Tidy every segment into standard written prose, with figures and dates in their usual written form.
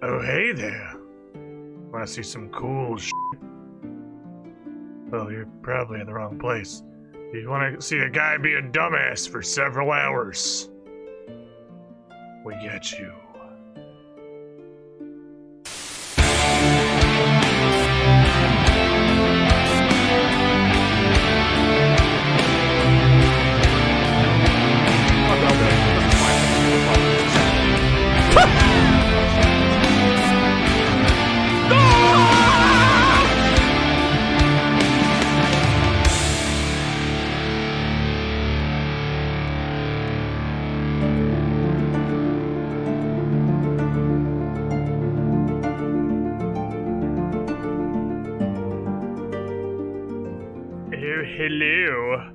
Oh, hey there. Want to see some cool shit? Well, you're probably in the wrong place. You want to see a guy be a dumbass for several hours. We get you. Hello.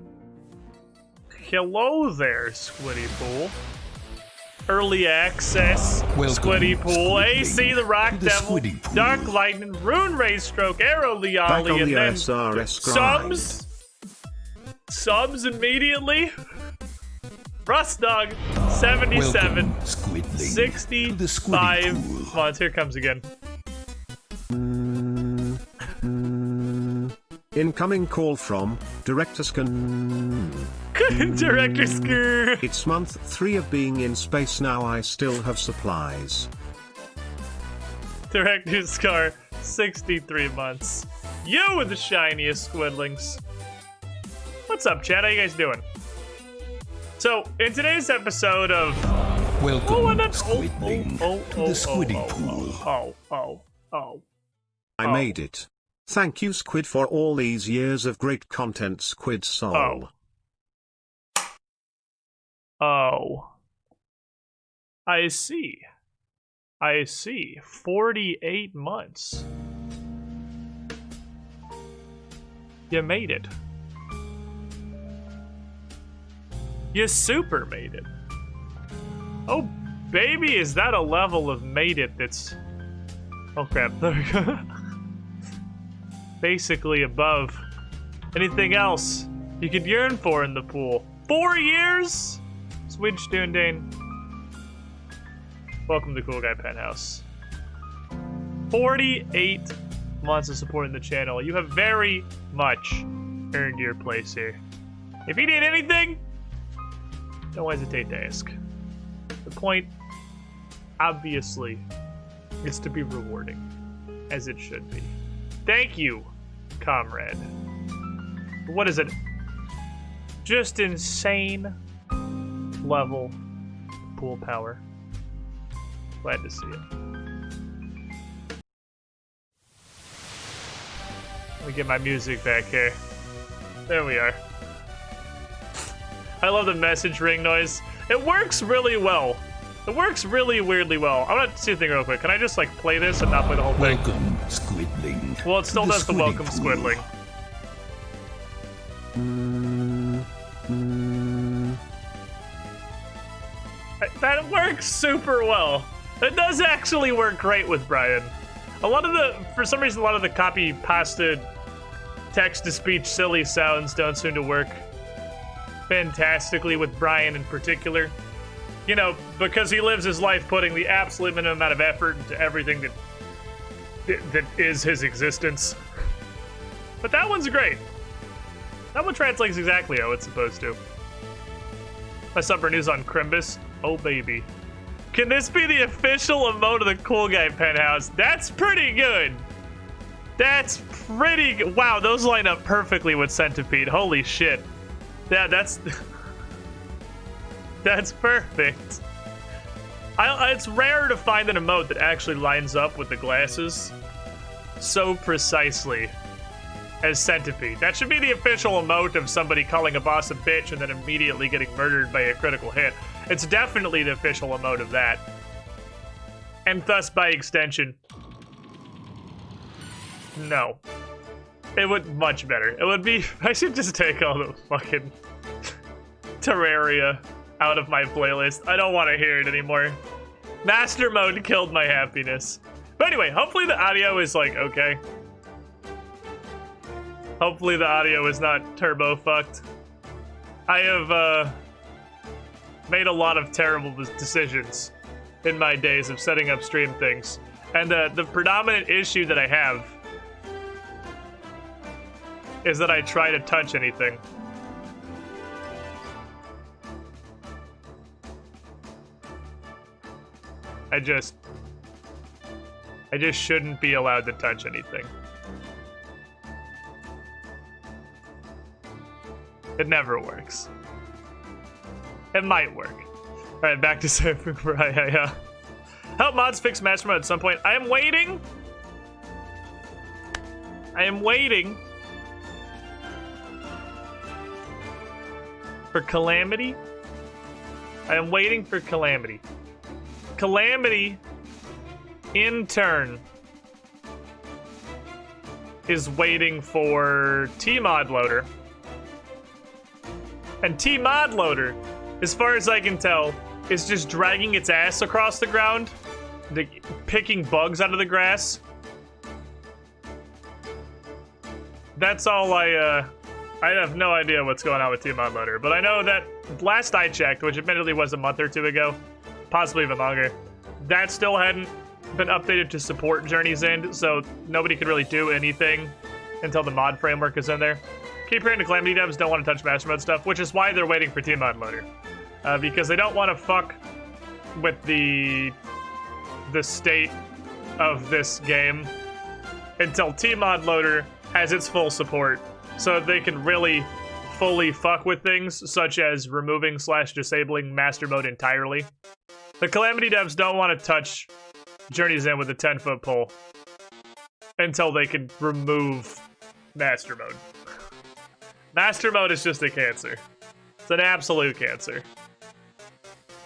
Hello there, Squiddy Pool. Early access, Squiddy Pool, AC the Rock Devil, Dark Lightning, Rune Ray Stroke, Arrow Liali, and then OSRS subs immediately. Rust Dog, 77, 65 months. Here comes again. Incoming call from Director Scan. Director Skur. It's month 3 of being in space now. I still have supplies. Director Scar, 63 months. You with the shiniest squidlings. What's up, chat? How you guys doing? So, in today's episode of... Welcome, Squidling, to the Squiddy Pool. I made it. Thank you, Squid, for all these years of great content, Squid Soul. I see. 48 months. You made it. You super made it. Oh, baby, is that a level of made it that's... Oh, crap. There we go. Basically above anything else you could yearn for in the pool. 4 years? Switch Dundane. Welcome to Cool Guy Penthouse. 48 months of supporting the channel. You have very much earned your place here. If you need anything, don't hesitate to ask. The point, obviously, is to be rewarding, as it should be. Thank you, comrade. What is it? Just insane level pool power. Glad to see it. Let me get my music back here. There we are. I love the message ring noise. It works really well. It works really weirdly well. I want to see a thing real quick. Can I just like play this and not play the whole thing? Welcome, Squidling. Well, it still does the welcome Pool. Squidling. That works super well. It does actually work great with Brian. For some reason, a lot of the copy pasted text-to-speech silly sounds don't seem to work fantastically with Brian in particular. You know, because he lives his life putting the absolute minimum amount of effort into everything that is his existence. But that one's great. That one translates exactly how it's supposed to. My summer news on Crimbus. Oh, baby. Can this be the official emote of the Cool Guy Penthouse? That's pretty good. That's pretty good. Wow, those line up perfectly with Centipede. Holy shit. Yeah, that's... That's perfect. It's rare to find an emote that actually lines up with the glasses so precisely as Centipede. That should be the official emote of somebody calling a boss a bitch and then immediately getting murdered by a critical hit. It's definitely the official emote of that. And thus, by extension, no. It would much better. It would be... I should just take all the fucking Terraria out of my playlist. I don't want to hear it anymore. Master mode killed my happiness. But anyway, hopefully the audio is like okay. Hopefully the audio is not turbo fucked. I have made a lot of terrible decisions in my days of setting up stream things. And the predominant issue that I have is that I try to touch anything. I just shouldn't be allowed to touch anything. It never works. It might work. Alright, back to surfing for help mods fix master mode at some point. I am waiting. For Calamity. I am waiting for Calamity. Calamity, in turn, is waiting for T-Mod Loader. And T-Mod Loader, as far as I can tell, is just dragging its ass across the ground, picking bugs out of the grass. That's all I have no idea what's going on with T-Mod Loader, but I know that last I checked, which admittedly was a month or two ago, possibly even longer, that still hadn't been updated to support Journey's End, so nobody could really do anything until the mod framework is in there. Keep hearing the Calamity devs don't want to touch Master Mode stuff, which is why they're waiting for T-Mod Loader. Because they don't want to fuck with the state of this game until T-Mod Loader has its full support, so they can really fully fuck with things, such as removing / disabling Master Mode entirely. The Calamity devs don't want to touch Journey's End with a 10-foot pole until they can remove Master Mode. Master Mode is just a cancer. It's an absolute cancer.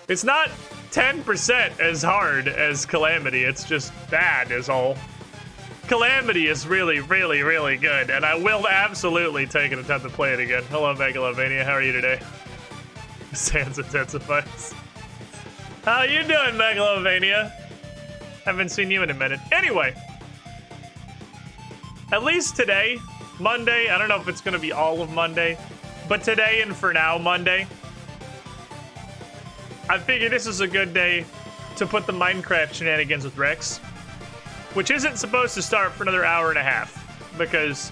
It's not 10% as hard as Calamity, it's just bad is all. Calamity is really, really, really good, and I will absolutely take an attempt to play it again. Hello, Megalovania, how are you today? Sans intensifies. How you doing, Megalovania? Haven't seen you in a minute. Anyway, at least today, Monday, I don't know if it's gonna be all of Monday, but today and for now, Monday, I figured this is a good day to put the Minecraft shenanigans with Rex, which isn't supposed to start for another hour and a half, because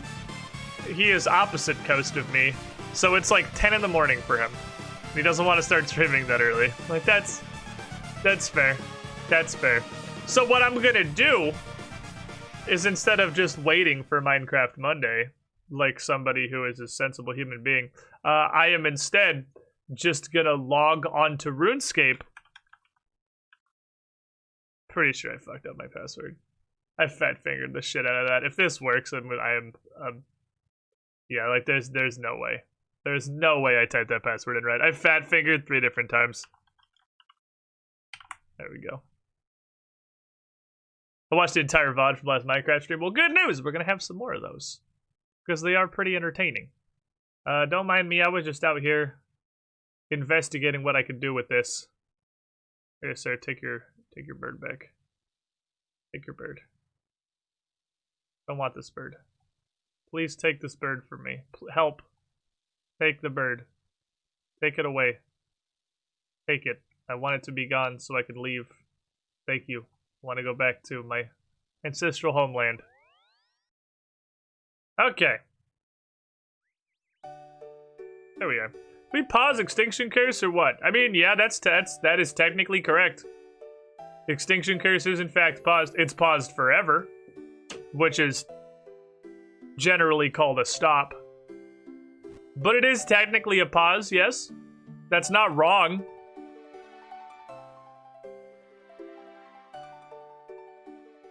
he is opposite coast of me, so it's like 10 in the morning for him. He doesn't want to start streaming that early. Like, that's fair. That's fair. So what I'm gonna do is, instead of just waiting for Minecraft Monday, like somebody who is a sensible human being, I am instead just gonna log on to RuneScape. Pretty sure I fucked up my password. I fat-fingered the shit out of that. If this works, yeah, like there's no way. There's no way I typed that password in right. I fat-fingered 3 different times. There we go. I watched the entire VOD from last Minecraft stream. Well, good news! We're gonna have some more of those, because they are pretty entertaining. Don't mind me, I was just out here investigating what I could do with this. Here, sir, take your bird back. Take your bird. I want this bird. Please take this bird from me. Help. Take the bird. Take it away. Take it. I want it to be gone so I can leave. Thank you. I want to go back to my ancestral homeland. Okay. There we are. We pause Extinction Curse or what? I mean, yeah, that is technically correct. Extinction Curse is in fact paused. It's paused forever, which is generally called a stop. But it is technically a pause, yes. That's not wrong.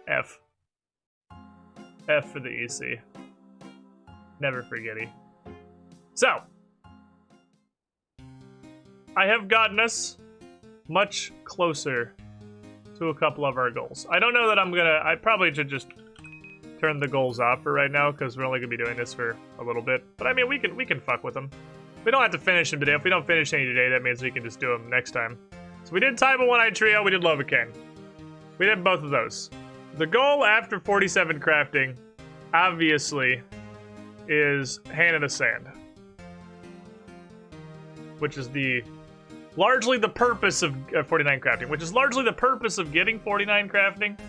F. F for the EC. Never forgetty. So, I have gotten us much closer to a couple of our goals. I don't know that I probably should just turn the goals off for right now, because we're only gonna be doing this for a little bit. But I mean, we can fuck with them. We don't have to finish them today. If we don't finish any today, that means we can just do them next time. So we did Taiba One-Eyed Trio, we did Lovacan. We did both of those. The goal after 47 crafting, obviously, is Hand in the Sand. Which is largely the purpose of 49 crafting, which is largely the purpose of getting 49 crafting,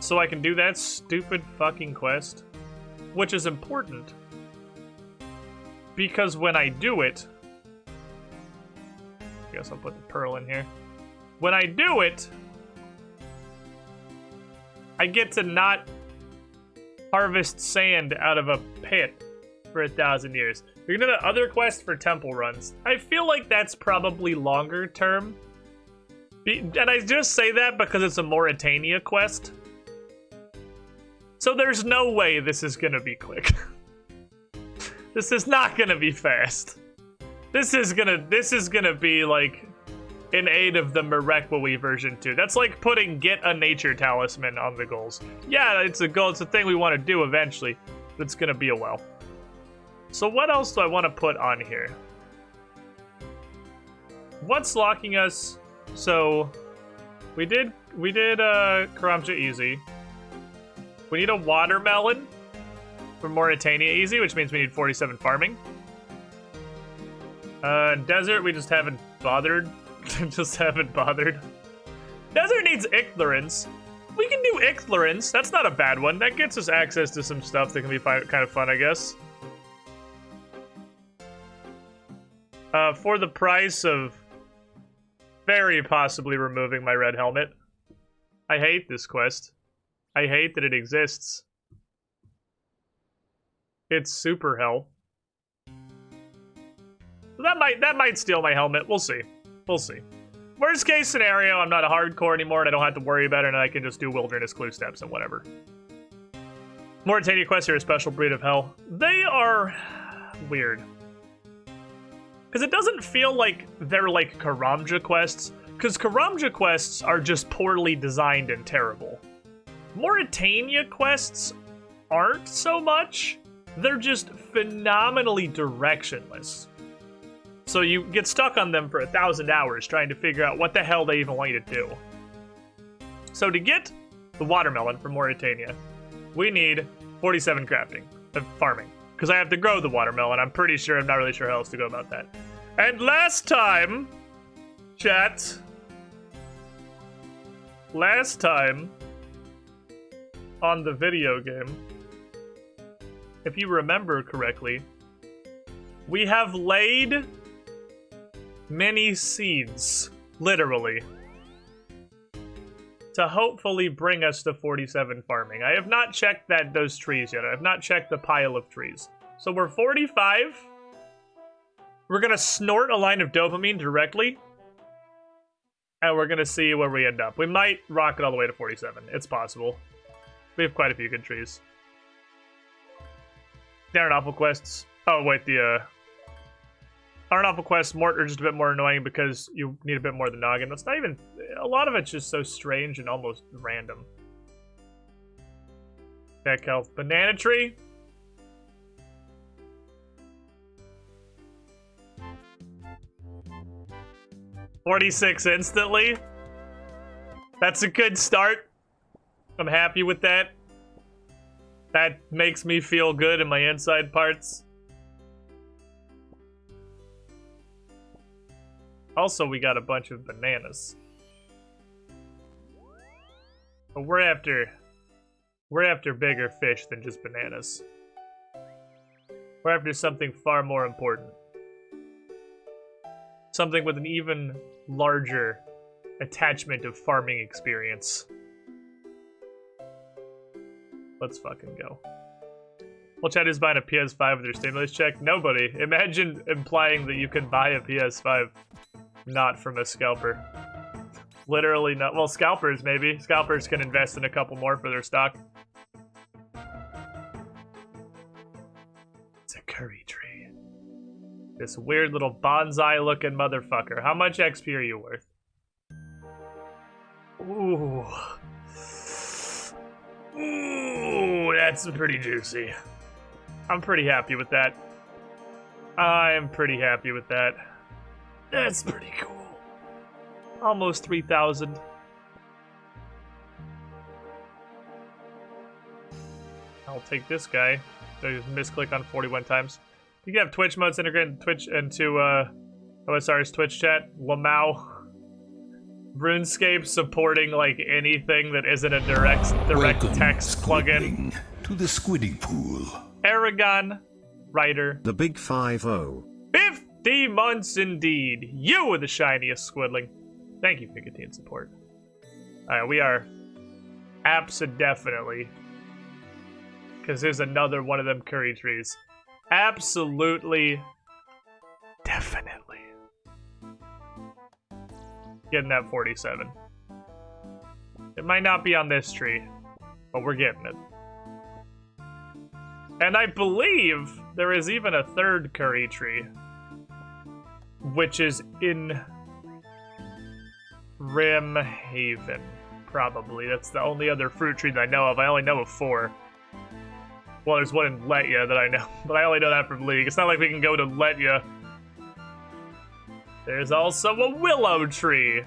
So I can do that stupid fucking quest, which is important. Because when I do it... I guess I'll put the pearl in here. When I do it, I get to not harvest sand out of a pit for 1,000 years. You're gonna do the other quest for temple runs. I feel like that's probably longer term. And I just say that because it's a Mauritania quest. So there's no way this is gonna be quick. This is not gonna be fast. This is gonna be like in aid of the Merekwawi version 2. That's like putting get a nature talisman on the goals. Yeah, it's a goal, it's a thing we want to do eventually, but it's gonna be a while. So what else do I want to put on here? What's locking us? So we did Karamja easy. We need a watermelon for Mauritania easy, which means we need 47 farming. Desert, we just haven't bothered. Just haven't bothered. Desert needs Ichlorins. We can do Ichlorins. That's not a bad one. That gets us access to some stuff that can be kind of fun, I guess. For the price of very possibly removing my red helmet. I hate this quest. I hate that it exists. It's super hell. So that might steal my helmet. We'll see. We'll see. Worst case scenario, I'm not a hardcore anymore and I don't have to worry about it and I can just do wilderness clue steps and whatever. Mauritania quests are a special breed of hell. They are weird. Because it doesn't feel like they're like Karamja quests. Because Karamja quests are just poorly designed and terrible. Mauritania quests aren't so much. They're just phenomenally directionless. So you get stuck on them for 1,000 hours trying to figure out what the hell they even want you to do. So to get the watermelon from Mauritania, we need 47 crafting, farming. Because I have to grow the watermelon. I'm pretty sure, I'm not really sure how else to go about that. And last time, chat, last time on the video game, if you remember correctly, we have laid many seeds, literally, to hopefully bring us to 47 farming. I have not checked those trees yet. I have not checked the pile of trees. So we're 45. We're gonna snort a line of dopamine directly, and we're gonna see where we end up. We might rocket all the way to 47. It's possible. We have quite a few good trees. The Iron Apple quests. Oh wait, the Iron Apple quests are just a bit more annoying because you need a bit more than noggin. That's not even... A lot of it's just so strange and almost random. Back health. Banana tree? $46 instantly? That's a good start. I'm happy with that. That makes me feel good in my inside parts. Also, we got a bunch of bananas. But we're after bigger fish than just bananas. We're after something far more important. Something with an even larger attachment of farming experience. Let's fucking go. Well, chat is buying a PS5 with their stimulus check. Nobody. Imagine implying that you can buy a PS5 not from a scalper. Literally not. Well, scalpers maybe. Scalpers can invest in a couple more for their stock. It's a curry tree. This weird little bonsai looking motherfucker. How much XP are you worth? Ooh. Ooh, that's pretty juicy. I'm pretty happy with that. I'm pretty happy with that. That's pretty cool. Almost 3,000. I'll take this guy. So just misclick on 41 times. You can have Twitch modes integrated Twitch into OSRS Twitch chat. Lamau. RuneScape supporting like anything that isn't a direct Welcome, text plugin. Squidling, to the Squiddy Pool. Aragon, writer. The Big 5-0. 50 months indeed. You are the shiniest Squidling. Thank you for your continued support. Alright, we are abso-definitely, because there's another one of them curry trees. Absolutely, definitely getting that 47. It might not be on this tree, but we're getting it. And I believe there is even a third curry tree, which is in Rimhaven, probably. That's the only other fruit tree that I know of. I only know of 4. Well, there's one in Letya that I know, but I only know that from League. It's not like we can go to Letya. There's also a willow tree.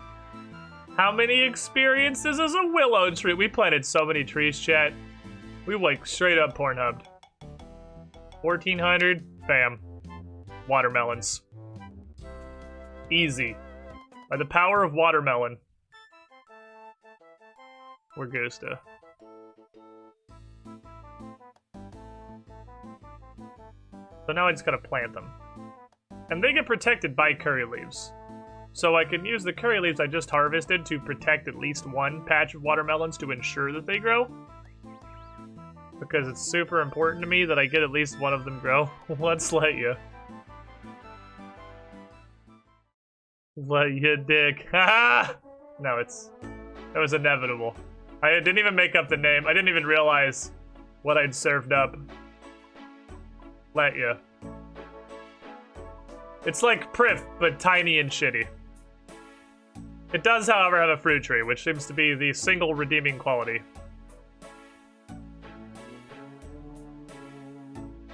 How many experiences is a willow tree? We planted so many trees, chat. We like straight up Pornhubbed. 1,400, bam. Watermelons. Easy. By the power of watermelon. We're Gusta. So now I just gotta plant them. And they get protected by curry leaves. So I can use the curry leaves I just harvested to protect at least one patch of watermelons to ensure that they grow. Because it's super important to me that I get at least one of them grow. Let's let you. Let you dick. Haha! No, that was inevitable. I didn't even make up the name. I didn't even realize what I'd served up. Let you. It's like Prif, but tiny and shitty. It does, however, have a fruit tree, which seems to be the single redeeming quality.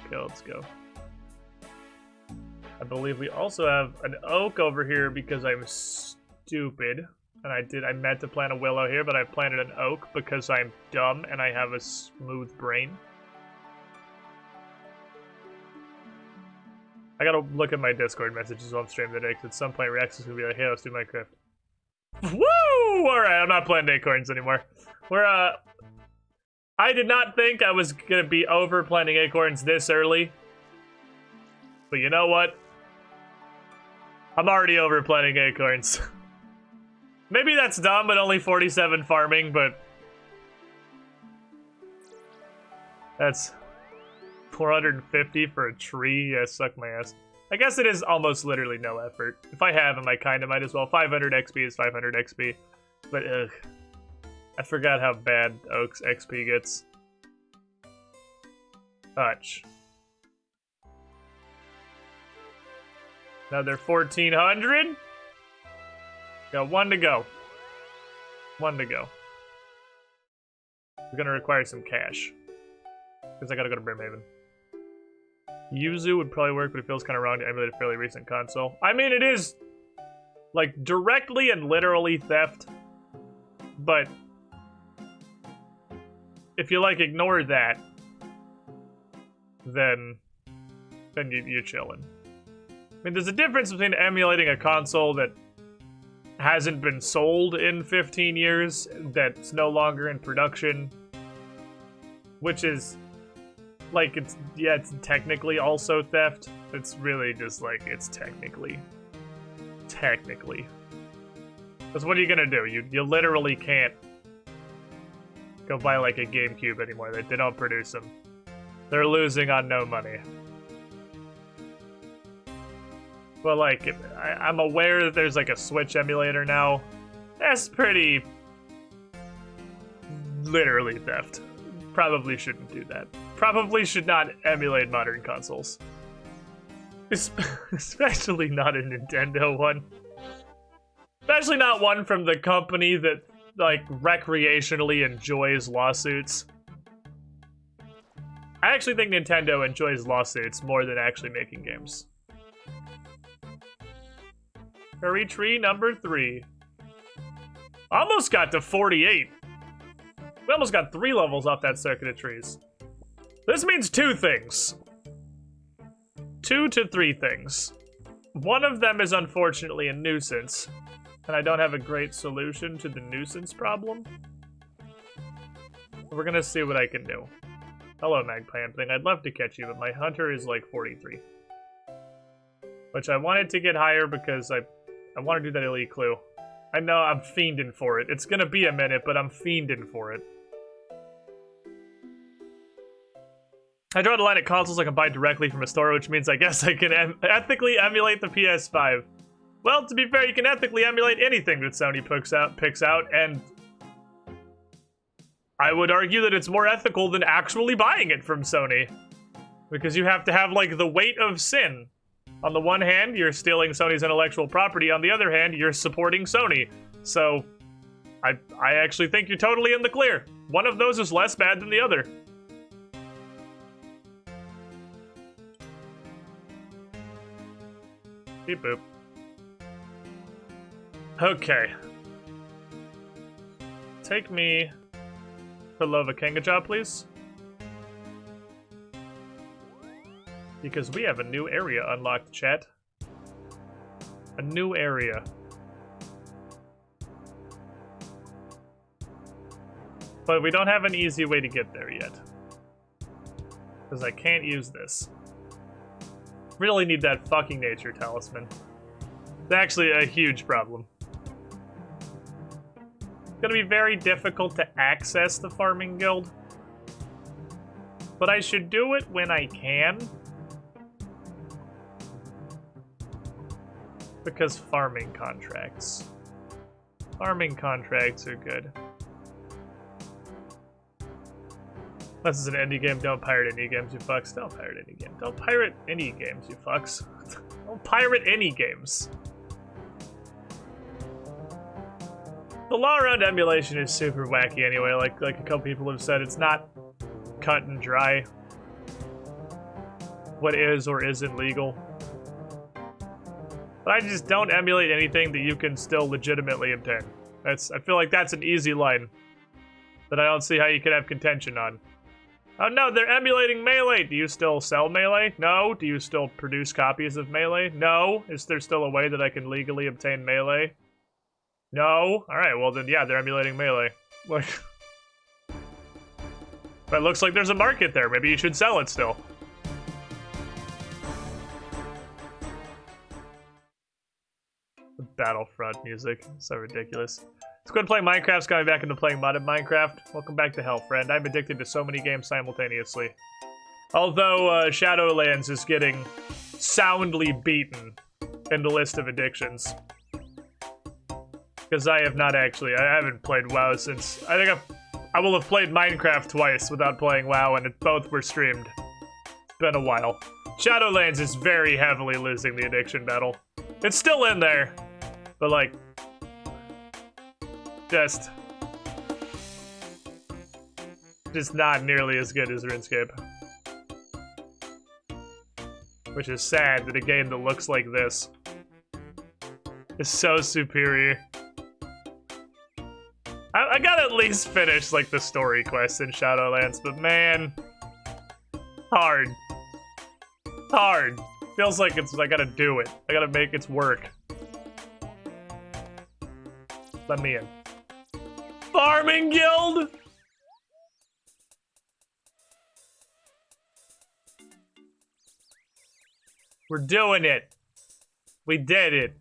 Okay, let's go. I believe we also have an oak over here because I'm stupid. And I meant to plant a willow here, but I planted an oak because I'm dumb and I have a smooth brain. I gotta look at my Discord messages on stream today, because at some point Rex is gonna be like, hey, let's do Minecraft. Woo! Alright, I'm not planting acorns anymore. I did not think I was gonna be over planting acorns this early. But you know what? I'm already over planting acorns. Maybe that's dumb, but only 47 farming, but... That's 450 for a tree. Yeah, suck my ass. I guess it is almost literally no effort. If I have them, I kind of might as well. 500 XP is 500 XP. But, ugh. I forgot how bad Oak's XP gets. Touch. Another 1,400. Got 1 to go. 1 to go. We're gonna require some cash. Because I gotta go to Brimhaven. Yuzu would probably work, but it feels kind of wrong to emulate a fairly recent console. I mean, it is, like, directly and literally theft. But if you, like, ignore that, then you're chilling. I mean, there's a difference between emulating a console that hasn't been sold in 15 years, that's no longer in production, which is, like, it's technically also theft. It's really just, like, it's technically. Because what are you gonna do? You literally can't go buy, like, a GameCube anymore. They don't produce them. They're losing on no money. But, like, I'm aware that there's, like, a Switch emulator now. That's pretty... literally theft. Probably shouldn't do that. Probably should not emulate modern consoles. Especially not a Nintendo one. Especially not one from the company that, like, recreationally enjoys lawsuits. I actually think Nintendo enjoys lawsuits more than actually making games. Curry tree number 3. Almost got to 48. We almost got 3 levels off that circuit of trees. This means 2 things. 2 to 3 things. One of them is unfortunately a nuisance. and I don't have a great solution to the nuisance problem. We're gonna see what I can do. Hello, Magpie thing. I'd love to catch you, but my hunter is like 43. Which I wanted to get higher because I want to do that elite clue. I know I'm fiending for it. It's gonna be a minute, but I'm fiending for it. I draw the line at consoles I can buy directly from a store, which means I guess I can ethically emulate the PS5. Well, to be fair, you can ethically emulate anything that Sony picks out, and I would argue that it's more ethical than actually buying it from Sony. Because you have to have, like, the weight of sin. On the one hand, you're stealing Sony's intellectual property. On the other hand, you're supporting Sony. So, I actually think you're totally in the clear. One of those is less bad than the other. Beep boop. Okay. Take me for Lova Kangaja, please. Because we have a new area unlocked, chat. A new area. But we don't have an easy way to get there yet. Because I can't use this. Really need that fucking nature talisman. It's actually a huge problem. It's gonna be very difficult to access the farming guild. But I should do it when I can. Because farming contracts. Farming contracts are good. This is an indie game. Don't pirate indie games, you fucks. Don't pirate indie games. Don't pirate indie games, you fucks. Don't pirate any games. The law around emulation is super wacky anyway. Like a couple people have said, it's not cut and dry what is or isn't legal. But I just don't emulate anything that you can still legitimately obtain. I feel like that's an easy line that I don't see how you could have contention on. Oh no, they're emulating Melee. Do you still sell Melee? No. Do you still produce copies of Melee? No. Is there still a way that I can legally obtain Melee? No. Alright, well then yeah, they're emulating Melee. But it looks like there's a market there. Maybe you should sell it still. The Battlefront music. So ridiculous. Let's go and play Minecraft's got me back into playing modded Minecraft. Welcome back to hell, friend. I'm addicted to so many games simultaneously. Although Shadowlands is getting soundly beaten in the list of addictions. Because I have not actually, I haven't played WoW since, I think I will have played Minecraft twice without playing WoW, and both were streamed. It's been a while. Shadowlands is very heavily losing the addiction battle. It's still in there, but like, just not nearly as good as RuneScape. Which is sad that a game that looks like this is so superior. I gotta at least finish like the story quest in Shadowlands, but man, hard. Feels like I gotta do it. I gotta make it work. Let me in. Farming Guild? We're doing it. We did it.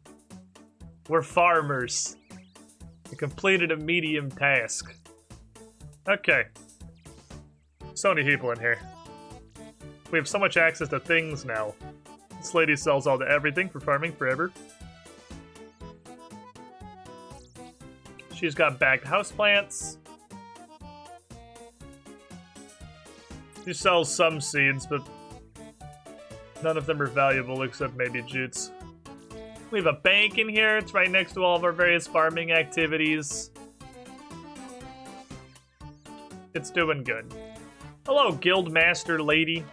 We're farmers. We completed a medium task. Okay. So many people in here. We have so much access to things now. This lady sells all the everything for farming forever. She's got bagged houseplants. She sells some seeds, but none of them are valuable except maybe jutes. We have a bank in here. It's right next to all of our various farming activities. It's doing good. Hello, guild master lady.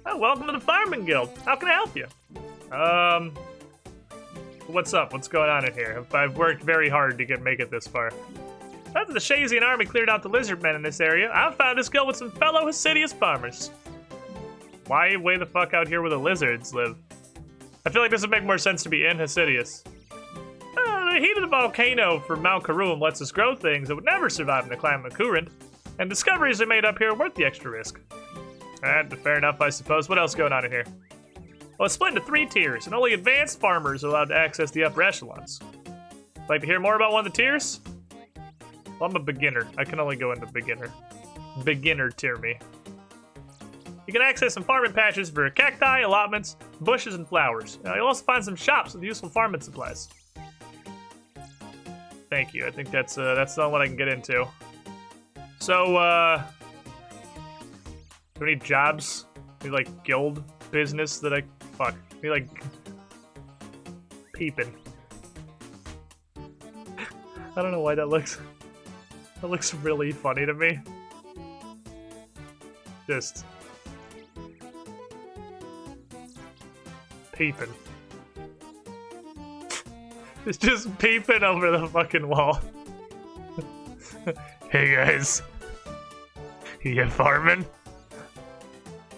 Oh, welcome to the farming guild. How can I help you? What's up? What's going on in here? I've worked very hard to make it this far. After the Shazian army cleared out the lizard men in this area, I found this guild with some fellow Hasidious farmers. Why way the fuck out here where the lizards live? I feel like this would make more sense to be in Hasidious. the heat of the volcano from Mount Karoom lets us grow things that would never survive in the climate current, and discoveries are made up here worth the extra risk. Alright, fair enough, I suppose. What else going on in here? Well, it's split into 3 tiers, and only advanced farmers are allowed to access the upper echelons. Like to hear more about one of the tiers? Well, I'm a beginner. I can only go into beginner. Beginner tier me. You can access some farming patches for cacti, allotments, bushes, and flowers. You'll also find some shops with useful farming supplies. Thank you. I think that's not what I can get into. So, do we need jobs? Do we need, like, guild business that I... Fuck. Do we need, like... Peeping. I don't know why that looks... That looks really funny to me. Just... Peeping. It's just peeping over the fucking wall. Hey guys. You farming?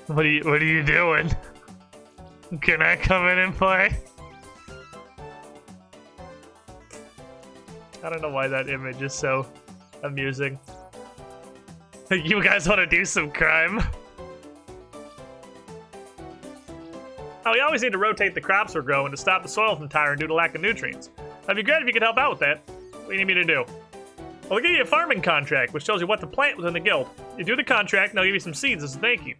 What are you doing? Can I come in and play? I don't know why that image is so amusing. You guys want to do some crime? Oh, we always need to rotate the crops we're growing to stop the soil from tiring due to lack of nutrients. That'd be great if you could help out with that. What do you need me to do? Well, I'll give you a farming contract, which tells you what to plant within the guild. You do the contract, and I'll give you some seeds as a thank you.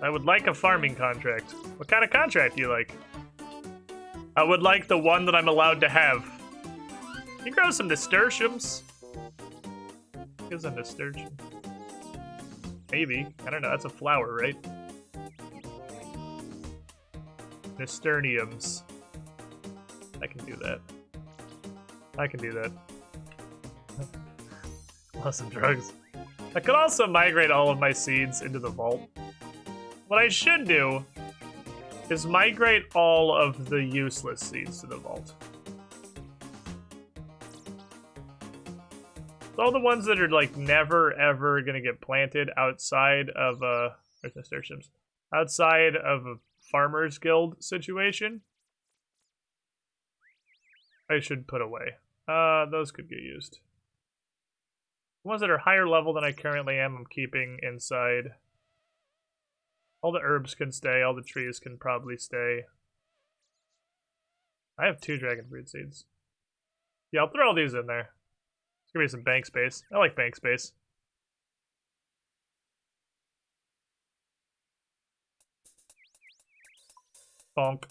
I would like a farming contract. What kind of contract do you like? I would like the one that I'm allowed to have. You grow some nasturtiums. What is a nasturtium? Maybe. I don't know. That's a flower, right? Nasturtiums. I can do that. I can do that. Lots of drugs. I could also migrate all of my seeds into the vault. What I should do is migrate all of the useless seeds to the vault. All the ones that are like never ever gonna get planted outside of there's nasturtiums. Outside of a farmer's guild situation, I should put away. Those could get used. The ones that are higher level than I currently am, I'm keeping inside. All the herbs can stay, all the trees can probably stay. I have 2 dragon fruit seeds. Yeah, I'll throw all these in there. It's gonna be some bank space. I like bank space. Bonk.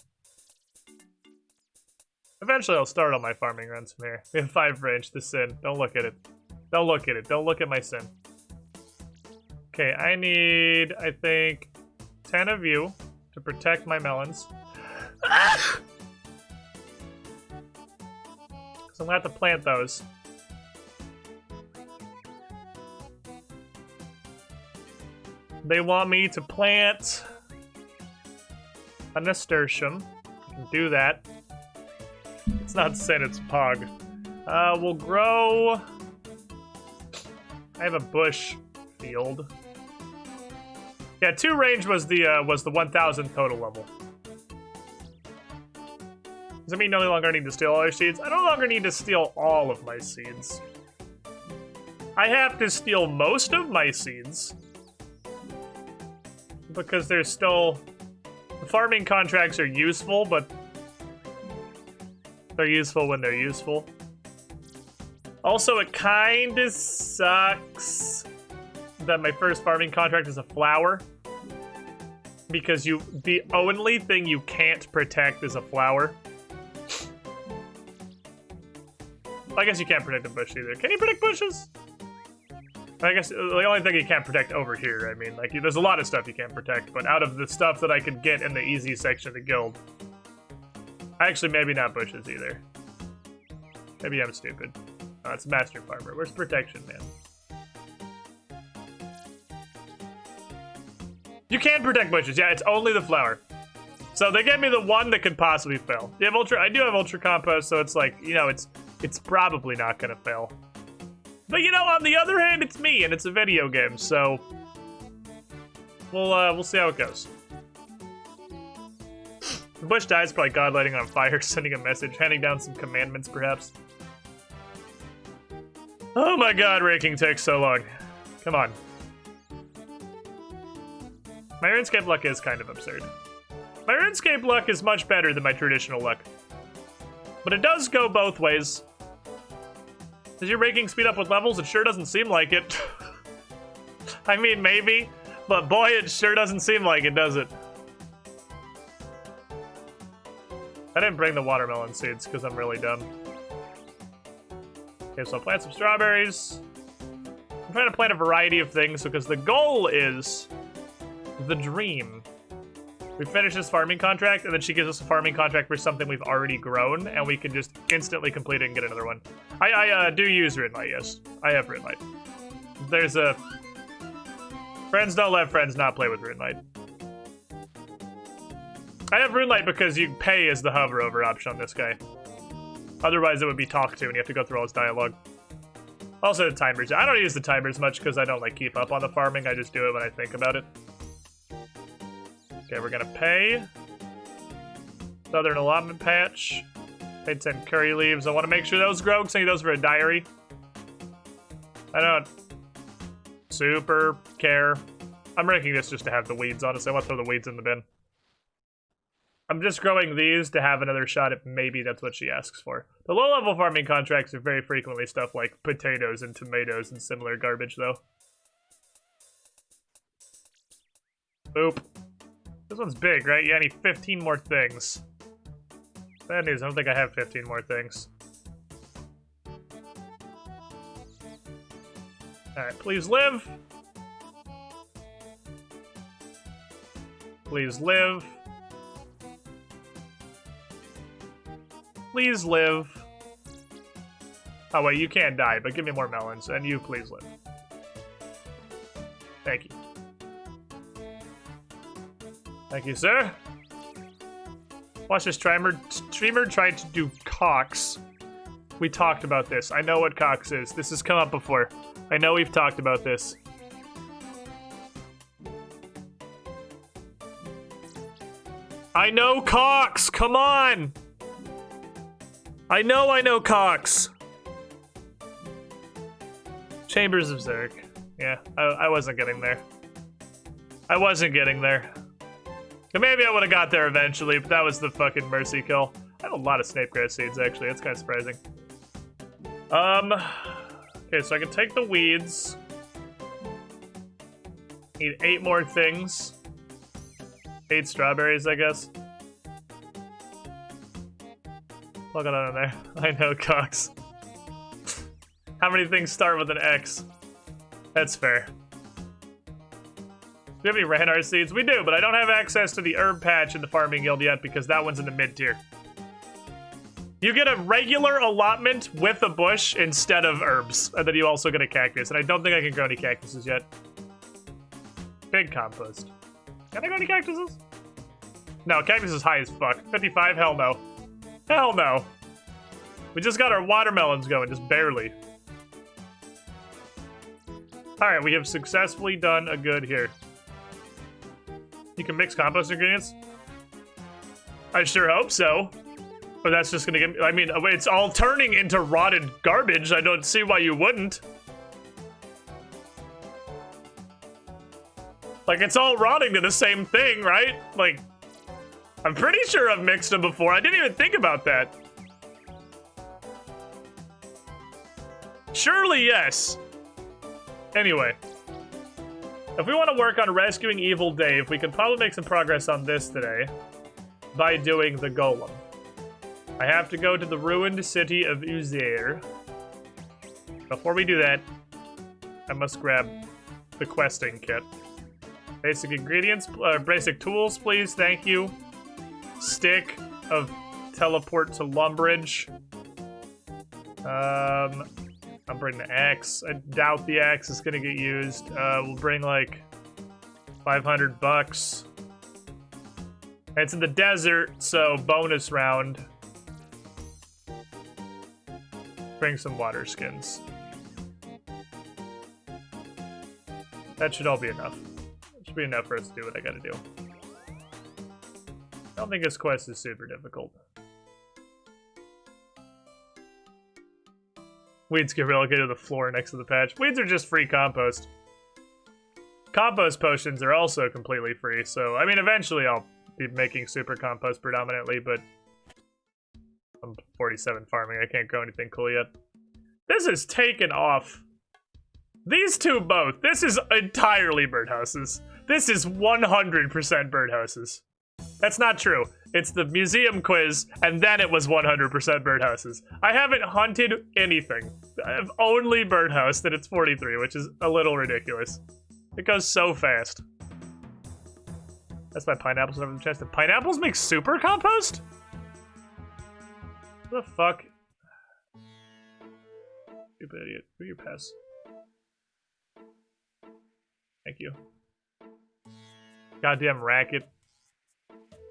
Eventually I'll start all my farming runs from here. We have 5 range, the sin. Don't look at it. Don't look at it. Don't look at my sin. Okay, I need, I think, 10 of you to protect my melons. So I'm gonna have to plant those. They want me to plant a nasturtium. I can do that. It's not sin, it's pog. We'll grow... I have a bush field. Yeah, 2 range was the 1,000 total level. Does that mean no longer need to steal all your seeds? I no longer need to steal all of my seeds. I have to steal most of my seeds. Because there's still... The farming contracts are useful, but... They're useful when they're useful. Also, it kinda sucks that my first farming contract is a flower. Because the only thing you can't protect is a flower. I guess you can't protect a bush either. Can you protect bushes? I guess the only thing you can't protect over here, I mean, like, there's a lot of stuff you can't protect, but out of the stuff that I could get in the easy section of the guild, actually, maybe not bushes either. Maybe I'm stupid. Oh, it's Master Farmer. Where's protection, man? You can protect bushes. Yeah, it's only the flower. So they gave me the one that could possibly fail. I do have Ultra Compost, so it's like, you know, it's probably not gonna fail. But you know, on the other hand, it's me, and it's a video game, so we'll see how it goes. The bush dies, probably God lighting on fire, sending a message, handing down some commandments, perhaps. Oh my god, raking takes so long. Come on. My RuneScape luck is kind of absurd. My RuneScape luck is much better than my traditional luck. But it does go both ways. Does your raking speed up with levels? It sure doesn't seem like it. I mean, maybe. But boy, it sure doesn't seem like it, does it? I didn't bring the watermelon seeds because I'm really dumb. Okay, so I'll plant some strawberries. I'm trying to plant a variety of things because the goal is the dream. We finish this farming contract, and then she gives us a farming contract for something we've already grown, and we can just instantly complete it and get another one. I do use Runelight, yes. I have Runelight. There's a... Friends don't let friends not play with Runelight. I have Runelight because you pay as the hover over option on this guy. Otherwise, it would be talk to, and you have to go through all his dialogue. Also, the timers. I don't use the timers much because I don't like keep up on the farming. I just do it when I think about it. Okay, we're gonna pay. Southern allotment patch. Paid 10 curry leaves. I want to make sure those grow because I need those for a diary. I don't super care. I'm ranking this just to have the weeds, honestly. I want to throw the weeds in the bin. I'm just growing these to have another shot at maybe that's what she asks for. The low-level farming contracts are very frequently stuff like potatoes and tomatoes and similar garbage, though. Oop. This one's big, right? Yeah, I need 15 more things. Bad news, I don't think I have 15 more things. Alright, please live. Please live. Please live. Oh wait, you can't die, but give me more melons, and you please live. Thank you. Thank you, sir. Watch this streamer tried to do Cox. We talked about this. I know what Cox is. This has come up before. I know we've talked about this. I know Cox! Come on! I know Cox! Chambers of Zerg. Yeah, I wasn't getting there. I wasn't getting there. Maybe I would have got there eventually, but that was the fucking mercy kill. I have a lot of snapegrass seeds, actually. That's kind of surprising. Okay, so I can take the weeds. Need 8 more things. 8 strawberries, I guess. Plug it on in there. I know, Cox. How many things start with an X? That's fair. Do we have any Ranar seeds? We do, but I don't have access to the herb patch in the farming guild yet because that one's in the mid tier. You get a regular allotment with a bush instead of herbs, and then you also get a cactus, and I don't think I can grow any cactuses yet. Big compost. Can I grow any cactuses? No, cactus is high as fuck. 55? Hell no. Hell no. We just got our watermelons going, just barely. Alright, we have successfully done a good here. You can mix compost ingredients? I sure hope so. But that's just gonna get, I mean, it's all turning into rotted garbage. I don't see why you wouldn't. Like, it's all rotting to the same thing, right? Like, I'm pretty sure I've mixed them before. I didn't even think about that. Surely, yes. Anyway. If we want to work on rescuing Evil Dave, we could probably make some progress on this today by doing the golem. I have to go to the ruined city of Uzair. Before we do that, I must grab the questing kit. Basic ingredients, basic tools, please, thank you. Stick of teleport to Lumbridge. I'll bring the axe. I doubt the axe is gonna get used. We'll bring like 500 bucks. It's in the desert, so bonus round. Bring some water skins. That should all be enough. It should be enough for us to do what I gotta do. I don't think this quest is super difficult. Weeds get relocated to the floor next to the patch. Weeds are just free compost. Compost potions are also completely free, so, I mean, eventually I'll be making super compost predominantly, but I'm 47 farming. I can't grow anything cool yet. This is taken off. These two both. This is entirely birdhouses. This is 100% birdhouses. That's not true. It's the museum quiz, and then it was 100% birdhouses. I haven't hunted anything. I've only birdhoused, and it's 43, which is a little ridiculous. It goes so fast. That's my pineapples over the chest. And pineapples make super compost? What the fuck? Stupid idiot. Who are your pests? Thank you. Goddamn racket.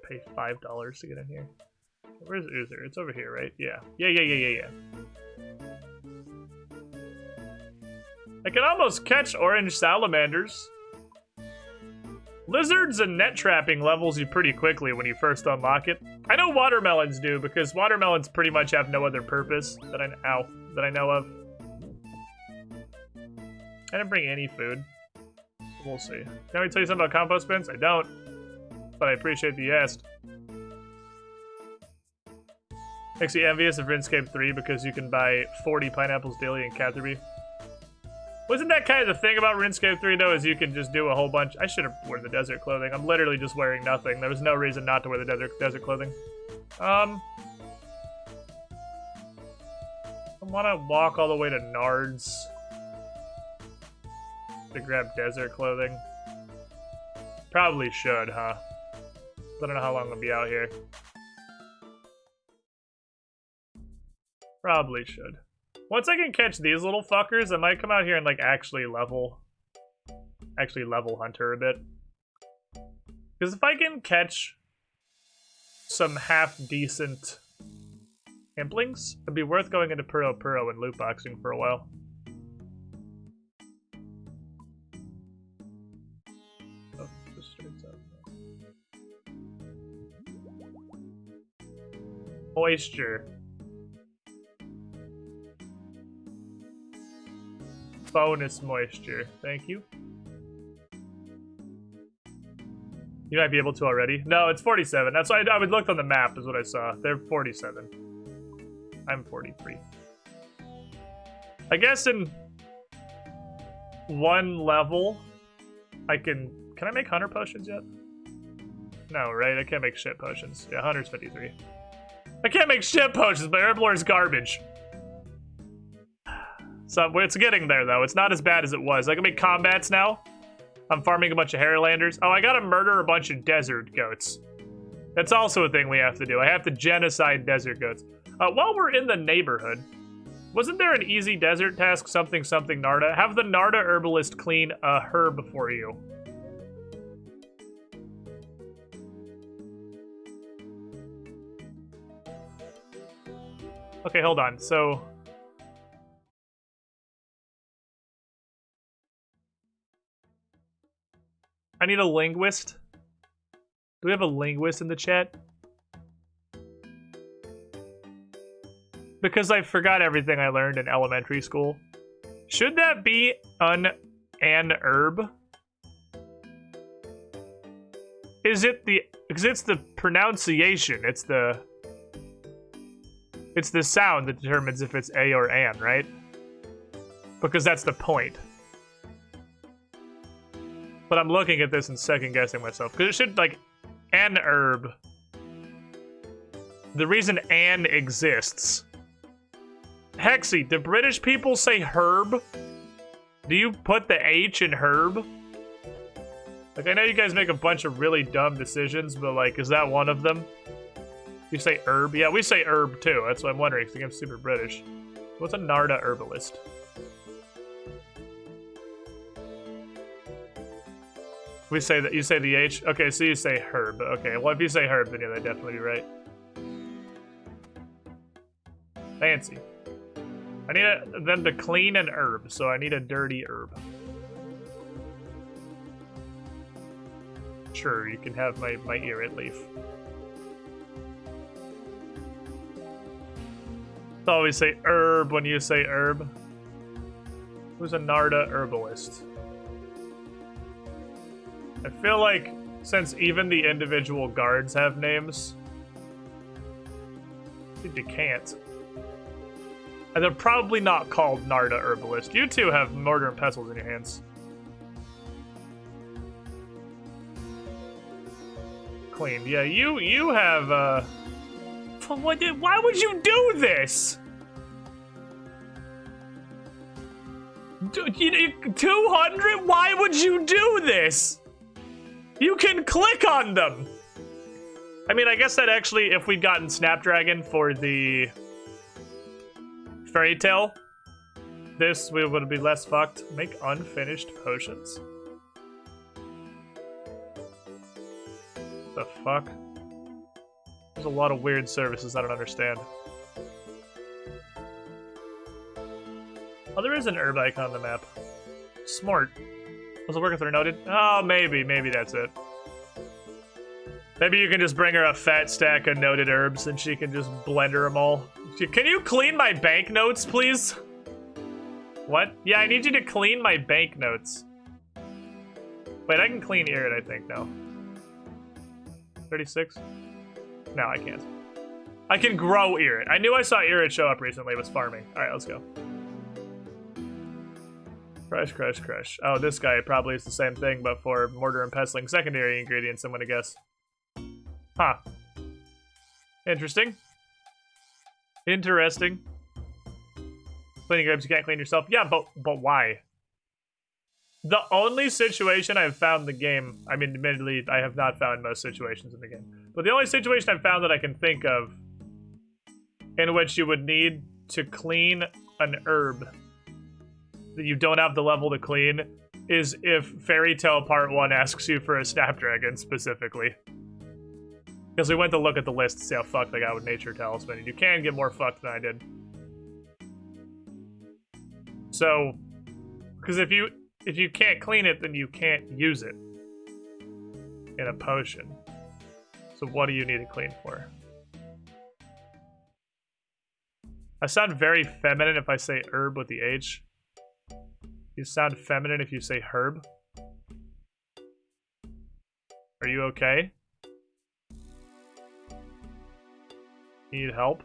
Pay $5 to get in here. Where's Oozer? It's over here, right? Yeah. Yeah. I can almost catch orange salamanders. Lizards and net trapping levels you pretty quickly when you first unlock it. I know watermelons do, because watermelons pretty much have no other purpose that I know of. I didn't bring any food. We'll see. Can I tell you something about compost bins? I don't, but I appreciate that you asked. Makes you envious of RuneScape 3 because you can buy 40 pineapples daily in Catherby. Wasn't that kind of the thing about RuneScape 3 though, is you can just do a whole bunch. I should have worn the desert clothing. I'm literally just wearing nothing. There was no reason not to wear the desert clothing. I want to walk all the way to Nards to grab desert clothing. Probably should, huh? I don't know how long I'll be out here. Probably should. Once I can catch these little fuckers, I might come out here and like actually level Hunter a bit. Because if I can catch some half-decent implings, it'd be worth going into Puro and loot boxing for a while. Oh, just straight up. Moisture. Bonus moisture. Thank you. You might be able to already. No, it's 47. That's why I would look on the map is what I saw. They're 47. I'm 43. I guess in one level, I can I make hunter potions yet? No, right? I can't make shit potions. Yeah, hunter's 53. I can't make shit potions, but herblore is garbage. So it's getting there though. It's not as bad as it was. I can make combats now. I'm farming a bunch of Hairlanders. Oh, I gotta murder a bunch of desert goats. That's also a thing we have to do. I have to genocide desert goats. While we're in the neighborhood, wasn't there an easy desert task, something Narda? Have the Narda herbalist clean a herb for you. Okay, hold on. So I need a linguist. Do we have a linguist in the chat? Because I forgot everything I learned in elementary school. Should that be an herb? Is it the... Because it's the pronunciation. It's the sound that determines if it's a or an, right? Because that's the point. But I'm looking at this and second guessing myself. Because it should, like, an herb. The reason an exists. Hexy, do British people say herb? Do you put the H in herb? Like, I know you guys make a bunch of really dumb decisions, but, like, is that one of them? You say herb? Yeah, we say herb, too. That's what I'm wondering, because I'm super British. What's a Narda herbalist? We say that, you say the H? Okay, so you say herb. Okay, well, if you say herb, then yeah, that'd definitely be right. Fancy. I need them to clean an herb, so I need a dirty herb. Sure, you can have my ear leaf. always say herb when you say herb. Who's a Narda herbalist? I feel like since even the individual guards have names, you can't. And they're probably not called Narda herbalist. You two have mortar and pestles in your hands. Clean. Yeah, you have why would you do this? 200? Why would you do this? You can click on them. I mean, I guess that actually, if we'd gotten Snapdragon for the fairy tale, this we would be less fucked. Make unfinished potions. The fuck? There's a lot of weird services I don't understand. Oh, there is an herb icon on the map. Smart. Was it working with her noted? Oh, maybe that's it. Maybe you can just bring her a fat stack of noted herbs and she can just blender them all. Can you clean my banknotes, please? What? Yeah, I need you to clean my banknotes. Wait, I can clean Irid, I think, now. 36? No, I can't. I can grow Irid. I knew I saw Irid show up recently. It was farming. Alright, let's go. Crush. Oh, this guy probably is the same thing, but for mortar and pestling secondary ingredients, I'm gonna guess. Huh. Interesting. Cleaning grapes you can't clean yourself. Yeah, but why? The only situation I've found in the game, I mean, admittedly, I have not found most situations in the game, but the only situation I've found that I can think of in which you would need to clean an herb that you don't have the level to clean is if Fairy Tale Part 1 asks you for a Snapdragon specifically. Because we went to look at the list to see how fucked I got with Nature Talisman, and you can get more fucked than I did. So, because if you can't clean it, then you can't use it in a potion. So what do you need to clean for? I sound very feminine if I say herb with the H. You sound feminine if you say herb. Are you okay? You need help?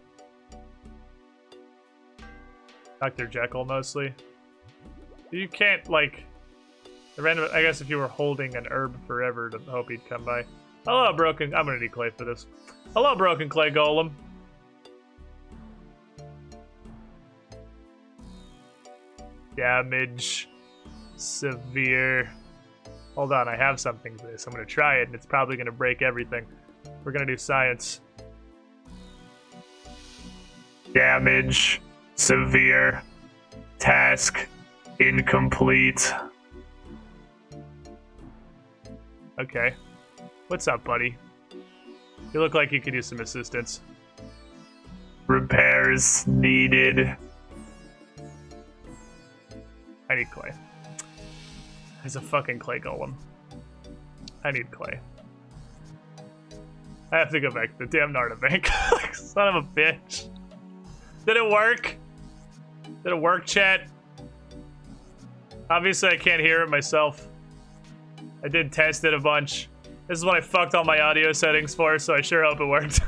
Dr. Jekyll, mostly. You can't, like... I guess if you were holding an herb forever to hope he'd come by. Hello, Broken... I'm gonna need clay for this. Hello, Broken Clay Golem. Damage. Severe. Hold on, I have something for this. I'm gonna try it, and it's probably gonna break everything. We're gonna do science. Damage. Severe. Task. Incomplete. Okay. What's up, buddy? You look like you could use some assistance. Repairs needed. I need clay. There's a fucking clay golem. I need clay. I have to go back to the damn Narda bank. Son of a bitch. Did it work? Did it work, chat? Obviously, I can't hear it myself. I did test it a bunch. This is what I fucked all my audio settings for, so I sure hope it worked.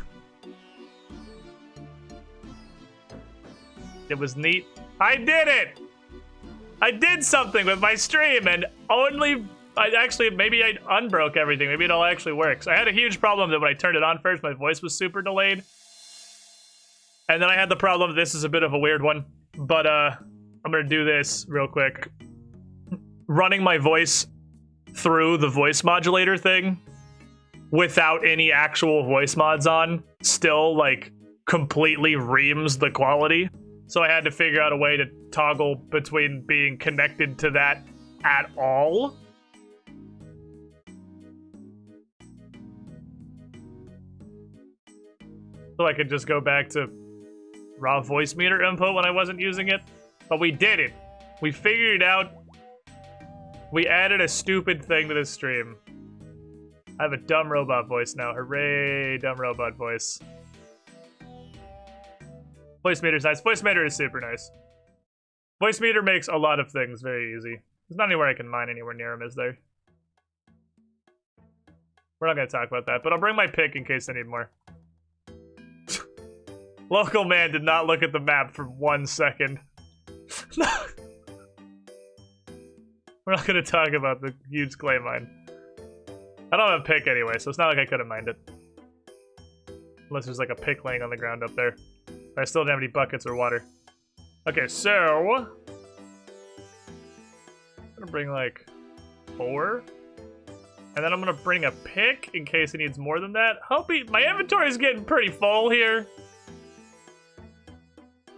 It was neat. I did it! I did something with my stream, and maybe I unbroke everything. Maybe it all actually works. I had a huge problem that when I turned it on first, my voice was super delayed. And then I had the problem, this is a bit of a weird one, but I'm gonna do this real quick. Running my voice through the voice modulator thing without any actual voice mods on still, like, completely reams the quality. So I had to figure out a way to toggle between being connected to that at all. So I could just go back to raw voice meter input when I wasn't using it. But we did it. We figured it out. We added a stupid thing to this stream. I have a dumb robot voice now. Hooray, dumb robot voice. Voice meter's nice. Voice meter is super nice. Voice meter makes a lot of things very easy. There's not anywhere I can mine anywhere near him, is there? We're not gonna talk about that, but I'll bring my pick in case I need more. Local man did not look at the map for 1 second. We're not gonna talk about the huge clay mine. I don't have a pick anyway, so it's not like I could have mined it. Unless there's like a pick laying on the ground up there. I still don't have any buckets or water. Okay, so... I'm gonna bring like 4. And then I'm gonna bring a pick in case he needs more than that. My inventory is getting pretty full here.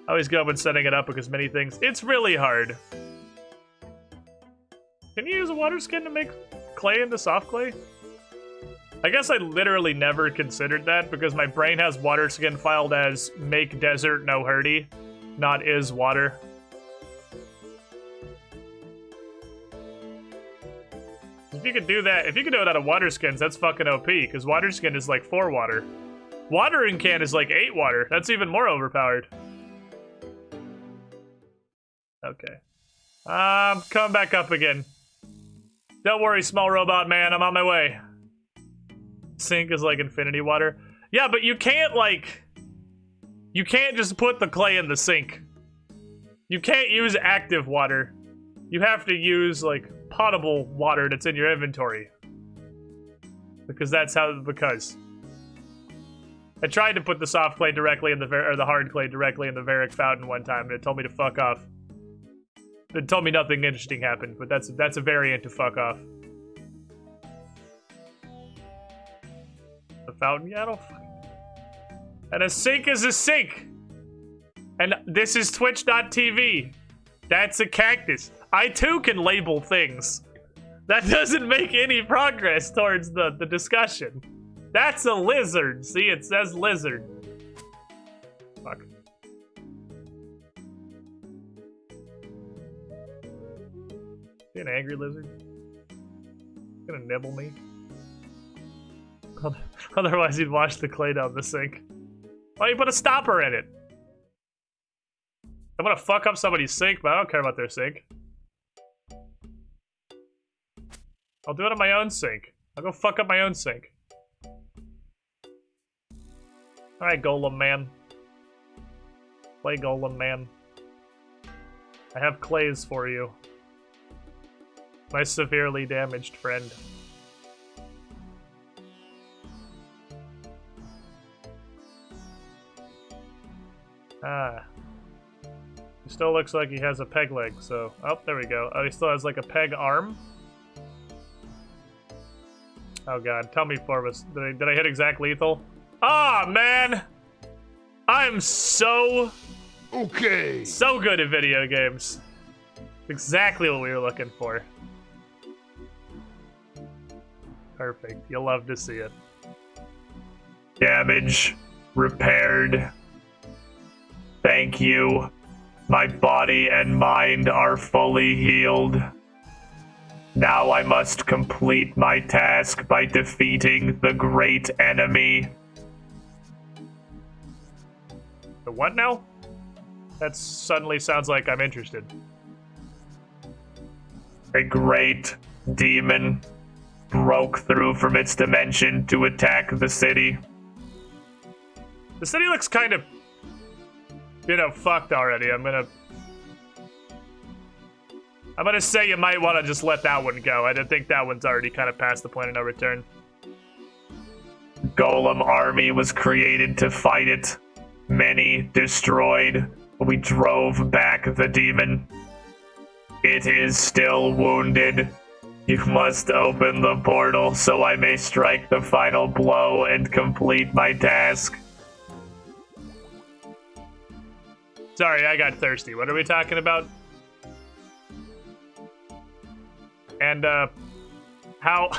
I always go when setting it up because many things. It's really hard. Can you use a water skin to make clay into soft clay? I guess I literally never considered that because my brain has water skin filed as make desert no hurdy, not is water. If you could do that, if you could do it out of water skins, that's fucking OP, because water skin is like 4 water. Watering can is like 8 water. That's even more overpowered. Okay. Coming back up again. Don't worry, small robot man, I'm on my way. Sink is like infinity water. Yeah, but you can't like... You can't just put the clay in the sink. You can't use active water. You have to use like potable water that's in your inventory. Because that's how, I tried to put the soft clay directly in or the hard clay directly in the Varic fountain one time and it told me to fuck off. It told me nothing interesting happened, but that's a variant to fuck off. The fountain? Yeah, I don't fucking... And a sink is a sink! And this is Twitch.tv. That's a cactus. I too can label things. That doesn't make any progress towards the discussion. That's a lizard. See, it says lizard. Fuck. Is he an angry lizard? Gonna nibble me? Otherwise he'd wash the clay down the sink. Why you put a stopper in it? I'm gonna fuck up somebody's sink, but I don't care about their sink. I'll do it on my own sink. I'll go fuck up my own sink. Alright, Golem Man. Play Golem Man. I have clays for you. My severely damaged friend. Ah. He still looks like he has a peg leg, so... Oh, there we go. Oh, he still has like a peg arm? Oh god, tell me, Forbus. Did I hit exact lethal? Ah, man! I'm so... Okay. So good at video games. Exactly what we were looking for. Perfect. You'll love to see it. Damage repaired. Thank you. My body and mind are fully healed. Now I must complete my task by defeating the great enemy. The what now? That suddenly sounds like I'm interested. A great demon broke through from its dimension to attack the city. The city looks kind of, you know, fucked already. I'm gonna say you might want to just let that one go. I think that one's already kind of past the point of no return. Golem army was created to fight it. Many destroyed. We drove back the demon. It is still wounded. You must open the portal so I may strike the final blow and complete my task. Sorry, I got thirsty. What are we talking about? And, how...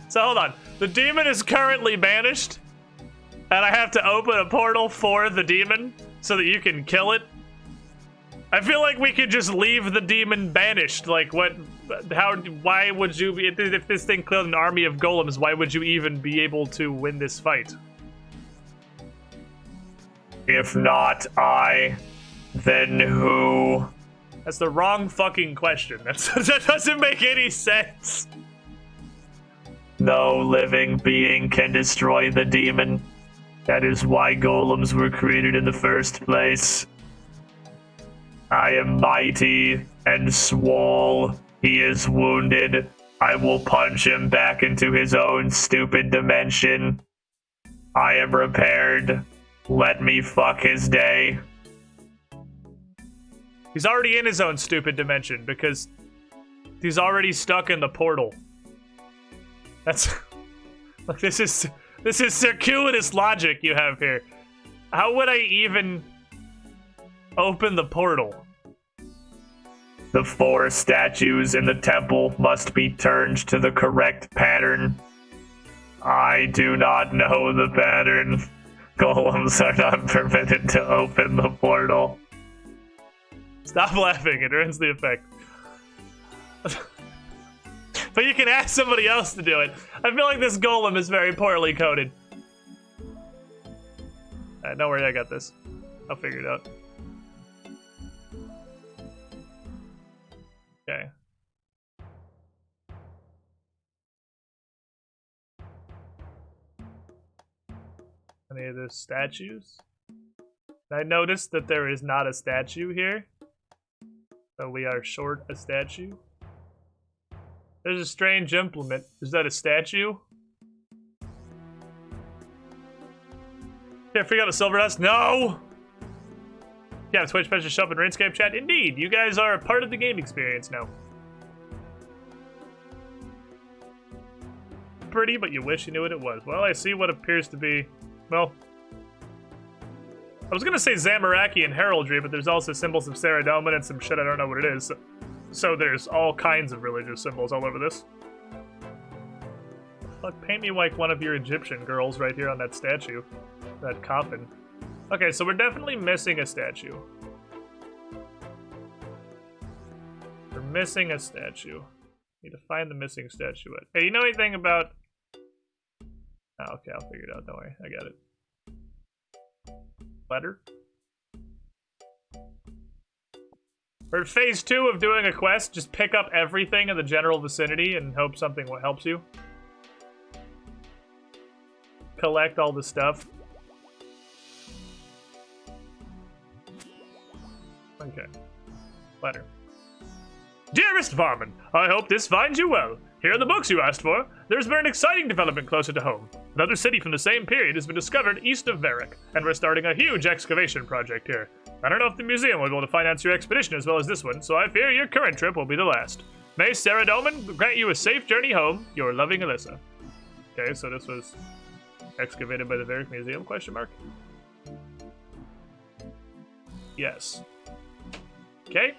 So, hold on. The demon is currently banished, and I have to open a portal for the demon so that you can kill it? I feel like we could just leave the demon banished. Like, what... How... Why would you... If this thing killed an army of golems, why would you even be able to win this fight? If not I, then who? That's the wrong fucking question. That doesn't make any sense. No living being can destroy the demon. That is why golems were created in the first place. I am mighty and swole. He is wounded. I will punch him back into his own stupid dimension. I am repaired. Let me fuck his day. He's already in his own stupid dimension because he's already stuck in the portal. That's like this is circuitous logic you have here. How would I even open the portal? The 4 statues in the temple must be turned to the correct pattern. I do not know the pattern. Golems are not permitted to open the portal. Stop laughing, it ruins the effect. But you can ask somebody else to do it. I feel like this golem is very poorly coded. Don't worry, I got this. I'll figure it out. Okay. Any of the statues? I noticed that there is not a statue here. So we are short a statue. There's a strange implement. Is that a statue? Can't figure out a silver dust? No! Yeah, Twitch message to show up in RuneScape chat. Indeed, you guys are a part of the game experience now. Pretty, but you wish you knew what it was. Well, I see what appears to be, well, I was gonna say Zamaraki and heraldry, but there's also symbols of Saradomin and some shit I don't know what it is. So there's all kinds of religious symbols all over this. Fuck, paint me like one of your Egyptian girls right here on that statue. That coffin. Okay, so we're definitely missing a statue. We're missing a statue. Need to find the missing statuette. Hey, you know anything about... Oh, okay, I'll figure it out, don't worry, I got it. Letter? For phase 2 of doing a quest, just pick up everything in the general vicinity and hope something helps you. Collect all the stuff. Okay. Letter. Dearest Varmin, I hope this finds you well. Here are the books you asked for. There's been an exciting development closer to home. Another city from the same period has been discovered east of Varric, and we're starting a huge excavation project here. I don't know if the museum will be able to finance your expedition as well as this one, so I fear your current trip will be the last. May Saradomin grant you a safe journey home. Your loving Alyssa. Okay, so this was excavated by the Varric Museum, question mark? Yes. Okay.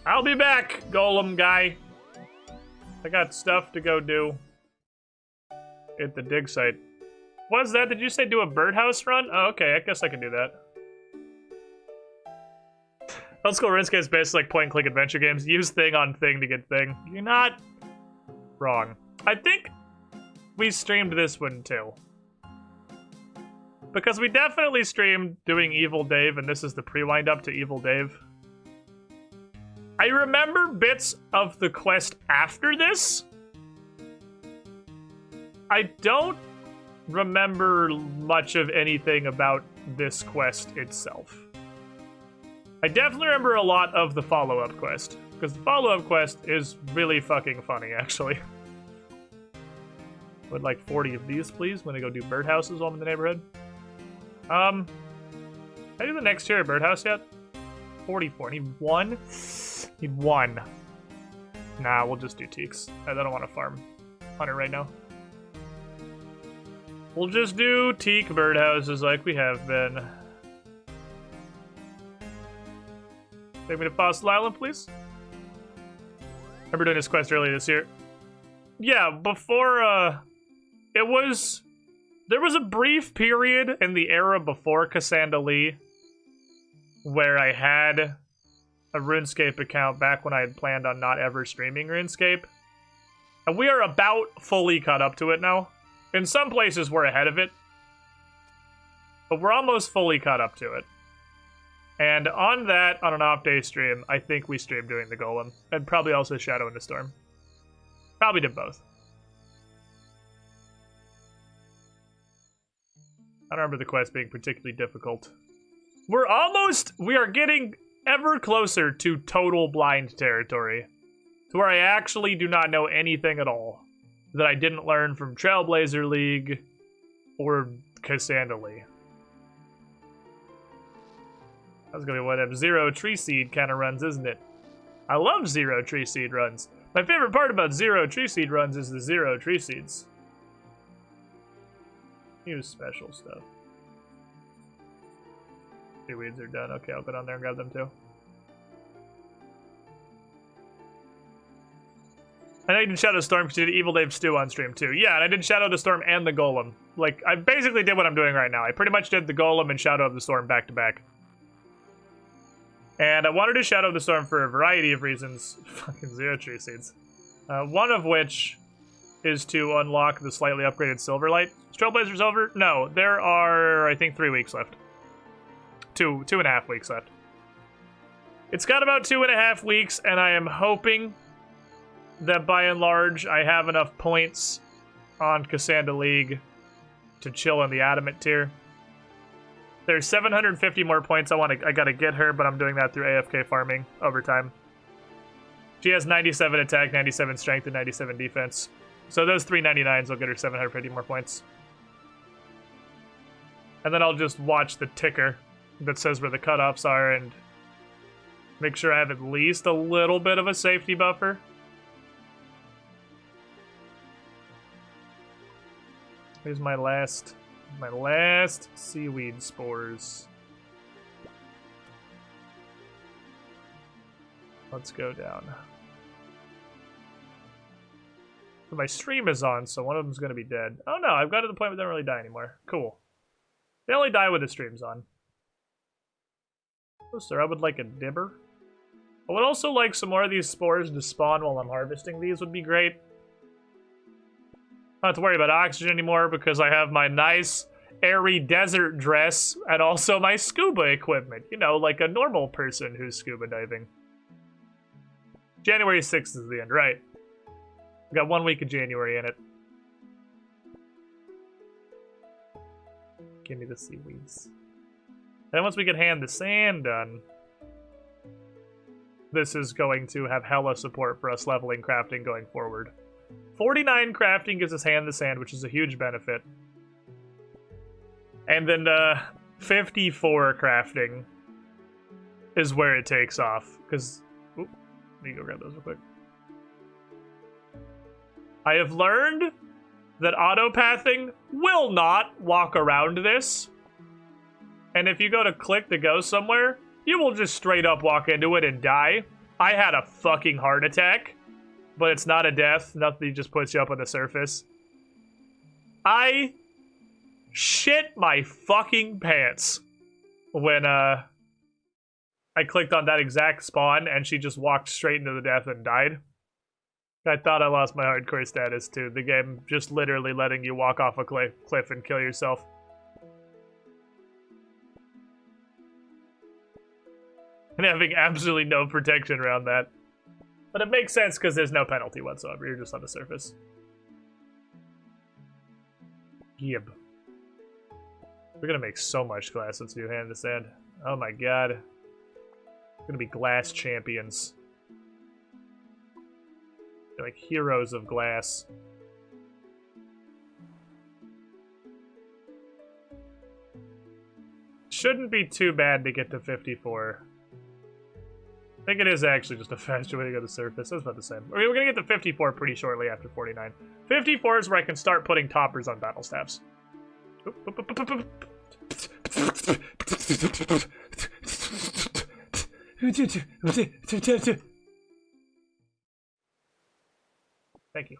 I'll be back, golem guy. I got stuff to go do at the dig site. What is that? Did you say do a birdhouse run? Oh, okay, I guess I can do that. Old school RuneScape is basically like point-and-click adventure games. Use thing on thing to get thing. You're not wrong. I think we streamed this one too. Because we definitely streamed doing Evil Dave, and this is the pre-wind up to Evil Dave. I remember bits of the quest after this. I don't remember much of anything about this quest itself. I definitely remember a lot of the follow-up quest, because the follow-up quest is really fucking funny, actually. Would like 40 of these, please, when I go do birdhouses while I'm in the neighborhood. Can I do the next tier of birdhouse yet? 44. Need one? Need one. Nah, we'll just do teaks. I don't want to farm hunter right now. We'll just do teak birdhouses like we have been. Take me to Fossil Island, please. Remember doing this quest earlier this year. Yeah, before, there was a brief period in the era before Casandalee where I had a RuneScape account back when I had planned on not ever streaming RuneScape. And we are about fully caught up to it now. In some places, we're ahead of it. but we're almost fully caught up to it. And on that, on an off-day stream, I think we streamed doing the Golem. And probably also Shadow in the Storm. Probably did both. I don't remember the quest being particularly difficult. We are getting ever closer to total blind territory. To where I actually do not know anything at all that I didn't learn from Trailblazer League or Casandalee. That's gonna be what Zero Tree Seed kind of runs, isn't it? I love Zero Tree Seed runs. My favorite part about Zero Tree Seed runs is the Zero Tree Seeds. Use special stuff. Seaweeds are done. Okay, I'll go down there and grab them too. And I did Shadow Storm because you did Evil Dave Stew on stream too. Yeah, and I did Shadow of the Storm and the Golem. Like, I basically did what I'm doing right now. I pretty much did the Golem and Shadow of the Storm back to back. And I wanted to Shadow of the Storm for a variety of reasons. Fucking Zero Tree Seeds. One of which is to unlock the slightly upgraded Silverlight. Is Trailblazers over? No, there are, I think, 3 weeks left. 2.5 weeks left. It's got about 2.5 weeks, and I am hoping that by and large I have enough points on Casandalee to chill in the Adamant tier. There's 750 more points I gotta get her, but I'm doing that through AFK farming over time. She has 97 attack, 97 strength, and 97 defense. So those 399s will get her 750 more points. And then I'll just watch the ticker that says where the cutoffs are and make sure I have at least a little bit of a safety buffer. Here's my last seaweed spores. Let's go down. So my stream is on, so one of them's gonna be dead. Oh no, I've got to the point where they don't really die anymore. Cool. They only die when the stream's on. Oh sir, I would like a dibber. I would also like some more of these spores to spawn while I'm harvesting these would be great. I don't have to worry about oxygen anymore because I have my nice, airy desert dress and also my scuba equipment. You know, like a normal person who's scuba diving. January 6th is the end, right? We got 1 week of January in it. Give me the seaweeds. Then once we get hand the sand done, this is going to have hella support for us leveling crafting going forward. 49 crafting gives us hand the sand, which is a huge benefit. And then 54 crafting is where it takes off. Because, let me go grab those real quick. I have learned that autopathing will not walk around this. And if you go to click to go somewhere, you will just straight up walk into it and die. I had a fucking heart attack. But it's not a death. Nothing just puts you up on the surface. I shit my fucking pants when I clicked on that exact spawn and she just walked straight into the death and died. I thought I lost my hardcore status too. The game just literally letting you walk off a cliff and kill yourself. And having absolutely no protection around that. But it makes sense because there's no penalty whatsoever. You're just on the surface. Gib. We're gonna make so much glass once you hand the sand. Oh my god. We're gonna be glass champions. They're like heroes of glass. Shouldn't be too bad to get to 54. I think it is actually just a faster way to go to surface. That's about the same. I mean, we're gonna get to 54 pretty shortly after 49. 54 is where I can start putting toppers on battle staffs. Thank you.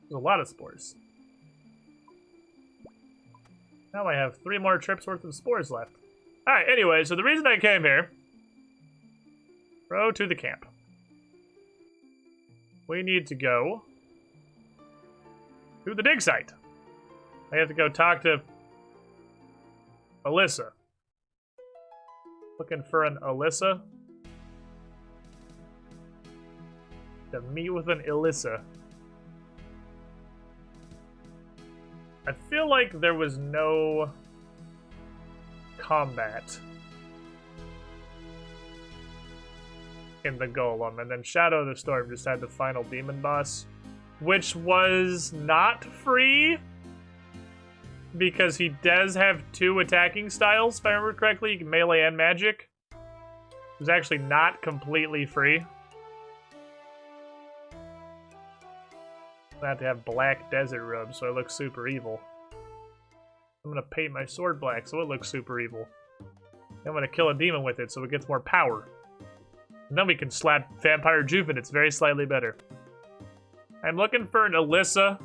There's a lot of spores. Now I have 3 more trips worth of spores left. Alright, anyway, so the reason I came here... Row to the camp. We need to go to the dig site. I have to go talk to Alyssa. Looking for an Alyssa. To meet with an Alyssa. I feel like there was no combat in the Golem, and then Shadow of the Storm just had the final demon boss, which was not free because he does have 2 attacking styles, if I remember correctly, melee and magic. It was actually not completely free. I have to have black desert robes so I look super evil. I'm gonna paint my sword black so it looks super evil. I'm gonna kill a demon with it so it gets more power. And then we can slap Vampire Juven, it's very slightly better. I'm looking for an Alyssa.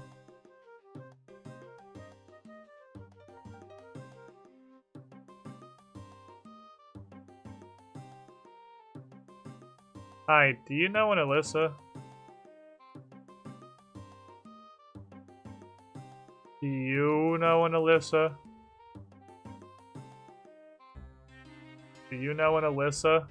Hi, do you know an Alyssa? Do you know an Alyssa? Do you know an Alyssa?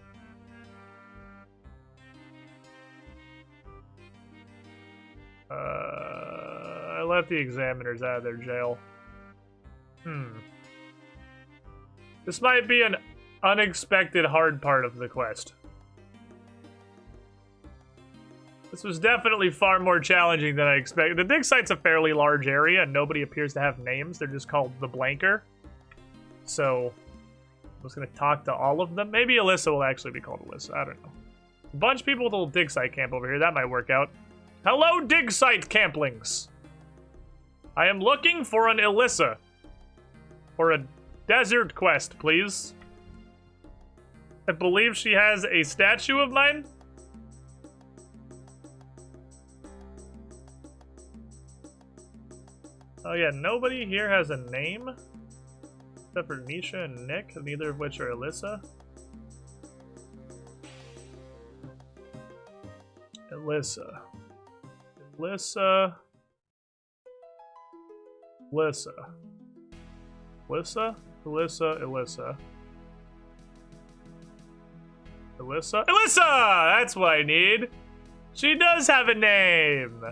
I let the examiners out of their jail. This might be an unexpected hard part of the quest. This was definitely far more challenging than I expected. The dig site's a fairly large area, and nobody appears to have names. They're just called the Blanker. So, I'm just gonna talk to all of them. Maybe Alyssa will actually be called Alyssa. I don't know. A bunch of people with a little dig site camp over here. That might work out. Hello, dig site camplings! I am looking for an Alyssa. For a desert quest, please. I believe she has a statue of mine. Oh yeah, nobody here has a name. Except for Nisha and Nick, neither of which are Alyssa. Alyssa. Alyssa. Alyssa. Alyssa? Alyssa, Alyssa. Alyssa? Alyssa! That's what I need! She does have a name!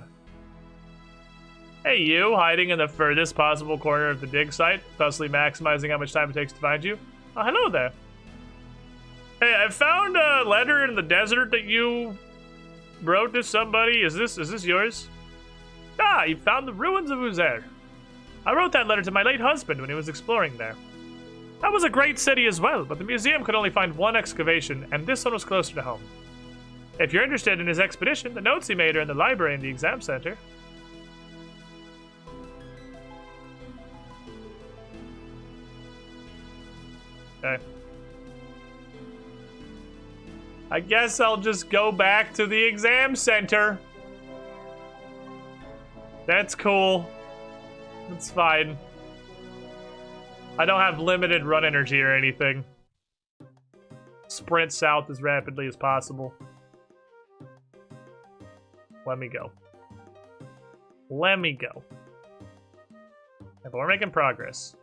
Hey you, hiding in the furthest possible corner of the dig site, thusly maximizing how much time it takes to find you. Oh, hello there. Hey, I found a letter in the desert that you wrote to somebody. Is this yours? Ah, you found the ruins of Uzer. I wrote that letter to my late husband when he was exploring there. That was a great city as well, but the museum could only find one excavation, and this one was closer to home. If you're interested in his expedition, the notes he made are in the library and the exam center. Okay. I guess I'll just go back to the exam center. That's cool. That's fine. I don't have limited run energy or anything. Sprint south as rapidly as possible. Let me go. Let me go. Yeah, but we're making progress.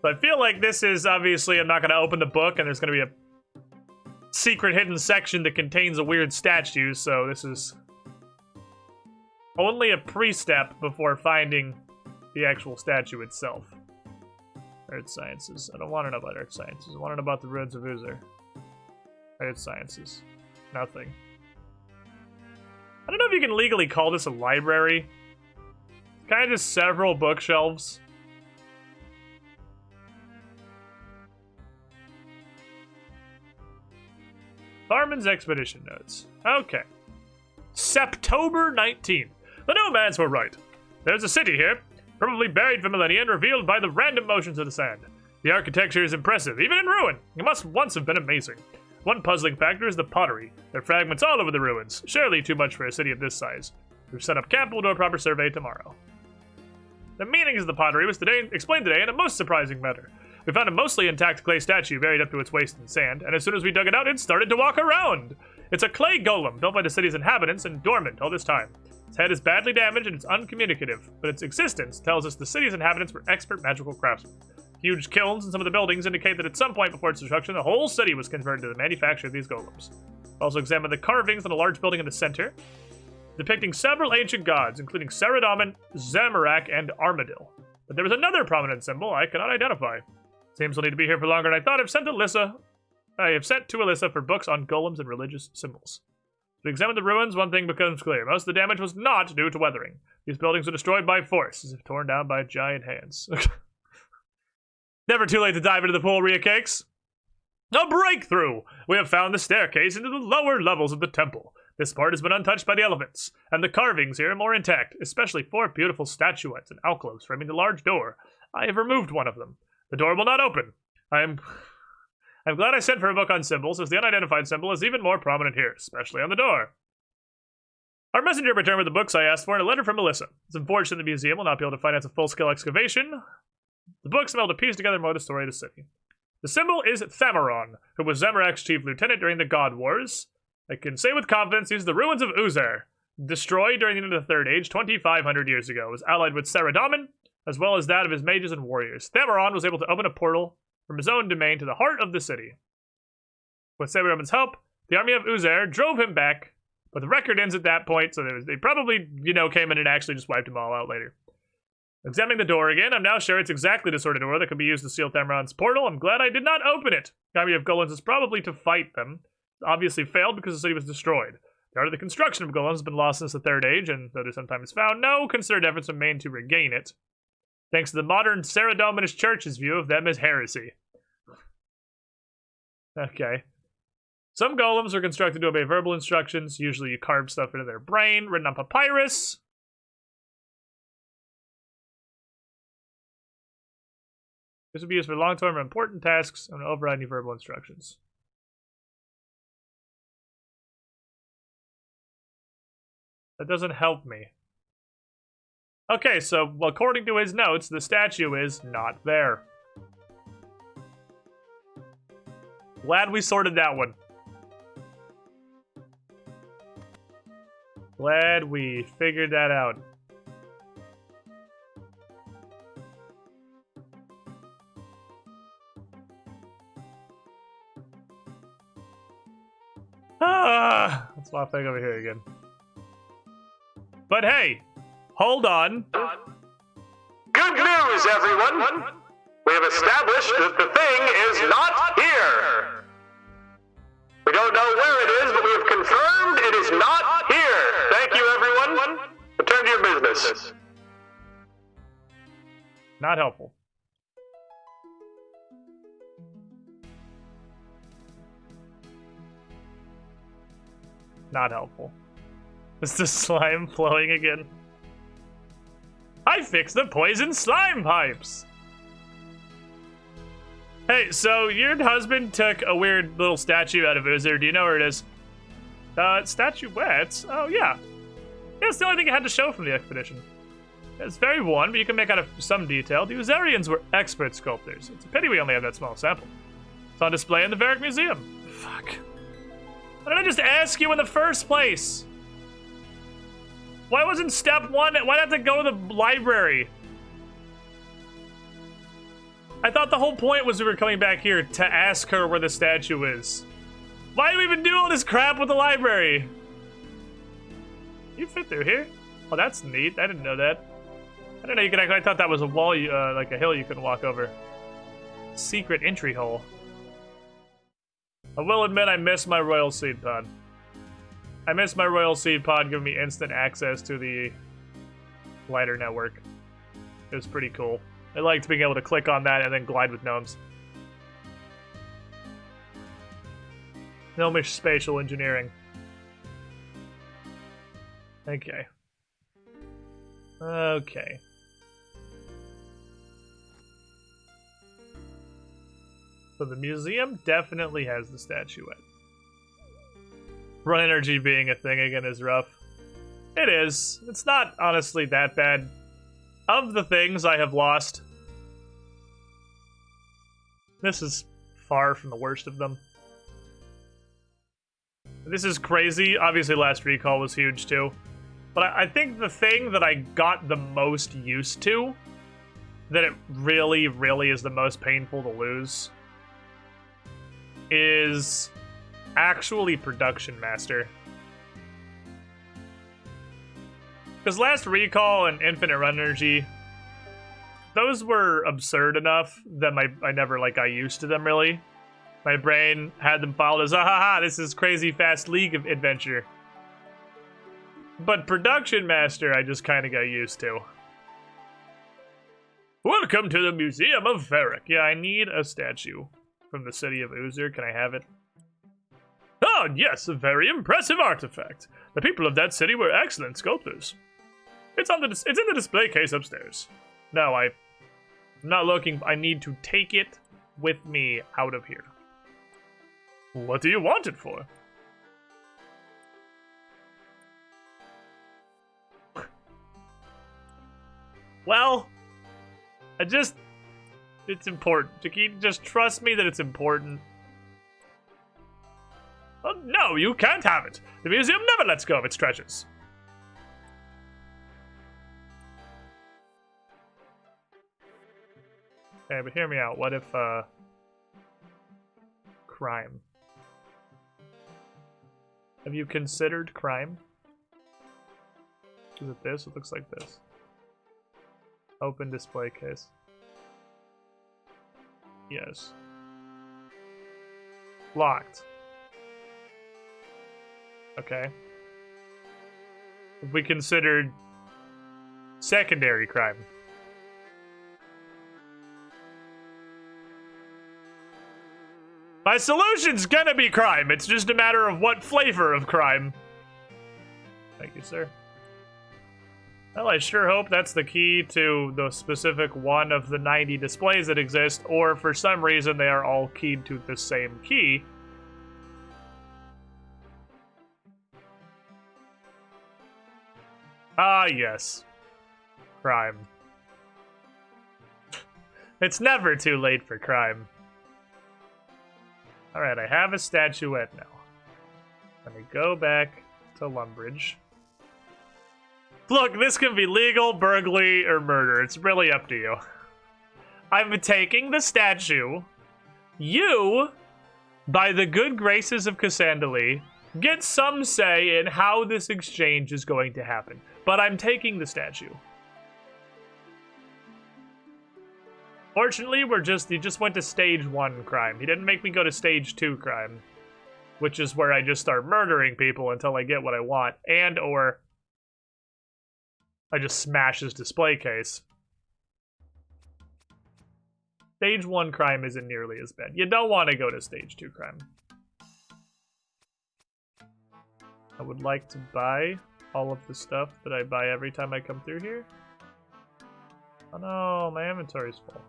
So I feel like this is, obviously, I'm not going to open the book, and there's going to be a secret hidden section that contains a weird statue, so this is only a pre-step before finding the actual statue itself. Earth Sciences. I don't want to know about Earth Sciences. I want to know about the ruins of Uzer. Earth Sciences. Nothing. I don't know if you can legally call this a library. It's kind of just several bookshelves. Farman's expedition notes. Okay. September 19th. The nomads were right. There's a city here, probably buried for millennia and revealed by the random motions of the sand. The architecture is impressive, even in ruin. It must once have been amazing. One puzzling factor is the pottery. There are fragments all over the ruins. Surely too much for a city of this size. We've set up camp and we'll do a proper survey tomorrow. The meanings of the pottery was explained today in a most surprising manner. We found a mostly intact clay statue buried up to its waist in sand, and as soon as we dug it out, it started to walk around. It's a clay golem built by the city's inhabitants and dormant all this time. Its head is badly damaged and it's uncommunicative, but its existence tells us the city's inhabitants were expert magical craftsmen. Huge kilns in some of the buildings indicate that at some point before its destruction, the whole city was converted to the manufacture of these golems. Also examine the carvings on a large building in the center, depicting several ancient gods, including Saradomin, Zamorak, and Armadil. But there was another prominent symbol I cannot identify. Seems we'll need to be here for longer than I thought. I have sent to Alyssa for books on golems and religious symbols. To examine the ruins, one thing becomes clear. Most of the damage was not due to weathering. These buildings were destroyed by force, as if torn down by giant hands. Never too late to dive into the pool, Rhea Cakes. A breakthrough! We have found the staircase into the lower levels of the temple. This part has been untouched by the elements, and the carvings here are more intact, especially 4 beautiful statuettes and alcoves framing the large door. I have removed one of them. The door will not open. I'm glad I sent for a book on symbols, as the unidentified symbol is even more prominent here, especially on the door. Our messenger returned with the books I asked for and a letter from Melissa. It's unfortunate the museum will not be able to finance a full-scale excavation. The books will be able to piece together more of the story of the city. The symbol is Thamaron, who was Zamorak's chief lieutenant during the God Wars. I can say with confidence these are the ruins of Uzer, destroyed during the end of the Third Age 2,500 years ago. It was allied with Saradomin, as well as that of his mages and warriors. Thamaron was able to open a portal from his own domain to the heart of the city. With Saradomin's help, the army of Uzer drove him back, but the record ends at that point, so they probably, came in and actually just wiped him all out later. Examining the door again, I'm now sure it's exactly the sort of door that could be used to seal Thamaron's portal. I'm glad I did not open it. The army of golems is probably to fight them. It obviously failed because the city was destroyed. The art of the construction of golems has been lost since the Third Age, and though they're sometimes found, no concerted efforts are made to regain it. Thanks to the modern Saradominist Church's view of them as heresy. Okay. Some golems are constructed to obey verbal instructions. Usually you carve stuff into their brain, written on papyrus. This would be used for long-term important tasks and override any verbal instructions. That doesn't help me. Okay, so according to his notes, the statue is not there. Glad we sorted that one. Glad we figured that out. Let's swap thing over here again. But hey, hold on. Good news, everyone! We have established that the thing is not here! We don't know where it is, but we have confirmed it is not here! Thank you, everyone! Return to your business. Not helpful. Not helpful. Is the slime flowing again? I fixed the poison slime pipes! Hey, so your husband took a weird little statue out of Uzer. Do you know where it is? Statuettes? Oh, yeah. It's the only thing it had to show from the expedition. It's very worn, but you can make out some detail. The Uzerians were expert sculptors. It's a pity we only have that small sample. It's on display in the Varric Museum. Fuck. Why did I just ask you in the first place? Why wasn't step one? Why'd I have to go to the library? I thought the whole point was we were coming back here to ask her where the statue is. Why do we even do all this crap with the library? You fit through here? Oh, that's neat. I didn't know that. I didn't know you could actually. I thought that was a wall, like a hill you could walk over. Secret entry hole. I will admit I miss my Royal Seed Pod. I miss my Royal Seed Pod giving me instant access to the glider network. It was pretty cool. I liked being able to click on that and then glide with gnomes. Gnomish spatial engineering. Okay. Okay. So the museum definitely has the statuette. Run energy being a thing again is rough. It is. It's not honestly that bad. Of the things I have lost, this is far from the worst of them. This is crazy. Obviously, Last Recall was huge too. But I think the thing that I got the most used to, that it really, really is the most painful to lose, is actually Production Master. Because last Recall and Infinite Run Energy, those were absurd enough that I never got used to them, really. My brain had them followed as, ah ha ha, this is crazy fast League of adventure. But Production Master, I just kind of got used to. Welcome to the Museum of Varric. Yeah, I need a statue from the city of Uzer. Can I have it? Oh, yes, a very impressive artifact. The people of that city were excellent sculptors. It's in the display case upstairs. No, I'm not looking. I need to take it with me out of here. What do you want it for? Well, it's important. Just trust me that it's important. Oh, no, you can't have it. The museum never lets go of its treasures. Okay, but hear me out. What if, crime? Have you considered crime? Is it this? It looks like this. Open display case. Yes. Locked. Okay. If we considered secondary crime. My solution's gonna be crime. It's just a matter of what flavor of crime. Thank you, sir. Well, I sure hope that's the key to the specific one of the 90 displays that exist, or for some reason they are all keyed to the same key. Ah, yes. Crime. It's never too late for crime. Alright, I have a statuette now. Let me go back to Lumbridge. Look, this can be legal, burglary, or murder. It's really up to you. I'm taking the statue. You, by the good graces of Casandalee, get some say in how this exchange is going to happen. But I'm taking the statue. Fortunately, he just went to stage 1 crime. He didn't make me go to stage 2 crime. Which is where I just start murdering people until I get what I want. And or I just smash his display case. Stage 1 crime isn't nearly as bad. You don't want to go to stage 2 crime. I would like to buy all of the stuff that I buy every time I come through here. Oh no, my inventory's full.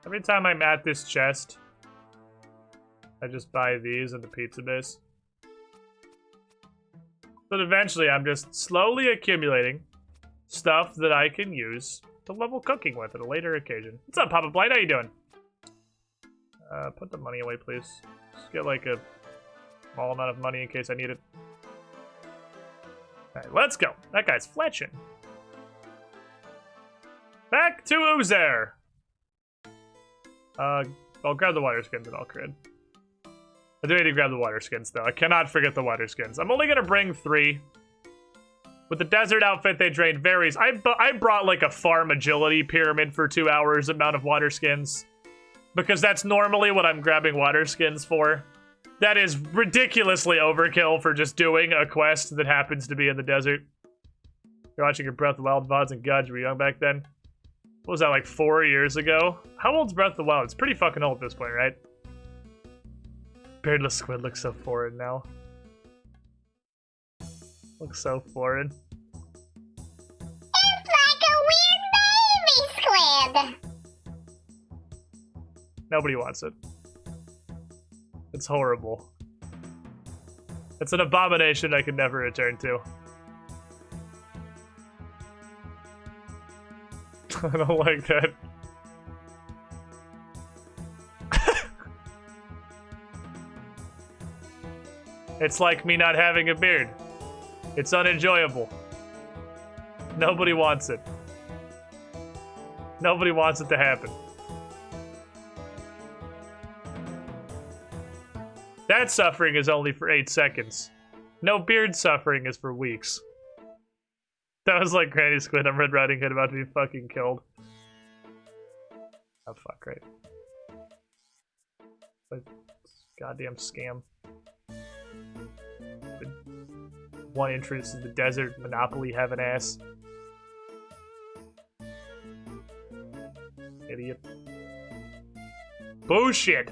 Every time I'm at this chest, I just buy these and the pizza base. But eventually I'm just slowly accumulating stuff that I can use to level cooking with at a later occasion. What's up, Papa Blight? How you doing? Put the money away, please. Just get like a small amount of money in case I need it. Alright, let's go. That guy's fletching. Back to Uzer! I'll grab the water skins and I'll crit. I do need to grab the water skins, though. I cannot forget the water skins. I'm only gonna bring 3. With the desert outfit, they drain berries. I brought like a farm agility pyramid for 2 hours amount of water skins. Because that's normally what I'm grabbing water skins for. That is ridiculously overkill for just doing a quest that happens to be in the desert. You're watching your Breath of the Wild VODs and God, you were young back then. What was that, like 4 years ago? How old's Breath of the Wild? It's pretty fucking old at this point, right? Beardless Squid looks so foreign now. Looks so foreign. It's like a weird baby squid! Nobody wants it. It's horrible. It's an abomination I can never return to. I don't like that. It's like me not having a beard. It's unenjoyable. Nobody wants it. Nobody wants it to happen. That suffering is only for 8 seconds. No beard suffering is for weeks. That was like Granny Squid on Red Riding Hood about to be fucking killed. Oh fuck, right. But goddamn scam. One entrance to the desert, Monopoly heaven ass. Idiot. Bullshit!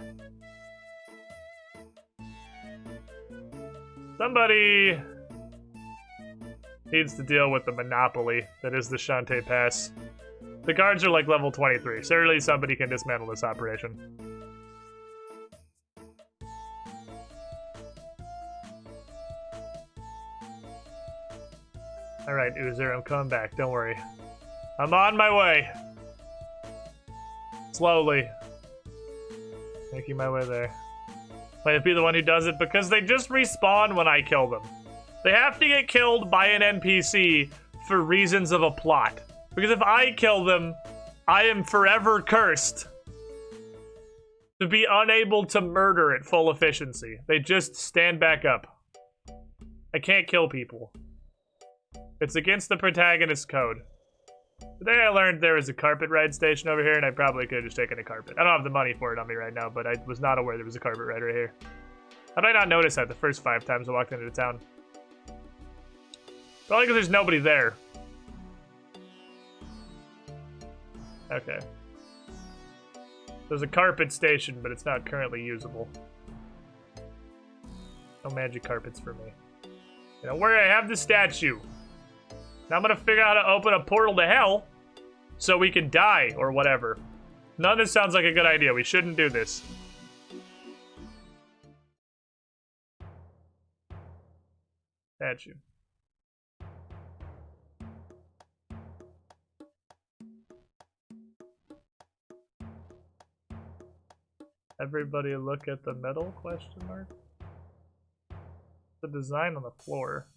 Somebody needs to deal with the monopoly that is the Shantae Pass. The guards are like level 23. Certainly somebody can dismantle this operation. Alright, Uzer, I'm coming back. Don't worry. I'm on my way. Slowly. Making my way there. Might it be the one who does it? Because they just respawn when I kill them. They have to get killed by an NPC for reasons of a plot. Because if I kill them, I am forever cursed to be unable to murder at full efficiency. They just stand back up. I can't kill people. It's against the protagonist's code. Today I learned there was a carpet ride station over here, and I probably could have just taken a carpet. I don't have the money for it on me right now, but I was not aware there was a carpet ride right here. How did I not notice that the first 5 times I walked into town? Probably because there's nobody there. Okay. There's a carpet station, but it's not currently usable. No magic carpets for me. Don't worry, I have the statue. Now I'm gonna figure out how to open a portal to hell so we can die or whatever. None of this sounds like a good idea. We shouldn't do this. Statue. Everybody look at the metal, question mark? The design on the floor.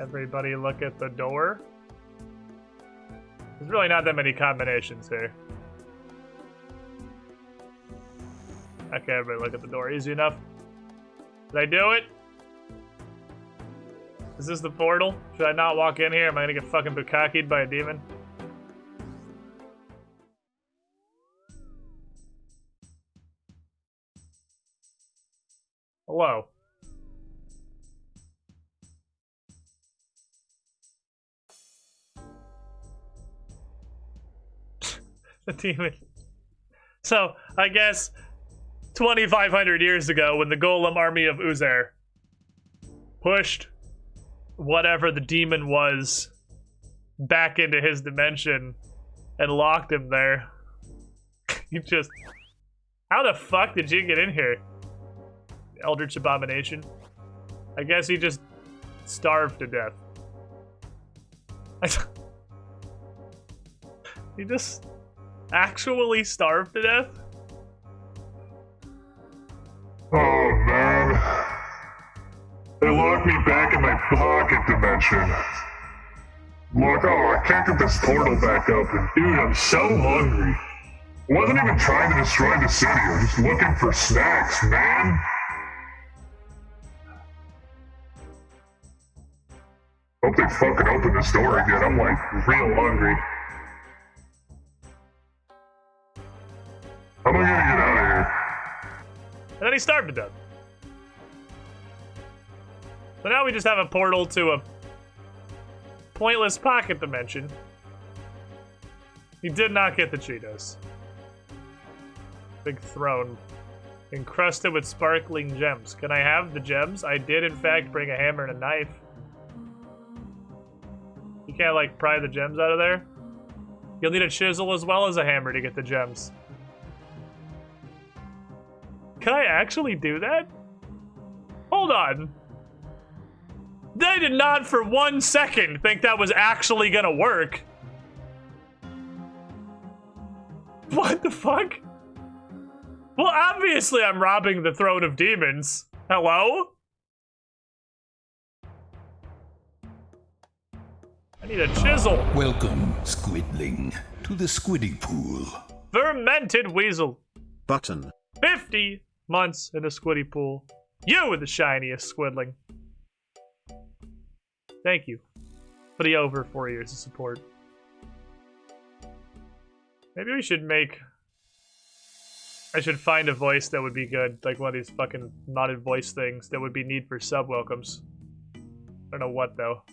Everybody look at the door. There's really not that many combinations here. Okay, everybody look at the door. Easy enough. Did I do it? Is this the portal? Should I not walk in here? Am I gonna get fucking bukkakied by a demon? Hello. The demon. So, I guess 2,500 years ago, when the golem army of Uzer pushed whatever the demon was back into his dimension and locked him there. You just... How the fuck did you get in here? Eldritch Abomination? I guess he just starved to death. He just actually starved to death? Oh man. They locked me back in my pocket dimension. Look, oh, I can't get this portal back up, and dude, I'm so hungry. I wasn't even trying to destroy the city, I was just looking for snacks, man. Hope they fucking open this door again, I'm like real hungry. How am I gonna get out of here? And then he starved to death. So now we just have a portal to a pointless pocket dimension. He did not get the Cheetos. Big throne. Encrusted with sparkling gems. Can I have the gems? I did in fact bring a hammer and a knife. You can't like pry the gems out of there? You'll need a chisel as well as a hammer to get the gems. Can I actually do that? Hold on. They did not for 1 second think that was actually gonna work. What the fuck? Well, obviously I'm robbing the throne of demons. Hello? I need a chisel. Welcome, Squidling, to the Squiddy Pool. Fermented weasel. Button. 50 months in a squiddy pool. You were the shiniest squidling. Thank you for the over 4 years of support. Maybe we should make... I should find a voice that would be good, like one of these fucking modded voice things that would be neat for sub welcomes. I don't know what though.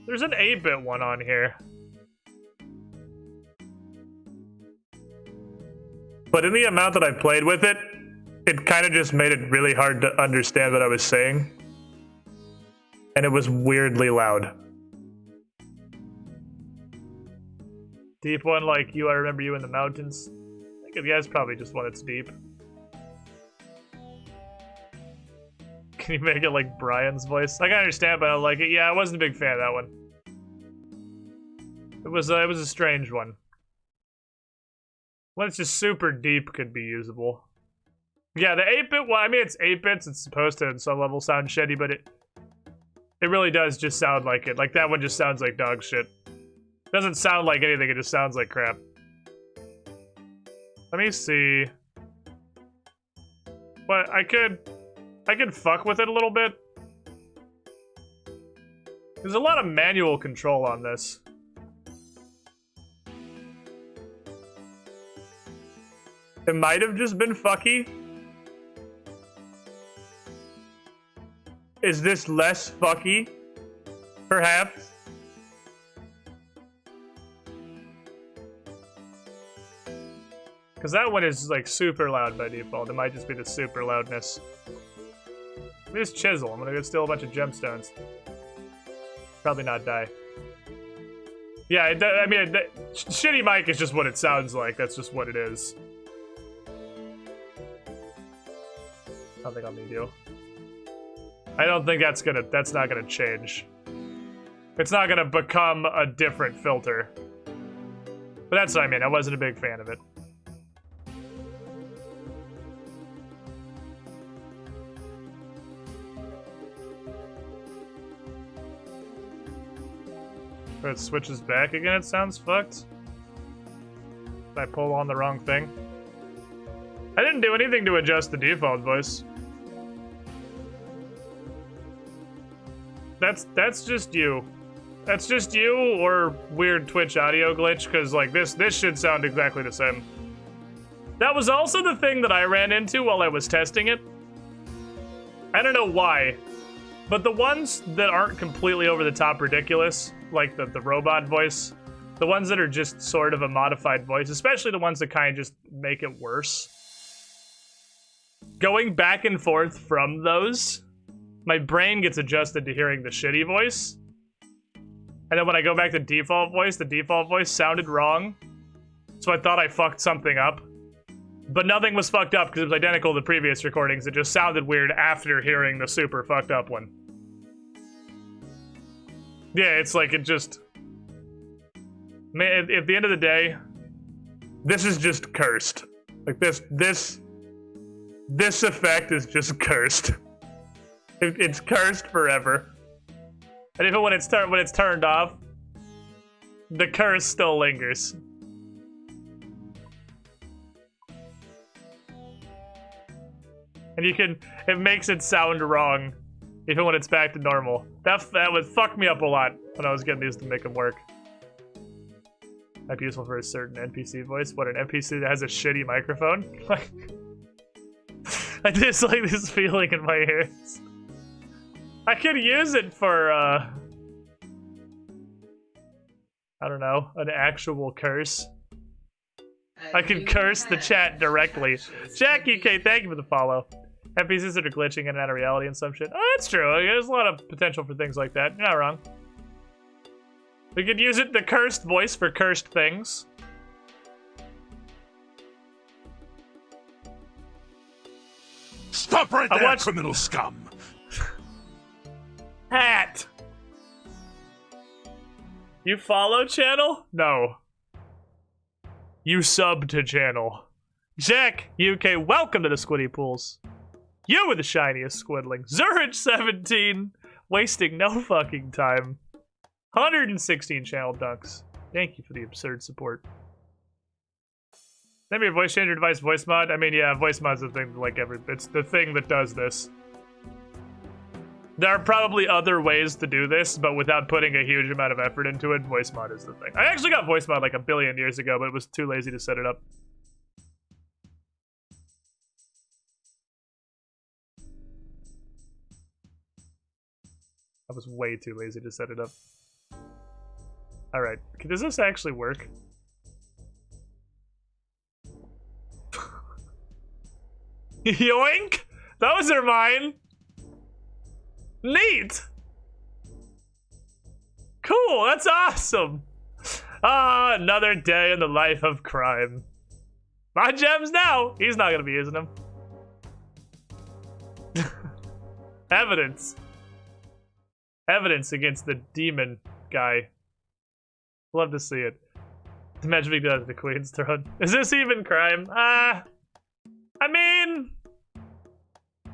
There's an 8-bit one on here. But in the amount that I played with it, it kind of just made it really hard to understand what I was saying. And it was weirdly loud. Deep one like you, I remember you in the mountains. I think yeah, it's probably just one that's deep. Can you make it like Brian's voice? I can understand, but I like it. Yeah, I wasn't a big fan of that one. It was a strange one. When it's just super deep could be usable. Yeah, the 8-bit one, I mean it's 8 bits, it's supposed to at some level sound shitty, but it really does just sound like it. Like that one just sounds like dog shit. Doesn't sound like anything, it just sounds like crap. Let me see. But I could fuck with it a little bit. There's a lot of manual control on this. It might have just been fucky. Is this less fucky? Perhaps? Because that one is like super loud by default. It might just be the super loudness. Let me just chisel. I'm gonna go steal a bunch of gemstones. Probably not die. Yeah, I mean, shitty mic is just what it sounds like. That's just what it is. I don't think I'll need you. I don't think that's not gonna change. It's not gonna become a different filter. But that's what I mean. I wasn't a big fan of it. If it switches back again, it sounds fucked. Did I pull on the wrong thing? I didn't do anything to adjust the default voice. That's just you. That's just you or weird Twitch audio glitch, because like this should sound exactly the same. That was also the thing that I ran into while I was testing it. I don't know why, but the ones that aren't completely over the top ridiculous, like the robot voice, the ones that are just sort of a modified voice, especially the ones that kind of just make it worse. Going back and forth from those, my brain gets adjusted to hearing the shitty voice. And then when I go back to default voice, the default voice sounded wrong. So I thought I fucked something up. But nothing was fucked up because it was identical to the previous recordings. It just sounded weird after hearing the super fucked up one. Yeah, it's like it just... Man, at the end of the day, this is just cursed. Like this effect is just cursed. It's cursed forever. And even when it's turned off, the curse still lingers. And it makes it sound wrong, even when it's back to normal. That would fuck me up a lot when I was getting these to make them work. Might be useful for a certain NPC voice. What, an NPC that has a shitty microphone? Like, I just like this feeling in my ears. I could use it for, I don't know, an actual curse. I could curse the chat directly. Jackie K, thank you for the follow. NPCs that are glitching in and out of reality and some shit. Oh, that's true. There's a lot of potential for things like that. You're not wrong. We could use the cursed voice for cursed things. Stop right there, criminal scum! Hat! You follow channel? No. you sub to channel. Jack UK, welcome to the Squiddy Pools. You were the shiniest squidling. Zurich17, wasting no fucking time. 116 channel dunks. Thank you for the absurd support. Maybe your voice changer device voice mod? I mean, yeah, voice mod's the thing, like it's the thing that does this. There are probably other ways to do this, but without putting a huge amount of effort into it, voice mod is the thing. I actually got voice mod like a billion years ago, but it was too lazy to set it up. I was way too lazy to set it up. Alright, does this actually work? Yoink! Those are mine! Neat! Cool, that's awesome! Ah, another day in the life of crime. My gems now! He's not gonna be using them. Evidence. Evidence against the demon guy. Love to see it. Imagine me doing the Queen's Throne. Is this even crime? I mean...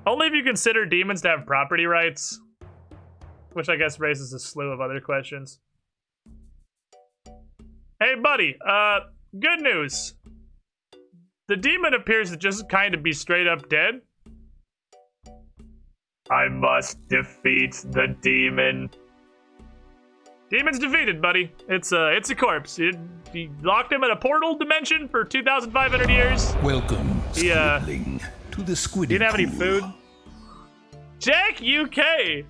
only if you consider demons to have property rights. Which I guess raises a slew of other questions. Hey buddy, good news. The demon appears to just kind of be straight up dead. I must defeat the demon. Demon's defeated, buddy. It's a corpse. You locked him in a portal dimension for 2,500 years. Welcome, Squidling, to the Squiddy Didn't have any Pool. food. Jack UK.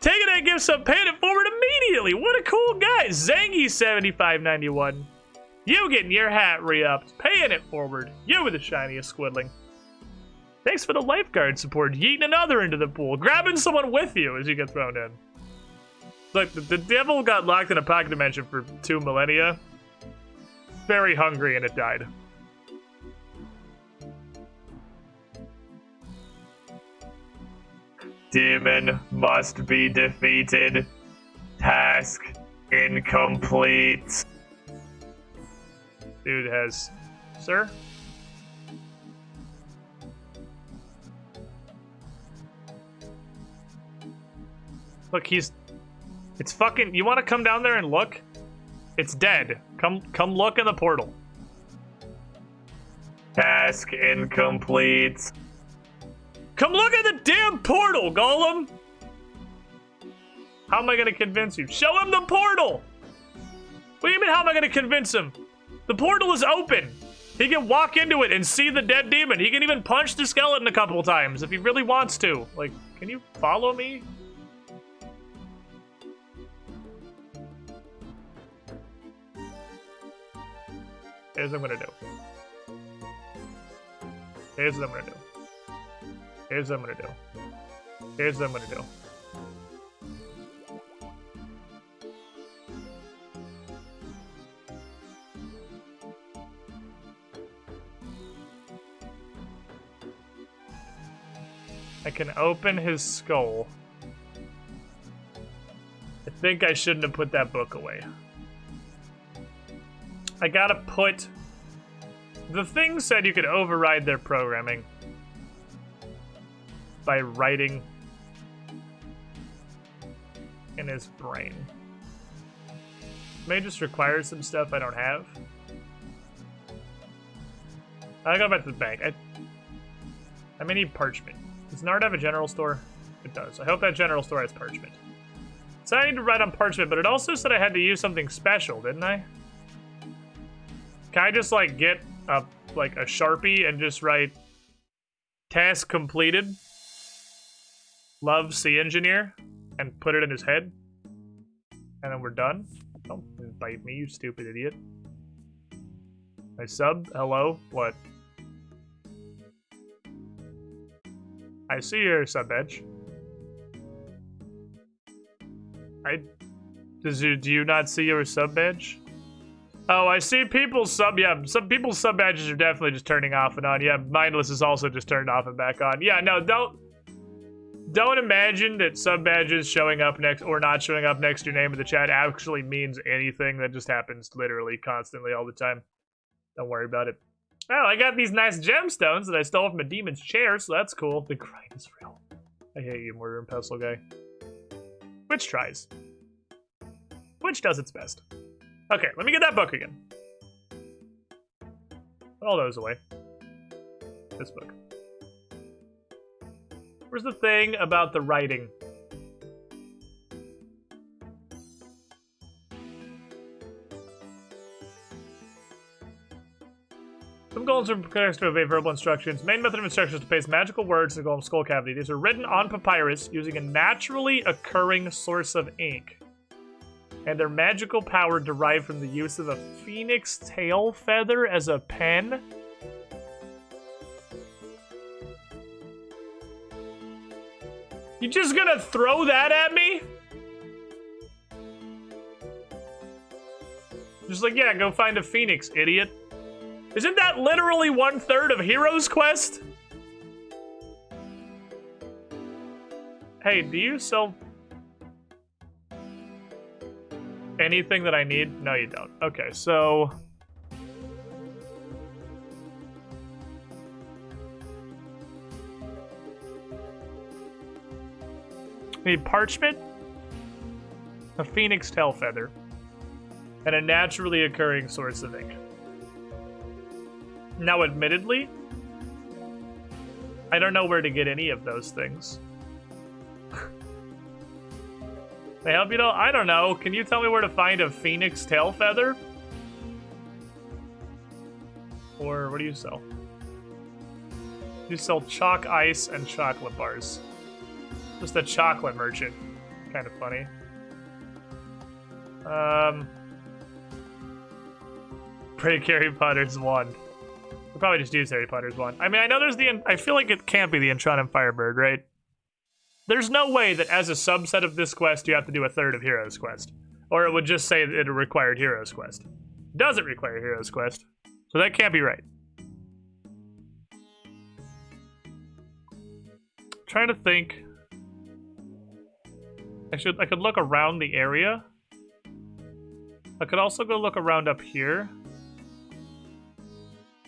Taking that gift sub, paying it forward immediately. What a cool guy. Zangy7591. You getting your hat re-upped, paying it forward. You were the shiniest squidling. Thanks for the lifeguard support, yeeting another into the pool, grabbing someone with you as you get thrown in. Look, the devil got locked in a pocket dimension for 2 millennia. Very hungry and it died. Demon must be defeated. Task incomplete. Dude has... Sir? Look, he's... It's fucking... You want to come down there and look? It's dead. Come look in the portal. Task incomplete. Come look at the damn portal, Golem! How am I gonna convince you? Show him the portal! What do you mean, how am I gonna convince him? The portal is open. He can walk into it and see the dead demon. He can even punch the skeleton a couple times if he really wants to. Like, can you follow me? Here's what I'm gonna do. Here's what I'm gonna do. Here's what I'm gonna do. Here's what I'm gonna do. I can open his skull. I think I shouldn't have put that book away. I gotta put... The thing said you could override their programming by writing in his brain. May just require some stuff I don't have. I'll go back to the bank. I may need parchment. Does Nard have a general store? It does. I hope that general store has parchment. So I need to write on parchment, but it also said I had to use something special, didn't I? Can I just like get a Sharpie and just write task completed? Love Sea Engineer and put it in his head? And then we're done? Don't bite me, you stupid idiot. I sub? Hello? What? I see your sub badge. Do you not see your sub badge? Oh, I see people's sub, yeah, some people's sub badges are definitely just turning off and on. Yeah, Mindless is also just turned off and back on. Yeah, no, don't imagine that sub badges showing up next or not showing up next to your name in the chat actually means anything. That just happens literally constantly all the time. Don't worry about it. Oh, I got these nice gemstones that I stole from a demon's chair, so that's cool. The grind is real. I hate you, mortar and pestle guy. Which tries. Which does its best. Okay, let me get that book again. Put all those away. This book. Where's the thing about the writing? Some golems are prepared to obey verbal instructions. Main method of instructions is to paste magical words in the golem's skull cavity. These are written on papyrus using a naturally occurring source of ink. And their magical power derived from the use of a phoenix tail feather as a pen. You just gonna throw that at me? Just like, yeah, go find a phoenix, idiot. Isn't that literally 1/3 of Hero's Quest? Hey, do you sell anything that I need? No, you don't. Okay, so... need parchment, a phoenix tail feather, and a naturally occurring source of ink. Now, admittedly, I don't know where to get any of those things. They help you know? I don't know. Can you tell me where to find a phoenix tail feather? Or what do you sell? You sell chalk ice and chocolate bars. Just a chocolate merchant. Kind of funny. Break Harry Potter's wand. We'll probably just use Harry Potter's wand. I mean, I know there's the... I feel like it can't be the Enchanted Firebird, right? There's no way that as a subset of this quest, you have to do 1/3 of Hero's Quest. Or it would just say that it required Hero's Quest. It doesn't require Hero's Quest. So that can't be right. Trying to think... I could look around the area. I could also go look around up here.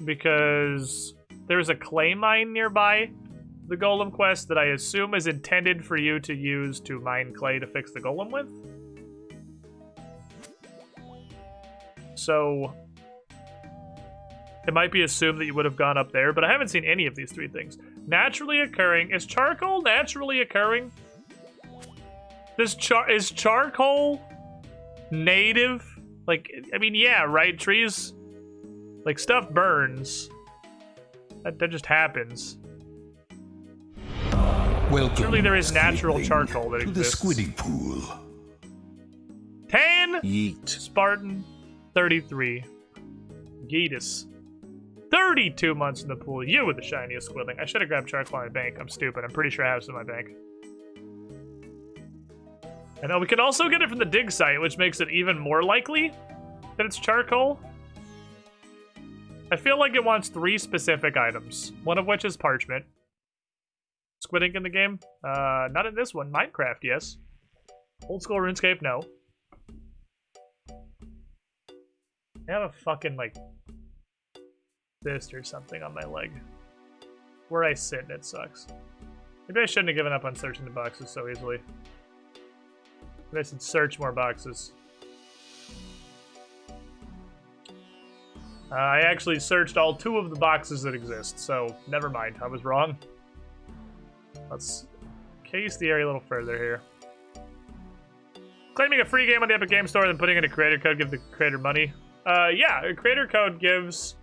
Because there's a clay mine nearby the golem quest that I assume is intended for you to use to mine clay to fix the golem with. So it might be assumed that you would have gone up there, but I haven't seen any of these 3 things. Naturally occurring. Is charcoal naturally occurring? Is charcoal native? Like, I mean, yeah, right? Trees, like, stuff burns. That just happens. Welcome, surely there is natural Squidling, charcoal that to exists. the Squiddy Pool. Tan! Yeet. Spartan, 33. Geetus. 32 months in the pool. You were the shiniest Squidling. I should have grabbed charcoal in my bank. I'm stupid. I'm pretty sure I have some in my bank. And then we can also get it from the dig site, which makes it even more likely that it's charcoal. I feel like it wants 3 specific items, one of which is parchment. Squid ink in the game? Not in this one. Minecraft, yes. Old school RuneScape, no. I have a fucking, like, cyst or something on my leg. Where I sit, and it sucks. Maybe I shouldn't have given up on searching the boxes so easily. Maybe I should search more boxes. I actually searched all 2 of the boxes that exist, so never mind. I was wrong. Let's case the area a little further here. Claiming a free game on the Epic Game Store, then putting in a creator code, give the creator money. Yeah, a creator code gives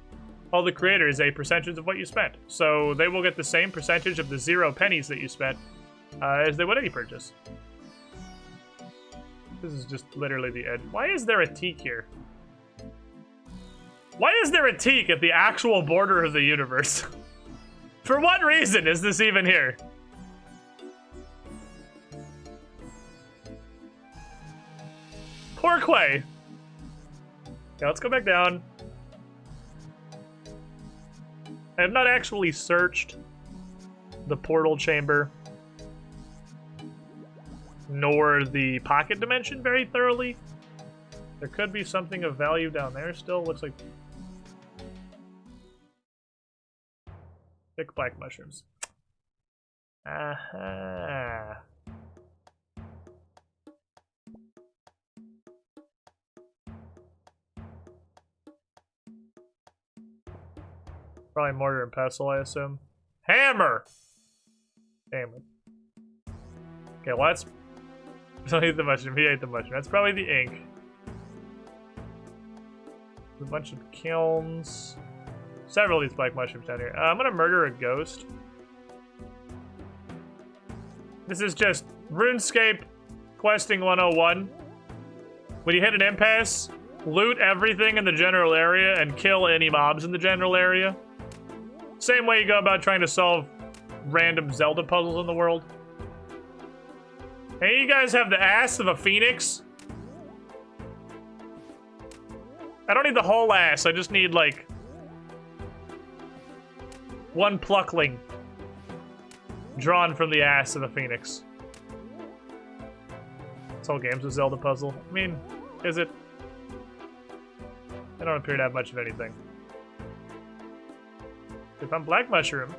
all the creators a percentage of what you spent. So they will get the same percentage of the 0 pennies that you spent as they would any purchase. This is just literally the edge. Why is there a teak here? Why is there a teak at the actual border of the universe? For what reason is this even here? Poor Quay. Okay, let's go back down. I have not actually searched the portal chamber nor the pocket dimension very thoroughly. There could be something of value down there still. Looks like Thick black mushrooms. Aha. Probably mortar and pestle, I assume. Hammer! Damn it. Okay, well that's... Don't eat the mushroom, he ate the mushroom. That's probably the ink. There's a bunch of kilns. Several of these black mushrooms down here. I'm gonna murder a ghost. This is just RuneScape questing 101. When you hit an impasse, loot everything in the general area and kill any mobs in the general area. Same way you go about trying to solve random Zelda puzzles in the world. Hey, you guys have the ass of a phoenix? I don't need the whole ass, I just need, like, one pluckling drawn from the ass of a phoenix. This whole game's a Zelda puzzle. I mean, is it? I don't appear to have much of anything. We found black mushroom.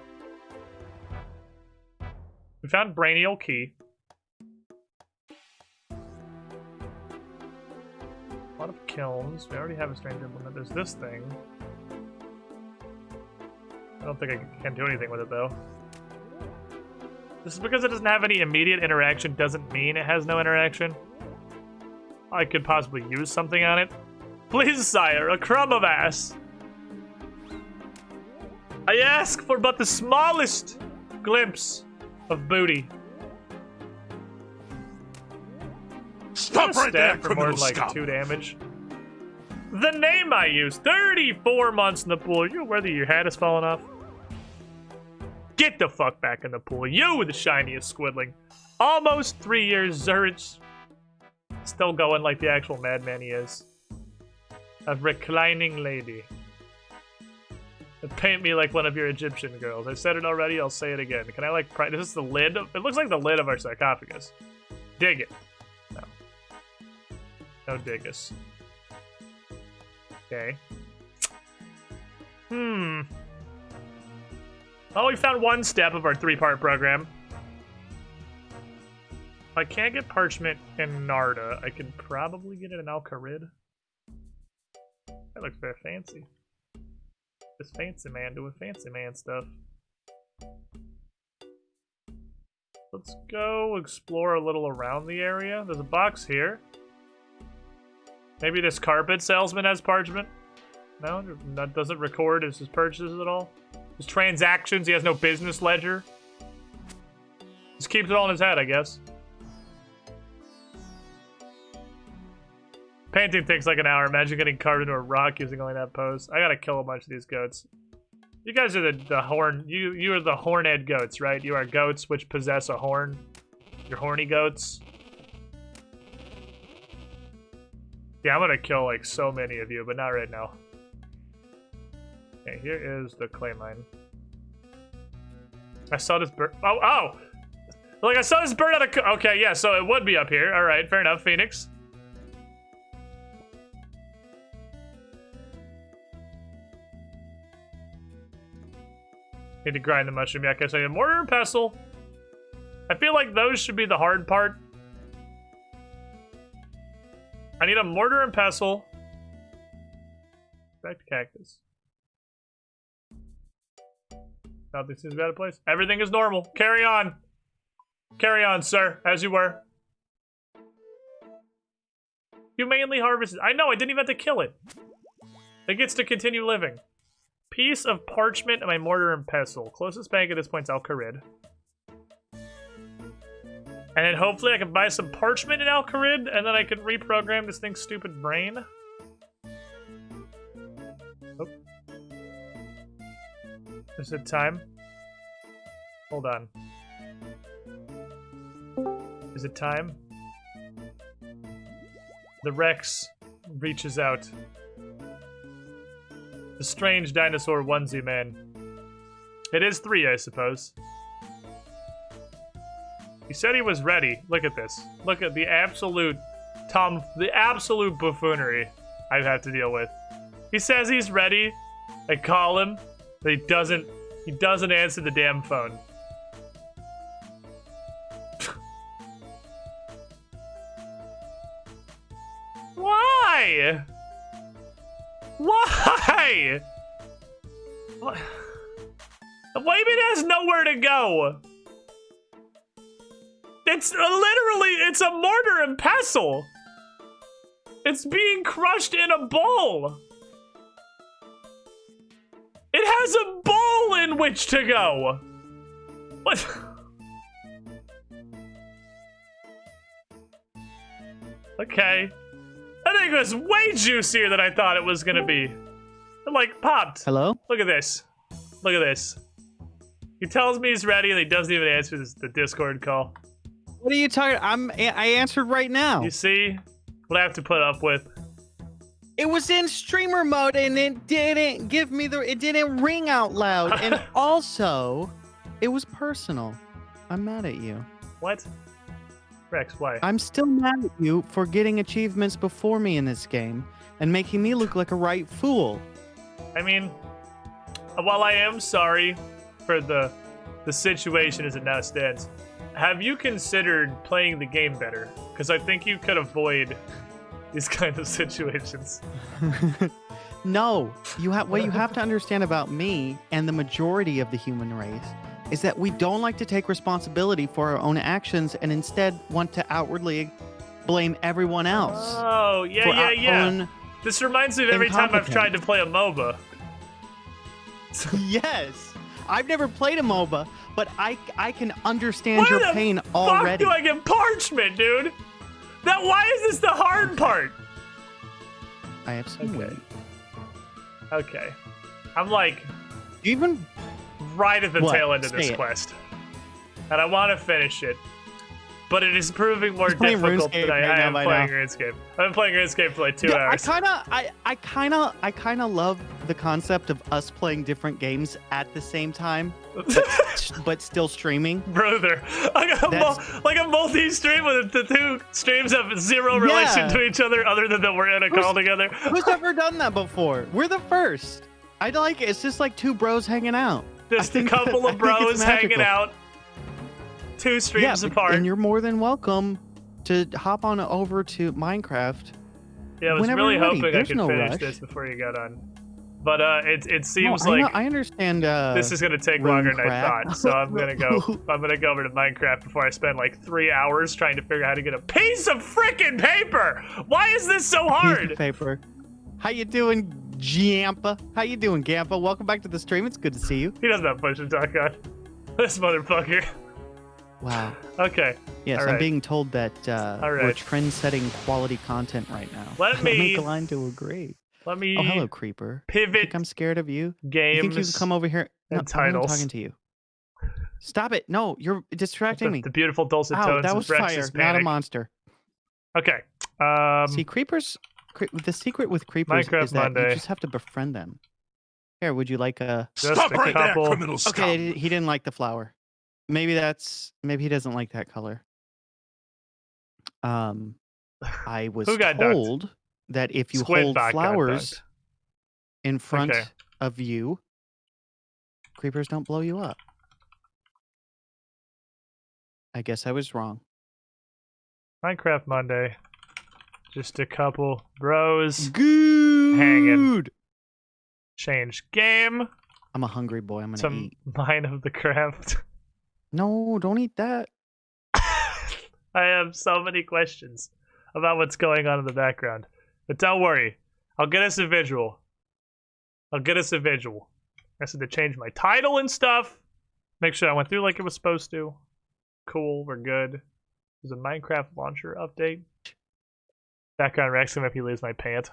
We found brainial key. A lot of kilns. We already have a strange implement. There's this thing. I don't think I can do anything with it though. This is because it doesn't have any immediate interaction doesn't mean it has no interaction. I could possibly use something on it. Please, sire, a crumb of ass. I ask for but the smallest glimpse of booty. Stop right there, for more criminal than like scum. 2 damage. The name I use, 34 months in the pool. You know whether your hat has fallen off? Get the fuck back in the pool. You the shiniest squidling. Almost 3 years, Zurich. Still going like the actual madman he is. A reclining lady. Paint me like one of your Egyptian girls. I said it already, I'll say it again. Can I like this is the lid? It looks like the lid of our sarcophagus. Dig it. No. No diggus. Okay. Oh, we found one step of our 3-part program. If I can't get parchment in Narda, I can probably get it in Alcarid. That looks very fancy. This fancy man doing fancy man stuff. Let's go explore a little around the area. There's a box here. Maybe this carpet salesman has parchment? No, that doesn't record his purchases at all. His transactions, he has no business ledger. Just keeps it all in his head, I guess. Painting takes like an hour. Imagine getting carved into a rock using only that pose. I gotta kill a bunch of these goats. You guys are the horn. You are the horned goats, right? You are goats which possess a horn. You're horny goats. Yeah, I'm gonna kill like so many of you, but not right now. Okay, here is the clay mine. I saw this bird. Oh! Like I saw this bird out of. Okay, yeah, so it would be up here. All right, fair enough, Phoenix. Need to grind the mushroom. Yeah, okay, so I need mortar and pestle. I feel like those should be the hard part. I need a mortar and pestle. Back to cactus. Not this is a bad place. Everything is normal. Carry on. Carry on, sir, as you were. Humanely harvested. I know, I didn't even have to kill it. It gets to continue living. Piece of parchment and my mortar and pestle. Closest bank at this point is Alcarid. And then hopefully I can buy some parchment in Alcarid, and then I can reprogram this thing's stupid brain. Oh. Is it time? Hold on. Is it time? The Rex reaches out. The strange dinosaur onesie man. It is 3, I suppose. He said he was ready. Look at this. Look at the absolute buffoonery I've had to deal with. He says he's ready. I call him, but he doesn't He doesn't answer the damn phone. Why? Why? What? Wayman has nowhere to go. It's literally, it's a mortar and pestle. It's being crushed in a bowl. It has a bowl in which to go. What? Okay. That thing was way juicier than I thought it was gonna be. It like popped. Hello? Look at this. Look at this. He tells me he's ready and he doesn't even answer the Discord call. What are you talking? I answered right now. You see what I have to put up with? It was in streamer mode and it didn't give me it didn't ring out loud. And also, it was personal. I'm mad at you. What? Rex, why? I'm still mad at you for getting achievements before me in this game and making me look like a right fool. I mean, while I am sorry for the situation as it now stands, have you considered playing the game better? Because I think you could avoid these kind of situations. No, what you have to understand about me and the majority of the human race is that we don't like to take responsibility for our own actions and instead want to outwardly blame everyone else. Oh, yeah. This reminds me of every time I've tried to play a MOBA. Yes. I've never played a MOBA, but I can understand your pain already. Why the fuck do I get parchment, dude? Why is this the hard part? I have some way. Okay. I'm like even right at the tail end of this quest. And I want to finish it. But it is proving more difficult than I am playing RuneScape. I've been playing RuneScape for like 2 hours. I kind of love the concept of us playing different games at the same time, but still streaming. Brother, like a multi-stream with the two streams have zero relation to each other other than that we're in a call together. Who's ever done that before? We're the first. I like it. It's just like two bros hanging out. Just a couple of bros hanging out. 2 streams apart. And you're more than welcome to hop on over to Minecraft. Yeah, I was really hoping I could finish this before you got on. But it seems like I understand this is gonna take longer than I thought. So I'm gonna go over to Minecraft before I spend like 3 hours trying to figure out how to get a piece of frickin' paper. Why is this so hard? Piece of paper. How you doing, Gampa? How you doing, Gampa? Welcome back to the stream. It's good to see you. He doesn't have much to talk on. This motherfucker. Wow. Okay. Yes, I'm being told that we're trend-setting quality content right now. Let me. I'm inclined to agree. Let me. Oh, hello, Creeper. Pivot. You think I'm scared of you? Games. You think you can come over here? No, titles. I'm talking to you. Stop it! No, you're distracting me. The beautiful dulcet tones that was of Rex's fire, not a monster. Okay. See, creepers. The secret with creepers is that you just have to befriend them. Here, would you like a? Stop right there, criminal scum. Okay, he didn't like the flower. Maybe he doesn't like that color. I was told that if you hold flowers in front of you, creepers don't blow you up. I guess I was wrong. Minecraft Monday. Just a couple bros Good. hanging. Change game. I'm a hungry boy. I'm gonna eat. Mine of the craft. No, don't eat that. I have so many questions about what's going on in the background. But don't worry. I'll get us a visual. I said to change my title and stuff. Make sure I went through like it was supposed to. Cool, we're good. There's a Minecraft launcher update. Background Rex if he leaves my pant.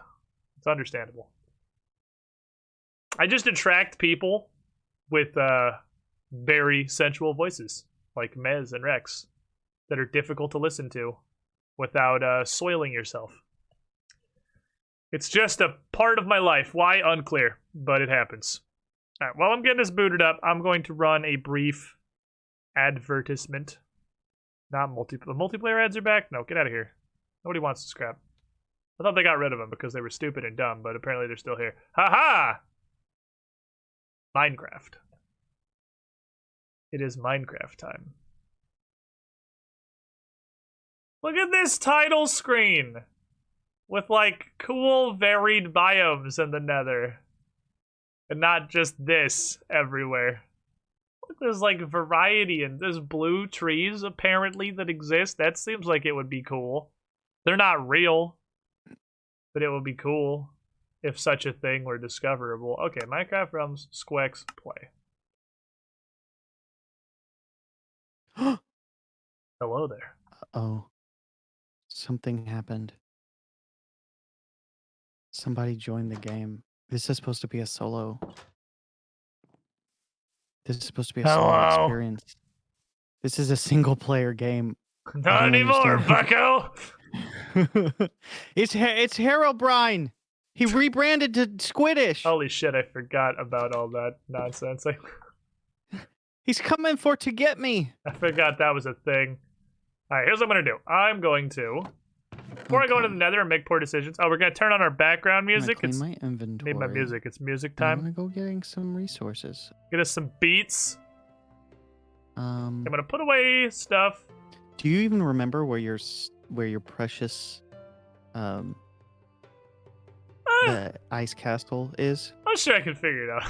It's understandable. I just attract people with very sensual voices, like Mez and Rex, that are difficult to listen to without soiling yourself. It's just a part of my life. Why? Unclear, but it happens. All right, while I'm getting this booted up, I'm going to run a brief advertisement. Not multiplayer ads are back? No, get out of here. Nobody wants to scrap. I thought they got rid of them because they were stupid and dumb, but apparently they're still here. Ha-ha! Minecraft. It is Minecraft time. Look at this title screen! With, like, cool, varied biomes in the nether. And not just this everywhere. Look, there's, like, variety, and there's blue trees, apparently, that exist. That seems like it would be cool. They're not real. But it would be cool if such a thing were discoverable. Okay, Minecraft Realms, Squex, play. Hello there. Oh, something happened. Somebody joined the game. This is supposed to be a solo. This is supposed to be a solo Hello. experience. This is a single player game. Not anymore, bucko! It's Herobrine. He rebranded to Squiddish. Holy shit, I forgot about all that nonsense. He's coming to get me. I forgot that was a thing. Alright, here's what I'm gonna do. I'm going to, before I go into the nether and make poor decisions, we're gonna turn on our background music. Clean my inventory. Need my music. It's music I'm time. gonna go getting some resources. Get us some beats. I'm gonna put away stuff. Do you even remember where your precious the ice castle is? I'm sure I can figure it out.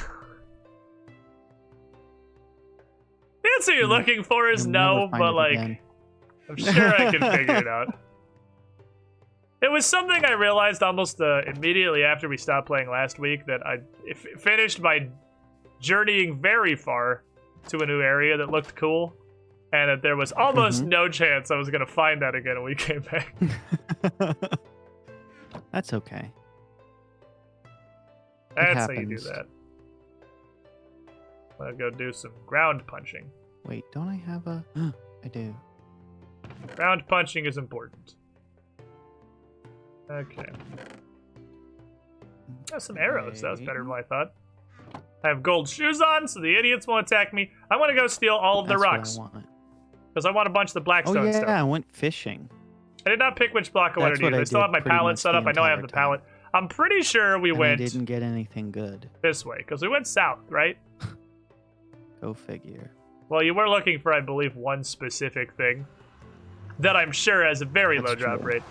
The answer you're looking for is You'll no, never find but it like, again. I'm sure I can figure it out. It was something I realized almost immediately after we stopped playing last week that I finished by journeying very far to a new area that looked cool, and that there was almost no chance I was going to find that again when we came back. That's okay. That's how you do happens. that. I'm going to go do some ground punching. Wait, don't I have a... I do. Ground punching is important. Okay. Got some arrows. That was better than what I thought. I have gold shoes on, so the idiots won't attack me. I want to go steal all of the rocks. Because I want a bunch of the blackstone stuff. I went fishing. I did not pick which block I wanted to use. I still have my pallet set up. I know I have the pallet. I'm pretty sure we went... I didn't get anything good. This way, because we went south, right? Go figure. Well, you were looking for, I believe, one specific thing that I'm sure has a very low drop rate.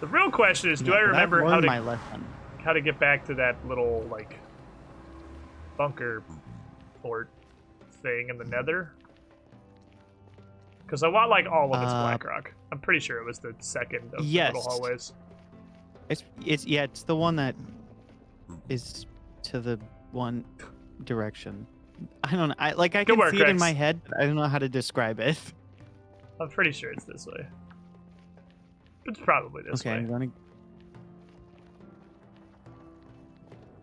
The real question is, do I remember how to get back to that little, like, bunker fort thing in the nether? Because I want, like, all of this black rock. I'm pretty sure it was the second of the little hallways. It's the one that is to the one direction. I don't know. I can see it in my head, but I don't know how to describe it. I'm pretty sure it's this way. It's probably this way. I'm gonna...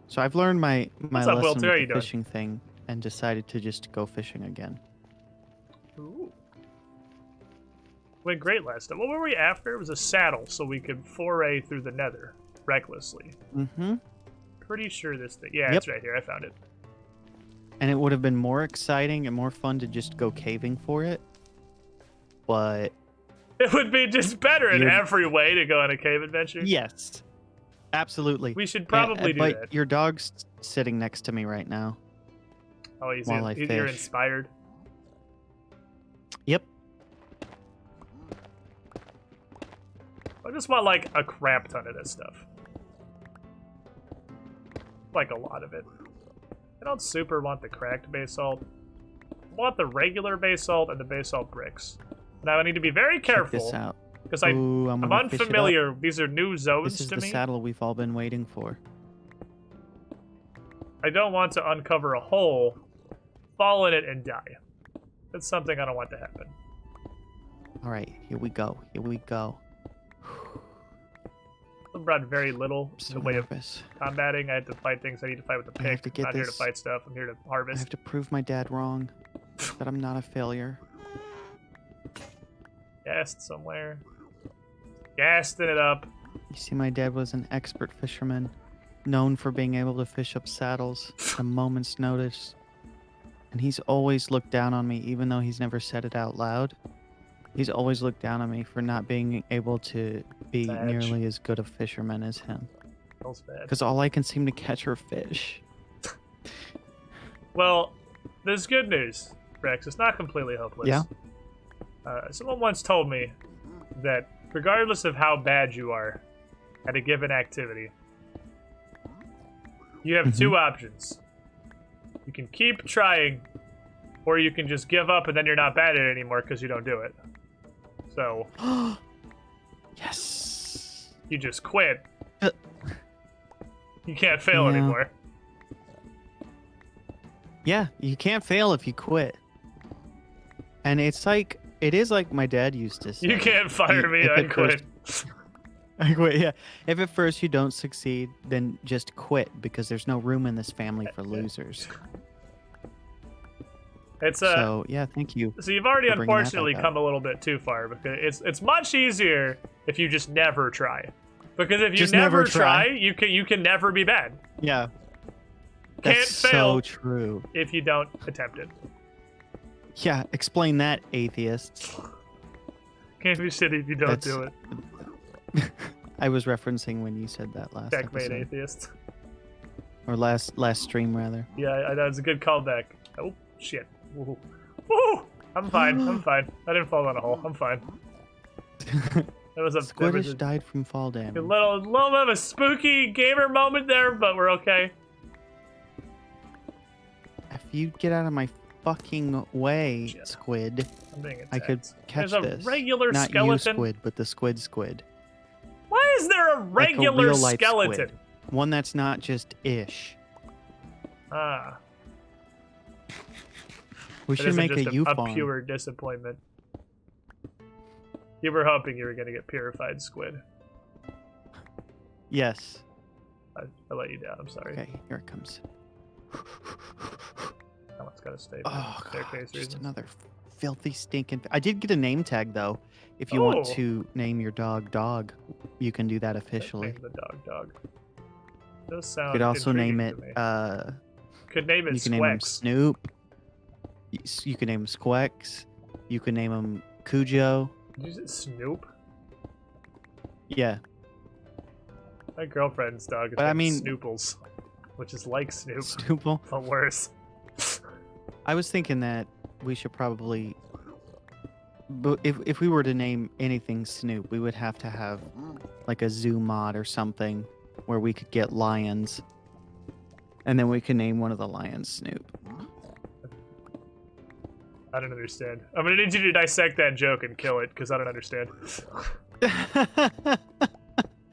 So I've learned my lesson with the fishing thing and decided to just go fishing again. Ooh. Went great last time. What were we after? It was a saddle, so we could foray through the nether recklessly. Mm-hmm. Pretty sure this thing... Yeah, it's right here. I found it. And it would have been more exciting and more fun to just go caving for it. But... It would be just better in every way to go on a cave adventure. Yes. Absolutely. We should probably do that. But your dog's sitting next to me right now. Oh, you're inspired? Yep. I just want, like, a crap ton of this stuff. Like, a lot of it. I don't super want the cracked basalt. I want the regular basalt and the basalt bricks. Now, I need to be very careful. Check this out. Because I'm unfamiliar. These are new zones to me. This is the saddle we've all been waiting for. I don't want to uncover a hole, fall in it, and die. That's something I don't want to happen. All right, here we go. Here we go. I brought very little in the way of combating. I had to fight things I need to fight with the pick. I'm not here to fight stuff. I'm here to harvest. I have to prove my dad wrong. That I'm not a failure. Gassed somewhere. Gassing it up. You see, my dad was an expert fisherman, known for being able to fish up saddles at a moment's notice. And he's always looked down on me, even though he's never said it out loud. He's always looked down on me for not being able to be nearly as good a fisherman as him. Because all I can seem to catch are fish. Well, there's good news, Rex. It's not completely hopeless. Yeah. Someone once told me that regardless of how bad you are at a given activity, you have two options. You can keep trying, or you can just give up and then you're not bad at it anymore because you don't do it. So, Yes. you just quit. You can't fail anymore. Yeah, you can't fail if you quit. And it is like my dad used to say. You can't fire me, I quit. I quit, yeah. If at first you don't succeed, then just quit because there's no room in this family for losers. It's So, yeah, thank you. So you've already for bringing that unfortunately back come a little bit too far because it's much easier if you just never try. Because if you Just never never try, try. you can never be bad. Yeah. Can't That's fail so true. if you don't attempt it. Yeah, explain that, atheists. Can't be shitty if you don't That's- do it. I was referencing when you said that last Checkmate, episode. atheist. Or last stream, rather. Yeah, that was a good callback. Oh, shit. Woo. Woo! I'm fine. I'm fine. I didn't fall down a hole. I'm fine. That was a Squiddish died from fall damage. little bit of a spooky gamer moment there, but we're okay. If you get out of my fucking way, Shit. Squid, I'm being attacked. I could catch There's a this. regular Not skeleton. you, Squid, but the Squid. Why is there a Like a regular real-life skeleton? squid. One that's not just ish. Ah, We that should isn't make just a U a farm. pure disappointment. You were hoping you were going to get purified squid. Yes. I let you down. I'm sorry. Okay, here it comes. That one's got to stay. Oh, for staircase God, just reasons. another filthy stinking. I did get a name tag though. If you want Oh. to name your dog, you can do that officially. Name the dog. Does sound. You could also name it. intriguing to me. Could name it You can name him Squex. Snoop. You can name him Squex. You can name him Cujo. Did you say Snoop? Yeah. My girlfriend's dog is But I named mean- Snooples, which is like Snoop, Snoople. but worse. I was thinking that we should probably, but if we were to name anything Snoop, we would have to have like a zoo mod or something where we could get lions, and then we can name one of the lions Snoop. I don't understand. I'm gonna need you to dissect that joke and kill it because I don't understand.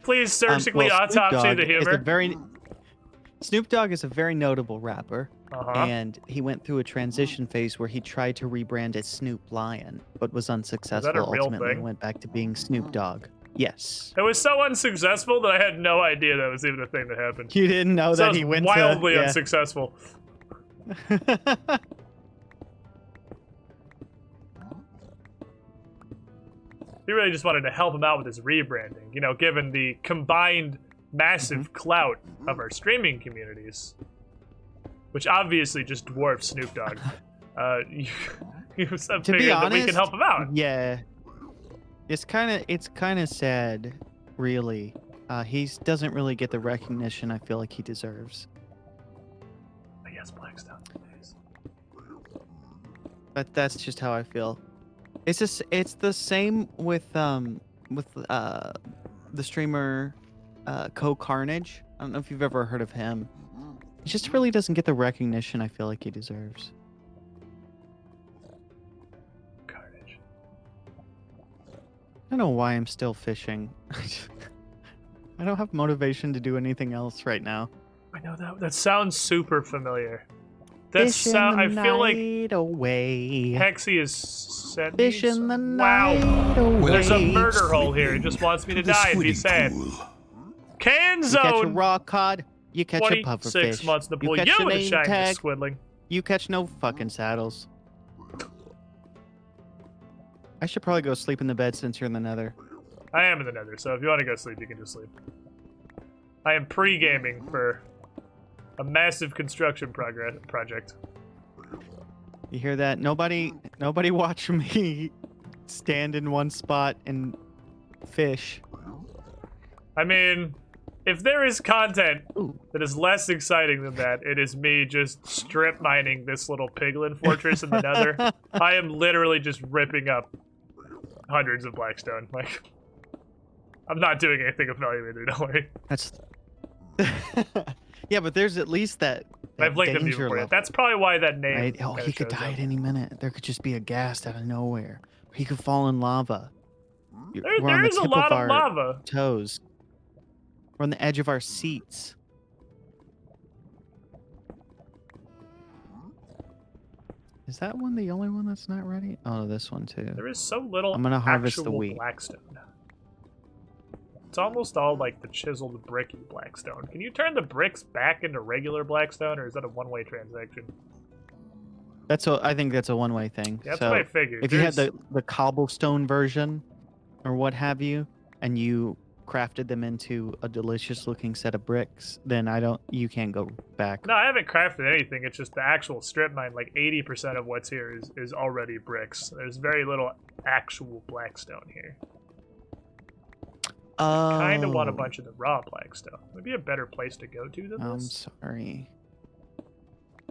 Please surgically Well, Snoop autopsy Dogg the is humor. Snoop Dogg is a very notable rapper, Uh-huh. and he went through a transition phase where he tried to rebrand as Snoop Lion, but was unsuccessful. real Ultimately, thing? went back to being Snoop Dogg. Yes. It was so unsuccessful that I had no idea that was even a thing that happened. You didn't know that Sounds he went wildly to, yeah. unsuccessful. He really just wanted to help him out with his rebranding, you know, given the combined massive clout of our streaming communities, which obviously just dwarfs Snoop Dogg. He was To be figured that we honest, can help him out. Yeah. It's kind of sad, really. He doesn't really get the recognition I feel like he deserves. I guess Blackstone. Please. But that's just how I feel. It's the same with the streamer Carnage. I don't know if you've ever heard of him. He just really doesn't get the recognition I feel like he deserves. Carnage. I don't know why I'm still fishing. I don't have motivation to do anything else right now. I know that sounds super familiar. That Fish in sound. the I feel like night away. Hexy is sent Fish me in the some- night Wow. away. There's a murder Squid hole here. He Link just wants me to the die and be squiddy sad. pool. Can You catch a zone. raw cod, you catch a 26 pufferfish. months in the pool. You You catch a would have name shined tag, this squiddling. you catch no fucking saddles. I should probably go sleep in the bed since you're in the nether. I am in the nether, so if you want to go sleep, you can just sleep. I am pre-gaming for a massive construction project. You hear that? Nobody watch me stand in one spot and fish. I mean, If there is content Ooh. that is less exciting than that, it is me just strip mining this little piglin fortress in the nether. I am literally just ripping up hundreds of blackstone. Like, I'm not doing anything of value either, don't worry. That's. Yeah, but there's at least that. I've linked them to you danger for you. level, That's probably why that name. right? Oh, kinda he could shows die up. at any minute. There could just be a ghast out of nowhere. He could fall in lava. We're on There the is a tip lot of of our lava. toes. We're on the edge of our seats. Is that one the only one that's not ready? Oh, this one too. There is so little I'm gonna harvest the actual wheat. blackstone. It's almost all like the chiseled bricky blackstone. Can you turn the bricks back into regular blackstone, or is that a one-way transaction? I think that's a one-way thing. Yeah, that's so what I figured. if you had There's- the cobblestone version, or what have you, and you crafted them into a delicious-looking set of bricks, then you can't go back. No, I haven't crafted anything. It's just the actual strip mine. Like 80% of what's here is already bricks. There's very little actual blackstone here. Oh. Kind of want a bunch of the raw blackstone. Maybe a better place to go to than I'm this. sorry.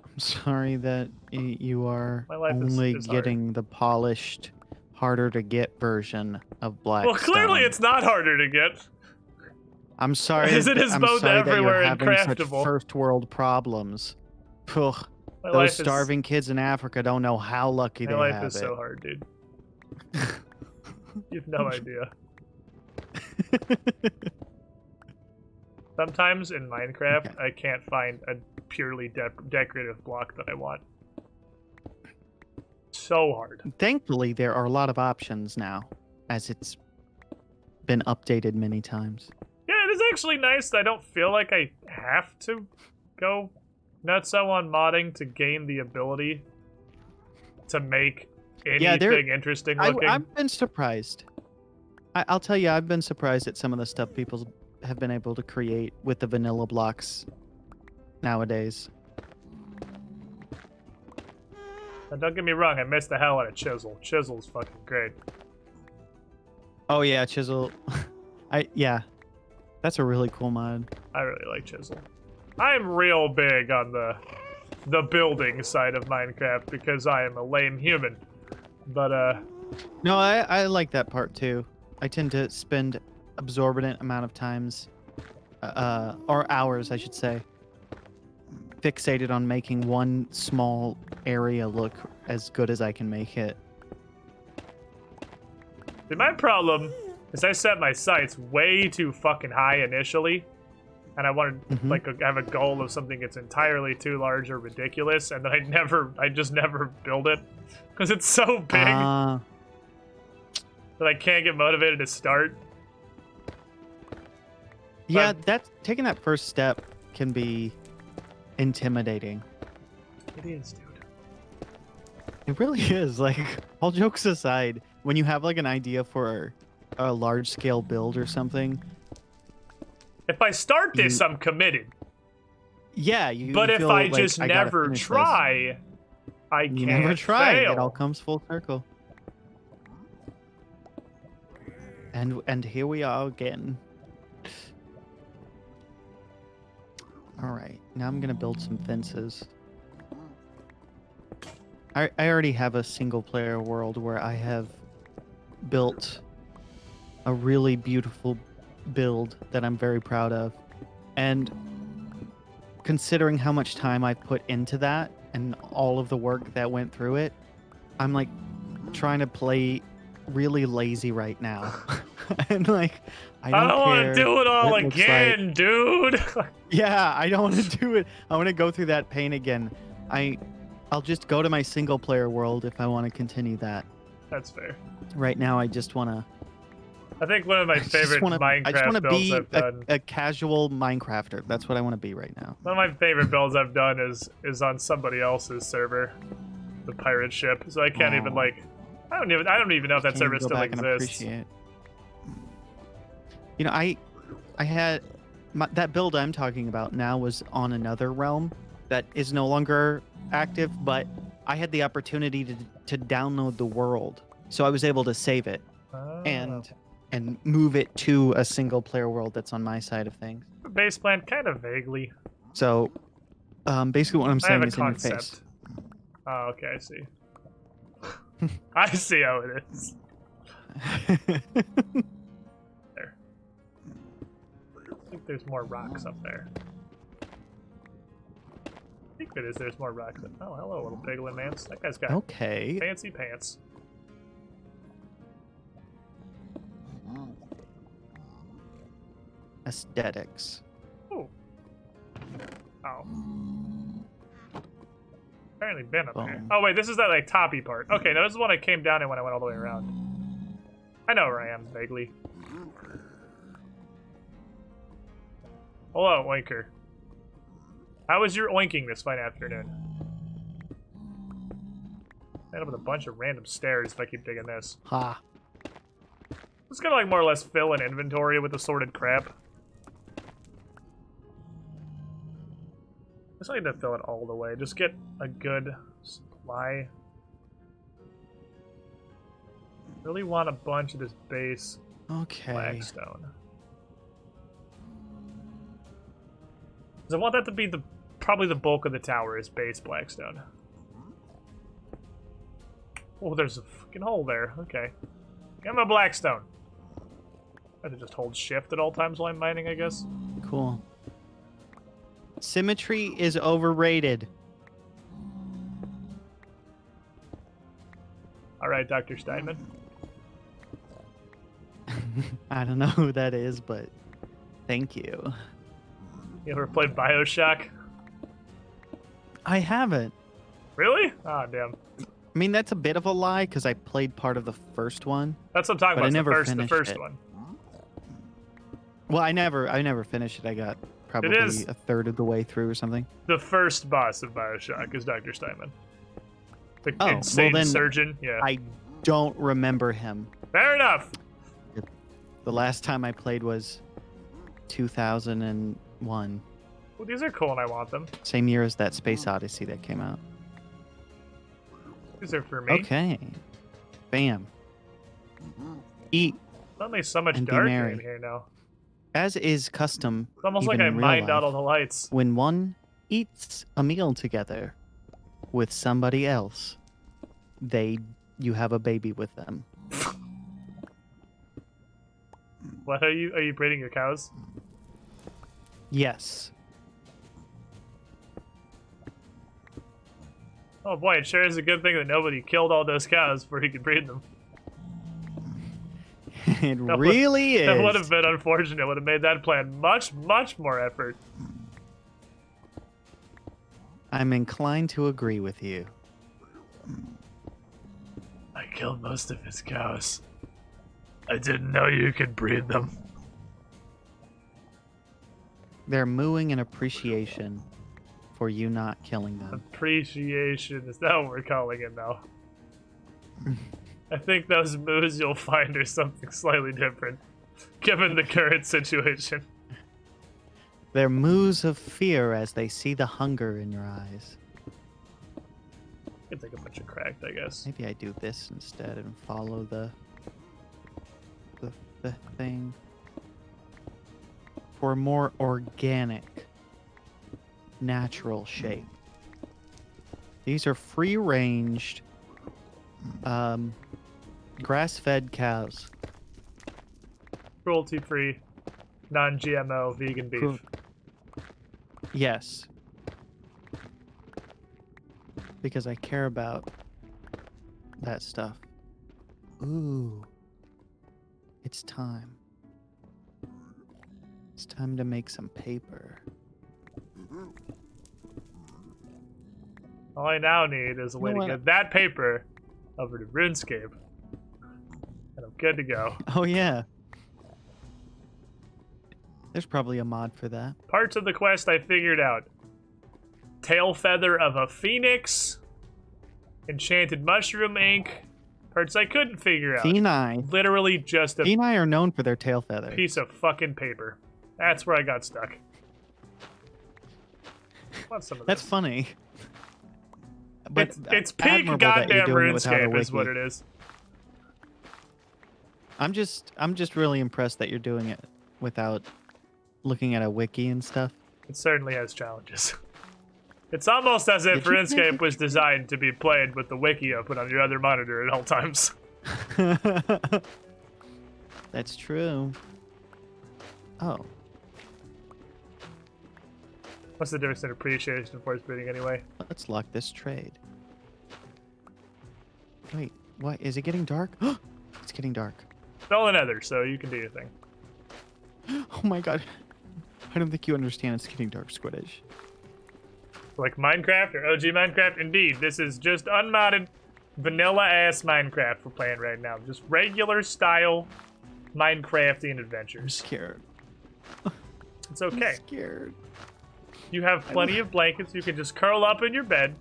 I'm sorry that you are My life only is hard. getting the polished, harder to get version of blackstone. Well, clearly it's not harder to get. I'm sorry. As it is I'm both sorry that you're everywhere and having such craftable. first world problems. Ugh, My those life starving kids in Africa don't know how lucky My they life have is it. so hard, dude. You have no idea. Sometimes in Minecraft, Okay. I can't find a purely decorative block that I want. So hard. Thankfully, there are a lot of options now, as it's been updated many times. Yeah, it is actually nice that I don't feel like I have to go nutso on modding to gain the ability to make anything interesting looking. I've been surprised. I'll tell you, I've been surprised at some of the stuff people have been able to create with the vanilla blocks nowadays. And don't get me wrong, I miss the hell out of Chisel. Chisel's fucking great. Oh yeah, Chisel. Yeah, that's a really cool mod. I really like Chisel. I'm real big on the building side of Minecraft because I am a lame human. But No, I like that part too. I tend to spend absorbent amount of times, or hours, I should say, fixated on making one small area look as good as I can make it. see, my problem is I set my sights way too fucking high initially, and I wanted like have a goal of something that's entirely too large or ridiculous, and then I just never build it because it's so big that I can't get motivated to start. Yeah, taking that first step can be intimidating. It is, dude. It really is. Like, all jokes aside, when you have like an idea for a large scale build or something, If I start this, I'm committed. yeah, But if feel I like, just I gotta never finish this. try, I can't You never try. fail. It all comes full circle. And here we are again. All right, now I'm gonna build some fences. I already have a single player world where I have built a really beautiful build that I'm very proud of. And considering how much time I've put into that and all of the work that went through it, I'm like trying to play really lazy right now. And like, I don't want care to do it all what looks like. again, dude. Yeah, I don't want to do it. I want to go through that pain again. I'll just go to my single player world if I want to continue that. That's fair. Right now, I just want to. I think one of my favorite Minecraft builds be I've done. a casual Minecrafter. That's what I want to be right now. One of my favorite builds I've done is on somebody else's server, the pirate ship. So I can't even like. I don't even know if that Can't server even go still back and exists. appreciate. You know, I had that build I'm talking about now was on another realm that is no longer active, but I had the opportunity to download the world, so I was able to save it Oh. and move it to a single player world that's on my side of things. base plan? Kind of vaguely. So, basically what I'm I have saying a is in your concept. face. Oh, okay, I see. I see how it is. There. I think there's more rocks up there. I think it is. There's more rocks. Oh, hello, little piglin mans. That guy's got Okay. fancy pants. Aesthetics. Oh. Oh. Apparently been up here. Boom. Oh wait, this is that like toppy part. Okay, now this is one I came down in when I went all the way around. I know where I am vaguely. Hello, Oinker. How was your oinking this fine afternoon? End up with a bunch of random stairs if I keep digging this. Ha. It's gonna like more or less fill an inventory with assorted crap. I just need to fill it all the way. Just get a good supply. Really want a bunch of this base Okay. blackstone. 'Cause I want that to be probably the bulk of the tower is base blackstone. Oh, there's a fucking hole there. Okay. Get my blackstone. I have to just hold shift at all times while I'm mining, I guess. Cool. Symmetry is overrated. Alright, Dr. Steinman. I don't know who that is, but thank you. You ever played Bioshock? I haven't. Really? Ah, damn. I mean, that's a bit of a lie because I played part of the first one. That's what I'm talking But I about. never The finished first it. one. Well, I never finished it. I got probably is- a third of the way through or something. The first boss of Bioshock is Dr. Steinman. The Oh, well insane then surgeon. Yeah. I don't remember him. Fair enough. The last time I played was 2001. Well, these are cool and I want them. Same year as that Space Odyssey that came out. These are for me. Okay. Bam. Eat, Suddenly so much And be darker merry. in here now. as is custom. It's almost even like I in real mined out life. all the lights. When one eats a meal together with somebody else, you have a baby with them. What are you breeding your cows? Yes. Oh boy, it sure is a good thing that nobody killed all those cows before he could breed them. It That would- really is. That would have been unfortunate. Would have made that plan much, much more effort. I'm inclined to agree with you. I killed most of his cows. I didn't know you could breed them. They're mooing in appreciation for you not killing them. Appreciation is that what we're calling it now? I think those moves you'll find are something slightly different, given the current situation. They're moos of fear as they see the hunger in your eyes. I could take a bunch of cracked, I guess. Maybe I do this instead and follow the thing for a more organic, natural shape. These are free-ranged, grass-fed cows. Cruelty-free, non-GMO, vegan beef. Cru- Yes. Because I care about that stuff. Ooh. It's time. It's time to make some paper. All I now need is a way know to what? get that paper over to RuneScape. And I'm good to go. Oh, yeah. There's probably a mod for that. Parts of the quest I figured out. Tail feather of a phoenix. Enchanted mushroom ink. Parts I couldn't figure out. Phenai. Literally just a Phenai are known for their tail feathers. piece of fucking paper. That's where I got stuck. Want some of That's this. funny. But It's peak admirable that you're goddamn doing it without a RuneScape is what wiki. it is. I'm just really impressed that you're doing it without looking at a wiki and stuff? It certainly has challenges. It's almost as if Did you pay RuneScape was designed to be played with the wiki open on your other monitor at all times. That's true. Oh. What's the difference in appreciation and force bidding anyway? Let's lock this trade. Wait, what? Is it getting dark? It's getting dark. It's all in Nether, so you can do your thing. Oh my god. I don't think you understand it's getting dark, Squidish. Like Minecraft or OG Minecraft? Indeed, this is just unmodded, vanilla-ass Minecraft we're playing right now. Just regular style Minecrafting adventures. I'm scared. It's okay. I'm scared. You have plenty of blankets. You can just curl up in your bed,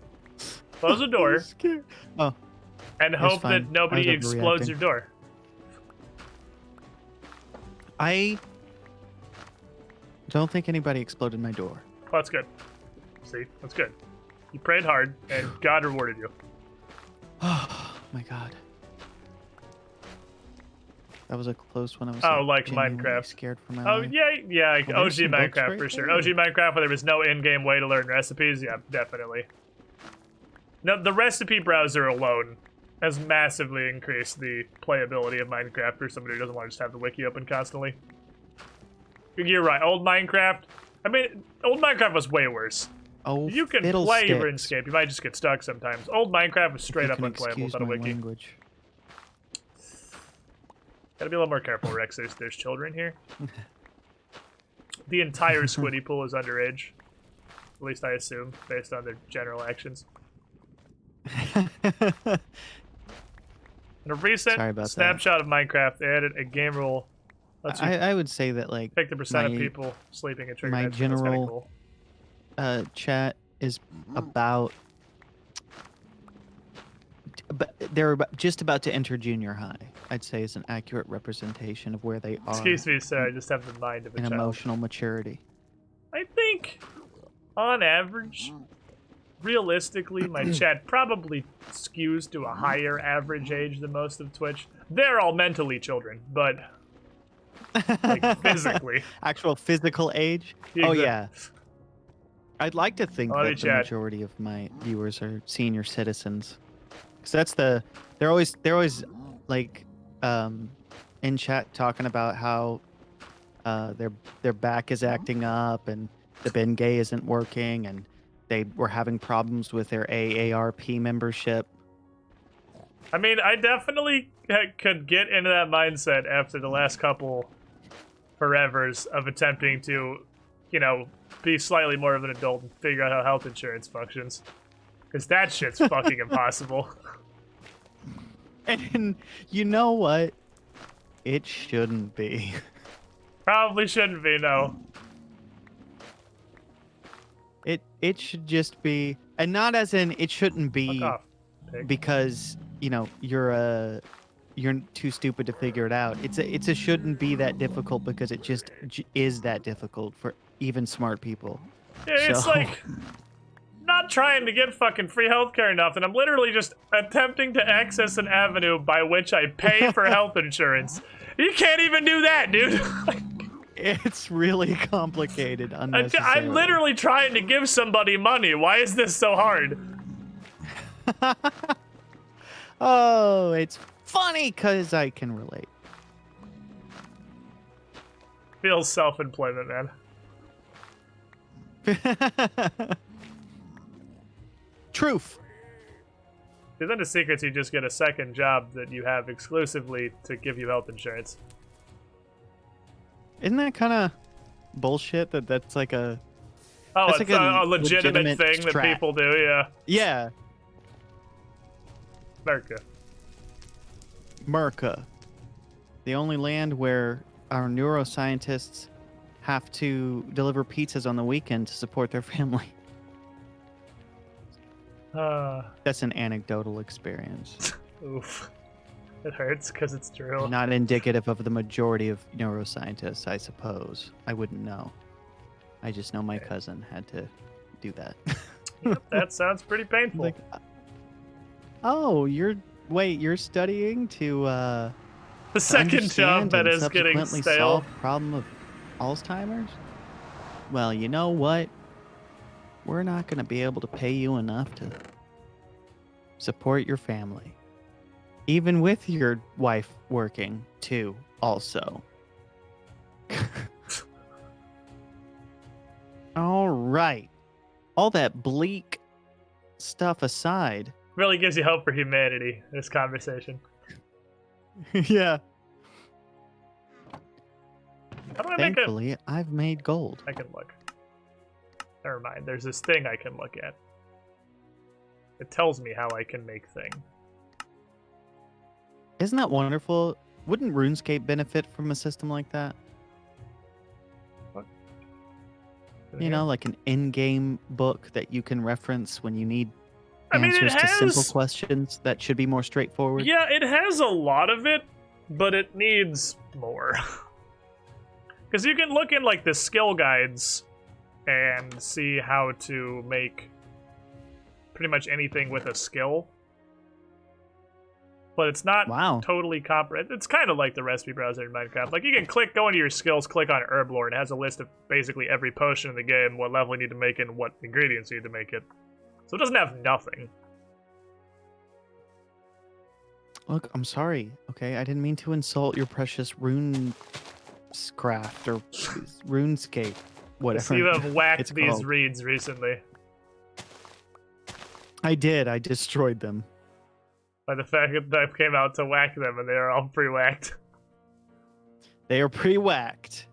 close the door, I'm scared. Oh, and hope fine. that nobody I was explodes overreacting. your door. I don't think anybody exploded my door. Well, that's good. See, that's good. You prayed hard, and God rewarded you. Oh my god. That was a close one. I was like genuinely Minecraft. scared for my Oh, life. yeah, like Well, OG there's some books Minecraft right for sure. there. OG Minecraft where there was no in-game way to learn recipes, yeah, definitely. No, the recipe browser alone has massively increased the playability of Minecraft for somebody who doesn't want to just have the wiki open constantly. You're right, old Minecraft, I mean, old Minecraft was way worse. Oh, You can play RuneScape, you might just get stuck sometimes. Old Minecraft was straight up unplayable without a wiki. Language. Gotta be a little more careful, Rex. There's children here. The entire Squiddy pool is underage. At least I assume, based on their general actions. In a recent Sorry about that. snapshot of Minecraft, they added a game rule. Lets you I would say that like pick the percent of my- people sleeping at trigger my nights. That's kinda general- cool. chat is about. But they're just about to enter junior high. I'd say is an accurate representation of where they are Excuse me, sir. I just have the mind of a in child. emotional maturity. I think, on average, realistically, my chat probably skews to a higher average age than most of Twitch. They're all mentally children, but like physically. Actual physical age? Yeah, Oh exactly. yeah. I'd like to think Howdy, that the chat. majority of my viewers are senior citizens. Cause that's they're always like in chat talking about how their back is acting up and the Bengay isn't working and they were having problems with their AARP membership. I mean, I definitely could get into that mindset after the last couple forevers of attempting to, you know, be slightly more of an adult and figure out how health insurance functions. Because that shit's fucking impossible. And you know what? It shouldn't be. Probably shouldn't be, no. It should just be, and not as in it shouldn't be Fuck off, pig. because you know you're too stupid to figure it out. It's a shouldn't be that difficult because it just is that difficult for even smart people. Yeah, it's So- like not trying to get fucking free healthcare or nothing. I'm literally just attempting to access an avenue by which I pay for health insurance. You can't even do that, dude. It's really complicated. Unnecessarily. I'm literally trying to give somebody money. Why is this so hard? Oh, it's funny because I can relate. Feels self-employment, man. Truth. Because then the secret's you just get a second job that you have exclusively to give you health insurance. Isn't that kind of bullshit? That's like a Oh, That's it's like a a legitimate legitimate thing that strat. people do, yeah. yeah. America. Merca, the only land where our neuroscientists have to deliver pizzas on the weekend to support their family. That's an anecdotal experience, Oof. It hurts because it's true. not indicative of the majority of neuroscientists, I suppose. I wouldn't know. I just know my cousin had to do that. That sounds pretty painful. Like, oh, you're studying to The second job understand that and is getting subsequently stale. solve the problem of Alzheimer's? Well, you know what? We're not going to be able to pay you enough to support your family. Even with your wife working, too, also. All right. All that bleak stuff aside. Really gives you hope for humanity, this conversation. Yeah. How do I make it? Thankfully, I've made gold. I can look. Never mind. There's this thing I can look at. It tells me how I can make thing. Isn't that wonderful? Wouldn't RuneScape benefit from a system like that? What? You know, like an in-game book that you can reference when you need I mean, answers it to simple has... questions that should be more straightforward. Yeah, it has a lot of it, but it needs more. Because you can look in, like, the skill guides and see how to make pretty much anything with a skill. But it's not totally comprehensive. It's kind of like the recipe browser in Minecraft. Like, you can go into your skills, click on herb lore, and it has a list of basically every potion in the game, what level you need to make it, and what ingredients you need to make it. So it doesn't have nothing. Look, I'm sorry, okay? I didn't mean to insult your precious RuneCraft or RuneScape, whatever. So you have whacked these called. reeds recently. I did. I destroyed them. By the fact that I came out to whack them and they are all pre-whacked. They are pre-whacked.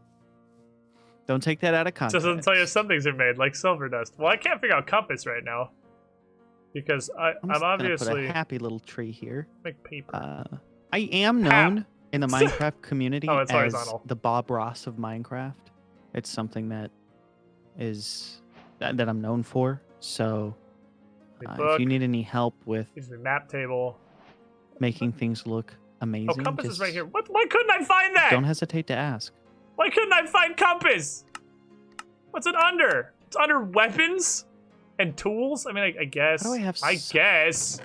Don't take that out of context. Just doesn't tell you some things are made, like silver dust. Well, I can't figure out compass right now. Because I'm obviously... Put a happy little tree here. Make paper. I am known in the Minecraft community it's as horizontal. the Bob Ross of Minecraft. It's something that is that I'm known for. So if you need any help with map table, making things look amazing, oh, compass is right here. What? Why couldn't I find that? Don't hesitate to ask. Why couldn't I find compass? What's it under? It's under weapons and tools. I mean, I guess. How do I have? I guess.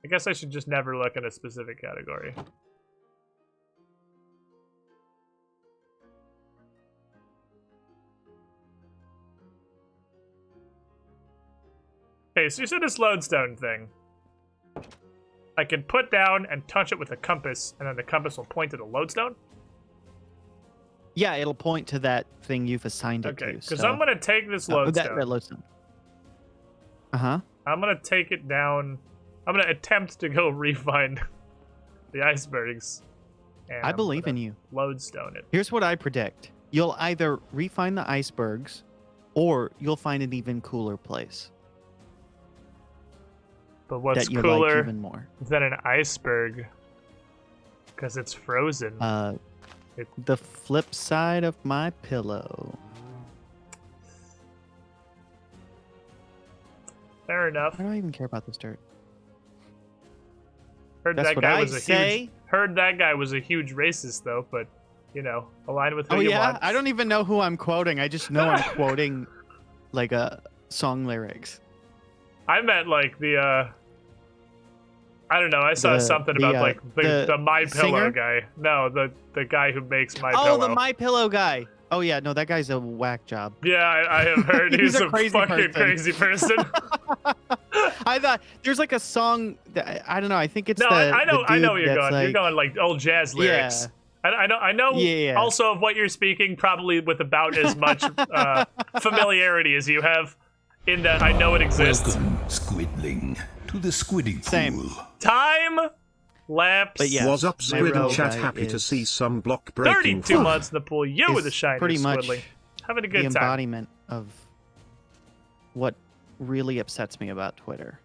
I guess I should just never look at a specific category. Okay, so you said this lodestone thing. I can put down and touch it with a compass, and then the compass will point to the lodestone? Yeah, it'll point to that thing you've assigned it to. Okay, because I'm going to take this lodestone. That lodestone. Uh-huh. I'm going to take it down. I'm going to attempt to go refine the icebergs. And I believe in you. Lodestone it. Here's what I predict. You'll either refine the icebergs, or you'll find an even cooler place. But what's cooler than an iceberg? Because it's frozen. The flip side of my pillow. Fair enough. Why do I even care about this dirt? Heard that guy was a huge racist, though. But you know, align with who you want. I don't even know who I'm quoting. I just know I'm quoting like a song lyrics. I meant like the I don't know. I saw something about like the My Pillow singer? guy. No, the guy who makes My Pillow. Oh, the My Pillow guy. Oh yeah, no, that guy's a whack job. Yeah, I have heard he's a crazy fucking crazy person. I thought there's like a song that I don't know. I think it's I know where you're going. Like, you're going like old jazz lyrics. Yeah. I know. Yeah. Also of what you're speaking, probably with about as much familiarity as you have. In that I know it exists. Welcome, Squidling, to the Squiddy Pool. Same. Time lapse. But yeah, Was up, Squid and chat? guy Happy to is see some block breaking. 32 months in the pool. You with a shiny pretty much Squidling. Having a the good time. embodiment of what really upsets me about Twitter.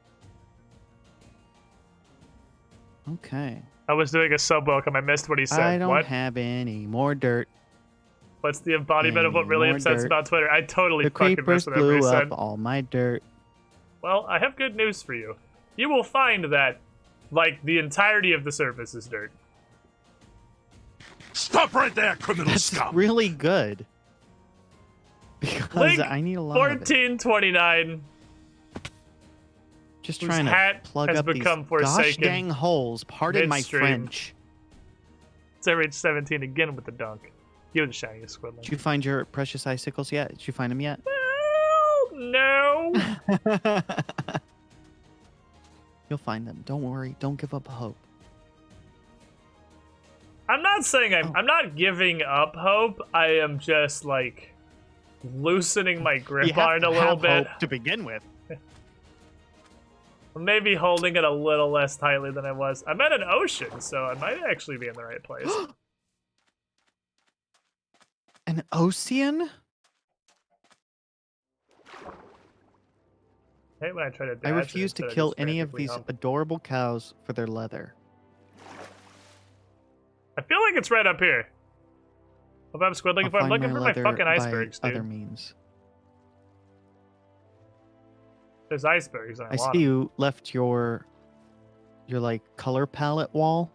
Okay. I was doing a sub welcome. I missed what he said. I don't what? have any more dirt. What's the embodiment of what really More upsets dirt. about Twitter? I totally The fucking creepers missed whatever he blew said. up all my dirt. Well, I have good news for you. You will find that, like, the entirety of the surface is dirt. Stop right there, criminal That's scum! really good. Because Link I need a lot of it. 1429. Just whose trying to hat plug has up these become gosh forsaken dang holes. Pardon my midstream. French. So I reached 17 again with the dunk. You're the shiniest Squidling. Did you find your precious icicles yet? Did you find them yet? Well, no. You'll find them. Don't worry. Don't give up hope. I'm not saying I'm not giving up hope. I am just like loosening my You grip have on it to a little have bit. hope to begin with. Maybe holding it a little less tightly than I was. I'm at an ocean, so I might actually be in the right place. An ocean? Hey, when I try to dash, I refuse to kill any of frantically these hump. adorable cows for their leather. I feel like it's right up here. If I'm squiddling, I'll if I'm find looking for my leather fucking by icebergs, dude. other means. There's icebergs. And I see you left your like color palette wall.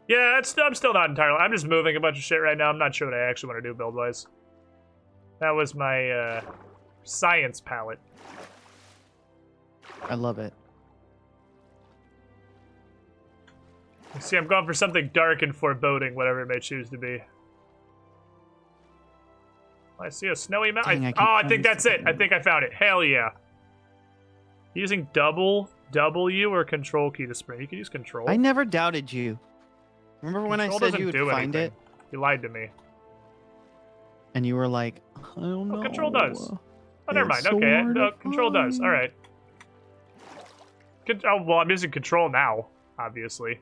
Yeah, I'm still not entirely. I'm just moving a bunch of shit right now. I'm not sure what I actually want to do build wise. That was my science palette. I love it. See, I'm going for something dark and foreboding, whatever it may choose to be. I see a snowy mountain. Dang, I think that's it. I think I found it. Hell yeah. Using double W or control key to spring. You can use control. I never doubted you. Remember when Control I said doesn't you would do find anything. it? You lied to me. And you were like, I don't know. Control does. Oh, never mind. It's so Okay, hard to control does. find. All right. Oh, well, I'm using control now, obviously.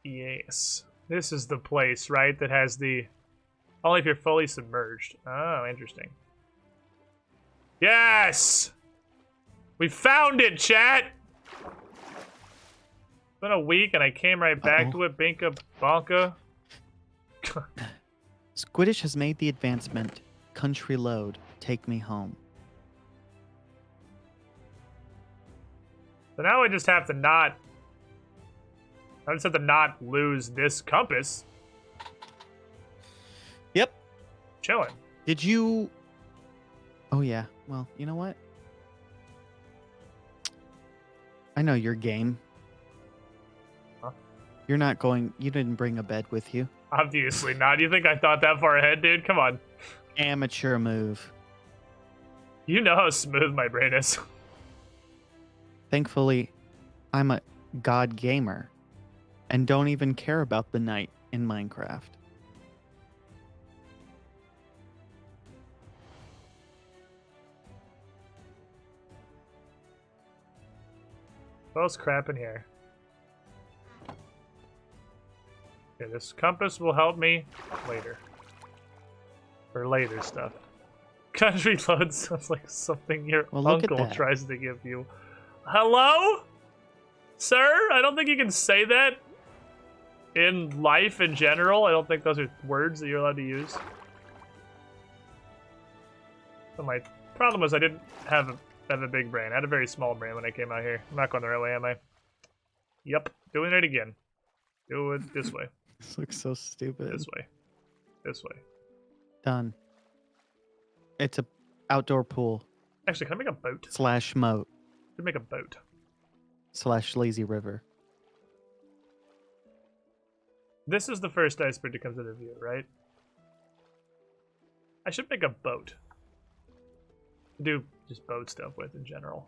Yes. This is the place, right, that has the... Only if you're fully submerged. Oh, interesting. Yes! We found it, chat! It's been a week and I came right back to it. Binka bonka. Squiddish has made the advancement. Country load. Take me home. So now I just have to not... I just have to not lose this compass. Yep. Chilling. Did you... Oh, yeah. Well, you know what? I know your game. Huh? You're not going... You didn't bring a bed with you. Obviously not. You think I thought that far ahead, dude? Come on. Amateur move. You know how smooth my brain is. Thankfully, I'm a god gamer and don't even care about the night in Minecraft. What else crap in here? Okay, this compass will help me later. For later stuff. Country load sounds like something your Well, look at uncle that. tries to give you. Hello? Sir? I don't think you can say that in life in general. I don't think those are words that you're allowed to use. So my problem was I didn't have a big brain. I had a very small brain when I came out here. I'm not going the right way, am I? Yep. Doing it again. Do it this way. This looks so stupid. This way. This way. Done. It's a outdoor pool Actually, can I make a boat? / moat Could make a boat. / lazy river. This is the first iceberg that comes into view, right? I should make a boat. Do just boat stuff with in general.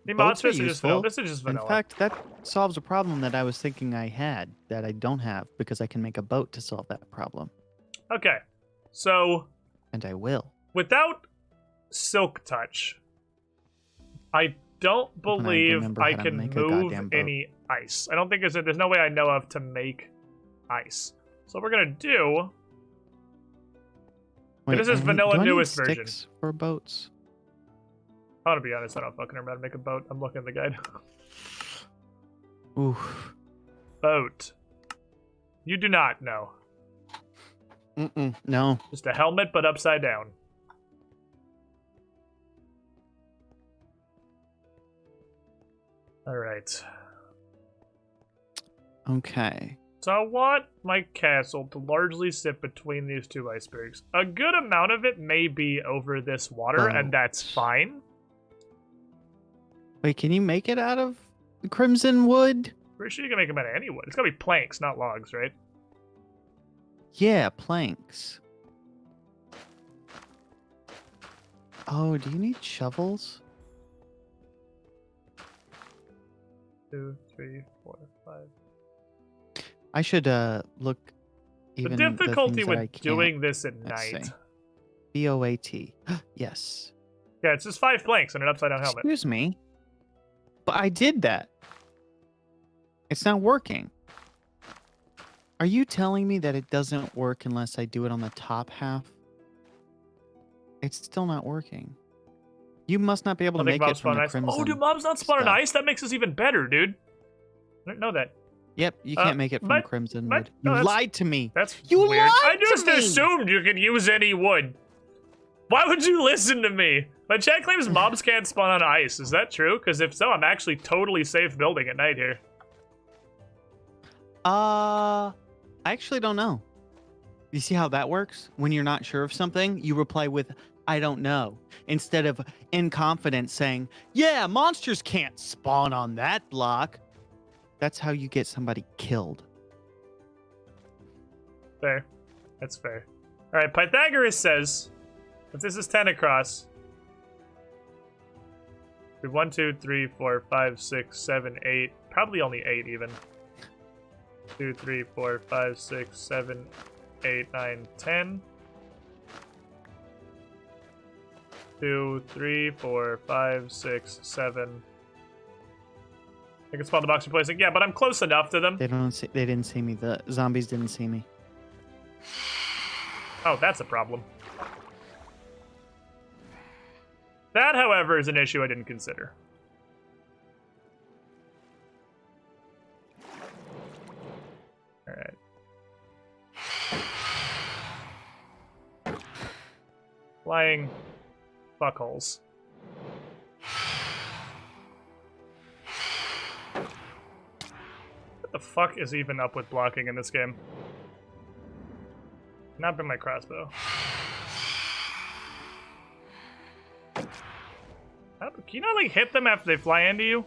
The Boats are monsters are just vanilla. useful. This is just vanilla. In fact, that solves a problem that I was thinking I had that I don't have because I can make a boat to solve that problem. Okay, so And I will. without Silk Touch, I don't When I believe remember I how to can make a move goddamn boat. any ice. I don't think there's no way I know of to make ice. So what we're gonna do... this is I need- vanilla do I need newest version. sticks for boats? I want to be honest, I don't fucking remember how to make a boat. I'm looking at the guide. Oof. Boat. You do not know. No. Just a helmet, but upside down. All right. Okay. So I want my castle to largely sit between these two icebergs. A good amount of it may be over this water, and that's fine. Wait, can you make it out of crimson wood? Pretty sure you can make them out of any wood. It's gotta be planks, not logs, right? Yeah, planks. Oh, do you need shovels? 2, 3, 4, 5. I should look. Even The difficulty things that I with can't. doing this at Let's night. see. BOAT. Yes. Yeah, it's just 5 planks and an upside down helmet. Excuse me. But I did that. It's not working. Are you telling me that it doesn't work unless I do it on the top half? It's still not working. You must not be able to I think make it mobs from spawn the ice. crimson. Oh, do mobs not spawn on stuff. ice? That makes us even better, dude. I didn't know that. Yep, you can't make it from crimson wood. no, You that's- lied to me. That's You weird. lied I to just me! assumed you could use any wood. Why would you listen to me? My chat claims mobs can't spawn on ice. Is that true? Because if so, I'm actually totally safe building at night here. I actually don't know. You see how that works? When you're not sure of something, you reply with, I don't know. Instead of in confidence saying, yeah, monsters can't spawn on that block. That's how you get somebody killed. Fair. That's fair. All right, Pythagoras says, if this is 10 across, 1, 2, 3, 4, 5, 6, 7, 8, probably only 8 even. 2, 3, 4, 5, 6, 7, 8, 9, 10. 2, 3, 4, 5, 6, 7. I can spawn the box replacing. Yeah, but I'm close enough to them. They didn't see me. The zombies didn't see me. Oh, that's a problem. That, however, is an issue I didn't consider. Alright. Flying fuckholes. What the fuck is even up with blocking in this game? Not been my crossbow. Can you not, like, hit them after they fly into you?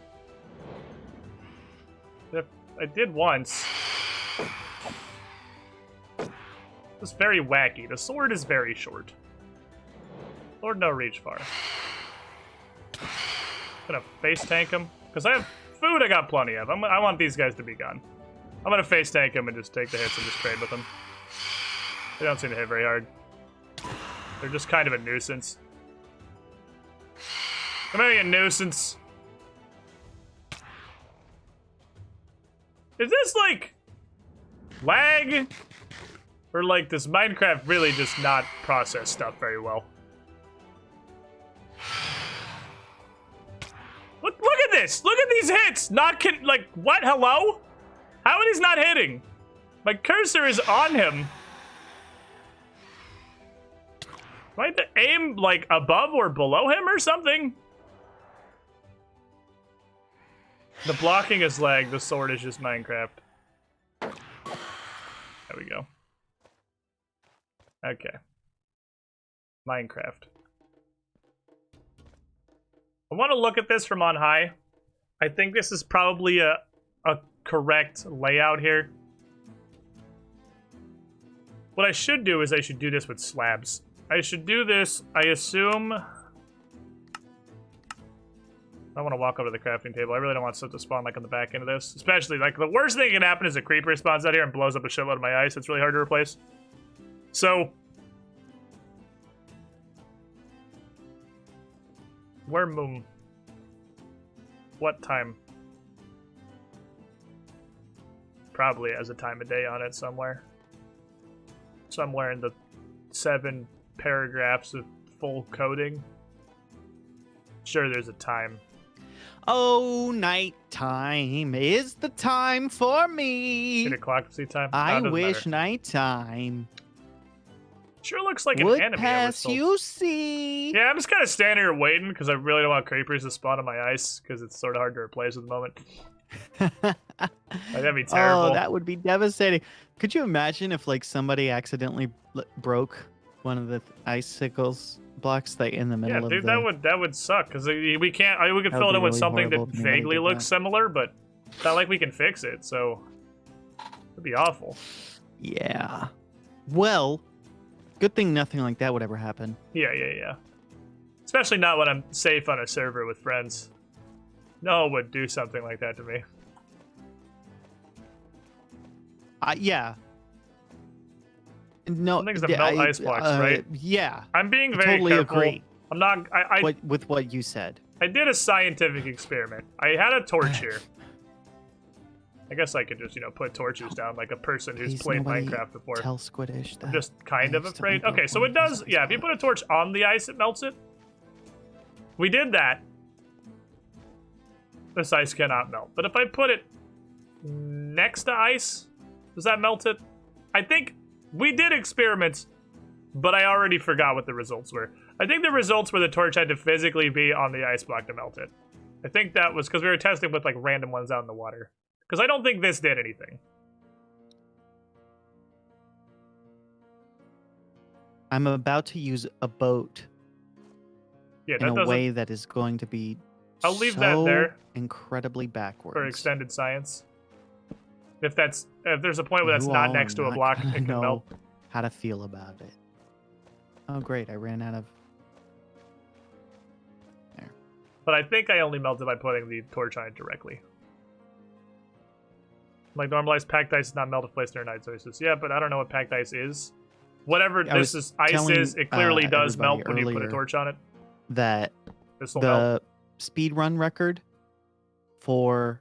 I did once. It's very wacky. The sword is very short. Sword no reach far. Gonna face tank him. Because I have food I got plenty of. I want these guys to be gone. I'm gonna face tank him and just take the hits and just trade with them. They don't seem to hit very hard. They're just kind of a nuisance. I'm having a nuisance. Is this like lag? Or like does Minecraft really just not process stuff very well? Look at this! Look at these hits! Like, what? Hello? How are these not hitting? My cursor is on him. Do I have to aim, like, above or below him or something? The blocking is lag, the sword is just Minecraft. There we go. Okay. Minecraft. I want to look at this from on high. I think this is probably a correct layout here. What I should do is I should do this with slabs. I should do this, I assume... I want to walk over to the crafting table. I really don't want stuff to spawn like on the back end of this. Especially, like, the worst thing that can happen is a creeper spawns out here and blows up a shitload of my ice. It's really hard to replace. So... where moon? What time? Probably has a time of day on it somewhere. Somewhere in the 7 paragraphs of full coding. Sure, there's a time. Oh, nighttime is the time for me. 8 o'clock to see time? I No, it doesn't wish matter. nighttime Sure looks like an would enemy. pass you see. Yeah, I'm just kind of standing here waiting because I really don't want creepers to spawn on my ice because it's sort of hard to replace at the moment. That'd be terrible. Oh, that would be devastating. Could you imagine if like somebody accidentally broke one of the icicles blocks like in the middle of dude, the... that would suck because we can't. We could That fill would it in be with really something that horrible if anybody vaguely did looks that. similar, but it's not like we can fix it. So it'd be awful. Yeah. Well, good thing nothing like that would ever happen. Yeah. Especially not when I'm safe on a server with friends. No one would do something like that to me. Yeah. No, Some things that melt ice blocks, right? Yeah. I'm being I very totally careful. agree. I'm not. With what you said. I did a scientific experiment. I had a torch here. I guess I could just, put torches down like a person who's Please, played nobody Minecraft before. Tell Squiddish that. I'm just kind of I still afraid. don't Okay, so want it does. this Yeah, if you put a torch on the ice, it melts it. We did that. This ice cannot melt. But if I put it next to ice, does that melt it? I think we did experiments, but I already forgot what the results were. I think the results were the torch had to physically be on the ice block to melt it. I think that was because we were testing with like random ones out in the water. Because I don't think this did anything. I'm about to use a boat Yeah, in that a doesn't. way that is going to be I'll leave that there incredibly backwards. for extended science. If there's a point where that's You not all next to are a not block, gonna it can know melt. how to feel about it. Oh, great. I ran out of... There. But I think I only melted by putting the torch on it directly. Like normalized packed ice is not melted placed near ice sources. Yeah, but I don't know what packed ice is. Whatever I was ice telling, is, it clearly does everybody melt when you put a earlier torch on it. That This will melt. the speedrun record for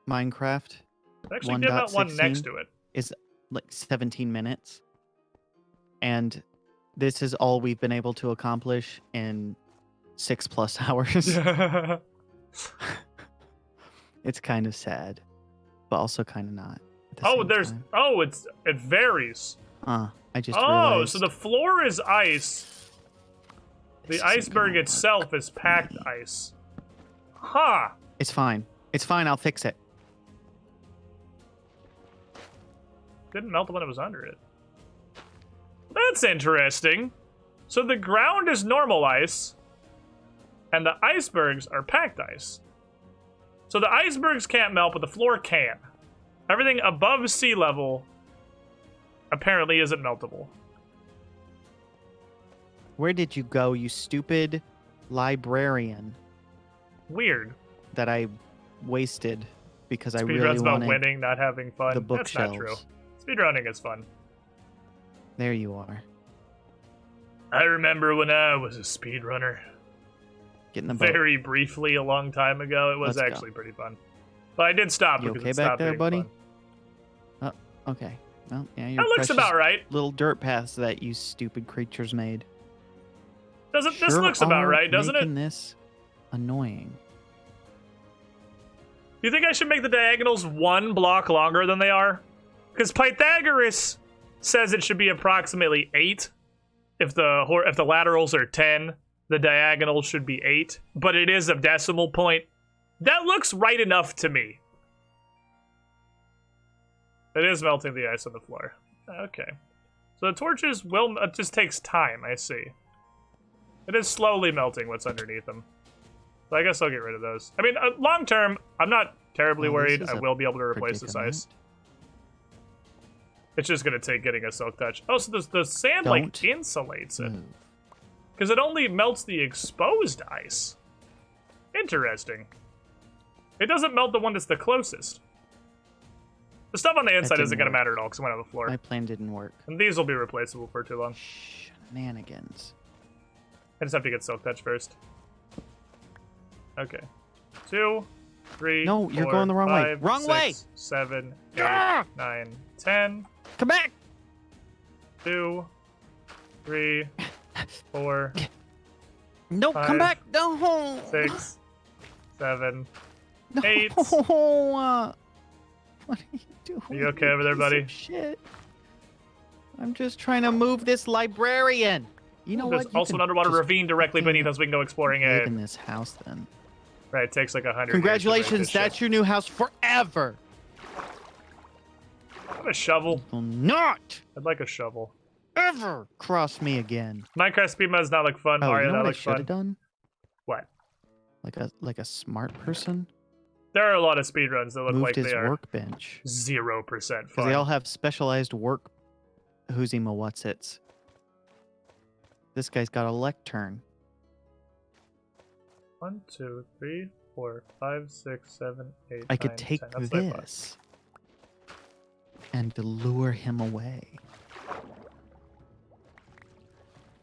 Minecraft It actually did melt one 1.16 next to it. is like 17 minutes. And this is all we've been able to accomplish in 6+ hours. It's kind of sad, but also kind of not. at the Oh, same time. it varies. I just Oh, realized so the floor is ice. this The isn't iceberg gonna work. itself is packed ice. Huh. It's fine. It's fine. I'll fix it. Didn't melt when it was under it. That's interesting. So the ground is normal ice, and the icebergs are packed ice. So the icebergs can't melt, but the floor can. Everything above sea level apparently isn't meltable. Where did you go, you stupid librarian Weird. that I wasted because I really Speedrun's about wanted winning, not having fun. the That's not true. bookshelves. Speedrunning is fun. There you are. I remember when I was a speedrunner. Get in the boat. Very briefly, a long time ago. It was Let's go. actually pretty fun. But I did stop You because okay it back stopped there, being buddy? fun. Okay. Well, yeah, your That looks precious about right. little dirt paths that you stupid creatures made. This Sure looks about are right, doesn't it? making this annoying. Do you think I should make the diagonals 1 block longer than they are? Because Pythagoras says it should be approximately 8. If the laterals are 10, the diagonals should be 8. But it is a decimal point. That looks right enough to me. It is melting the ice on the floor. Okay. So the torches will... It just takes time, I see. It is slowly melting what's underneath them. So I guess I'll get rid of those. I mean, long term, I'm not terribly Well, this worried. is I a will be able to replace this ice. It's just going to take getting a silk touch. Oh, so the sand, like, Don't insulates it. Move. Because it only melts the exposed ice. Interesting. It doesn't melt the one that's the closest. The stuff on the inside didn't isn't going to work. matter at all because it went on the floor. My plan didn't work. And these will be replaceable for too long. Shenanigans. I just have to get silk touch first. Okay. 2, 3. No, you're 4, going the wrong way. 5, Wrong 6, way! 7, 8, Ah! 9, 10. Come back! 2, 3, 4, No, 5, come back! No! 6, 7. No! 8. What are you doing? Are you okay over there, piece buddy? of Shit. I'm just trying to move this librarian. You know There's what? You also can an underwater just ravine directly beneath us. We can go exploring live it. in this house then. Right, it takes like 100 Congratulations, that's your new house forever. I have a shovel. Will not I'd like a shovel. ever cross me again. Minecraft speed mods not look fun. Oh, Mario you know not what I look should fun. have done? What? Like a smart person. There are a lot of speedruns that look Moved like his they are workbench 0% because fun. they all have specialized work. Who's emo? What's its? This guy's got a lectern. 1, 2, 3, 4, 5, 6, 7, 8, I could 9, take 10. That's what I thought. this and lure him away.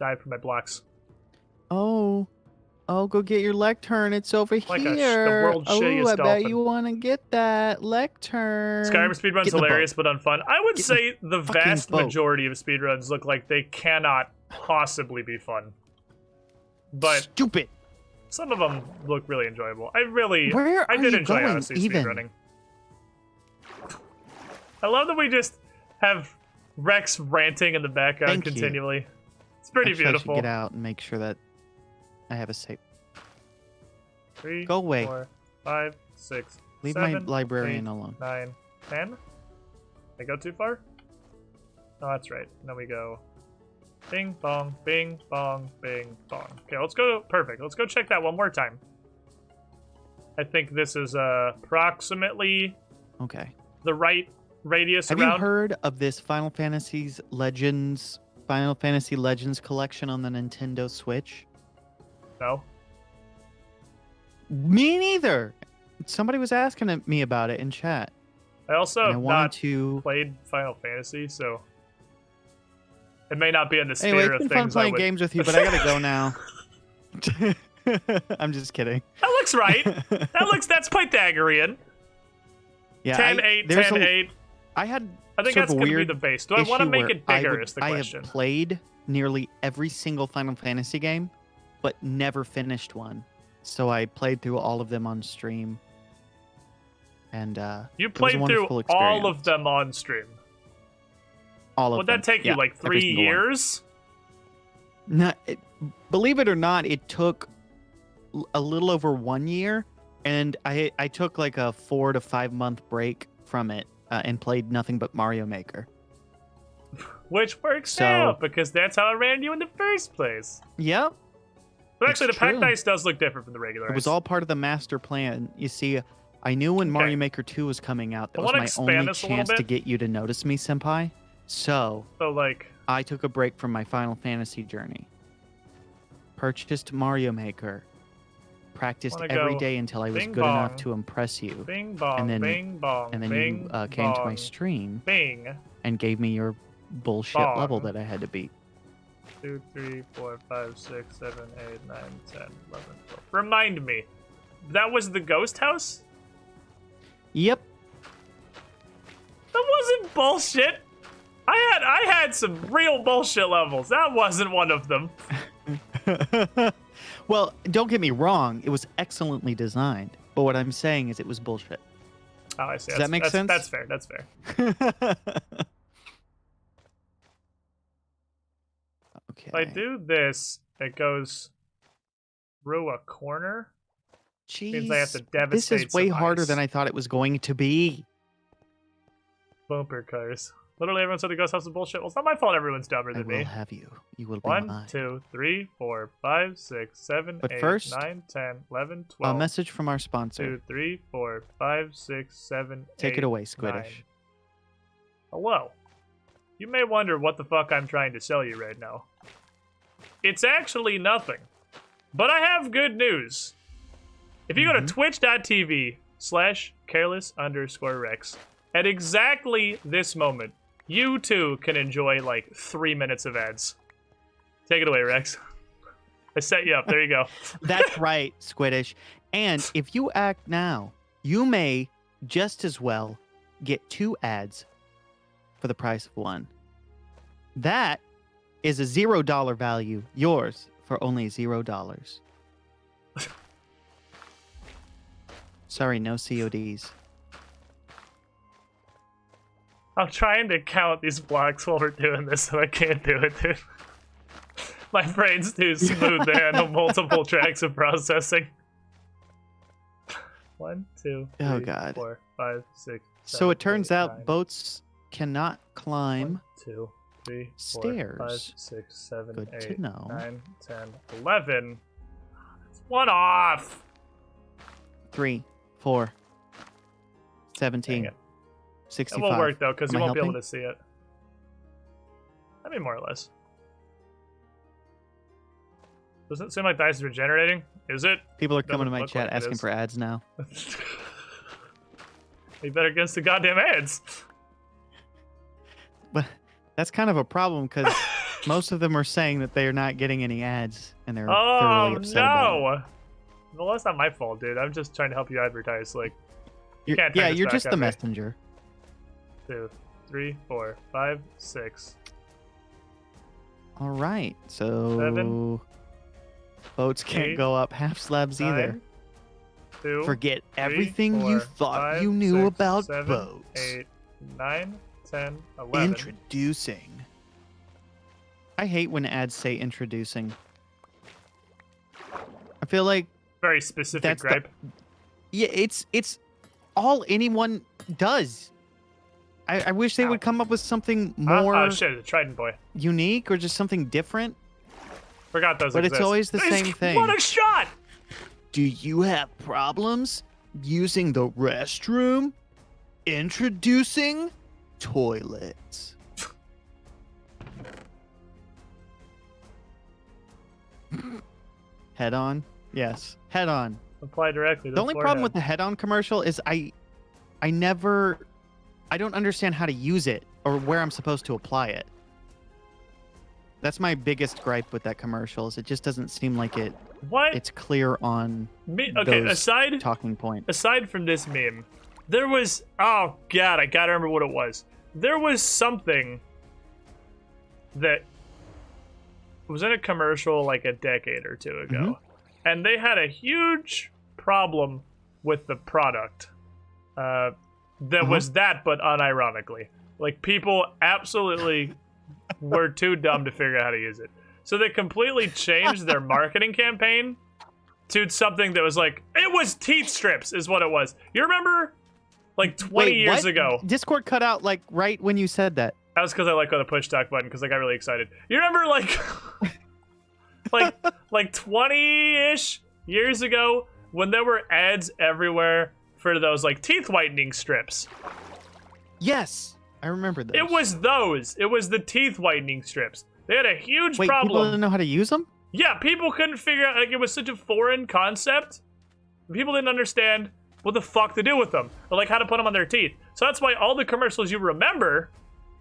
Dive for my blocks. Oh, go get your lectern. It's over Like the here. world's Oh, shittiest I bet dolphin. you want to get that lectern. Skyrim speedrun's Get in the hilarious but unfun. I would Get in say the fucking vast boat. majority of speedruns look like they cannot possibly be fun. But Stupid. some of them look really enjoyable. I Where did are you enjoy going, Odyssey even? speedrunning. I love that we just have Rex ranting in the background Thank you. continually. It's pretty Actually, I beautiful. should get out and make sure that I have a safe. 3, Go away. 4, 5, 6, Leave 7, my librarian 8, alone. 9, 10. I go too far? Oh, that's right. Then we go bing, bong, bing, bong, bing, bong. Okay, let's go. Perfect. Let's go check that one more time. I think this is approximately Okay. the right radius Have around. you heard of this Final Fantasy Legends collection on the Nintendo Switch? No. Me neither. Somebody was asking me about it in chat. I also And I have wanted not to. played Final Fantasy, so it may not be in the sphere Anyway, it's of been fun things I playing would... games with you, but I gotta go now. I'm just kidding. That looks right. That's Pythagorean. Yeah, 10, 8, there's 10, a- 8. I had. I think sort that's of a going to be weird the base. Do I want to issue make where it bigger I is the I question. have played nearly every single Final Fantasy game, but never finished one. So I played through all of them on stream. And You it was a played through wonderful all of experience. them on stream. All of Would them. that take you Yeah, like every 3 single one. years? No, believe it or not, it took a little over 1 year, and I took like a 4 to 5 month break from it and played nothing but Mario Maker. Which works So- out because that's how I ran you in the first place. Yep, But actually, the It's pack true. dice does look different from the regular it was ice. all part of the master plan. You see, I knew when Okay. Mario Maker 2 was coming out, that I was wanna my expand only this a little chance to bit. get you to notice me, Senpai. So So, like, I took a break from my Final Fantasy journey. Purchased Mario Maker. Practiced Wanna every go day until I was bing good enough bong. to impress you. bing bong, then- bing bong, And then bing you came to my bong, stream Bing. and gave me your bullshit Bong. level that I had to beat. 2, 3, 4, 5, 6, 7, 8, 9, 10, 11, 12. Remind me. That was the ghost house? Yep. That wasn't bullshit. I had some real bullshit levels. That wasn't one of them. Well, don't get me wrong. It was excellently designed. But what I'm saying is it was bullshit. Oh, I see. Does that make sense? That's fair. That's fair. Okay. If I do this, it goes through a corner. Means I have to Jeez, devastate this is way some harder ice. than I thought it was going to be. Bumper cars. Literally everyone said the ghost house is bullshit. Well, it's not my fault everyone's dumber I than will me. have you. You will be 1, mine. 2, 3, 4, 5, 6, 7, But 8, first, 9, 10, 11, A 12. message from our sponsor. 2, 3, 4, 5, 6, 7, Take 8, it away, 9. Squiddish. Hello. You may wonder what the fuck I'm trying to sell you right now. It's actually nothing. But I have good news. If you go to twitch.tv/careless_rex, at exactly this moment, you too can enjoy like 3 minutes of ads. Take it away, Rex. I set you up. There you go. That's right, Squiddish. And if you act now, you may just as well get 2 ads for the price of 1. That is a $0 value, yours for only $0. Sorry, no CODs. I'm trying to count these blocks while we're doing this, so I can't do it, dude. My brain's too smooth to handle multiple tracks of processing. 1, 2, 3, Oh, God. 4, 5, 6. So it turns 8, out 9, boats cannot climb 1, 2, 3, 4, 5, stairs. 6, 7, Good 8, to know. 9, 10, 11. It's one off. 3, 4, Dang 17, it. It 65. will work though, because you Am I won't be able helping? to see it. I mean, more or less. Doesn't it seem like the ice is regenerating? Is it? People are coming to Doesn't my look chat like it asking is. for ads now. You better against the goddamn ads. But that's kind of a problem because most of them are saying that they're not getting any ads and they're Oh thoroughly upset about it. no! Well, that's not my fault, dude. I'm just trying to help you advertise. Like, you can't turn Yeah, this you're back just on the me. messenger. 2, 3, 4, 5, 6. All right, so 7, boats can't 8, go up half slabs either. 9, 2, Forget 3, everything you 4, thought 5, you knew 6, about 7, boats. 8, 9, 10, 11. Introducing. I hate when ads say introducing. I feel like Very specific that's the- gripe. yeah, it's all anyone does. I wish they would come up with something more Oh shit, it's a Trident boy. unique or just something different. Forgot those But it's exist. always the They same just thing. What a shot! Do you have problems using the restroom? Introducing toilets. Head on? Yes. Head on. Apply directly to The only problem with forehead. the head on commercial is I don't understand how to use it or where I'm supposed to apply it. That's my biggest gripe with that commercial is it just doesn't seem like What? it's clear on Okay, those aside talking points. aside from this meme, there was oh god, I gotta remember what it was. There was something that was in a commercial like a decade or two ago, and they had a huge problem with the product. That was that, but unironically, like people absolutely were too dumb to figure out how to use it. So they completely changed their marketing campaign to something that was like, it was teeth strips is what it was. You remember like 20 Wait, years what? ago? Discord cut out like right when you said that. That was because I like on the push talk button because I got really excited. You remember like like 20-ish years ago when there were ads everywhere for those like teeth whitening strips? Yes, I remember this. It was those. It was the teeth whitening strips. They had a huge Wait, people problem. didn't know how to use them? Yeah, people couldn't figure out, like, it was such a foreign concept. People didn't understand what the fuck to do with them, or like how to put them on their teeth. So that's why all the commercials you remember,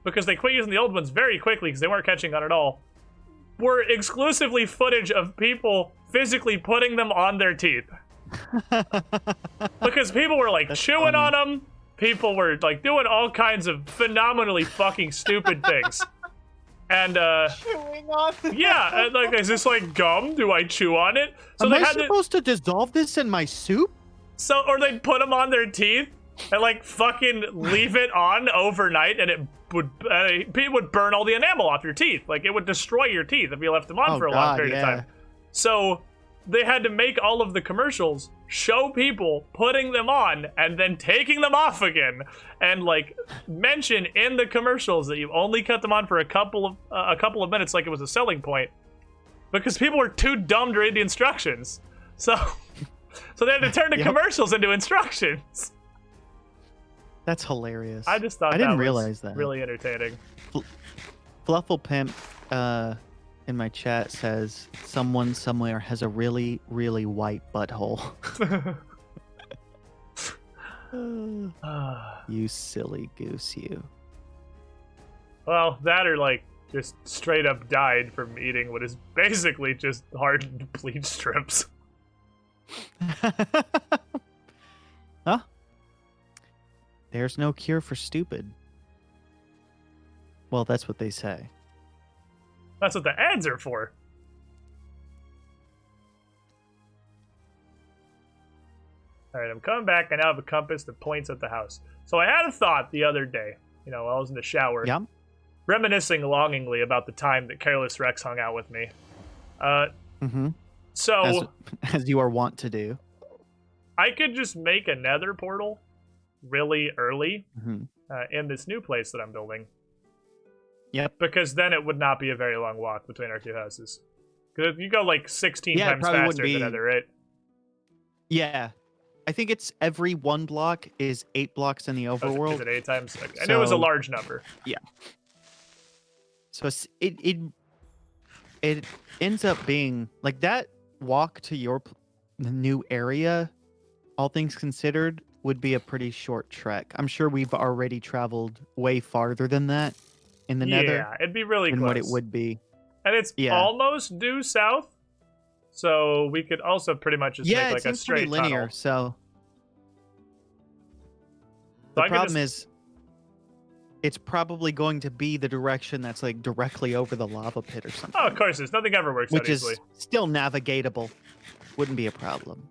because they quit using the old ones very quickly because they weren't catching on at all, were exclusively footage of people physically putting them on their teeth. Because people were like chewing on them, people were like doing all kinds of phenomenally fucking stupid things. And yeah, and, like, is this like gum? Do I chew on it? So Am they I had to, supposed to dissolve this in my soup? so or they'd put them on their teeth and like fucking leave it on overnight, and it would burn all the enamel off your teeth. Like it would destroy your teeth if you left them on Oh, for a long God, period of yeah. time. So they had to make all of the commercials show people putting them on and then taking them off again, and like mention in the commercials that you only cut them on for a couple of minutes, like it was a selling point, because people were too dumb to read the instructions. So they had to turn the Yep. commercials into instructions. That's hilarious. I just thought I didn't that was realize that. really entertaining. Fluffle Pimp in my chat says someone somewhere has a really, really white butthole. You silly goose, you. Well, that or like just straight up died from eating what is basically just hardened bleach strips. Huh? There's no cure for stupid. Well, that's what they say. That's what the ads are for. Alright, I'm coming back. I now have a compass that points at the house. So I had a thought the other day, while I was in the shower, Yep. reminiscing longingly about the time that CarelessRex hung out with me. Mm-hmm. So, As you are wont to do. I could just make a nether portal really early in this new place that I'm building. Yep. Because then it would not be a very long walk between our two houses. Because you go like 16 Yeah, it times probably faster wouldn't be- than nether, right? Yeah. I think it's every 1 block is 8 blocks in the Is overworld. it 8 times? Okay. I knew it was a So- large number. So it ends up being like that walk to your new area, all things considered, would be a pretty short trek. I'm sure we've already traveled way farther than that in the nether Yeah, it'd be really than close. what it would be. And it's Yeah. almost due south. So we could also pretty much just Yeah, make it like a seems pretty straight linear. tunnel. So So the I could problem just- is, it's probably going to be the direction that's like directly over the lava pit or something. Oh, of course, nothing ever works Which out is easily. still navigatable. Wouldn't be a problem.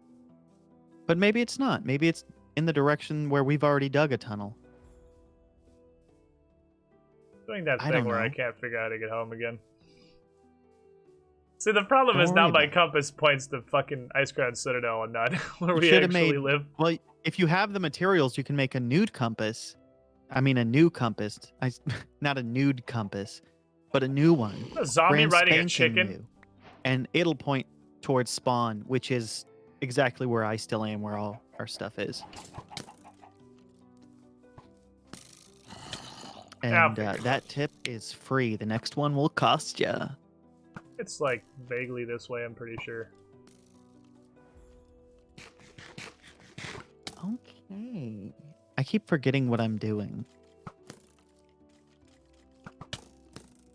But maybe it's not. Maybe it's in the direction where we've already dug a tunnel. Doing that I thing don't where I know. can't figure out how to get home again. See, the problem Don't is now worry my about it. compass points to fucking Ice Crown Citadel and not where we should've actually made- live. Well, if you have the materials, you can make a nude compass. I mean, a new compass. Not a nude compass, but a new one. A zombie Brand riding a spanking chicken? new. And it'll point towards spawn, which is exactly where I still am, where all our stuff is. I'll And figure it that tip is free. The next one will cost you. It's like vaguely this way, I'm pretty sure. Okay. I keep forgetting what I'm doing.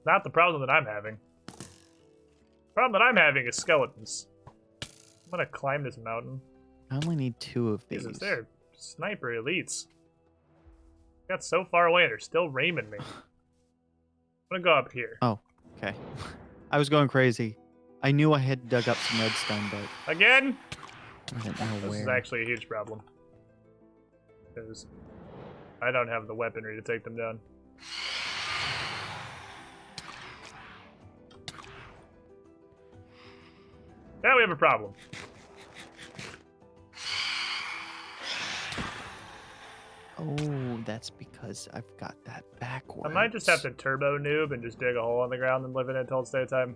Not the problem that I'm having. The problem that I'm having is skeletons. I'm gonna climb this mountain. I only need 2 of these. Jesus, they're sniper elites. Got so far away and they're still raiming me. I'm gonna go up here. Okay. I was going crazy. I knew I had dug up some redstone, but Again? I didn't know This is where. actually a huge problem. Because I don't have the weaponry to take them down. Now we have a problem. Oh, that's because I've got that backwards. I might just have to turbo noob and just dig a hole in the ground and live in it until it's daytime.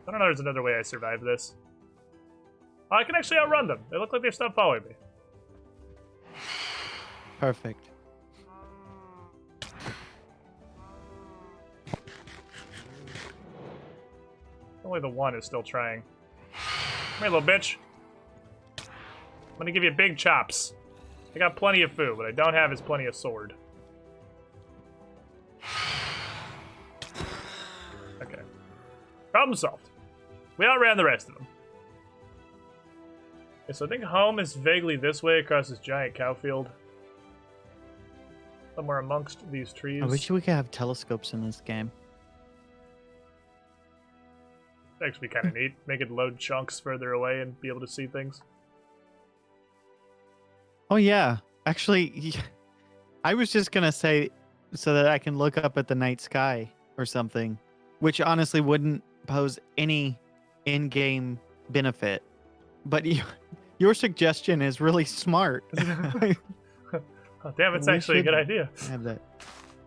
I don't know if there's another way I survive this. Oh, I can actually outrun them. They look like they stopped following me. Perfect. Only the one is still trying. Come here, little bitch. I'm gonna give you big chops. I got plenty of food, but I don't have as plenty of sword. Okay. Problem solved. We outran the rest of them. Okay, so I think home is vaguely this way across this giant cow field. Somewhere amongst these trees. I wish we could have telescopes in this game. That'd actually be kind of neat. Make it load chunks further away and be able to see things. Oh yeah, actually, I was just gonna say so that I can look up at the night sky or something, which honestly wouldn't pose any in-game benefit. But your suggestion is really smart. Oh, damn, it's We actually a good should idea. have that.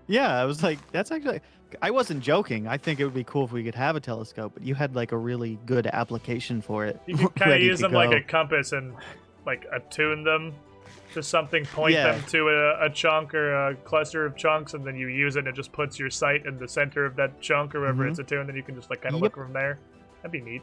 Yeah, I was like, that's actually. I wasn't joking. I think it would be cool if we could have a telescope, but you had like a really good application for it. You could kind of ready use to them like go. a compass and like attune them to something, point Yeah. them to a chunk or a cluster of chunks, and then you use it and it just puts your sight in the center of that chunk or wherever Mhm. it's attuned, and you can just like kind of Yep. look from there. That'd be neat.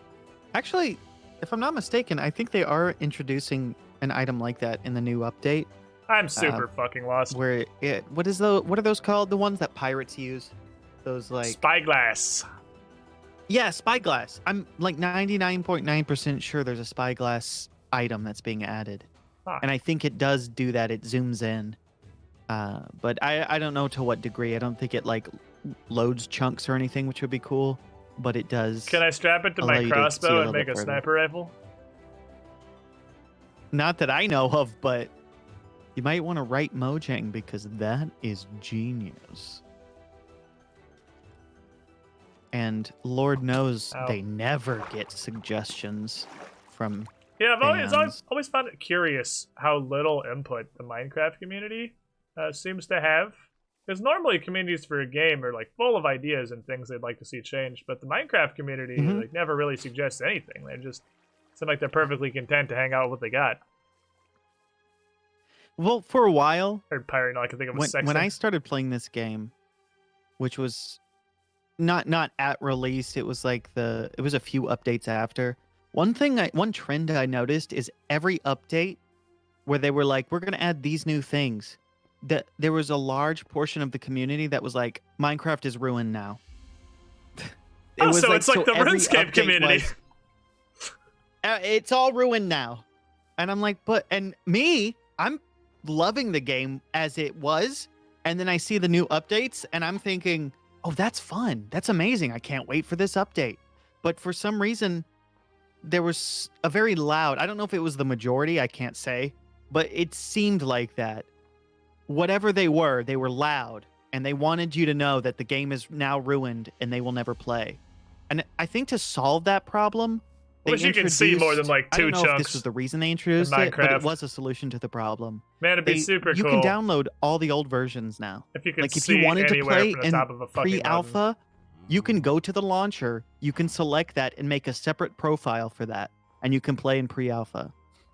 Actually, if I'm not mistaken, I think they are introducing an item like that in the new update. I'm super fucking lost. Where what are those called? The ones that pirates use? Those like Spyglass. yeah, spyglass. I'm like 99.9% sure there's a spyglass item that's being added, Huh. and I think it does do that. It zooms in, but I don't know to what degree. I don't think it like loads chunks or anything, which would be cool. But it does. Can I strap it to allow my you to see a crossbow and little make bit a further. sniper rifle? Not that I know of, but you might want to write Mojang because that is genius. and Lord knows Ow. they never get suggestions from Yeah, I've fans. always found it curious how little input the Minecraft community seems to have. Because normally communities for a game are like full of ideas and things they'd like to see changed, but the Minecraft community like never really suggests anything. They just seem like they're perfectly content to hang out with what they got. Well, for a while, Or pirate, I can think of a section. when I started playing this game, which was not at release, it was like it was a few updates after. One trend I noticed is every update where they were like, we're gonna add these new things, that there was a large portion of the community that was like, Minecraft is ruined now. So it's like the every RuneScape update community. was, it's all ruined now. And I'm like, I'm loving the game as it was, and then I see the new updates and I'm thinking, oh, that's fun, that's amazing, I can't wait for this update. But for some reason there was a very loud, I don't know if it was the majority, I can't say, but it seemed like that whatever they were loud, and they wanted you to know that the game is now ruined and they will never play. And I think to solve that problem, I wish you could see more than like 2 I don't know chunks. if this was the reason they introduced it, but it was a solution to the problem. Man, it'd be super cool. You can download all the old versions now. If you could like if see you wanted to anywhere play from the in top of a fucking pre-alpha, you can go to the launcher, you can select that and make a separate profile for that, and you can play in pre-alpha.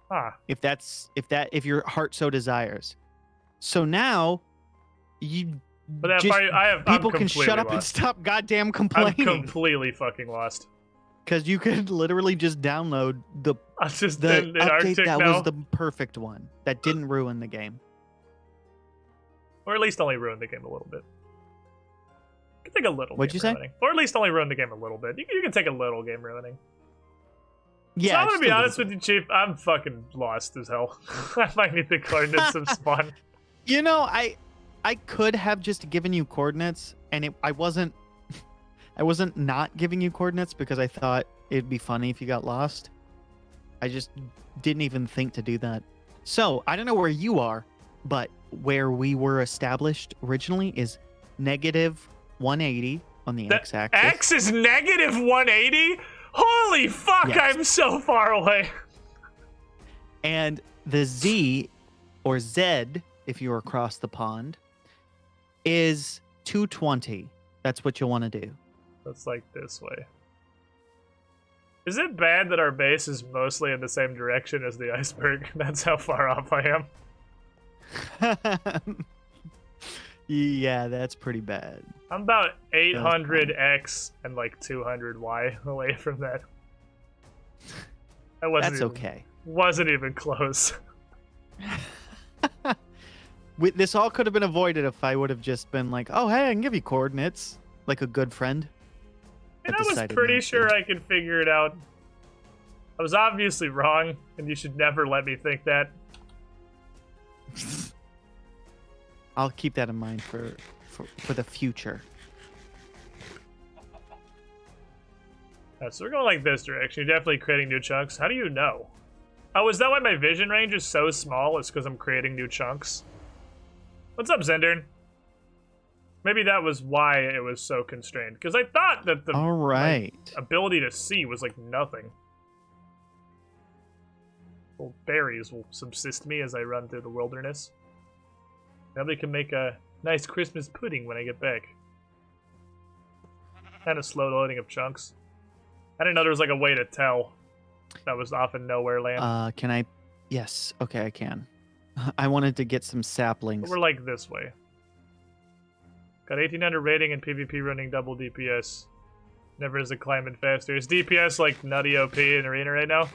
Huh. If your heart so desires. So now But people can shut up and stop goddamn complaining. I'm completely fucking lost. Because you could literally just download the in update Arctic that now. was the perfect one that didn't ruin the game. Or at least only ruin the game a little bit. You can take a little What'd game you say? ruining. Or at least only ruin the game a little bit. You can take a little game ruining. Yeah, So I'm gonna just be a little honest with you, Chief. I'm fucking lost as hell. I might need the coordinates of spawn. You know, I could have just given you coordinates, and I wasn't not giving you coordinates because I thought it'd be funny if you got lost. I just didn't even think to do that. So I don't know where you are, but where we were established originally is negative 180 on the x-axis. X is negative 180? Holy fuck, Yes. I'm so far away. And the Z, or Z, if you're across the pond, is 220. That's what you'll want to do. That's like this way. Is it bad that our base is mostly in the same direction as the iceberg? That's how far off I am. Yeah, that's pretty bad. I'm about 800x and like 200y away from that. That's okay. Wasn't even close. This all could have been avoided if I would have just been like, oh, hey, I can give you coordinates, like a good friend. And But I was decided pretty not sure to. I could figure it out. I was obviously wrong, and you should never let me think that. I'll keep that in mind for the future. So we're going like this direction. You're definitely creating new chunks. How do you know? Oh, is that why my vision range is so small? It's because I'm creating new chunks. What's up, Zendern? Maybe that was why it was so constrained. Because I thought that the All right. ability to see was like nothing. Well, berries will subsist me as I run through the wilderness. Now they can make a nice Christmas pudding when I get back. Kind of slow loading of chunks. I didn't know there was like a way to tell. That was often nowhere land. Can I? Yes. Okay, I can. I wanted to get some saplings. But we're like this way. Got 1800 rating and PvP running double DPS. Never is a climbing faster. Is DPS like nutty OP in Arena right now?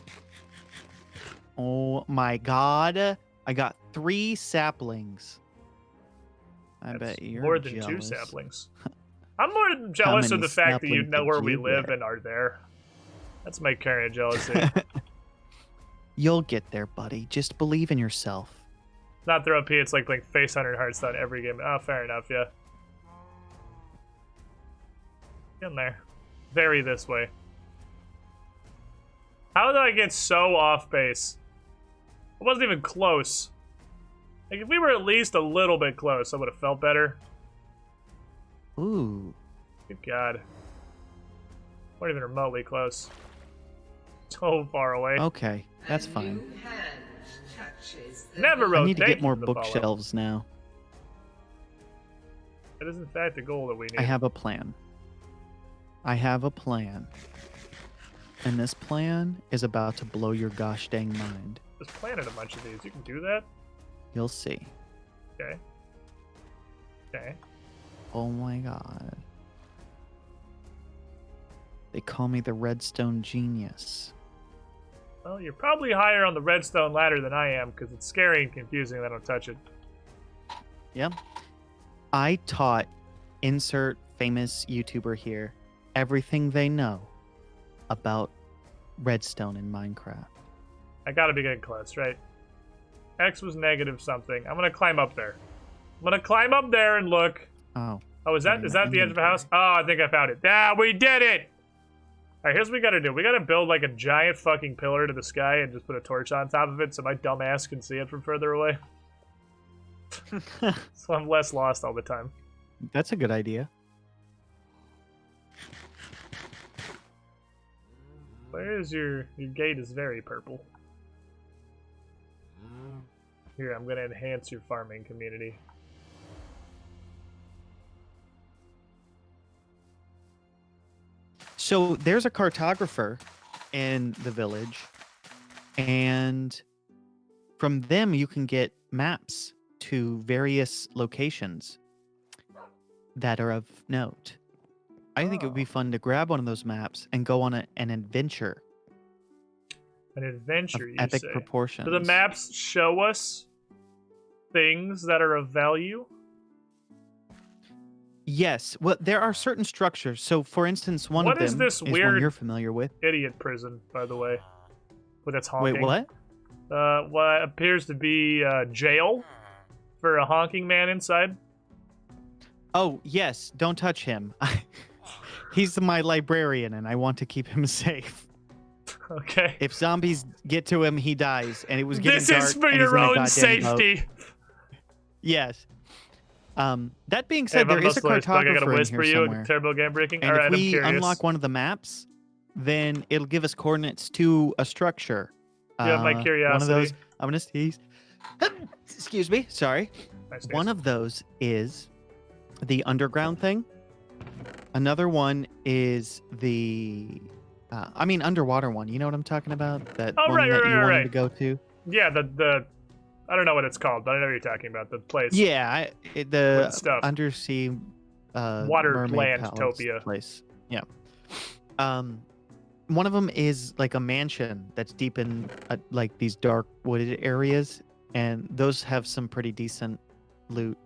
Oh my god. I got 3 saplings. I That's bet you're more than jealous. 2 saplings. I'm more jealous of many the fact that you saplings know did where we you live get? and are there. That's my current jealousy. You'll get there, buddy. Just believe in yourself. Not their OP, it's like Face Hunter and Hearthstone every game. Oh, fair enough, yeah. Get in there. Very this way. How did I get so off base? I wasn't even close. Like, if we were at least a little bit close, I would have felt better. Ooh. Good God. Not even remotely close. So far away. Okay, that's fine. Never I rotate. need to get more the follow. bookshelves now. That is in fact the goal that we need. I have a plan. I have a plan. And this plan is about to blow your gosh dang mind. Just planted a bunch of these. You can do that? You'll see. Okay. Okay. Oh my god. They call me the redstone genius. Well, you're probably higher on the redstone ladder than I am, because it's scary and confusing and I don't touch it. Yep. I taught insert famous YouTuber here everything they know about redstone in Minecraft. I gotta be getting close, right? X was negative something. I'm gonna climb up there. I'm gonna climb up there and look. Oh. Oh, is that the edge of a house? Oh, I think I found it. Ah, we did it! Alright, here's what we gotta do. We gotta build like a giant fucking pillar to the sky and just put a torch on top of it so my dumb ass can see it from further away. So I'm less lost all the time. That's a good idea. Where is your gate is very purple. Here, I'm gonna enhance your farming community. So there's a cartographer in the village, and from them you can get maps to various locations that are of note. I think it would be fun to grab one of those maps and go on an adventure An adventure, you epic say. proportions. Do the maps show us things that are of value? Yes. Well, there are certain structures. So, for instance, one What of is them this one weird you're familiar with. Idiot prison, by the way. With its honking. Wait, what? What appears to be jail for a honking man inside. Oh, yes. Don't touch him. He's my librarian, and I want to keep him safe. Okay. If zombies get to him, he dies. And it was getting This dark. is for and he's your in a own goddamn safety. boat. Yes. That being Hey, said, if I'm there is a not slow, I gotta cartographer in whisper here you somewhere. a terrible game breaking. And Alright, if I'm we curious. unlock one of the maps, then it'll give us coordinates to a structure. You have my One of curiosity. those, I'm gonna sneeze. Excuse me. Sorry. Nice, One nice. of those is the underground thing. Another one is the, underwater one. You know what I'm talking about? That Oh, one right, that right, you right, wanted right. to go to. Yeah, the I don't know what it's called, but I know what you're talking about. The place. Yeah, With the stuff. undersea Water mermaid land-topia. palace place. Yeah. One of them is like a mansion that's deep in like these dark wooded areas, and those have some pretty decent loot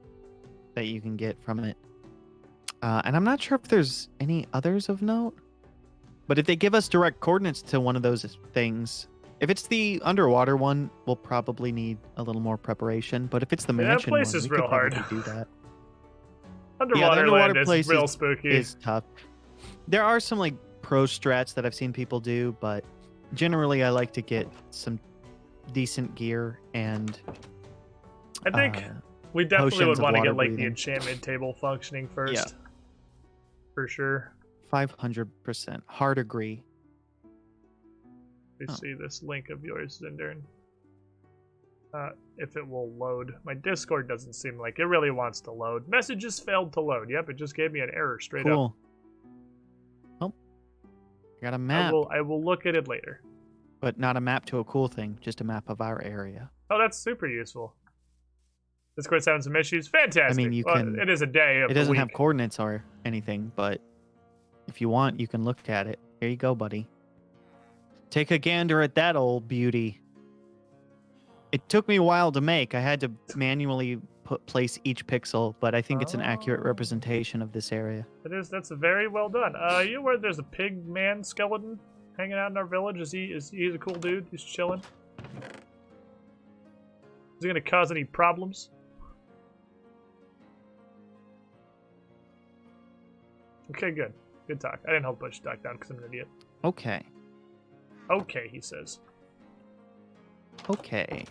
that you can get from it. And I'm not sure if there's any others of note, but if they give us direct coordinates to one of those things, if it's the underwater one, we'll probably need a little more preparation. But if it's the Yeah, that mansion place one, is we real could hard. probably do that. Underwater, underwater land place is real is- spooky. It's tough. There are some like pro strats that I've seen people do, but generally I like to get some decent gear and I think uh, we definitely potions would of want to water get like the breathing. enchantment table functioning first. Yeah. For sure. 500%. Hard agree. We Oh. see this link of yours, Zindern. If it will load. My Discord doesn't seem like it really wants to load. Messages failed to load. Yep, it just gave me an error straight up. Cool. Oh, I got a map, I will look at it later. but not a map to a cool thing, just a map of our area. Oh, that's super useful. Discord's having some issues. Fantastic. I mean, you can- It is a day of It doesn't the have week. coordinates or anything, but if you want, you can look at it. Here you go, buddy. Take a gander at that old beauty. It took me a while to make. I had to manually place each pixel, but I think it's an accurate Oh. representation of this area. That's very well done. You know where there's a pig man skeleton hanging out in our village? He's a cool dude? He's chilling. Is he gonna cause any problems? Okay, good. Good talk. I didn't hold push talk down because I'm an idiot. Okay. Okay, he says. Okay.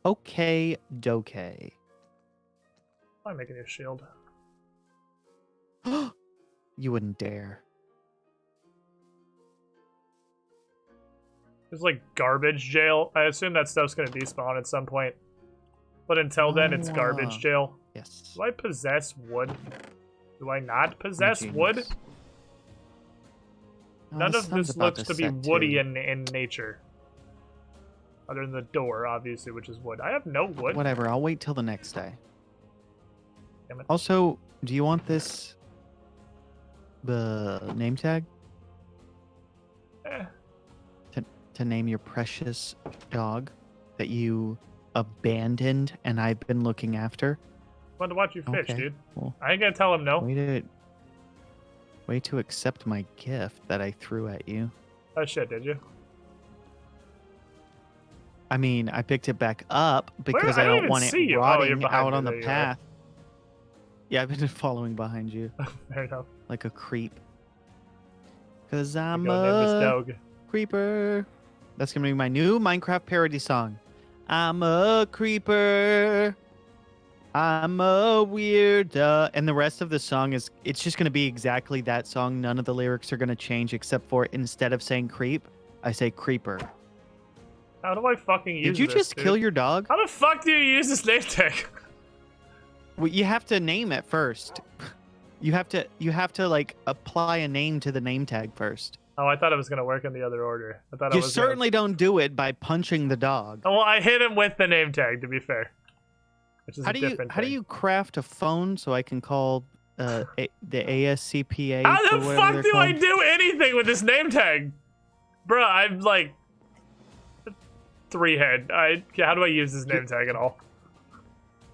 Okay, dokay. I'm making a shield. You wouldn't dare. There's like garbage jail. I assume that stuff's gonna despawn at some point. But until then, it's garbage jail. Yes. Do I possess wood? Do I not possess wood? None of this looks to be woody in nature. Other than the door, obviously, which is wood. I have no wood. Whatever, I'll wait till the next day. Damn it. Also, do you want this... the name tag? Eh. To name your precious dog that you abandoned and I've been looking after? Fun to watch you fish, Okay, dude. cool. I ain't gonna tell him no. Way to accept my gift that I threw at you. Oh shit, did you? I mean, I picked it back up because I I don't don't even want see it you. Oh, rotting you're behind out me. on the There you are. path. Yeah, I've been following behind you Fair enough. like a creep. Cause I'm I'm gonna name this a dog. creeper. That's gonna be my new Minecraft parody song. I'm a creeper. I'm a weirdo. And the rest of the song it's just gonna be exactly that song. None of the lyrics are gonna change except for instead of saying creep, I say creeper. How do I fucking use Did you this, just dude? kill your dog? How the fuck do you use this name tag? Well, you have to name it first. You have to like apply a name to the name tag first. Oh, I thought it was gonna work in the other order. I thought You I was certainly don't do it by punching the dog. Oh, well, I hit him with the name tag, to be fair. Which is How a do you different how do thing. you craft a phone so I can call the ASCPA? How for the whatever fuck they're do I called? do anything with this name tag? Bruh, I'm like... 3 head. How do I use this name tag at all?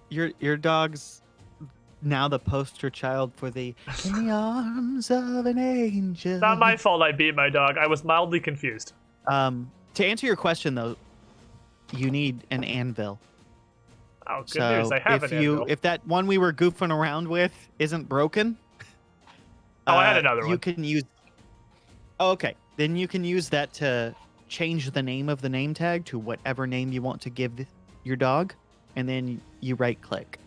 Your dog's now the poster child for the in the arms of an angel. Not my fault I beat my dog. I was mildly confused. To answer your question though, you need an anvil. Oh, good So news. I have an anvil. if that one we were goofing around with isn't broken, Oh, I had another you one. can use. Oh, okay, then you can use that to change the name of the name tag to whatever name you want to give your dog, and then you right click.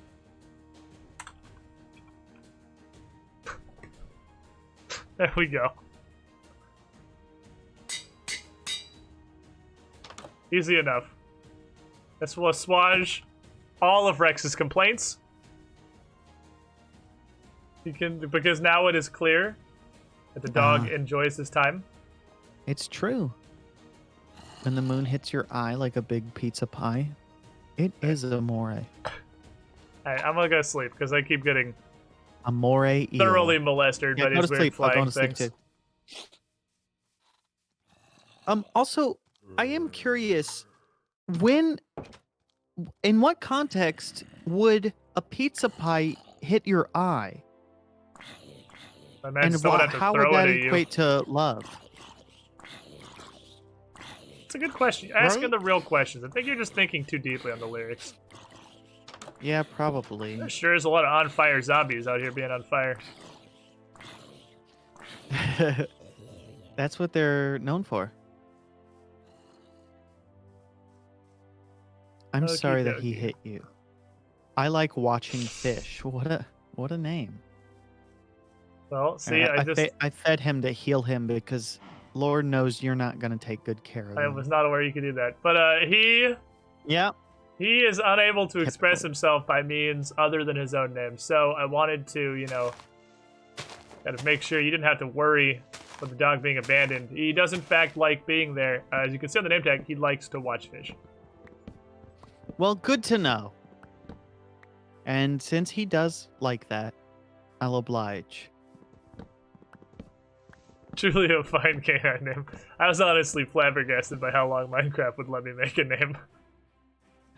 There we go. Easy enough. This will assuage all of Rex's complaints. Because now it is clear that the dog enjoys his time. It's true. When the moon hits your eye like a big pizza pie, it is amore. Alright, I'm gonna go sleep because I keep getting Amore eel. thoroughly molested Yeah, by go these to weird sleep. I'll go flying to sleep things. too. Also, I am curious, in what context would a pizza pie hit your eye? My man And still would have to how throw would that it at you. equate to love? It's a good question. Asking the real questions. I think you're just thinking too deeply on the lyrics. Yeah, probably. There sure is a lot of on-fire zombies out here being on fire. That's what they're known for. I'm Okey sorry that he dokey. hit you. I like watching fish. What a name. Well, see, I fed him to heal him because Lord knows you're not gonna take good care of I him. was not aware you could do that. But he is unable to express Typical. himself by means other than his own name. So I wanted to, kind of make sure you didn't have to worry with the dog being abandoned. He does in fact like being there. As you can see on the name tag, he likes to watch fish. Well, good to know. And since he does like that, I'll oblige. Truly a fine canine name. I was honestly flabbergasted by how long Minecraft would let me make a name.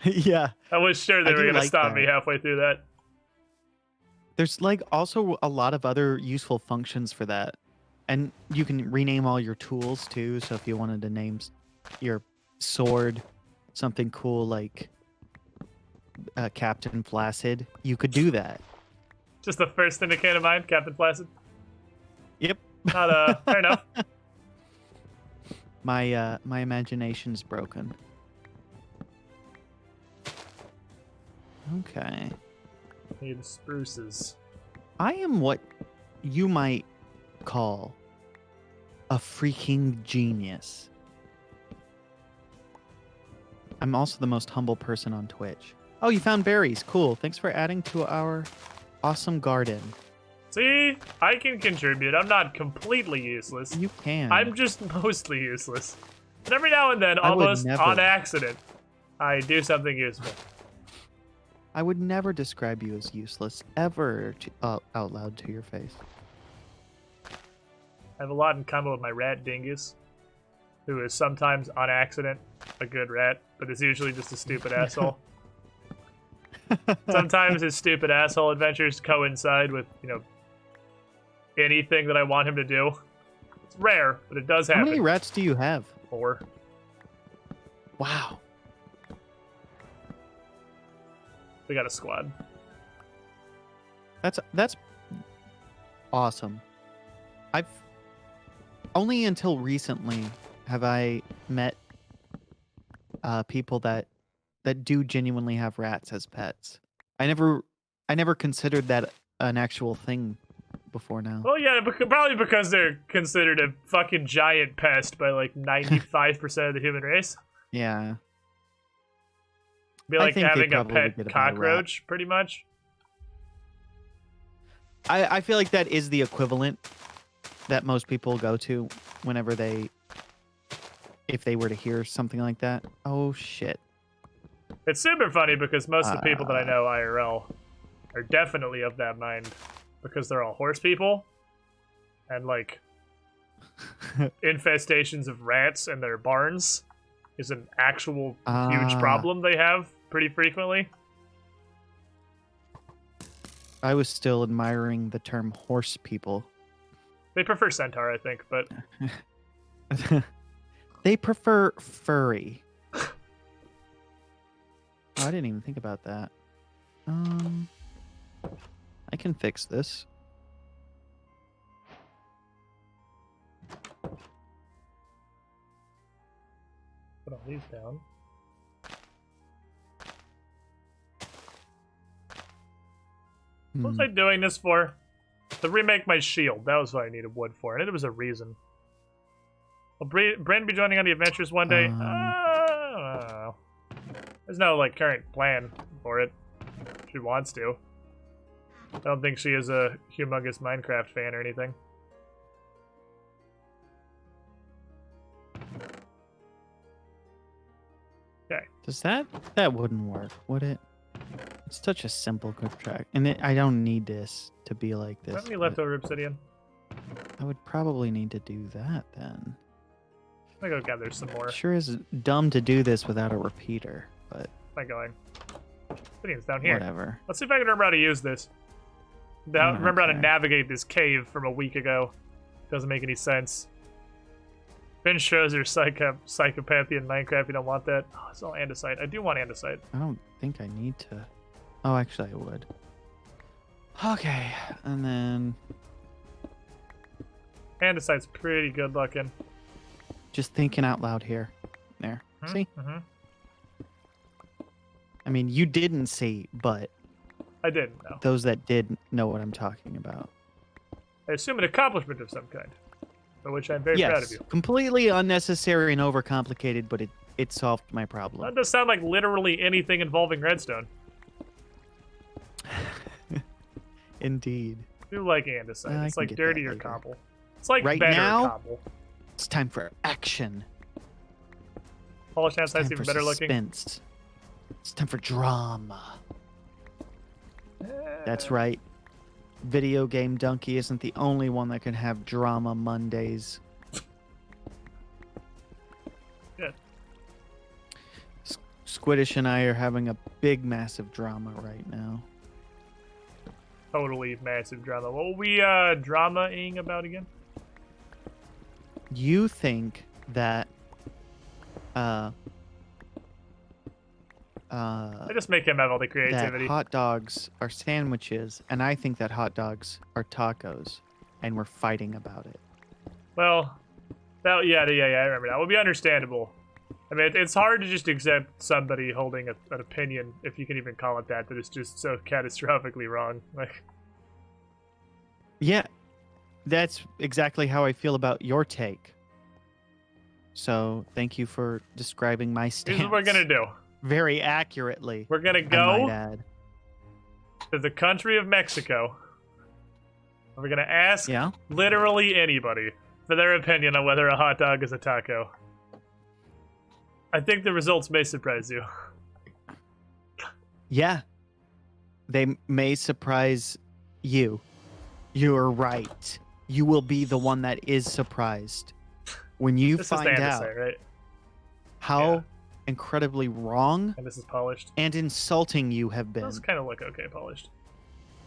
Yeah. I was sure they I were do going to like stop me that. halfway through that. There's like also a lot of other useful functions for that. And you can rename all your tools too. So if you wanted to name your sword something cool like Captain Flaccid, you could do that. Just the first thing that came to mind, Captain Placid. Yep. Not, fair enough. My imagination's broken. Okay. Need spruces. I am what you might call a freaking genius. I'm also the most humble person on Twitch. Oh, you found berries. Cool. Thanks for adding to our awesome garden. See, I can contribute. I'm not completely useless. You can. I'm just mostly useless. And every now and then, I would almost never. on accident, I do something useful. I would never describe you as useless ever out loud to your face. I have a lot in common with my rat dingus, who is sometimes on accident a good rat, but is usually just a stupid asshole. Sometimes his stupid asshole adventures coincide with, anything that I want him to do. It's rare, but it does happen. How many rats do you have? 4. Wow. We got a squad. That's awesome. I've only until recently have I met people that do genuinely have rats as pets. I never considered that an actual thing before now. Well, yeah, probably because they're considered a fucking giant pest by like 95% of the human race. Yeah. Be I like think they having a probably pet get a bad cockroach, pretty much. I feel like that is the equivalent that most people go to whenever if they were to hear something like that. Oh shit. It's super funny because most of the people that I know IRL are definitely of that mind because they're all horse people and like infestations of rats in their barns is an actual huge problem they have pretty frequently. I was still admiring the term horse people. They prefer centaur, I think, but they prefer furry. Oh, I didn't even think about that. I can fix this. put all these down. What was I doing this for? To remake my shield. That was what I needed wood for. And it was a reason. Will Brandon be joining on the adventures one day? I don't know. There's no like current plan for it. She wants to. I don't think she is a humongous Minecraft fan or anything. Okay. Does that wouldn't work, would it? It's such a simple quick track, and I don't need this to be like this. How many leftover obsidian? I would probably need to do that then. I'm gonna go gather some more. Sure is dumb to do this without a repeater, but Am I going? Obsidian's down here. whatever. Let's see if I can remember how to use this. Remember how to navigate this cave from a week ago. Doesn't make any sense. Ben shows your psychopathy in Minecraft. You don't want that. Oh, it's all andesite. I do want andesite. I don't think I need to. Oh, actually, I would. Okay, and then Andesite's pretty good looking. just thinking out loud here. There. See? Mm-hmm. I mean, you didn't see, but I didn't know. those that did know what I'm talking about. I assume an accomplishment of some kind, for which I'm very proud of Yes, you. completely unnecessary and overcomplicated, but it solved my problem. That does sound like literally anything involving redstone. Indeed. I do like andesite. I It's can like get dirty that or later. cobble. It's like Right better now- cobble. It's time for action. Polished It's time andesite's for even better looking. suspense. It's time for drama. That's right. Video Game Donkey isn't the only one that can have drama Mondays. Good. Squiddish and I are having a big, massive drama right now. Totally massive drama. What were we drama-ing about again? You think that I just make him have all the that creativity. hot dogs are sandwiches, and I think that hot dogs are tacos, and we're fighting about it. Well, yeah, I remember that. It would be understandable. I mean, it's hard to just accept somebody holding an opinion, if you can even call it that is just so catastrophically wrong. Like, Yeah, that's exactly how I feel about your take. So thank you for describing my stance. Here's what we're gonna do. Very accurately. We're gonna I might go add. to the country of Mexico. We're gonna ask Yeah. literally anybody for their opinion on whether a hot dog is a taco. I think the results may surprise you. Yeah. They may surprise you. You're right. You will be the one that is surprised when you This find is the out say, right? how Yeah. incredibly wrong And this is polished. and insulting you have been Those kind of look okay polished.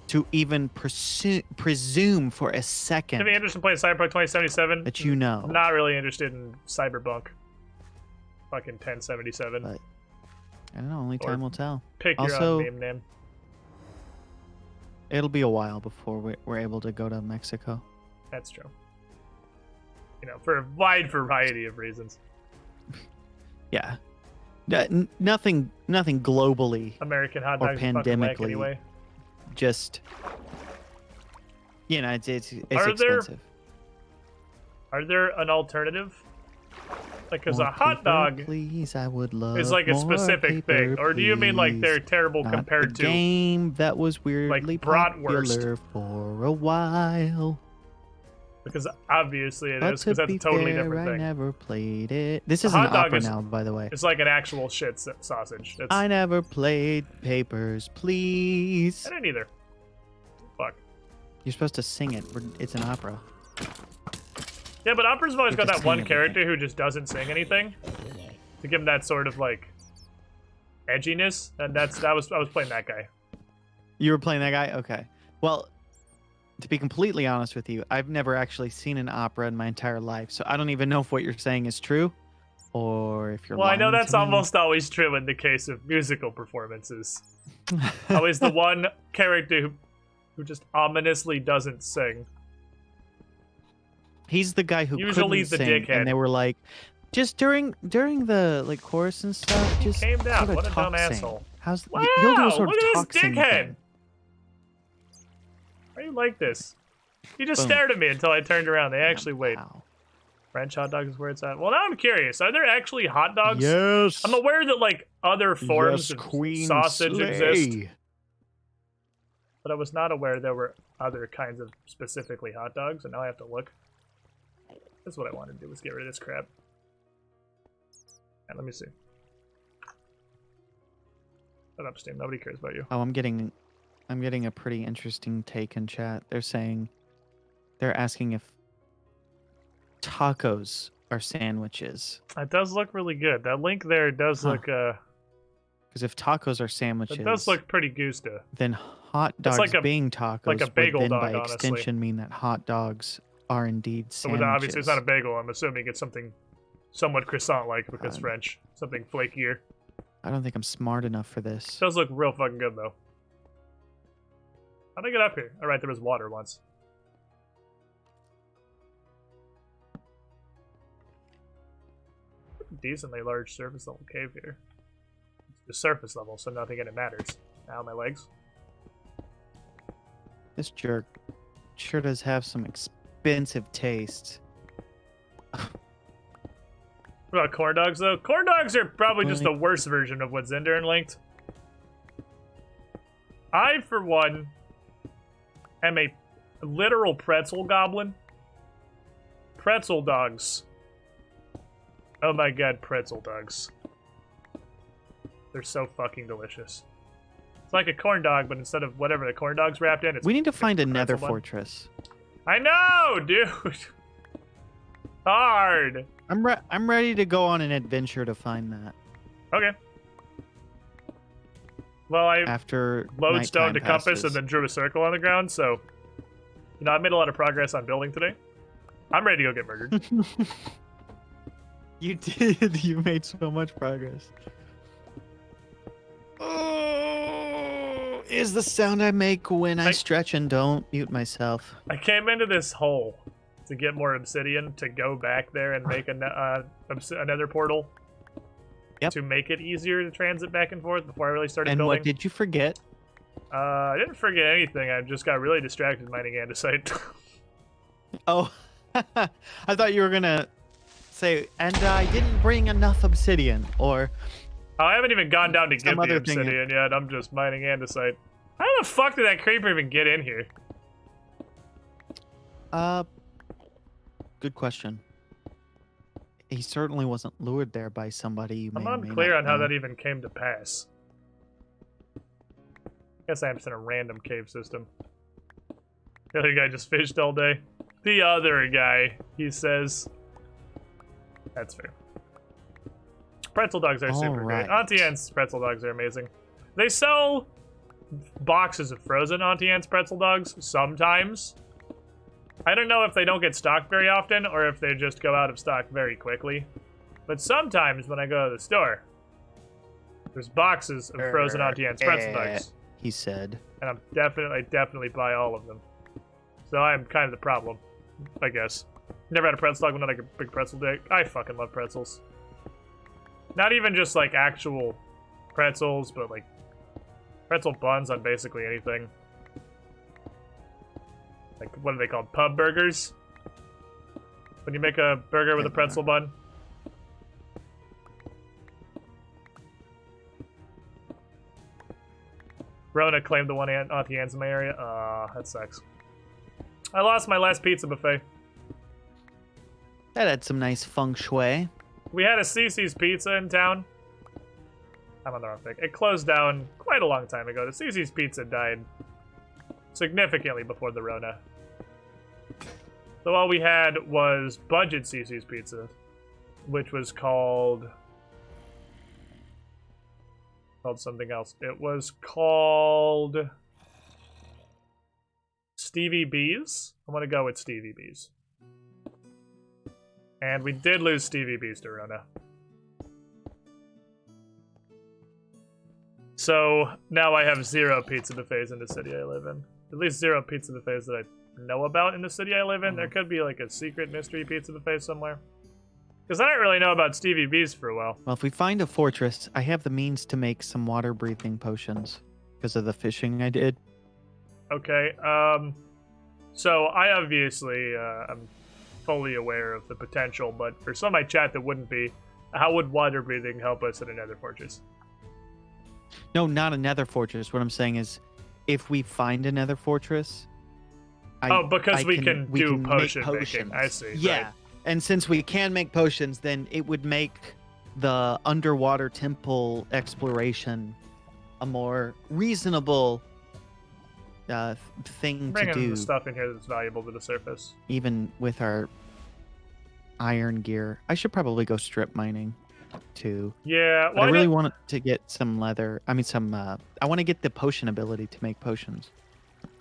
to even presume for a second Timmy Anderson playing Cyberpunk 2077. that you know. I'm not really interested in Cyberpunk. Fucking 1077. But I don't know. Only Or- time will tell. Pick your also- own name. It'll be a while before we're able to go to Mexico. That's true. You know, for a wide variety of reasons. Yeah. Nothing globally. American hot Or dogs are fucking whack pandemically. anyway. Just it's Are there- expensive. Are there an alternative? Like, because More a hot paper, dog please, I would love is like a more specific paper, thing. Or do you mean like they're please. terrible Not compared the to... game that was weirdly bratwurst? popular for a while. Because obviously it But is, because to that's a be totally fair, different I thing. never played it. This A is an hot dog opera is- now, by the way. It's like an actual shit sausage. It's, I never played Papers, Please. I didn't either. Fuck. You're supposed to sing it. It's an opera. Yeah, but operas have always You're got just that one saying character who just doesn't sing anything to give him that sort of like edginess, and I was playing that guy. You were playing that guy? Okay. Well, to be completely honest with you, I've never actually seen an opera in my entire life, so I don't even know if what you're saying is true or if you're Well, I know lying that's to me. almost always true in the case of musical performances. Always the one character who just ominously doesn't sing. He's the guy who Usually couldn't the sing, dickhead. and they were like, just during the like chorus and stuff, just Came down. sort of What a dumb talk sing. asshole. How's Wow, you'll do a sort look of at talk this sing dickhead. thing. Why do you like this? He just Boom. stared at me until I turned around. They actually wait. Wow. French hot dogs is where it's at. Well, now I'm curious. Are there actually hot dogs? Yes. I'm aware that like other forms of sausage exist, but I was not aware there were other kinds of specifically hot dogs, and now I have to look. That's what I wanted to do, was get rid of this crap. And let me see. Shut up, Steam. Nobody cares about you. Oh, I'm getting a pretty interesting take in chat. They're asking if tacos are sandwiches. It does look really good. That link there does Huh. look, Because if tacos are sandwiches, it does look pretty gusta. then hot It's dogs like a- being tacos like a bagel would then dog, by honestly. extension mean that hot dogs are indeed So sandwiches. obviously it's not a bagel. I'm assuming it's something somewhat croissant-like because God. French. Something flakier. I don't think I'm smart enough for this. Does look real fucking good though. How'd I get up here? Alright, there was water once. Decently large surface level cave here. It's the surface level, so nothing in it matters. Ow, my legs. This jerk sure does have some expensive taste. What about corn dogs though? Corn dogs are probably just the worst version of what's in there and linked. I, for one, am a literal pretzel goblin. Pretzel dogs. Oh my god, pretzel dogs. They're so fucking delicious. It's like a corn dog, but instead of whatever the corn dog's wrapped in, it's We need to find a nether bun. fortress. I know, dude! Hard! I'm ready to go on an adventure to find that. Okay. Well, I After lodestone nighttime to compass passes. and then drew a circle on the ground, so... You know, I made a lot of progress on building today. I'm ready to go get murdered. You did. You made so much progress. Oh, is the sound I make when I stretch and don't mute myself. I came into this hole to get more obsidian to go back there and make another portal. Yep. To make it easier to transit back and forth before I really started And building. what did you forget? I didn't forget anything. I just got really distracted mining andesite. Oh, I thought you were gonna say, and I didn't bring enough obsidian, or Oh, I haven't even gone down to get Some the other thing. obsidian yet. I'm just mining andesite. How the fuck did that creeper even get in here? good question. He certainly wasn't lured there by somebody you may I'm or may unclear not on how know. that even came to pass. Guess I'm just in a random cave system. The other guy just fished all day. The other guy, he says. That's fair. Pretzel dogs are super great. Alright. Auntie Anne's pretzel dogs are amazing. They sell boxes of frozen Auntie Anne's pretzel dogs sometimes. I don't know if they don't get stocked very often or if they just go out of stock very quickly. But sometimes when I go to the store, there's boxes of frozen Auntie Anne's pretzel dogs. He said. And I definitely buy all of them. So I'm kind of the problem, I guess. Never had a pretzel dog, but not like a big pretzel dick. I fucking love pretzels. Not even just like actual pretzels, but like pretzel buns on basically anything. Like, what are they called? Pub burgers? When you make a burger with a pretzel bun? Rona claimed the one Auntie Anne's in my area. That sucks. I lost my last pizza buffet. That had some nice feng shui. We had a Cece's Pizza in town. I'm on the wrong thing. It closed down quite a long time ago. The Cece's Pizza died significantly before the Rona. So all we had was budget Cece's Pizza, which was called something else. It was called Stevie B's. I'm gonna go with Stevie B's. And we did lose Stevie B's to Rona. So now I have 0 pizza buffets in the city I live in. At least 0 pizza buffets that I know about in the city I live in. There could be like a secret mystery pizza buffet somewhere. Because I didn't really know about Stevie B's for a while. Well, if we find a fortress, I have the means to make some water-breathing potions because of the fishing I did. Okay, so I obviously, I'm fully aware of the potential, but for some of my chat that wouldn't be, how would water breathing help us in another fortress? No, not a nether fortress. What I'm saying is, if we find a nether fortress, because we can do make potion making. potions. I see. Yeah, Right. and since we can make potions, then it would make the underwater temple exploration a more reasonable thing Bringing to do. the stuff in here that's valuable to the surface. Even with our iron gear, I should probably go strip mining too. Yeah, But I really want to get some leather. I mean, I want to get the potion ability to make potions.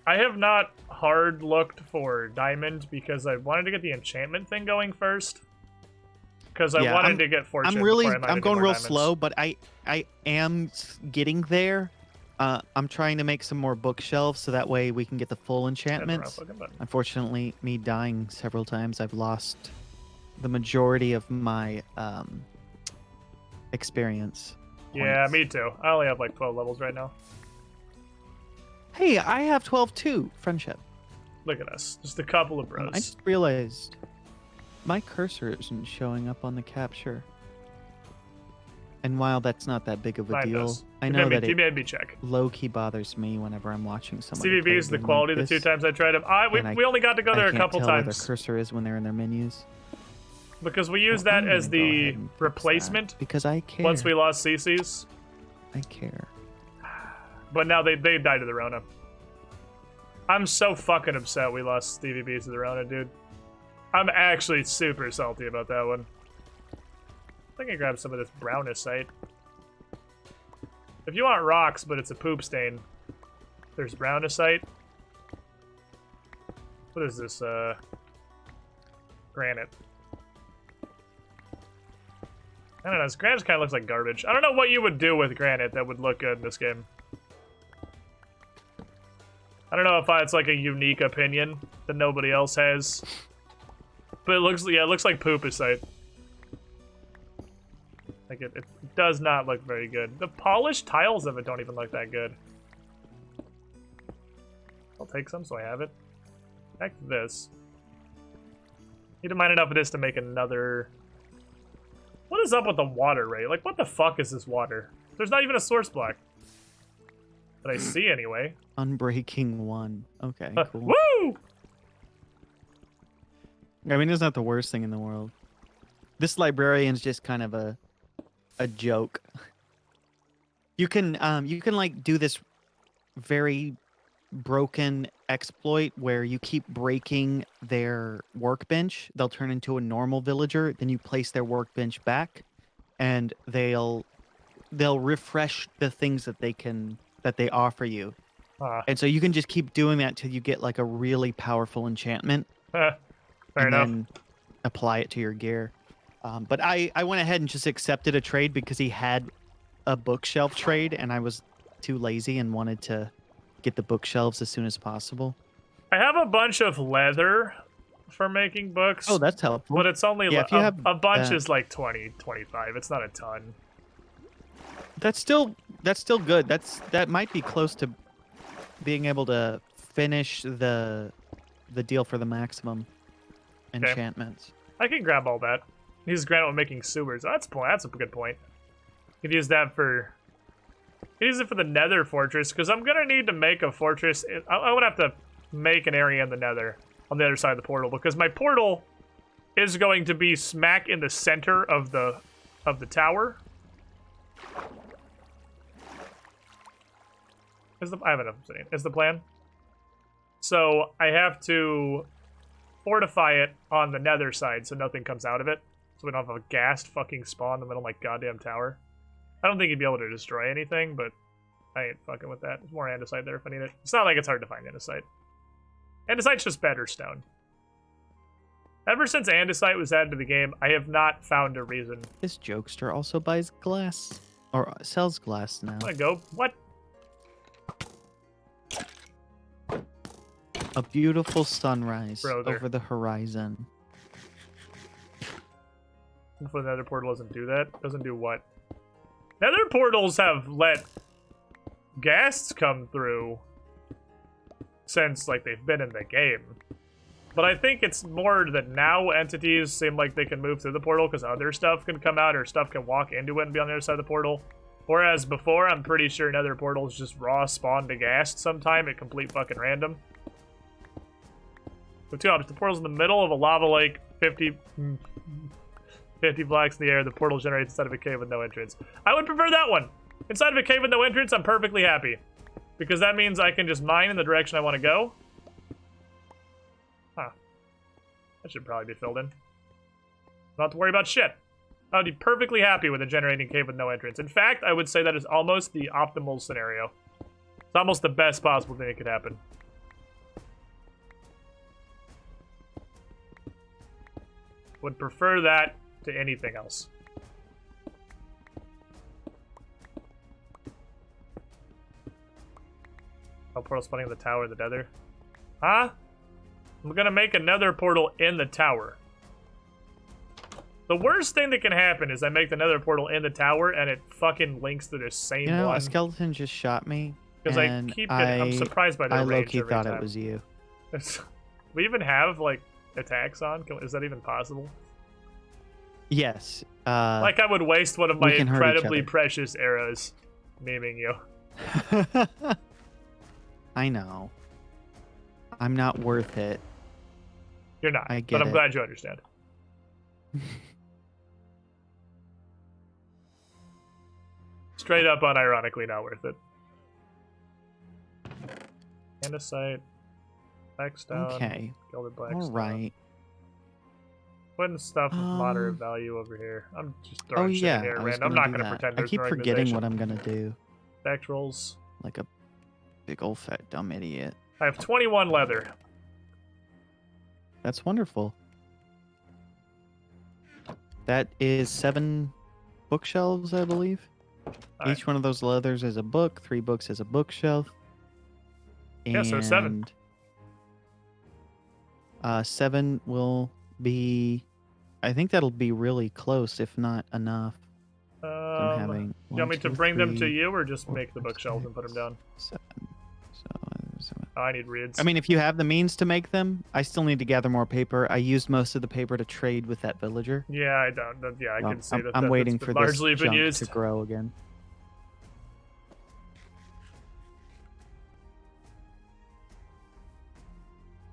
I have not hard looked for diamond because I wanted to get the enchantment thing going first. Because I wanted to get fortune. I'm going real slow, but I am getting there. I'm trying to make some more bookshelves so that way we can get the full enchantments. Unfortunately, me dying several times, I've lost the majority of my experience. Yeah, points. me too. I only have like 12 levels right now. Hey, I have 12 too. Friendship. Look at us. Just a couple of bros. I just realized my cursor isn't showing up on the capture. And while that's not that big of a Mine deal, does. I know that You it made me check. low-key bothers me whenever I'm watching somebody CVB play a is the game quality like the 2 this, times I tried them. We only got to go there I a can't couple tell where times. their cursor is when they're in their menus. Because we used Well, that I'm as gonna go the ahead and fix replacement that, because I care. once we lost CC's. I care. But now they died to the Rona. I'm so fucking upset we lost Stevie B to the Rona, dude. I'm actually super salty about that one. I think I grabbed some of this brownacite. If you want rocks, but it's a poop stain, there's brownacite. What is this, granite? I don't know, this granite kind of looks like garbage. I don't know what you would do with granite that would look good in this game. I don't know if it's like a unique opinion that nobody else has. But it looks like poopacite. Like it does not look very good. The polished tiles of it don't even look that good. I'll take some so I have it. Back to this. Need to mine enough of this to make another What is up with the water rate? Like, what the fuck is this water? There's not even a source block that I see anyway. Unbreaking 1. Okay, cool. Woo! I mean, it's not the worst thing in the world. This librarian's just kind of a joke. You can like do this very broken exploit where you keep breaking their workbench. They'll turn into a normal villager, then you place their workbench back, and they'll refresh the things that they offer you. And so you can just keep doing that till you get like a really powerful enchantment. Fair enough. Then apply it to your gear. But I went ahead and just accepted a trade because he had a bookshelf trade, and I was too lazy and wanted to get the bookshelves as soon as possible. I have a bunch of leather for making books. Oh, that's helpful. But it's only Yeah, if you have a bunch is like 20, 25. It's not a ton. That's still good. That might be close to being able to finish the deal for the maximum enchantments. I can grab all that. He's great at making sewers. That's a good point. Could use that for. Use it for the Nether fortress because I'm gonna need to make a fortress. I would have to make an area in the Nether on the other side of the portal because my portal is going to be smack in the center of the tower. I have enough obsidian. Is the plan? So I have to fortify it on the Nether side so nothing comes out of it. So we don't have a ghast fucking spawn in the middle of my goddamn tower. I don't think he'd be able to destroy anything, but I ain't fucking with that. There's more andesite there if I need it. It's not like it's hard to find andesite. Andesite's just better stone. Ever since andesite was added to the game, I have not found a reason. This jokester also buys glass or sells glass now. I'm gonna go. What? A beautiful sunrise Brother. over the horizon. Hopefully the nether portal doesn't do that. Doesn't do what? Nether portals have let ghasts come through since, like, they've been in the game. But I think it's more that now entities seem like they can move through the portal because other stuff can come out or stuff can walk into it and be on the other side of the portal. Whereas before, I'm pretty sure nether portals just raw spawned a ghast sometime at complete fucking random. So two options. The portal's in the middle of a lava lake, 50 blocks in the air. The portal generates inside of a cave with no entrance. I would prefer that one. Inside of a cave with no entrance, I'm perfectly happy. Because that means I can just mine in the direction I want to go. Huh. That should probably be filled in. Not have to worry about shit. I would be perfectly happy with a generating cave with no entrance. In fact, I would say that is almost the optimal scenario. It's almost the best possible thing that could happen. Would prefer that to anything else. Oh, portal spawning in the tower in the nether. Huh? I'm gonna make another portal in the tower. The worst thing that can happen is I make the nether portal in the tower and it fucking links to the same one. A skeleton just shot me. Because I keep getting, I'm surprised by their range low-key every thought time. it was you. We even have, like, attacks on? Is that even possible? Yes. Like I would waste one of my we can hurt each incredibly other. precious arrows memeing you. I know. I'm not worth it. You're not, I get but I'm it. glad you understand. Straight up unironically not worth it. Andesite, blackstone, Okay. gilded blackstone. All right. Putting stuff of moderate value over here. I'm just Oh throwing shit yeah. in here, I was random. I'm gonna not do gonna that. pretend I there's keep no forgetting what organization. I'm gonna do. Back rolls. Like a big old fat dumb idiot. I have 21 leather. That's wonderful. That is 7 bookshelves, I believe. All Each one of those leathers is a book. 3 books is a bookshelf. Yeah, so 7. And 7 will be. I think that'll be really close, if not enough. I'm having you want me 1, to 2, bring them to 3, you or just 4, make the 5, bookshelves and 6, put them down? 7. So 7. Oh, I need reeds. I mean, if you have the means to make them, I still need to gather more paper. I used most of the paper to trade with that villager. Yeah, I don't. Yeah, I So can see that. I'm waiting that's for been this largely been junk used. to grow again.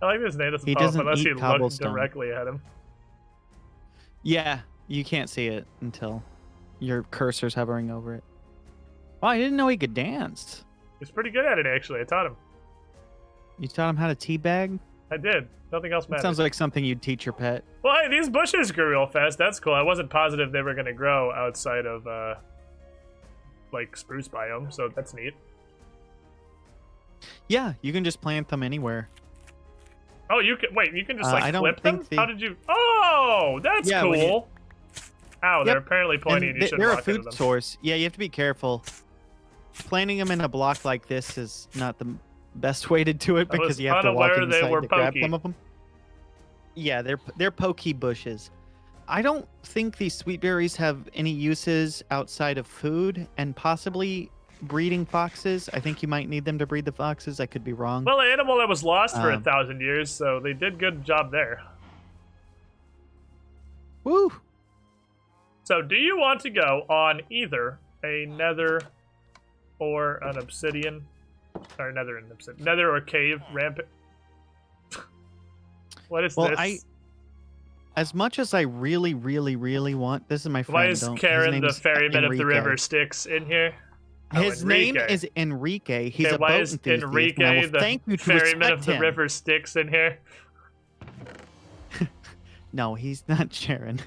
I like this name doesn't He pop up doesn't unless eat you look cobblestone. directly at him. Yeah, you can't see it until your cursor's hovering over it. Oh, I didn't know he could dance. He's pretty good at it, actually. I taught him. You taught him how to teabag? I did. Nothing else That matters. sounds like something you'd teach your pet. Well, hey, these bushes grew real fast. That's cool. I wasn't positive they were going to grow outside of, like, spruce biome, so that's neat. Yeah, you can just plant them anywhere. Oh, you can... Wait, you can just, like, I don't flip them? think they- How did you... Oh, that's Yeah, when cool. Ow, they're Yep. apparently pointy and you should they're a walk into food them. source. Yeah, you have to be careful. Planting them in a block like this is not the best way to do it I was because you have to walk unaware they inside were to grab pokey. some of them. Yeah, they're pokey bushes. I don't think these sweet berries have any uses outside of food and possibly breeding foxes. I think you might need them to breed the foxes. I could be wrong. Well, an animal that was lost for 1,000 Um, years, so they did good job there. Woo! So, do you want to go on either a nether or an obsidian? Or nether and obsidian. Nether or cave rampant? What is Well, this? as much as I really, really, really want, this is my friend. Why is his Karen the name's ferryman of the Enrique. river Styx in here? Oh, His name Enrique. is Enrique. He's Okay, a why boat is enthusiast. and I Enrique will the thank you to ferryman of respect the him. river Styx in here? No, he's not Sharon.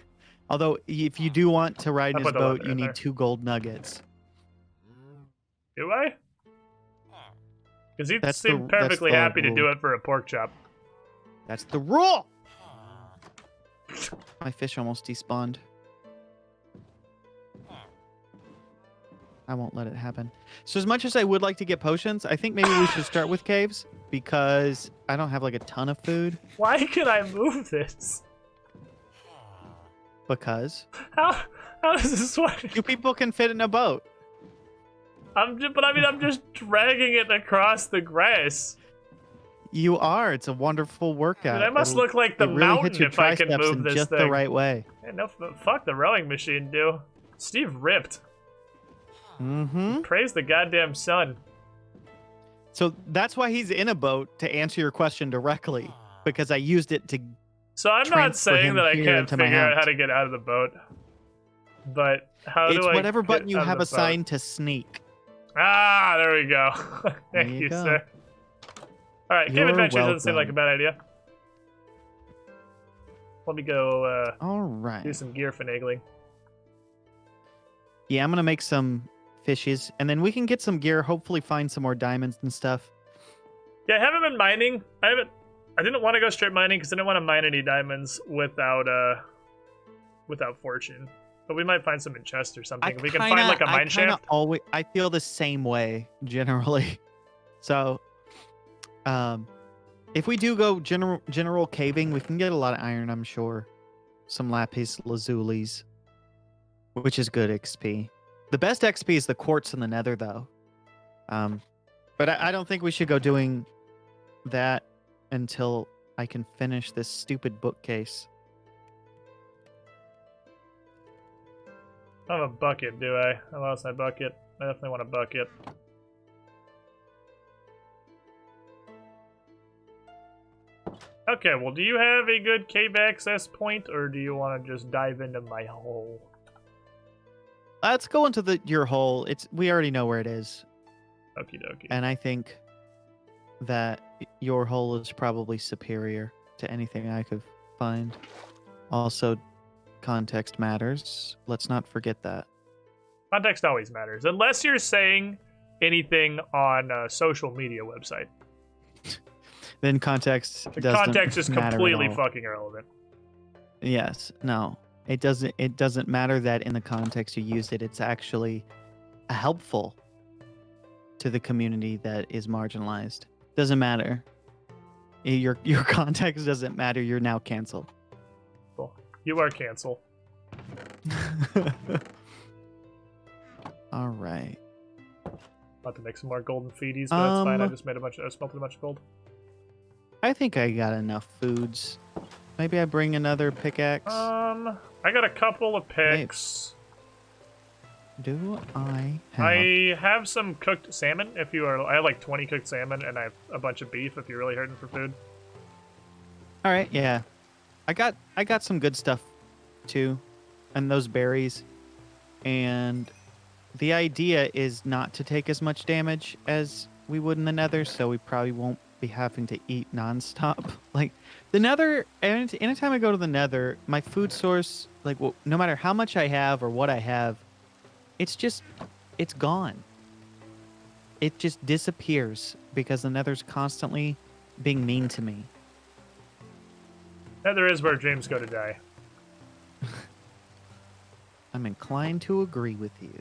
Although, if you do want to ride I in his put the boat, leather you in need there. 2 gold nuggets. Do I? Because he That's seemed that's perfectly the happy to rule. do it for a pork chop. That's the rule. My fish almost despawned. I won't let it happen. So as much as I would like to get potions, I think maybe we should start with caves because I don't have like a ton of food. Why can I move this? Because How does this work? 2 people can fit in a boat. I'm just dragging it across the grass. You are. It's a wonderful workout. I must It'll- look like the it really hits mountain your if I can triceps move in this just thing. the right way. Yeah, no, fuck the rowing machine, do. Steve ripped. Mm-hmm. Praise the goddamn sun. So that's why he's in a boat, to answer your question directly, because I used it to. So I'm not Transfer saying him that I here can't into my figure out house. how to get out of the boat. But how It's do I whatever get button you out of have the boat? assigned to sneak. Ah, there we go. Thank you you, go. sir. Alright, Cave You're Adventures doesn't seem like a welcome. bad idea. Let me go All right. do some gear finagling. Yeah, I'm gonna make some fishes, and then we can get some gear. Hopefully, find some more diamonds and stuff. Yeah, I haven't been mining. I didn't want to go straight mining because I didn't want to mine any diamonds without fortune. But we might find some in chest or something. If we can find like a mine shaft. I feel the same way generally. So, if we do go general caving, we can get a lot of iron, I'm sure. Some lapis lazulis, which is good XP. The best XP is the quartz in the nether, though. But I don't think we should go doing that until I can finish this stupid bookcase. I don't have a bucket, do I? I lost my bucket. I definitely want a bucket. Okay, well, do you have a good cave access point, or do you want to just dive into my hole? Let's go into your hole. We already know where it is, Okie dokie. and I think that your hole is probably superior to anything I could find. Also, context matters. Let's not forget that. Context always matters, unless you're saying anything on a social media website. Then context The doesn't context is matter at completely all. fucking irrelevant. Yes. No. It doesn't matter that in the context you used it. It's actually helpful to the community that is marginalized. Doesn't matter. Your context doesn't matter. You're now canceled. Cool. You are cancel. All right. About to make some more golden feeties, but that's fine. I just smelted a bunch of gold. I think I got enough foods. Maybe I bring another pickaxe. I got a couple of picks. Do I have... I have some cooked salmon. I have like 20 cooked salmon, and I have a bunch of beef. If you're really hurting for food. All right, yeah. I got some good stuff too, and those berries. And the idea is not to take as much damage as we would in the Nether, so we probably won't be having to eat nonstop. Like the Nether, anytime I go to the Nether, my food source, like no matter how much I have or what I have, it's gone. It just disappears because the Nether's constantly being mean to me. Nether is where dreams go to die. I'm inclined to agree with you.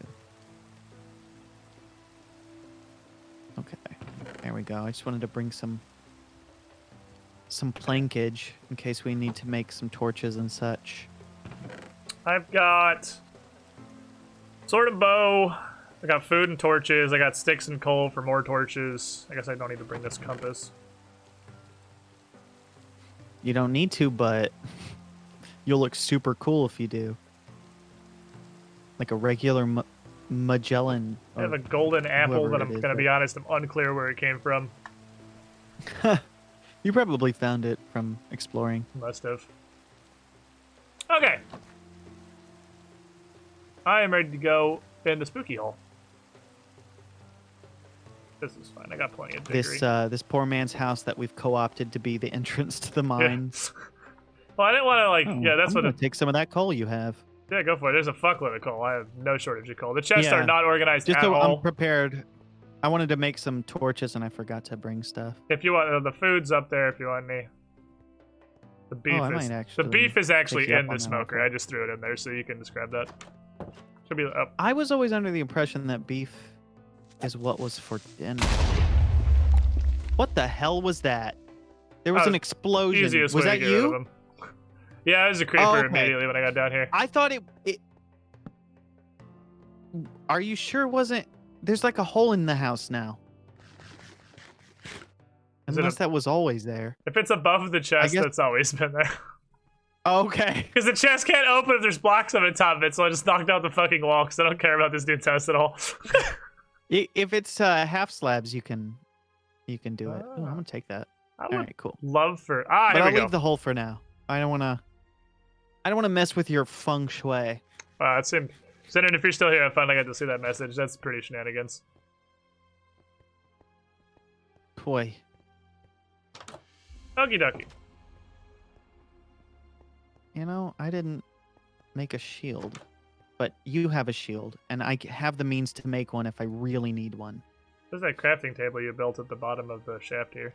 Okay, there we go. I just wanted to bring some plankage in case we need to make some torches and such. I've got sword and bow. I got food and torches. I got sticks and coal for more torches. I guess I don't need to bring this compass. You don't need to, but you'll look super cool if you do. Like a regular Magellan. I have a golden apple that I'm going to be honest, I'm unclear where it came from. You probably found it from exploring. Must have. Okay. I am ready to go in the spooky hole. This is fine. I got plenty of dickery. This poor man's house that we've co-opted to be the entrance to the mines. Well, I didn't want to like. Yeah, that's I'm gonna take some of that coal you have. Yeah, go for it. There's a fuckload of coal. I have no shortage of coal. The chests are not organized just at so all. I'm prepared. I wanted to make some torches and I forgot to bring stuff. If you want, the food's up there. If you want any. The beef is actually in the smoker. I just threw it in there so you can just grab that. Should be up. I was always under the impression that beef is what was for dinner. What the hell was that? There was an explosion. Easiest Was way that to get rid of you? them. Yeah, it was a creeper immediately when I got down here. I thought it... Are you sure it wasn't... There's like a hole in the house now. Unless that was always there. If it's above the chest, that's always been there. Okay. Because the chest can't open if there's blocks on the top of it, so I just knocked out the fucking wall because I don't care about this dude's house at all. If it's half slabs, you can do it. Ooh, I'm gonna take that. All right, cool. Love for but I'll leave leave the hole for now. I don't wanna mess with your feng shui. It's him. Senator, if you're still here, I finally got to see that message. That's pretty shenanigans. Boy. Okie dokie. You know, I didn't make a shield, but you have a shield, and I have the means to make one if I really need one. There's that crafting table you built at the bottom of the shaft here.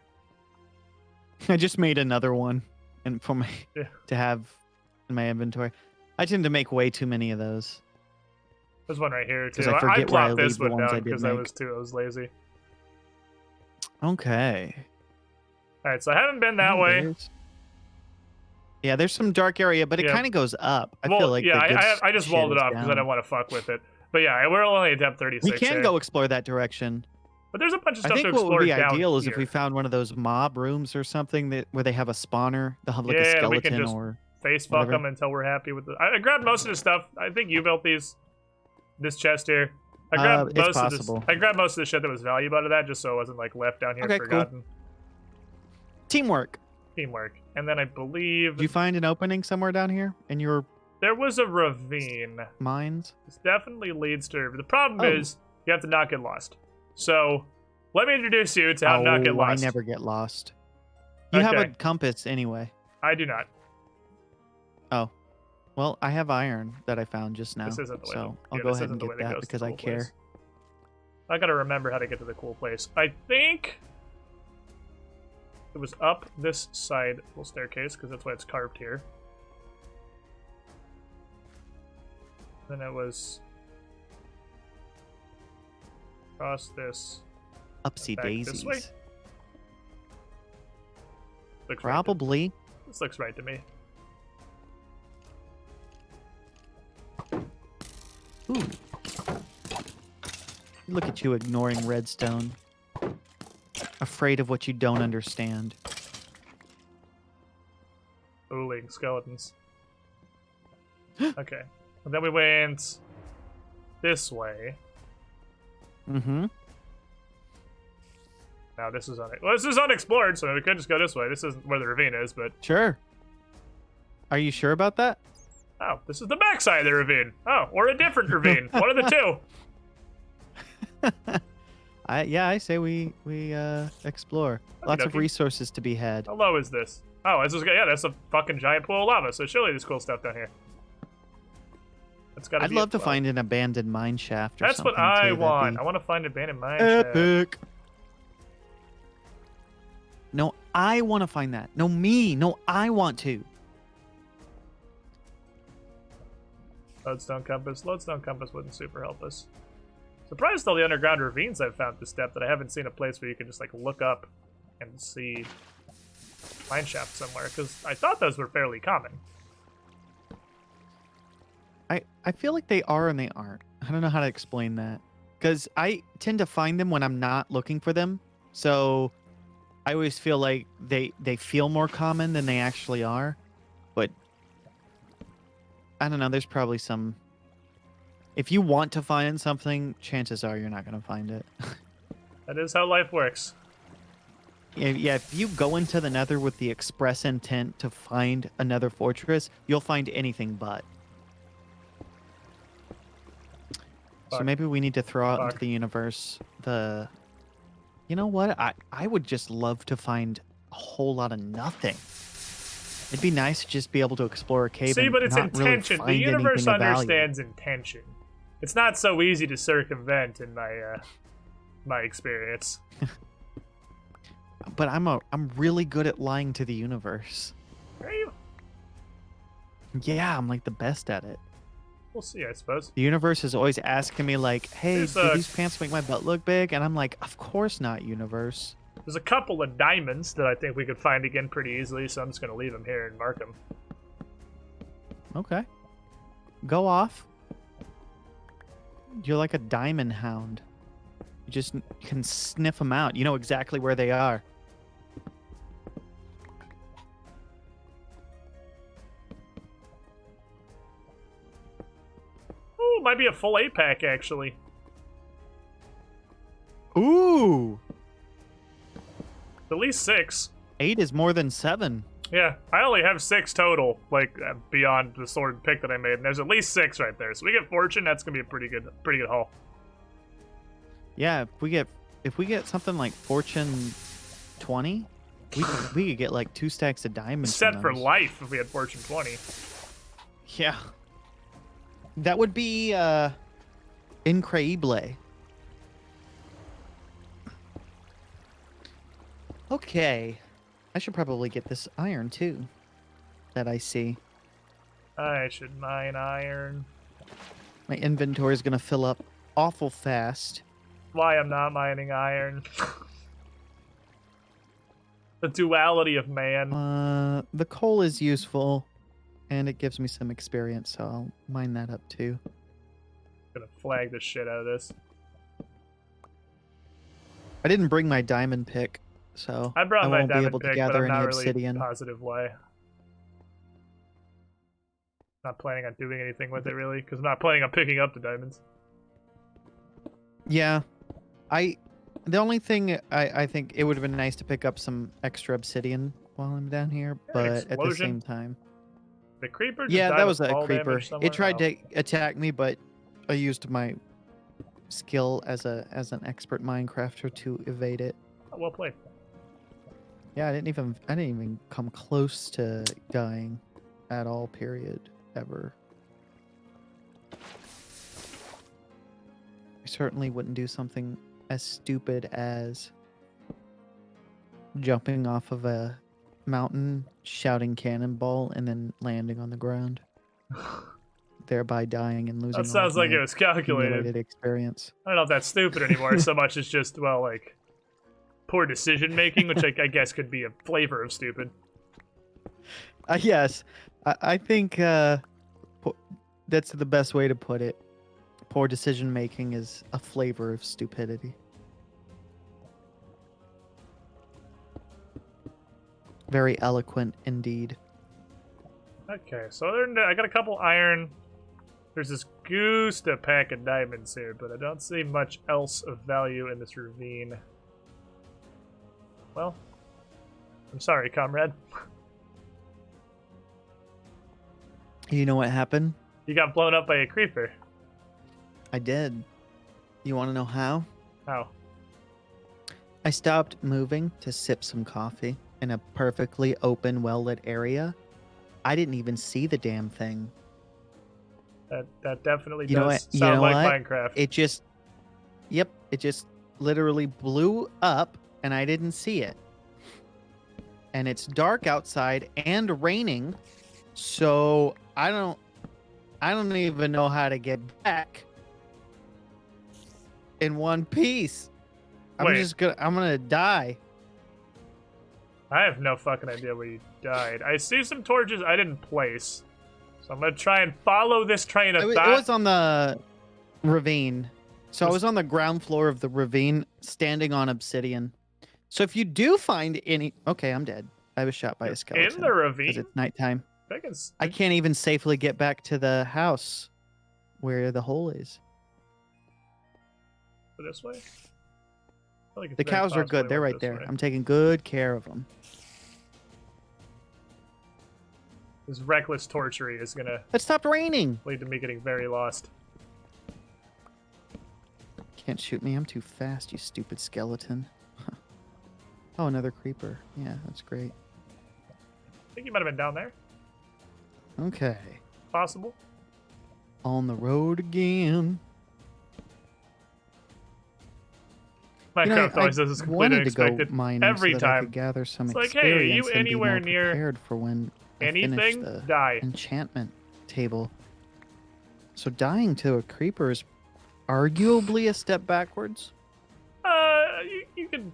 I just made another one, and for my to have in my inventory. I tend to make way too many of those. There's one right here too. I forget where I plopped this leave one the ones down I did because I was lazy. Okay. All right, so I haven't been that way. Yeah, there's some dark area, but it kind of goes up. I feel like I just walled it off because I don't want to fuck with it. But yeah, we're only at depth 36. We can go explore that direction. But there's a bunch of stuff to I think explore what would be down ideal is here. if we found one of those mob rooms or something where they have a spawner. They'll have like a skeleton we can just or face fuck them until we're happy with it. I grabbed most of the stuff. I think you built this chest here. I grabbed most of this. I grabbed most of the shit that was valuable out of that, just so it wasn't like left down here forgotten. Cool. Teamwork. And then I believe... Did you find an opening somewhere down here in your... There was a ravine. Mines? This definitely leads to... The problem is, you have to not get lost. So, let me introduce you to how to not get lost. I never get lost. You have a compass anyway. I do not. Oh. Well, I have iron that I found just now. This isn't the way so I'll go ahead and get that because I care. I gotta remember how to get to the cool place. I think... It was up this side little staircase, because that's why it's carved here. Then it was across this. Upsy daisies. This way. Probably. Right this looks right to me. Ooh. Look at you ignoring redstone. Afraid of what you don't understand. Ooling skeletons. Okay. And then we went this way. Mm-hmm. Now this is this is unexplored, so we could just go this way. This isn't where the ravine is, but Sure. Are you sure about that? oh, this is the backside of the ravine. Oh, or a different ravine. One of the two. I say we explore. Lots of Okey-dokey. resources to be had. How low is this? Oh, this is yeah, that's a fucking giant pool of lava. So surely there's cool stuff down here. That's gotta I'd be love a to flow. find an abandoned mine shaft or That's something. what I too. want. That'd I want to find abandoned mine be shaft. epic. No, I want to find that. No, me. No, I want to. Lodestone compass. Lodestone compass wouldn't super help us. Surprised all the underground ravines I've found this step that I haven't seen a place where you can just like look up and see mine shaft somewhere, because I thought those were fairly common. I feel like they are and they aren't. I don't know how to explain that. Because I tend to find them when I'm not looking for them. So I always feel like they feel more common than they actually are. But I don't know, there's probably some... If you want to find something, chances are you're not going to find it. That is how life works. Yeah, if you go into the Nether with the express intent to find another fortress, you'll find anything but. So Fuck. maybe we need to throw out into Fuck. the universe the... You know what? I would just love to find a whole lot of nothing. It'd be nice to just be able to explore a cave See, and but it's not really intention. The find universe anything of value. understands intention. It's not so easy to circumvent in my experience. But I'm really good at lying to the universe. Are you? Yeah, I'm like the best at it. We'll see, I suppose. The universe is always asking me like, "Hey, There's do a- these pants make my butt look big?" And I'm like, "Of course not, universe." There's a couple of diamonds that I think we could find again pretty easily, so I'm just gonna leave them here and mark them. Okay. Go off. You're like a diamond hound. You just can sniff them out. You know exactly where they are. Ooh, might be a full 8-pack, actually. Ooh! At least 6. 8 is more than 7. Yeah, I only have 6 total, like, beyond the sword pick that I made, and there's at least 6 right there. So we get fortune, that's gonna be a pretty good haul. Yeah, if we get something like fortune 20, we could get like 2 stacks of diamonds. Set from for those. life if we had fortune 20. Yeah. That would be increíble. Okay. I should probably get this iron too. That I see. I should mine iron. My inventory is gonna fill up awful fast. Why I'm not mining iron. The duality of man. The coal is useful, and it gives me some experience, so I'll mine that up too. Gonna flag the shit out of this. I didn't bring my diamond pick, so I brought my won't be diamond able to pick, but gather I'm any not really obsidian. positive why. Not planning on doing anything with it really, because I'm not planning on picking up the diamonds. Yeah, the only thing I think it would have been nice to pick up some extra obsidian while I'm down here, Yeah, but at the explosion. same time, The creeper. Just yeah, died that of was a fall creeper. damage somewhere? It tried Oh. to attack me, but I used my skill as an expert Minecrafter to evade it. Oh, well played. Yeah, I didn't even come close to dying at all, period, ever. I certainly wouldn't do something as stupid as jumping off of a mountain, shouting cannonball, and then landing on the ground, thereby dying and losing That all sounds of like my it was calculated. accumulated experience. I don't know if that's stupid anymore so much as just, well, like, poor decision making, which I guess could be a flavor of stupid. Yes, I think that's the best way to put it. Poor decision making is a flavor of stupidity. Very eloquent indeed. Okay, so other than that, I got a couple iron. There's this goose to pack of diamonds here, but I don't see much else of value in this ravine. Well, I'm sorry, comrade. You know what happened? You got blown up by a creeper. I did. You want to know how? How? I stopped moving to sip some coffee in a perfectly open, well-lit area. I didn't even see the damn thing. That definitely You know does what? sound like what? Minecraft. It just literally blew up and I didn't see it. And it's dark outside and raining, so I don't even know how to get back in one piece. I'm gonna die. I have no fucking idea where you died. I see some torches I didn't place. So I'm gonna try and follow this train of thought. It was on the ravine. So I was on the ground floor of the ravine, standing on obsidian. So if you do find any... Okay, I'm dead. I was shot by a skeleton. In the ravine? Because it's nighttime. Beckons. I can't even safely get back to the house where the hole is. This way? I feel like it's The very cows are possibly good. They're went right this there. way. I'm taking good care of them. This reckless torturing is gonna It stopped raining. lead to me getting very lost. Can't shoot me. I'm too fast, you stupid skeleton. Oh, another creeper. Yeah, that's great. I think you might have been down there. Okay. Possible. On the road again. Minecraft always does this completely wanted to go unexpected. mining Every so that I time. could gather some It's like, hey, are you experience and be anywhere more near prepared for when I finish anything? the Die. enchantment table. So dying to a creeper is arguably a step backwards. You can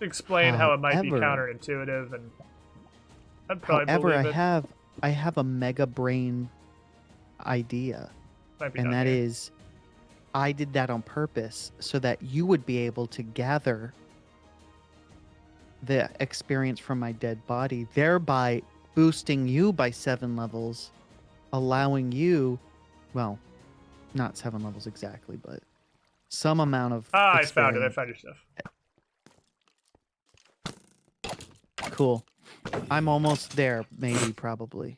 explain how it might be However- counterintuitive, and I'd probably However, believe it. I have a mega brain idea, Might be and down that here. is, I did that on purpose so that you would be able to gather the experience from my dead body, thereby boosting you by 7 levels, allowing you, well, not 7 levels exactly, but some amount of I found it. I experience. found your stuff. Cool. I'm almost there, maybe, probably.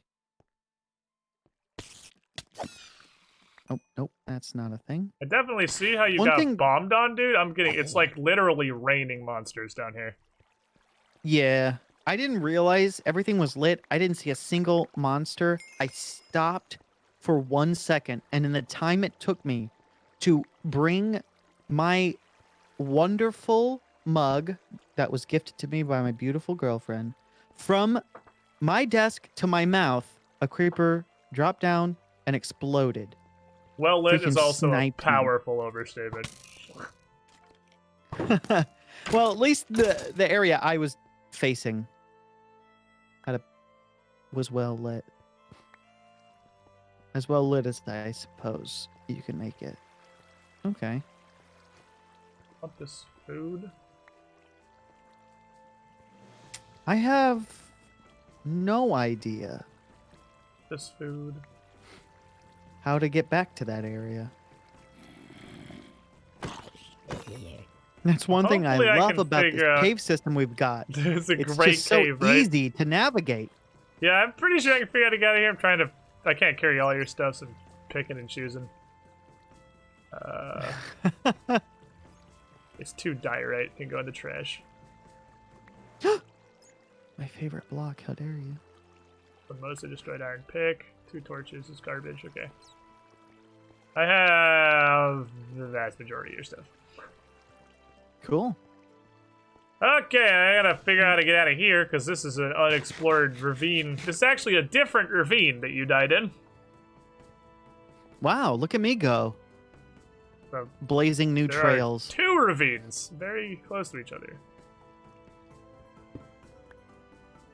Oh, nope, that's not a thing. I definitely see how you One got thing- bombed on, dude. I'm getting... It's like literally raining monsters down here. Yeah, I didn't realize everything was lit. I didn't see a single monster. I stopped for 1 second, and in the time it took me to bring my wonderful mug that was gifted to me by my beautiful girlfriend from my desk to my mouth, a creeper dropped down and exploded. Well lit is Freaking also a sniped me. powerful overstatement. Well, at least the area I was facing was well lit. As well lit as I suppose you can make it. Okay. Want this food? I have no idea This food. how to get back to that area. That's one thing I Hopefully I love can about this figure out- cave system we've got. It's a It's great just so cave, right? easy to navigate. Yeah, I'm pretty sure I can figure out how to get out of here. I'm trying to... I can't carry all your stuff, so I'm picking and choosing. It's 2 diorite. Can go in the trash. My favorite block, how dare you? The mostly destroyed iron pick. 2 torches is garbage. Okay. I have the vast majority of your stuff. Cool. Okay, I gotta figure out how to get out of here, because this is an unexplored ravine. This is actually a different ravine that you died in. Wow, look at me go. So Blazing new there trails. are 2 ravines, very close to each other.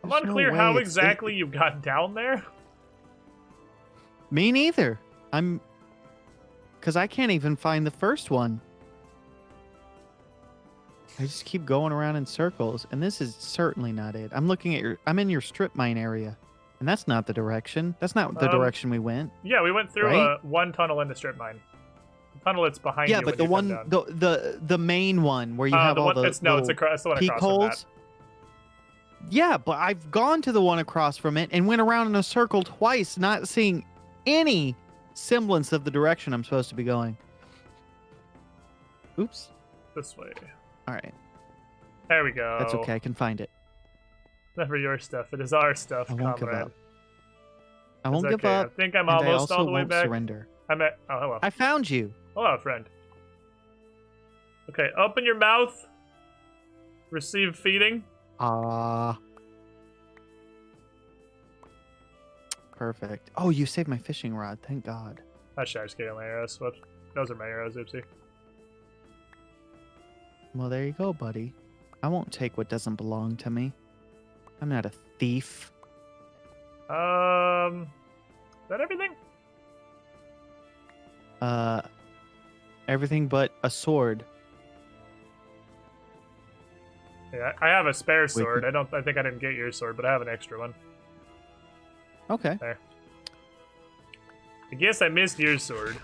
I'm There's no unclear way how it's- exactly you got down there. Me neither. I'm Because I can't even find the first one. I just keep going around in circles, and this is certainly not it. I'm looking at I'm in your strip mine area, and that's not the direction. That's not the direction we went. Yeah, we went through Right? one tunnel in the strip mine. The tunnel that's behind Yeah, you. but when the you come one, down. the main one where you have the all one, the it's, no, it's little the one peek across from that. holes. Yeah, but I've gone to the one across from it and went around in a circle twice, not seeing any semblance of the direction I'm supposed to be going. Oops. This way. All right. There we go. That's okay. I can find it. Never your stuff. It is our stuff, I won't give comrade. up. I won't give okay. up. I think I'm and I almost also all the way won't back. surrender. I'm at. Oh, hello. I found you. Hello, friend. Okay, open your mouth. Receive feeding. Perfect. Oh, you saved my fishing rod. Thank God. Actually, I just gave my arrows. Whoops. Those are my arrows, oopsie. Well, there you go, buddy. I won't take what doesn't belong to me. I'm not a thief. Is that everything? Everything but a sword. Yeah, I have a spare sword. I think I didn't get your sword, but I have an extra one. Okay. There. I guess I missed your sword.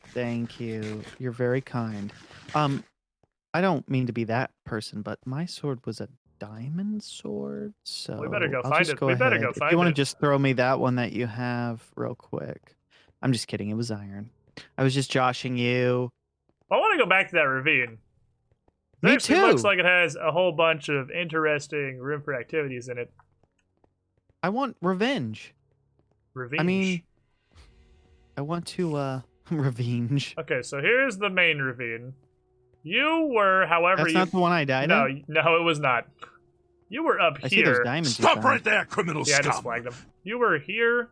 Thank you. You're very kind. I don't mean to be that person, but my sword was a diamond sword, so We better go I'll find just it. go We better ahead. go If find you want it. to just throw me that one that you have real quick. I'm just kidding. It was iron. I was just joshing you. I want to go back to that ravine. It Me actually too. looks like it has a whole bunch of interesting room for activities in it. I want revenge. Ravine. I mean, I want to revenge. Okay, so here's the main ravine. You were, however, That's not the one I died No, in? no, it was not. You were up I see those here. diamonds you Stop found. right there, criminal Yeah, I scum! just flagged them. You were here.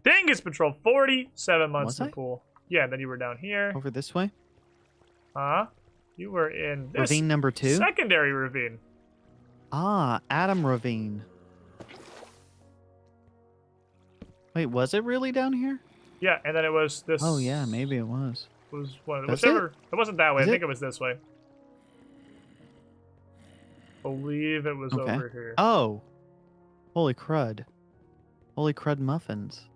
Dingus Patrol, 47 months Was in I? the pool. Yeah, and then you were down here. Over this way? You were in this Ravine number 2? secondary ravine. Ah, Adam Ravine. Wait, was it really down here? Yeah, and then it was this. Oh yeah, maybe it was. Was one, That's whichever. It wasn't that way. Is I think it? it was this way. Believe it was Okay. over here. Oh. Holy crud. Holy crud muffins.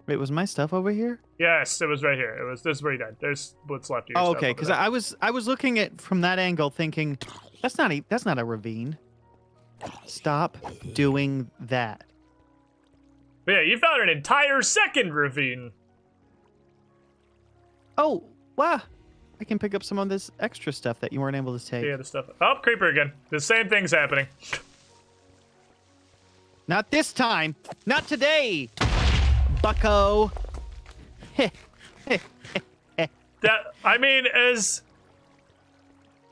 Wait, was my stuff over here? Yes, it was right here. It was this is where you died. There's what's left of your Oh, stuff okay, over because there. I was looking at from that angle thinking that's not a ravine. Stop doing that. But yeah, you found an entire second ravine. Oh, wow. I can pick up some of this extra stuff that you weren't able to take. Yeah, the stuff. Oh, creeper again. The same thing's happening. Not this time. Not today. Bucko. That I mean, as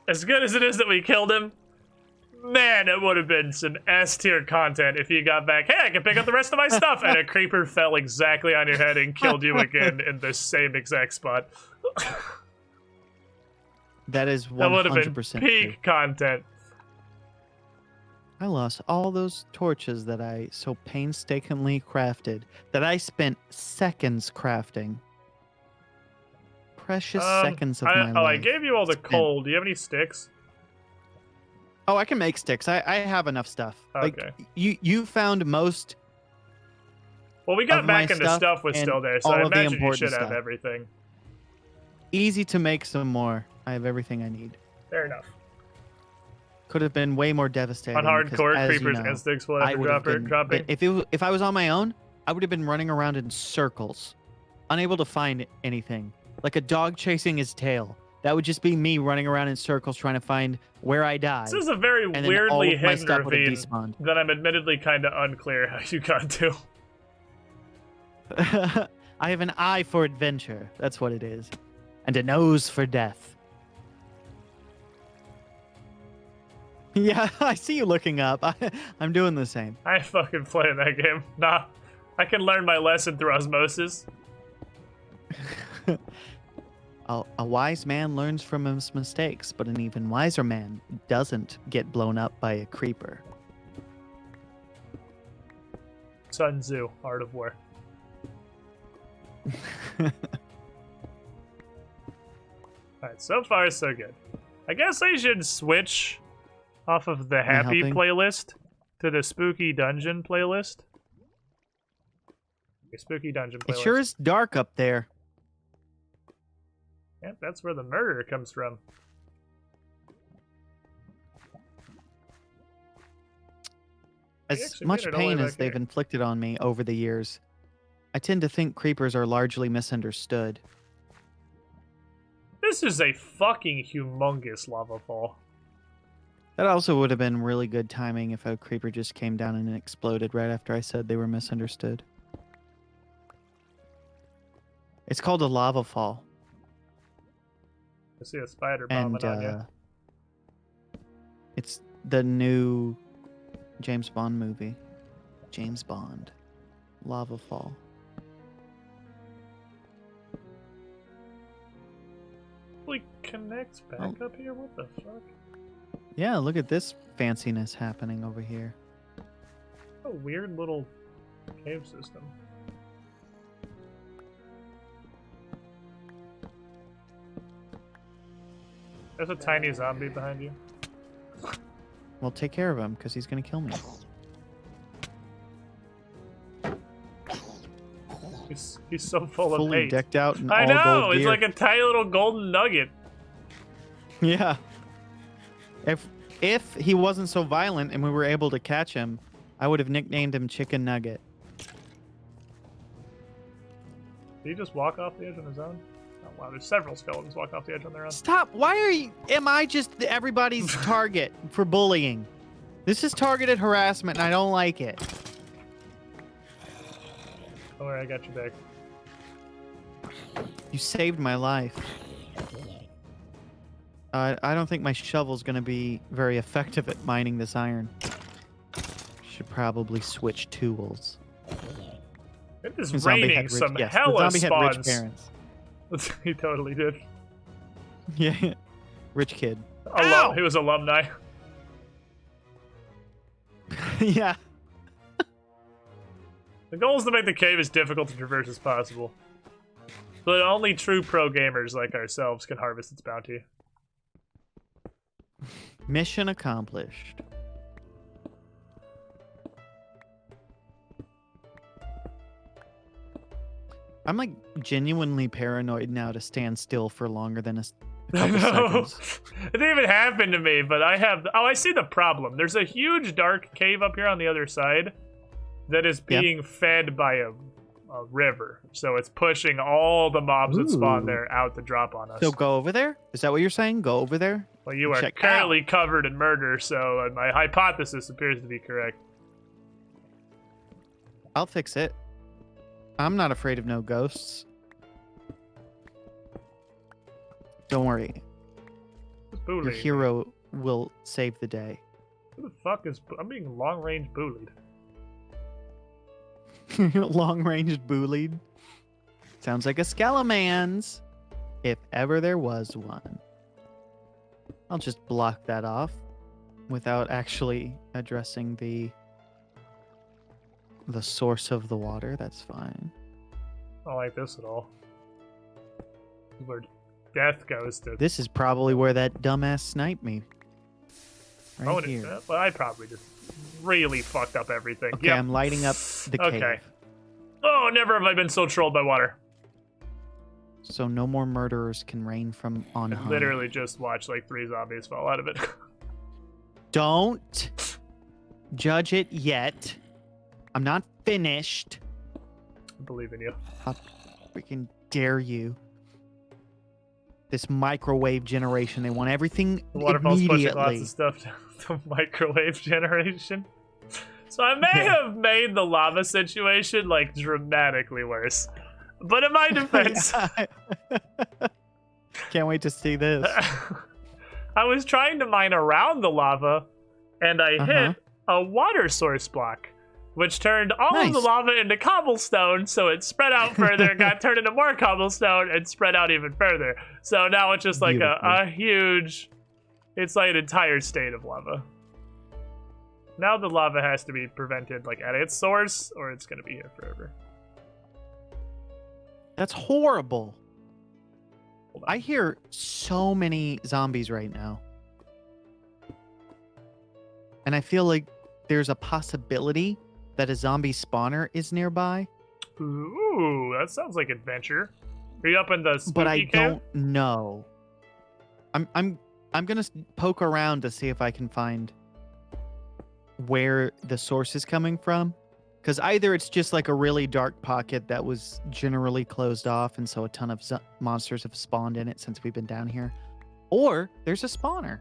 good as it is that we killed him, man, it would have been some S tier content if you got back. Hey, I can pick up the rest of my stuff, and a creeper fell exactly on your head and killed you again in the same exact spot. That is That would have been 100% true. peak content. I lost all those torches that I so painstakingly crafted, that I spent seconds crafting. Precious seconds of my life. I gave you all the spent. coal. Do you have any sticks? Oh, I can make sticks. I have enough stuff. Okay. Like you found most. Well, we got of my back into stuff stuff was and still there, so all I of the imagine you important should have stuff. everything. Easy to make some more. I have everything I need. Fair enough. Could have been way more devastating. On because, hardcore, as creepers you know, instincts will I ever would have dropping. if I was on my own, I would have been running around in circles, unable to find anything, like a dog chasing his tail. That would just be me running around in circles trying to find where I died. This is a very and then all weirdly of my hidden stuff would have ravine despawned. that I'm admittedly kind of unclear how you got to. I have an eye for adventure. That's what it is, and a nose for death. Yeah, I see you looking up. I'm doing the same. I ain't fucking playing that game. Nah, I can learn my lesson through osmosis. A wise man learns from his mistakes, but an even wiser man doesn't get blown up by a creeper. Sun Tzu, Art of War. Alright, so far so good. I guess I should switch off of the happy helping? playlist to the spooky dungeon playlist. Okay, spooky dungeon playlist. It sure is dark up there. Yep, that's where the murder comes from. As actually much made it all the way pain as back they've here. inflicted on me over the years, I tend to think creepers are largely misunderstood. This is a fucking humongous lava fall. That also would have been really good timing if a creeper just came down and exploded right after I said they were misunderstood. It's called a lava fall. I see a spider And bombing on you. it's the new James Bond movie. James Bond. Lava Fall. Like connects back up here? What the fuck? Yeah, look at this fanciness happening over here. A weird little cave system. There's a tiny zombie behind you. Well, take care of him, because he's going to kill me. He's so full of Fully hate. decked out in I all know, gold it's gear. like a tiny little golden nugget. Yeah. If he wasn't so violent and we were able to catch him, I would have nicknamed him Chicken Nugget. Did he just walk off the edge on his own? Oh wow, there's several skeletons walking off the edge on their own. Stop! Why are you? Am I just everybody's target for bullying? This is targeted harassment, and I don't like it. Don't worry, I got your back. You saved my life. I don't think my shovel's gonna be very effective at mining this iron. Should probably switch tools. It is The zombie raining had rich- some yes, the hella zombie had rich spawns. parents. He totally did. Yeah, rich kid. He was alumni. Yeah. The goal is to make the cave as difficult to traverse as possible. But only true pro gamers like ourselves can harvest its bounty. Mission accomplished. I'm like genuinely paranoid now to stand still for longer than a couple seconds. It didn't even happen to me, but I have... Oh, I see the problem. There's a huge dark cave up here on the other side that is being fed by a river. So it's pushing all the mobs that spawn Ooh. there out to drop on us. So go over there? Is that what you're saying? Go over there? Well, you are check currently covered in murder, so my hypothesis appears to be correct. I'll fix it. I'm not afraid of no ghosts. Don't worry. Who's Your bullying me? hero will save the day. Who the fuck is... I'm being long-range bullied. Long-range bullied. Sounds like a Scalamans. If ever there was one. I'll just block that off without actually addressing the source of the water. That's fine. I don't like this at all. This is where death goes to... This is probably where that dumbass sniped me. Right here. Well, I probably just really fucked up everything. Okay, Yep. I'm lighting up the cave. Okay. Oh, never have I been so trolled by water. So no more murderers can reign from on I high. literally just watched like 3 zombies fall out of it. Don't judge it yet. I'm not finished. I believe in you. How freaking dare you? This microwave generation, they want everything The waterfall's pushing lots immediately. of stuff down the microwave generation. So I may have made the lava situation like dramatically worse. But in my defense, Can't wait to see this. I was trying to mine around the lava and I hit a water source block, which turned all of the Nice. lava into cobblestone, so it spread out further, got turned into more cobblestone, and spread out even further. So now it's just like a huge... It's like an entire state of lava. Now the lava has to be prevented like at its source, or it's going to be here forever. That's horrible. Hold on. I hear so many zombies right now. And I feel like there's a possibility that a zombie spawner is nearby. Ooh, that sounds like adventure. Are you up in the spooky But I cave? don't know. I'm gonna poke around to see if I can find where the source is coming from. Because either it's just like a really dark pocket that was generally closed off, and so a ton of monsters have spawned in it since we've been down here, or there's a spawner.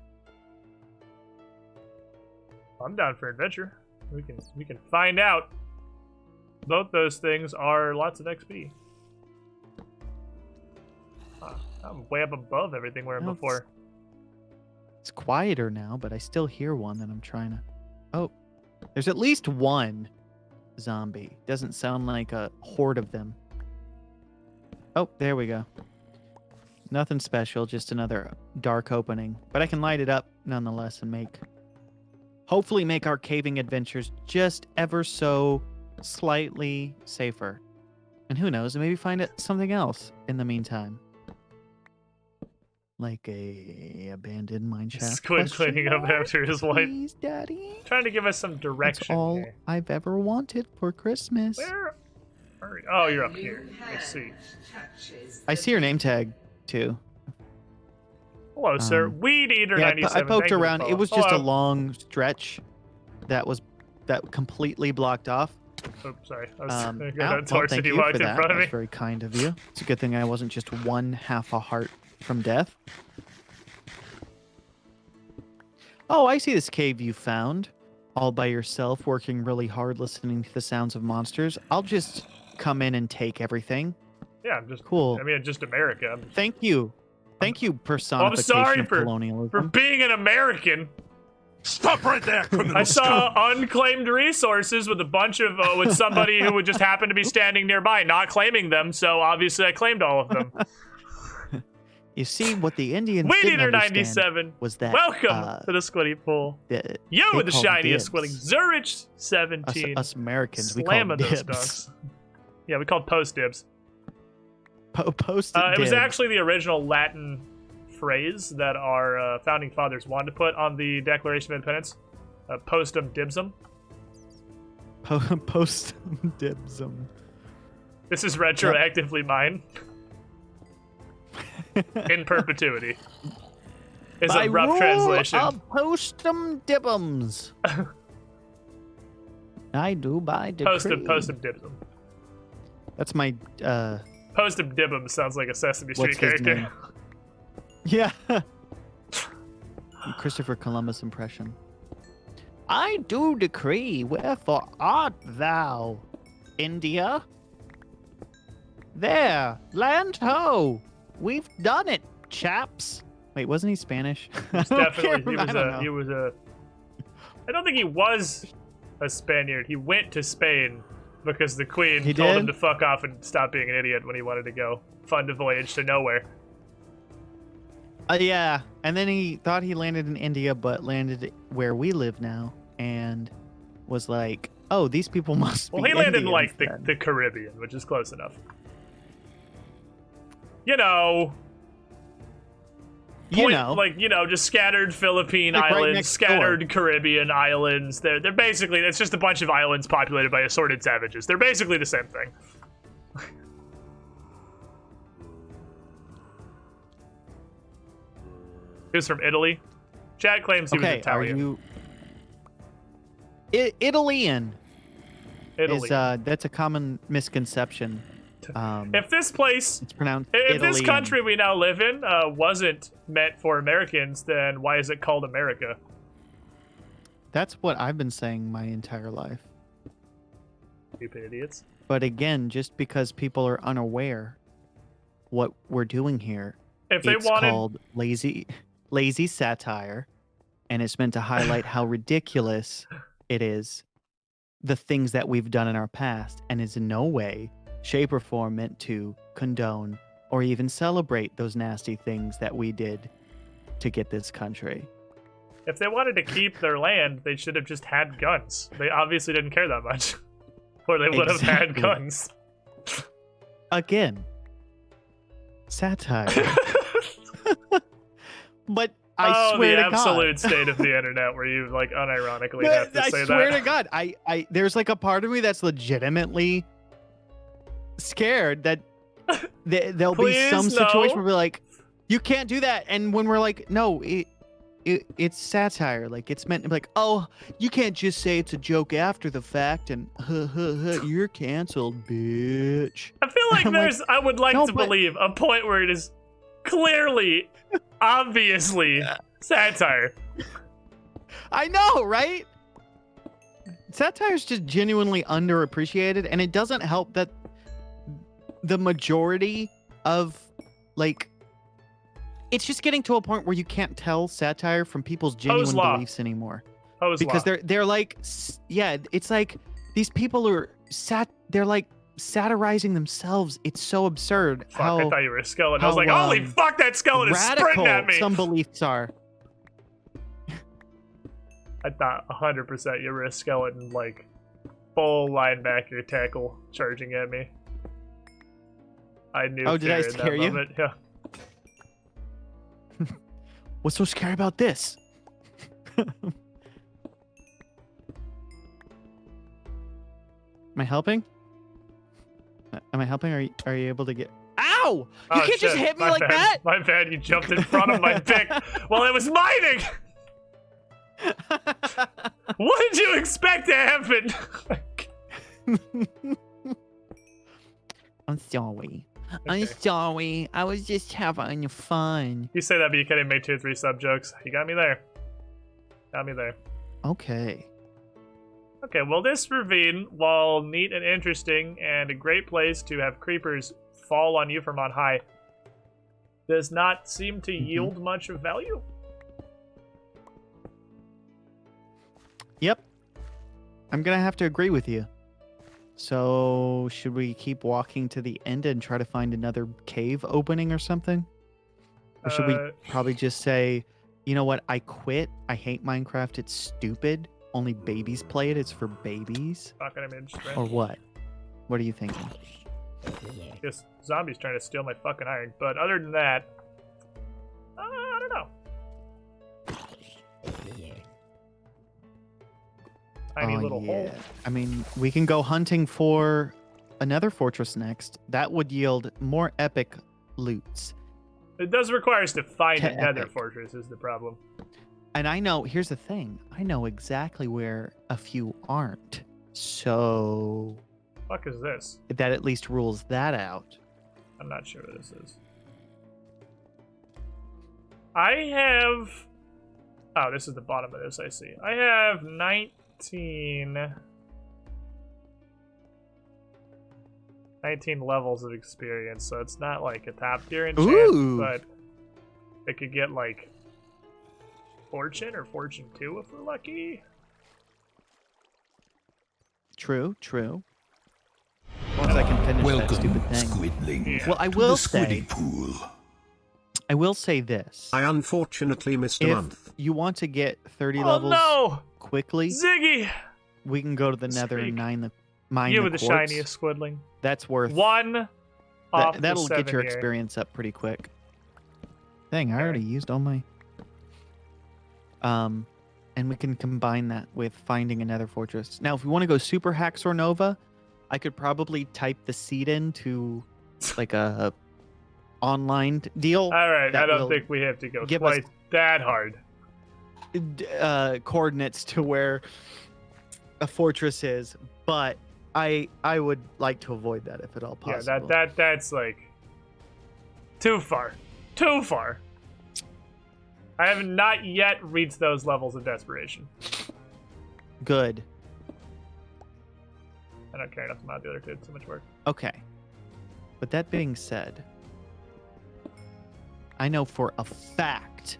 I'm down for adventure. We can find out. Both those things are lots of XP. I'm way up above everything we were Well, before. It's quieter now, but I still hear one that I'm trying to... Oh, there's at least one zombie. Doesn't sound like a horde of them. Oh, there we go. Nothing special, just another dark opening. But I can light it up nonetheless and hopefully make our caving adventures just ever so slightly safer. And who knows, maybe find something else in the meantime. Like a abandoned mine shaft. Squid cleaning up after his wife. Please, Daddy. Trying to give us some direction. That's all here. I've ever wanted for Christmas. Where are you? Oh, you're up here. I see. I see your name tag too. Hello, sir. Weed Eater Yeah, 97. I poked Thank you for around. the It was follow. just a Hello. long stretch that completely blocked off. Oops, sorry. I was Well, going towards thank it. you He for walked in that. front of me. That's very kind of you. It's a good thing I wasn't just one half a heart from death. Oh, I see this cave you found all by yourself, working really hard, listening to the sounds of monsters. I'll just come in and take everything. Yeah, I'm just Cool. I mean, just America. Thank you. Thank you, personification sorry of for colonialism. being an American. Stop right there! I saw unclaimed resources with a bunch of with somebody who would just happen to be standing nearby, not claiming them. So obviously, I claimed all of them. You see, what the Indians Weed didn't Eater understand 97. was that Welcome to the Squiddy Pool. You, they the call shiniest dibs. Squiddy. Zurich 17. Us Americans, we call Slamming those dibs. dogs. Yeah, we called post dibs. Post It was dibs. actually the original Latin phrase that our founding fathers wanted to put on the Declaration of Independence. Postum dibsum. Post dibsum. This is retroactively mine. In perpetuity. Is By a rough rule translation. of postum dibums. I do by decree. Postum dibsum. That's my Postum dibum sounds like a Sesame Street what's his character. name? Yeah. Christopher Columbus impression. I do decree, wherefore art thou, India? There, land ho! We've done it, chaps. Wait, wasn't he Spanish? Definitely, I don't know. he was a. I don't think he was a Spaniard. He went to Spain because the Queen He told him did? to fuck off and stop being an idiot when he wanted to go fund a voyage to nowhere. Yeah, and then he thought he landed in India, but landed where we live now, and was like, "Oh, these people must Well, be." he landed in Indians like then." the Caribbean, which is close enough. You know, just scattered Philippine Like right islands, next scattered Caribbean islands. They're basically, it's just a bunch of islands populated by assorted savages. They're basically the same thing. He was from Italy. Chad claims he was Okay, are Italian. you Italian? Italy. Is that's a common misconception. If this place, It's pronounced if this Italian. country we now live in wasn't meant for Americans, then why is it called America? That's what I've been saying my entire life. Stupid idiots. But again, just because people are unaware what we're doing here, If they it's wanted, called lazy satire, and it's meant to highlight how ridiculous it is, the things that we've done in our past, and is in no way, shape, or form meant to condone or even celebrate those nasty things that we did to get this country. if they wanted to keep their land, they should have just had guns. They obviously didn't care that much, or they would have had Exactly. guns. Again, satire. But I swear the to God. absolute state of the internet where you like unironically have to I say swear that. to God, I there's like a part of me that's legitimately scared that there'll be some Please, situation no. where we're like, you can't do that, and when we're like, no, it's satire, like it's meant to be like, oh, you can't just say it's a joke after the fact, and you're canceled, bitch. I feel like I'm like, I would like no, to but- believe a point where it is clearly, obviously satire. I know, right? Satire is just genuinely underappreciated, and it doesn't help that the majority of, like, it's just getting to a point where you can't tell satire from people's genuine law. beliefs anymore. Because They're like, yeah, it's like these people are they're like satirizing themselves. It's so absurd fuck, I thought you were a skeleton. I was how, like, holy fuck, that skeleton is sprinting radical at me. some beliefs are. I thought 100% you were a skeleton, like full linebacker tackle charging at me. I knew. Oh, did I fear in that scare you? moment. Yeah. What's so scary about this? Am I helping? Am I helping? Are you able to get? Ow! You Oh, can't just shit. hit me My like bad. that. My bad. You jumped in front of my dick while I was mining. What did you expect to happen? I'm sorry. Okay. I'm sorry. I was just having fun. You say that, but you can't even make 2 or 3 sub jokes. You got me there. Got me there. Okay. Okay, well, this ravine, while neat and interesting and a great place to have creepers fall on you from on high, does not seem to yield much of value. Yep. I'm gonna have to agree with you. So, should we keep walking to the end and try to find another cave opening or something? Or should we probably just say, you know what, I quit. I hate Minecraft. It's stupid. Only babies play it. It's for babies. Fucking image, right? Or what? What are you thinking? This zombie's trying to steal my fucking iron. But other than that, I don't know. Tiny little hole. I mean, we can go hunting for another fortress next. That would yield more epic loots. It does require us to find To another epic. fortress is the problem. And I know, here's the thing. I know exactly where a few aren't. So Fuck is this? that at least rules that out. I'm not sure what this is. I have... Oh, this is the bottom of this, I see. I have 19 levels of experience, so it's not like a top tier enchant, Ooh. but it could get like Fortune or Fortune 2 if we're lucky. True. Once I can finish that Welcome, stupid thing. Squidling, Yeah. Well, I to will the Squiddy say, Pool. I will say this. I unfortunately missed a If month. you want to get 30 Oh levels no! quickly, Ziggy! we can go to the Nether Speak. and mine You the with the quartz. shiniest squidling. That's worth One off the that'll get 7 your year. experience up pretty quick. Dang, I Okay. already used all my. And we can combine that with finding another fortress. Now, if we want to go super Haxor Nova, I could probably type the seed into like a online deal. All right, I that don't will think we have to go give us- quite that hard. Coordinates to where a fortress is, but I would like to avoid that if at all possible. Yeah, that's like too far. Too far. I have not yet reached those levels of desperation. Good. I don't care enough about the other two. Too much work. Okay. But that being said, I know for a fact,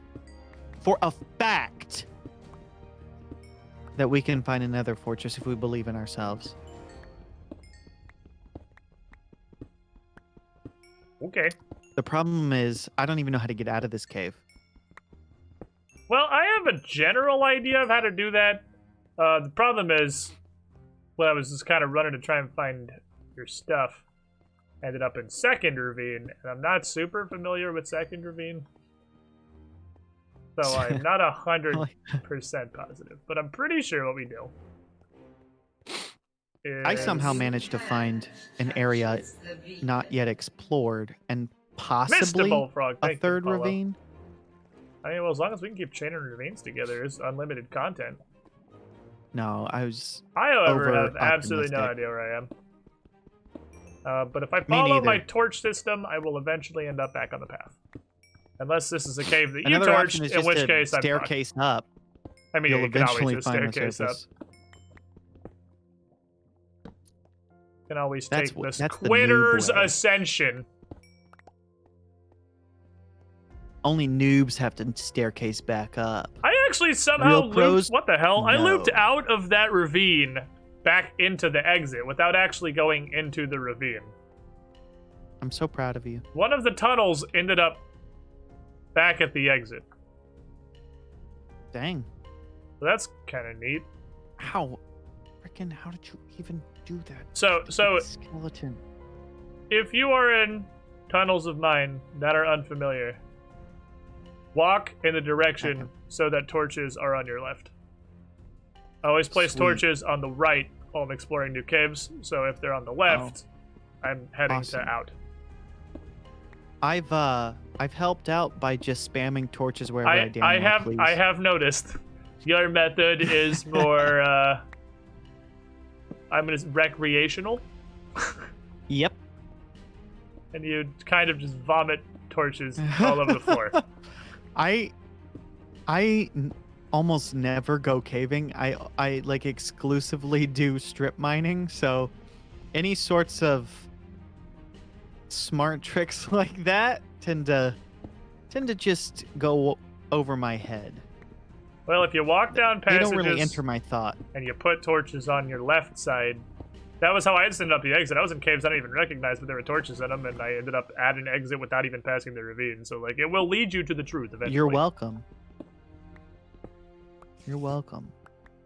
that we can find another fortress if we believe in ourselves. Okay. The problem is, I don't even know how to get out of this cave. Well, I have a general idea of how to do that. The problem is, when I was just kind of running to try and find your stuff, ended up in Second Ravine, and I'm not super familiar with Second Ravine. though I'm not 100% positive, but I'm pretty sure what we do. I somehow is- managed to find an area not yet explored and Missed a possibly bullfrog. a Thank you, third Paulo. ravine. I mean, well, as long as we can keep chaining ravines together, it's unlimited content. No, I was. I, however, have Over absolutely no optimistic. idea where I am. But if I follow neither. my torch system, I will eventually end up back on the path. Unless this is a cave that you Another option torched, is in just which to case I'm fucked. staircase up. I mean, You'll you can always eventually just find the staircase up. surface. You can always That's take wh- this that's the noob Quitter's way. Ascension. Only noobs have to staircase back up. I actually somehow Real looped. pros? What the hell? I looped No. out of that ravine back into the exit without actually going into the ravine. I'm so proud of you. One of the tunnels ended up back at the exit. Dang. So that's kind of neat. How? Frickin' how did you even do that? So Skeleton. if you are in tunnels of mine that are unfamiliar, walk in the direction so that torches are on your left. I always place Sweet. torches on the right while I'm exploring new caves, so if they're on the left, I'm heading Awesome. to out. I've helped out by just spamming torches wherever I damn well please. I have noticed your method is more recreational, Yep. and you kind of just vomit torches all over the floor. I almost never go caving. I like exclusively do strip mining, so any sorts of smart tricks like that tend to just go over my head. Well, if you walk down They passages don't really enter my thought. and you put torches on your left side, that was how I ended up the exit. I was in caves I didn't even recognize, but there were torches in them, and I ended up at an exit without even passing the ravine. So, like, it will lead you to the truth eventually. You're welcome. You're welcome.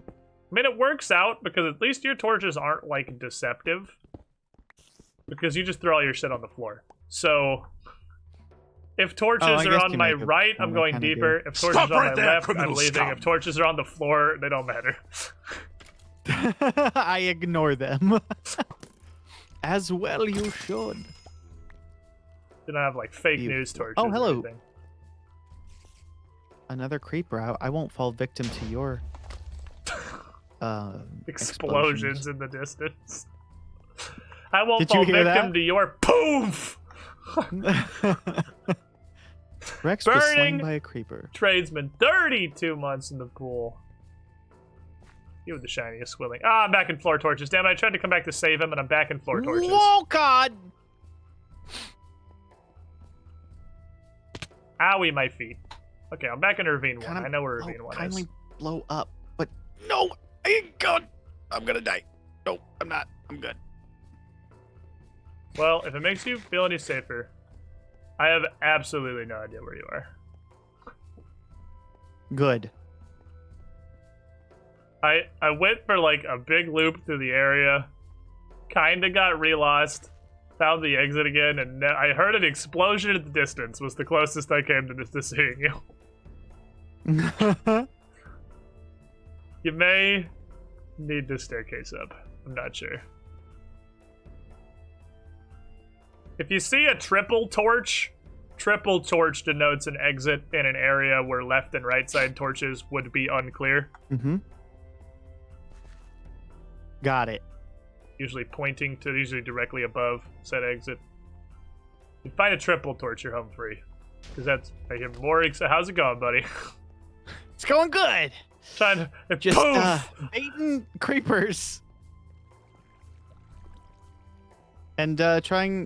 I mean, it works out because at least your torches aren't, like, deceptive. Because you just throw all your shit on the floor. So, if torches I are guess on you my make a right, I'm point, I going kinda do. deeper. If torches Stop are on right my there, left, I'm criminal leaving. scum. If torches are on the floor, they don't matter. I ignore them. As well you should. Then I have, like, fake You- news torches. Oh, or hello. anything. Another creeper. I won't fall victim to your Explosions in the distance. I won't Did you fall hear victim that? to your poof! Rex was slain Burning by a creeper. Tradesman, 32 months in the pool. You with the shiniest swilling. Ah, I'm back in floor torches. Damn it, I tried to come back to save him, and I'm back in floor torches. Whoa, God! Owie, my feet. Okay, I'm back in ravine 1. Kinda- I know where ravine 1 kindly is. blow up. But no, I ain't good. I'm gonna die. No, I'm not. I'm good. Well, if it makes you feel any safer, I have absolutely no idea where you are. Good. I went for like a big loop through the area, kinda got re-lost, found the exit again, and I heard an explosion at the distance was the closest I came to seeing you. You may need to staircase up. I'm not sure. If you see a triple torch denotes an exit in an area where left and right side torches would be unclear. Mm-hmm. Got it. Usually pointing to, usually directly above said exit. If you find a triple torch, you're home free. Because that's, I hear more, how's it going, buddy? It's going good. Trying to, Just poof! baiting creepers. And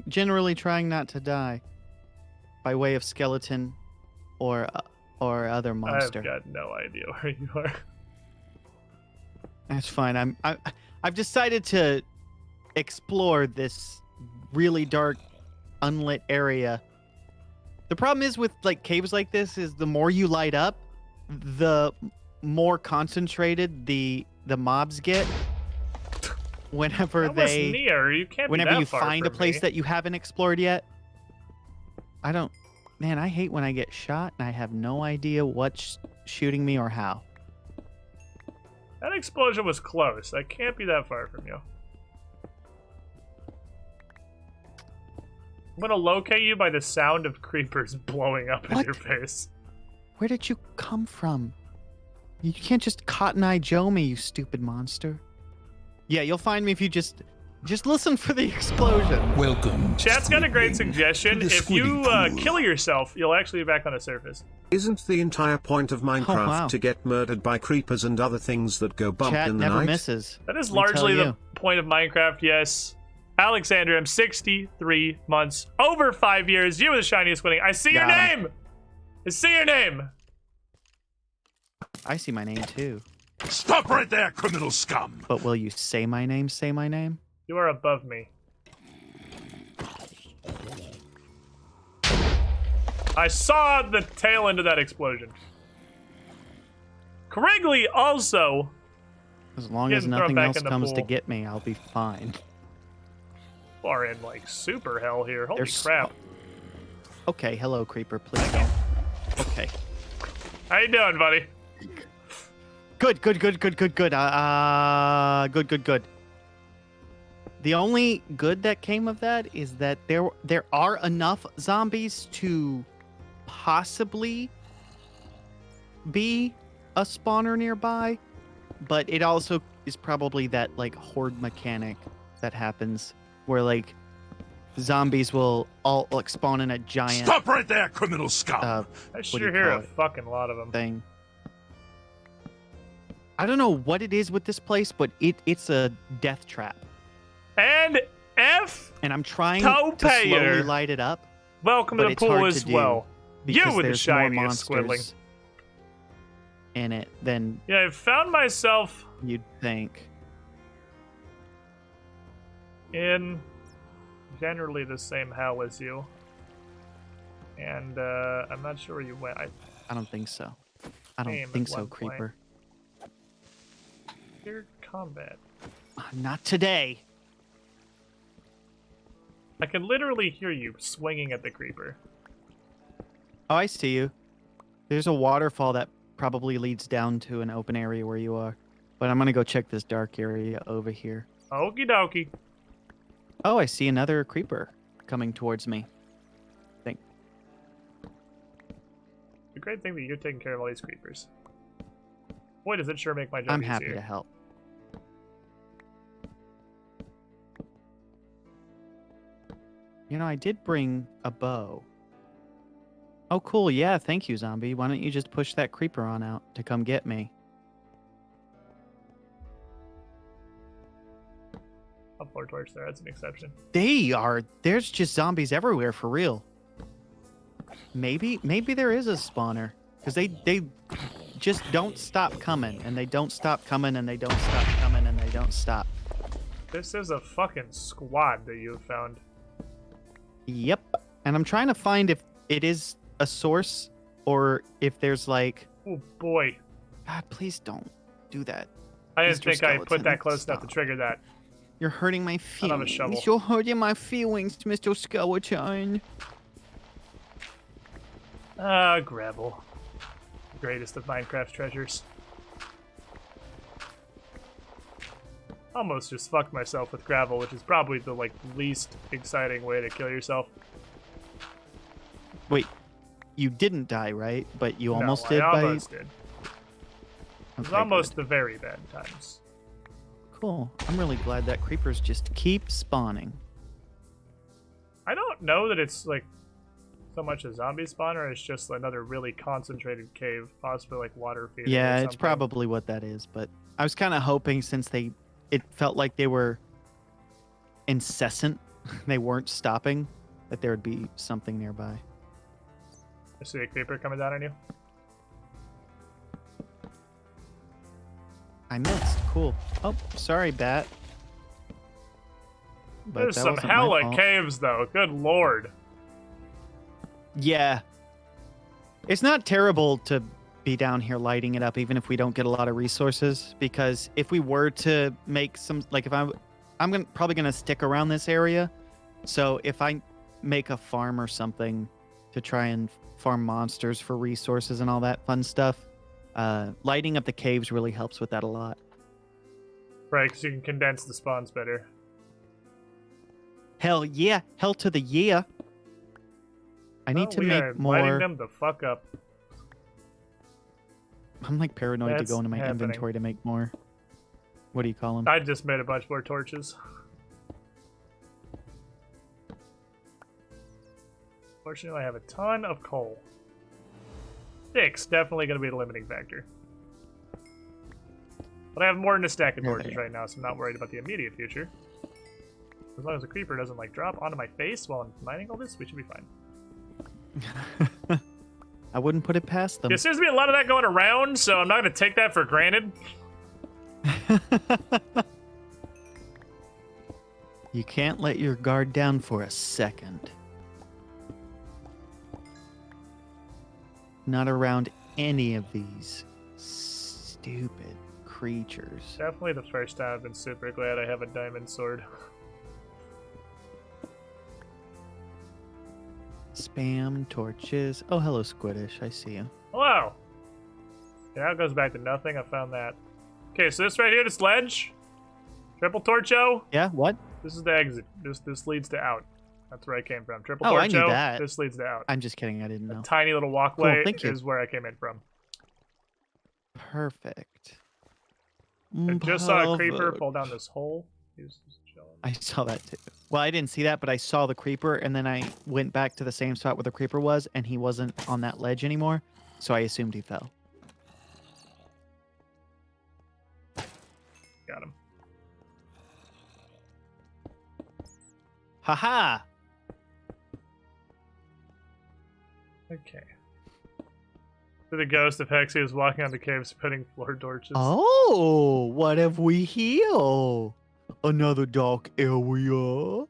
generally trying not to die by way of skeleton or other monster. I've got no idea where you are. That's fine. I've decided to explore this really dark, unlit area. The problem is with like caves like this is the more you light up, the more concentrated the mobs get. Whenever That was near. You can't be whenever that you far find a from place me. that you haven't explored yet. I don't Man, I hate when I get shot and I have no idea what's shooting me or how. That explosion was close. I can't be that far from you. I'm gonna locate you by the sound of creepers blowing up in What? your face. Where did you come from? You can't just Cotton Eye Joe me, you stupid monster. Yeah, you'll find me if you just listen for the explosion. Welcome. Chat's got a great Squidling, suggestion. to the If you Squiddy Pool. kill yourself, you'll actually be back on the surface. Isn't the entire point of Minecraft wow. to get murdered by creepers and other things that go bump Chat in the never night? misses. That is Let me tell largely the you. point of Minecraft, yes. Alexander, I'm 63 months, over 5 years. You were the shiniest winning. I see your Got him. name! I see your name! I see my name too. Stop right there, criminal scum! But will you say my name? Say my name? You are above me. I saw the tail end of that explosion. Krigley also As long as Getting thrown nothing back else in the comes to pool. get me, I'll be fine. are in like super hell here. Holy There's- crap. Okay, hello, creeper. Please don't. Okay. How you doing, buddy? Good. Good. The only good that came of that is that there are enough zombies to possibly be a spawner nearby, but it also is probably that like horde mechanic that happens where like zombies will all like spawn in a giant Stop right there, criminal scum! I do sure you hear call a it? fucking lot of them. thing. I don't know what it is with this place, but it's a death trap. And F, And I'm trying Toe to slowly payer. light it up. welcome But to the it's pool hard as to do well. You because were the there's more shiniest squiddling. monsters in it than Yeah, I found myself you'd think. in generally the same hell as you. And I'm not sure where you went. I don't think so. I don't Aim think at so, one point. creeper. Your combat. Not today. I can literally hear you swinging at the creeper. Oh, I see you. There's a waterfall that probably leads down to an open area where you are. But I'm gonna go check this dark area over here. Okie dokie. Oh, I see another creeper coming towards me. Think. The great thing that you're taking care of all these creepers. Boy, does it sure make my job I'm easier. happy to help. You know, I did bring a bow. Oh, cool. Yeah, thank you, zombie. Why don't you just push that creeper on out to come get me? I'll pour torch there. That's an exception. There's just zombies everywhere for real. Maybe there is a spawner. Because they just don't stop coming. And they don't stop coming and they don't stop coming and they don't stop. This is a fucking squad that you have found. Yep. And I'm trying to find if it is a source or if there's like, Oh boy. God, please don't do that. I didn't Mr. think I put that Skeleton, close enough to stop. trigger that. You're hurting my don't have a feelings. shovel. You're hurting my feelings, Mr. Skeleton. Ah, gravel. The greatest of Minecraft treasures. Almost just fucked myself with gravel, which is probably the like least exciting way to kill yourself. Wait, you didn't die, right? But you almost no, did I by... almost did. It was Okay, almost good. the very bad times. Cool. I'm really glad that creepers just keep spawning. I don't know that it's like so much a zombie spawner, it's just another really concentrated cave, possibly like water feeding. Yeah, or it's something. probably what that is. But I was kind of hoping since it felt like they were incessant, they weren't stopping, that there would be something nearby. I see a creeper coming down on you. I missed. Cool. Oh, sorry, bat. But There's that some wasn't my hella fault. caves though. Good lord. Yeah. It's not terrible to be down here lighting it up, even if we don't get a lot of resources, because if we were to make some, like if I'm probably gonna stick around this area. So if I make a farm or something, to try and farm monsters for resources and all that fun stuff. Lighting up the caves really helps with that a lot. Right, because you can condense the spawns better. Hell yeah. Hell to the yeah. I need to we are make more. lighting them the fuck up. I'm like paranoid to That's go into my happening. inventory to make more. What do you call them? I just made a bunch more torches. Fortunately, I have a ton of coal. 6, definitely going to be the limiting factor. But I have more than a stack of torches right now, so I'm not worried about the immediate future. As long as the creeper doesn't like drop onto my face while I'm mining all this, we should be fine. I wouldn't put it past them. There seems to be a lot of that going around, so I'm not going to take that for granted. You can't let your guard down for a second. Not around any of these stupid creatures. Definitely the first time I've been super glad I have a diamond sword. Spam torches. Oh, hello, Squiddish. I see you. Hello! Okay, now it goes back to nothing. I found that. Okay, so this right here, this ledge. Triple torcho. Yeah, what? This is the exit. This leads to out. That's where I came from. Triple Oh, torcho. I knew that. This leads to out. I'm just kidding. I didn't know. A tiny little walkway Cool, thank you. is where I came in from. Perfect. I just saw a creeper Perfect. fall down this hole. He's just chilling. I saw that too. Well, I didn't see that, but I saw the creeper, and then I went back to the same spot where the creeper was, and he wasn't on that ledge anymore, so I assumed he fell. Got him. Haha! Okay. So the ghost of Hexy is walking on the cave, spinning floor torches. Oh, what have we here? Another dark area?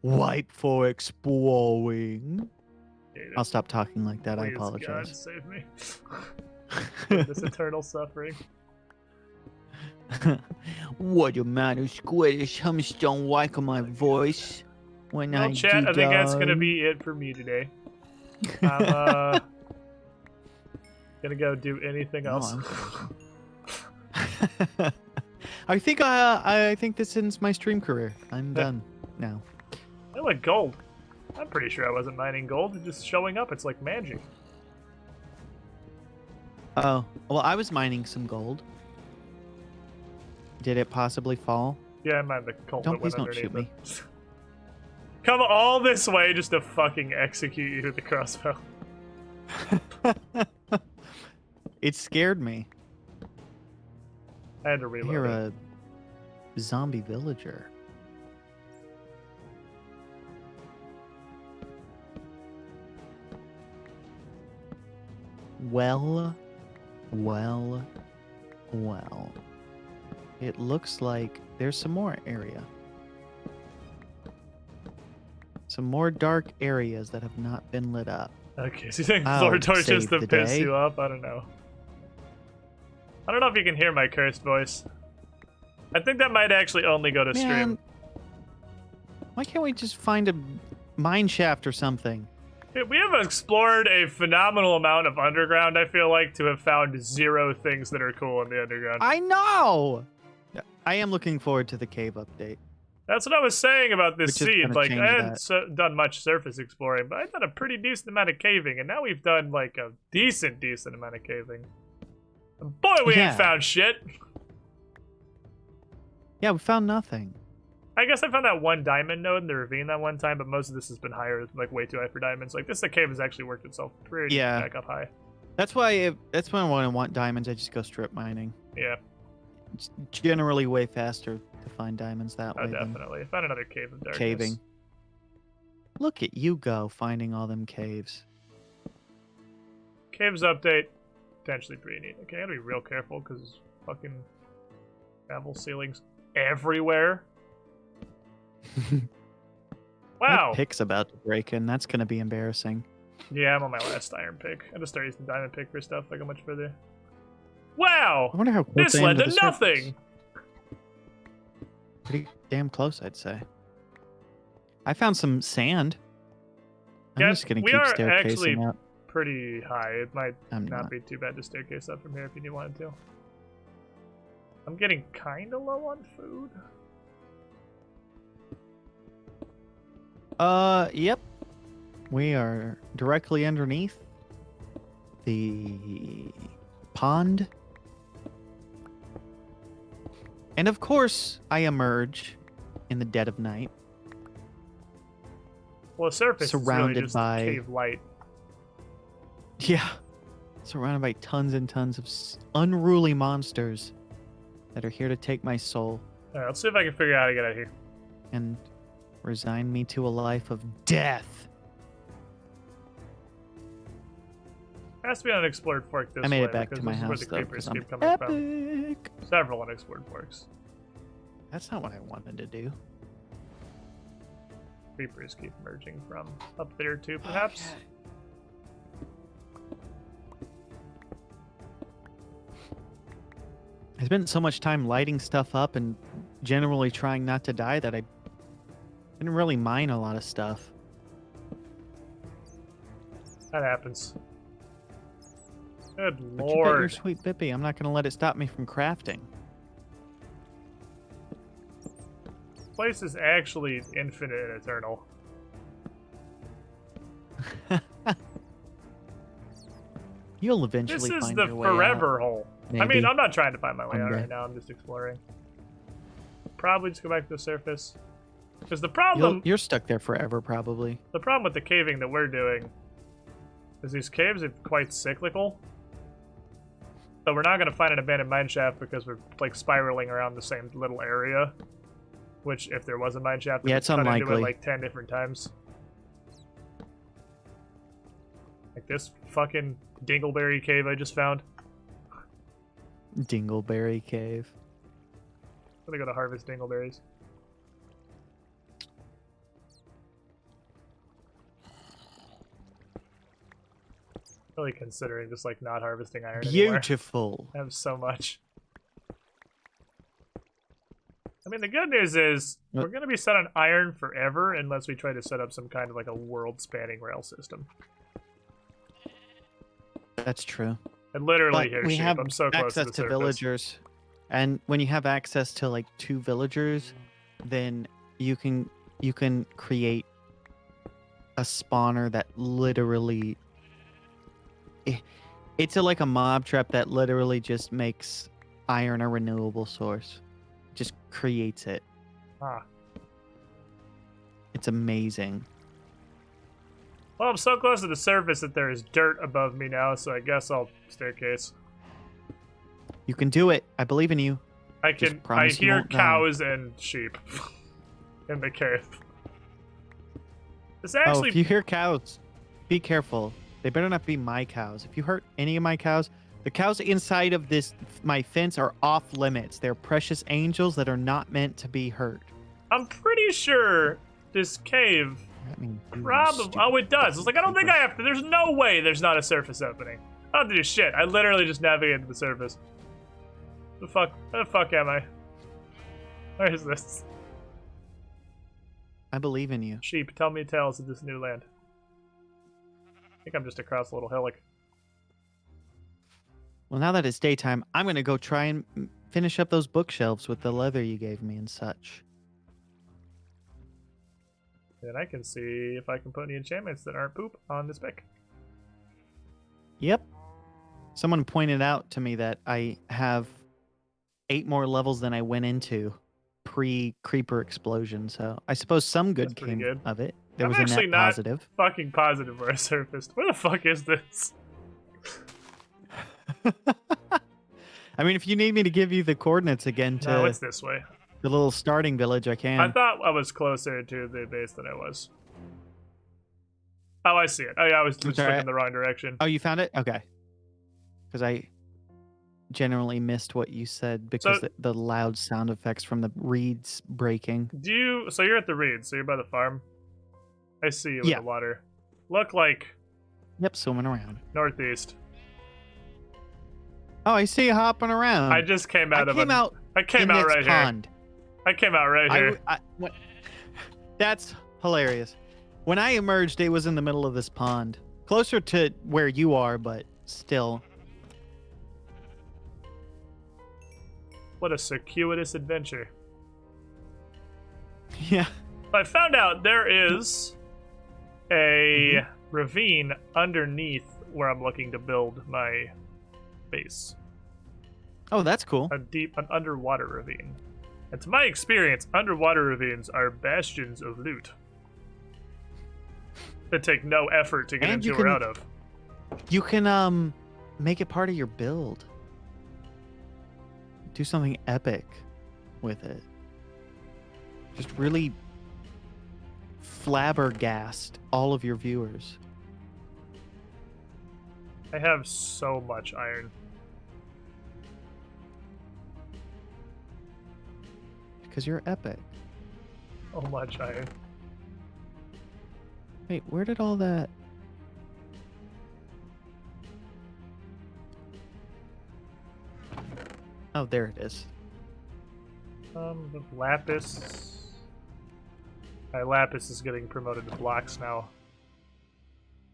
Ripe for exploring? Hate it. I'll stop talking like that. I Please, God, apologize. save me. This eternal suffering. What a matter, Squiddish. Hummus don't like my voice when Well, I chat, do I think that's gonna that. be it for me today. I'm gonna go do anything No, else. I think this ends my stream career. I'm done now. I like gold. I'm pretty sure I wasn't mining gold. It's just showing up. It's like magic. Oh, well, I was mining some gold. Did it possibly fall? Yeah, I mined the coal Don't- that went please don't underneath shoot me. it. Come all this way just to fucking execute you with the crossbow. It scared me. I had to I reload hear it. a zombie villager. Well. It looks like there's some more area. Some more dark areas that have not been lit up. Okay, so you think I'll floor torches save to the piss day. you up? I don't know. I don't know if you can hear my cursed voice. I think that might actually only go to Man, stream. why can't we just find a mine shaft or something? Dude, we have explored a phenomenal amount of underground, I feel like, to have found 0 things that are cool in the underground. I know! I am looking forward to the cave update. That's what I was saying about this Which is seed. gonna Like, change I hadn't that. done much surface exploring, but I've done a pretty decent amount of caving, and now we've done, like, a decent amount of caving. And boy, we Yeah. ain't found shit! Yeah, we found nothing. I guess I found that one diamond node in the ravine that one time, but most of this has been higher, like, way too high for diamonds. Like, the cave has actually worked itself pretty Yeah. back up high. That's why when I want diamonds, I just go strip mining. Yeah, It's generally way faster to find diamonds that way than definitely. I found another cave of darkness. caving. Look at you go, finding all them caves. Caves update, potentially pretty neat. Okay, I gotta be real careful because fucking gravel ceilings everywhere. Wow. My pick's about to break in. That's gonna be embarrassing. Yeah, I'm on my last iron pick. I just started using diamond pick for stuff. Like, how much further? Wow! I wonder how close This I am led to to the surface. nothing! Pretty damn close, I'd say. I found some sand. I'm just gonna we keep are staircasing actually up. pretty high. It might I'm not not. be too bad to staircase up from here if you wanted to. I'm getting kind of low on food. Yep. We are directly underneath the pond. And of course, I emerge in the dead of night. Well, the surface Surrounded is really just by- cave light. Yeah. Surrounded by tons and tons of unruly monsters that are here to take my soul All right, let's see if I can figure out how to get out of here. and resign me to a life of death. Has to be an unexplored fork this I made way, it back because to my this is where house, the though, creepers because I'm keep coming from. epic. Several unexplored forks. That's not what I wanted to do. Creepers keep emerging from up there too, perhaps. I spent so much time lighting stuff up and generally trying not to die that I didn't really mine a lot of stuff. That happens. Good But you bet your lord. sweet Bippy, I'm not going to let it stop me from crafting. This place is actually infinite and eternal. You'll eventually This is find the your way out. forever hole. I mean, Maybe. I'm not trying to find my way out Someday. right now. I'm just exploring. Probably just go back to the surface. Because the problem, You're stuck there forever, probably. the problem with the caving that we're doing is these caves are quite cyclical. So we're not going to find an abandoned mine shaft because we're like spiraling around the same little area. Which, if there was a mine shaft, we Yeah, could it's cut into it unlikely. like 10 different times. Like this fucking dingleberry cave I just found. Dingleberry Cave. I'm gonna go to harvest dingleberries. Really considering just like not harvesting iron anymore. Beautiful. I have so much. I mean, the good news is we're gonna be set on iron forever unless we try to set up some kind of like a world-spanning rail system. That's true. And literally But here, we sheep. have I'm so close access to the to surface. villagers. And when you have access to like 2 villagers, then you can create a spawner that literally it's like a mob trap that literally just makes iron a renewable source. Just creates it. Ah. It's amazing. Well, I'm so close to the surface that there is dirt above me now, so I guess I'll staircase. You can do it. I believe in you. I Just promise you hear won't die. cows and sheep in the cave. This Oh, actually if you hear cows, be careful. They better not be my cows. If you hurt any of my cows, the cows inside of my fence are off limits. They're precious angels that are not meant to be hurt. I'm pretty sure this cave I mean, probably. Oh, it does. It's like I don't think I have to. There's no way there's not a surface opening. I don't do shit. I literally just navigated to the surface. The fuck? Where the fuck am I? Where is this? I believe in you. Sheep, tell me tales of this new land. I think I'm just across a little hillock. Well, now that it's daytime, I'm going to go try and finish up those bookshelves with the leather you gave me and such. And I can see if I can put any enchantments that aren't poop on this pick. Yep. Someone pointed out to me that I have 8 more levels than I went into pre-creeper explosion, so I suppose some good That's pretty came good. of it. There I'm was a actually net not positive. fucking positive where I surfaced. Where the fuck is this? I mean, if you need me to give you the coordinates again to No, it's this way. the little starting village, I can. I thought I was closer to the base than I was. Oh, I see it. Oh, yeah, I was just sorry, looking in the wrong direction. Oh, you found it? Okay. Because I generally missed what you said because So- the loud sound effects from the reeds breaking. So you're at the reeds, so you're by the farm? I see you in Yeah. the water. Look like Yep, swimming around. northeast. Oh, I see you hopping around. I just came out I of came out I came in out this right pond. here. I came out right here. What? That's hilarious. When I emerged, it was in the middle of this pond. Closer to where you are, but still. What a circuitous adventure. Yeah. I found out there is a ravine underneath where I'm looking to build my base. Oh, that's cool. An underwater ravine. And to my experience, underwater ravines are bastions of loot that take no effort to get And into or out of. You can make it part of your build. Do something epic with it. Just really flabbergast all of your viewers. I have so much iron. Because you're epic. So much iron. Wait, where did all that... Oh, there it is. The lapis. My lapis is getting promoted to blocks now.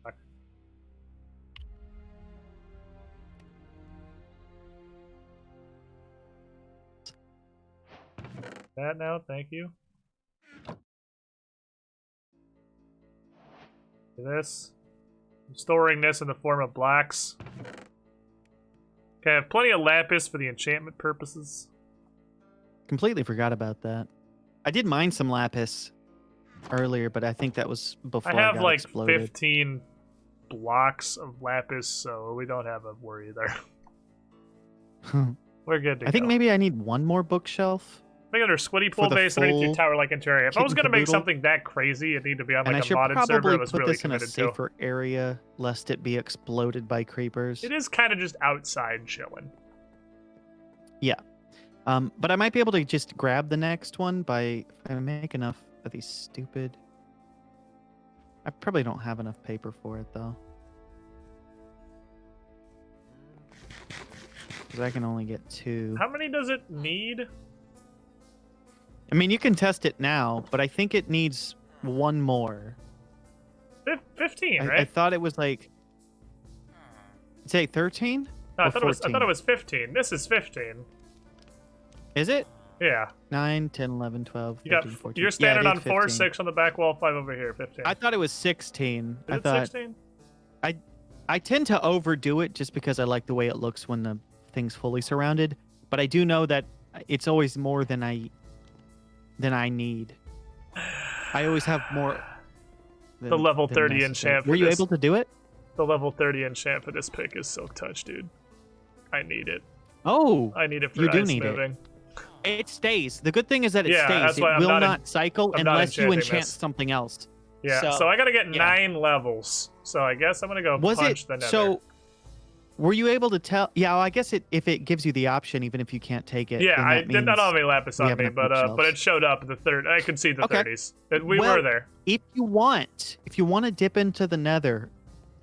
Fuck. That now, thank you. This. I'm storing this in the form of blocks. Okay, I have plenty of lapis for the enchantment purposes. Completely forgot about that. I did mine some lapis earlier, but I think that was before I have got like exploded. 15 blocks of lapis, so we don't have a worry there. We're good to go. I think maybe I need one more bookshelf. I think under Squiddy Pool the base, I need full to tower-like interior. If I kit was and going to make caboodle. something that crazy, it'd need to be on And I like a should modded server probably I was put really this in a committed to. safer area, lest it be exploded by creepers. It is kind of just outside chilling. Yeah. But I might be able to just grab the next one by if I make enough of these stupid... I probably don't have enough paper for it, though. Because I can only get 2. How many does it need? I mean, you can test it now, but I think it needs 1 more. 15, I right? thought it was like... Say 13? No, I or thought it 14? was 15. This is 15. Is it? Yeah. 9, 10, 11, 12, You got 13, 14. you're standing Yeah, it on is 4, 15. 6 on the back wall, 5 over here, 15. I thought it was 16. Is I it thought 16? I tend to overdo it just because I like the way it looks when the thing's fully surrounded. But I do know that it's always more than I need. I always have more. The level than 30 necessary. enchant for Were you this. able to do it? The level 30 enchant for this pick is Silk Touch, dude. I need it. Oh, I need it for you do ice need moving. it stays. The good thing is that it Yeah, stays. that's It why I'm will not not cycle I'm not unless you enchanting enchant this. something else. Yeah, so I gotta get yeah. 9 levels. So I guess I'm gonna go Was punch it the nether. so? Were you able to tell? Yeah, well, I guess if it gives you the option, even if you can't take it. Yeah, then I that did not means have any lapis we on have me, enough but bookshelves. it showed up the third. I could see the Okay. 30s. We Well, were there. If you want to dip into the nether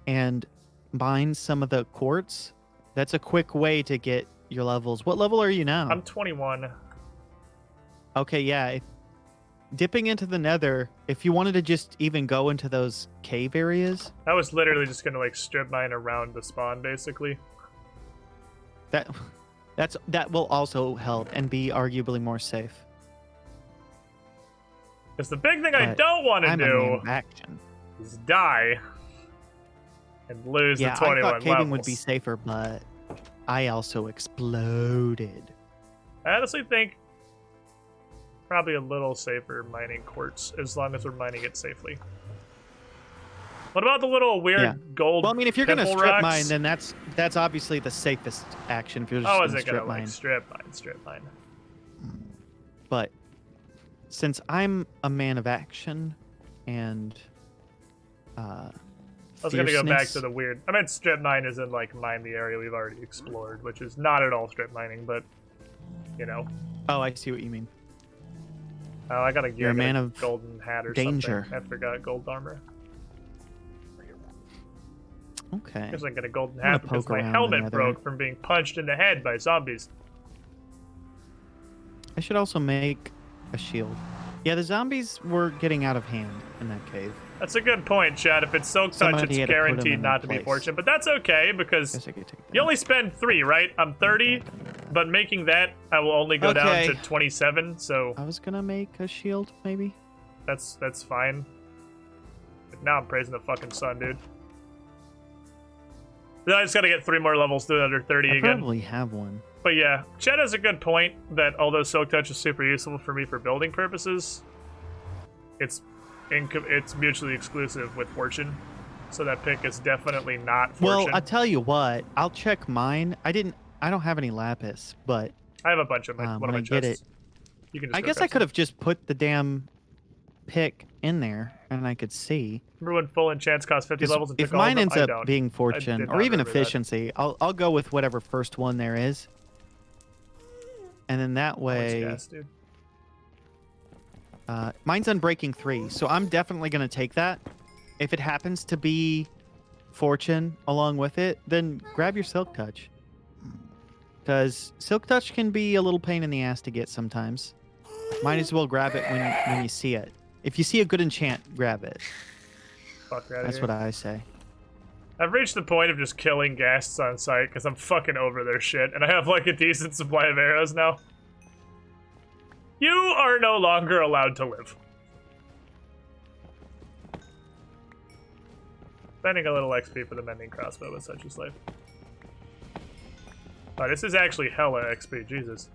and mine some of the quartz, that's a quick way to get your levels. What level are you now? I'm 21. Okay, yeah. Dipping into the nether, if you wanted to just even go into those cave areas, I was literally just gonna like strip mine around the spawn, basically. that will also help and be arguably more safe. Because the big thing I But don't want to I'm a man do of action. is die and lose Yeah, the 21 I thought caving levels. would be safer, but I also exploded. I honestly think probably a little safer mining quartz as long as we're mining it safely. What about the little weird Yeah. gold? Well, I mean, if you're gonna pimple strip rocks? mine, then that's obviously the safest action. If you're just I gonna wasn't strip gonna mine, like strip mine. but since I'm a man of action and I was gonna go back to fierceness- the weird. I meant strip mine is in like mine the area we've already explored, which is not at all strip mining, but you know. Oh, I see what you mean. Oh, I got a gear. You're a I got man of golden hat or danger. something. I forgot gold armor. Okay. I guess I get a golden gonna hat because poke my around the helmet nether. broke from being punched in the head by zombies. I should also make a shield. Yeah, the zombies were getting out of hand in that cave. That's a good point, Chad. If it's Silk Touch, Somebody it's had to put 'em guaranteed in not their to be place. fortunate. But that's okay, because Guess I could take that. you only spend 3, right? I'm 30, but making that, I will only go down Okay. to 27, so I was gonna make a shield, maybe. that's fine. But now I'm praising the fucking sun, dude. Then I just gotta get 3 more levels to under 30 I again. probably have one. But yeah, Chad has a good point that although Silk Touch is super useful for me for building purposes, it's mutually exclusive with Fortune. So that pick is definitely not Fortune. Well, I'll tell you what. I'll check mine. I don't have any lapis, but I have a bunch of my one when of my I get chests. it, You can just I go guess I grab could have just put the damn pick in there and I could see. some. Remember when full enchants cost 50 levels and If took all of mine them? ends I up don't. being did fortune not or even remember that. efficiency, I'll go with whatever first one there is. And then that How much way, gas, dude? mine's Unbreaking 3, so I'm definitely gonna take that. If it happens to be fortune along with it, then grab your Silk Touch. Because Silk Touch can be a little pain in the ass to get sometimes. Might as well grab it when you see it. If you see a good enchant, grab it. Fuck right That's here. what I say. I've reached the point of just killing ghasts on sight because I'm fucking over their shit, and I have like a decent supply of arrows now. You are no longer allowed to live. Spending a little XP for the mending crossbow with such a life. Oh, this is actually hella XP, Jesus.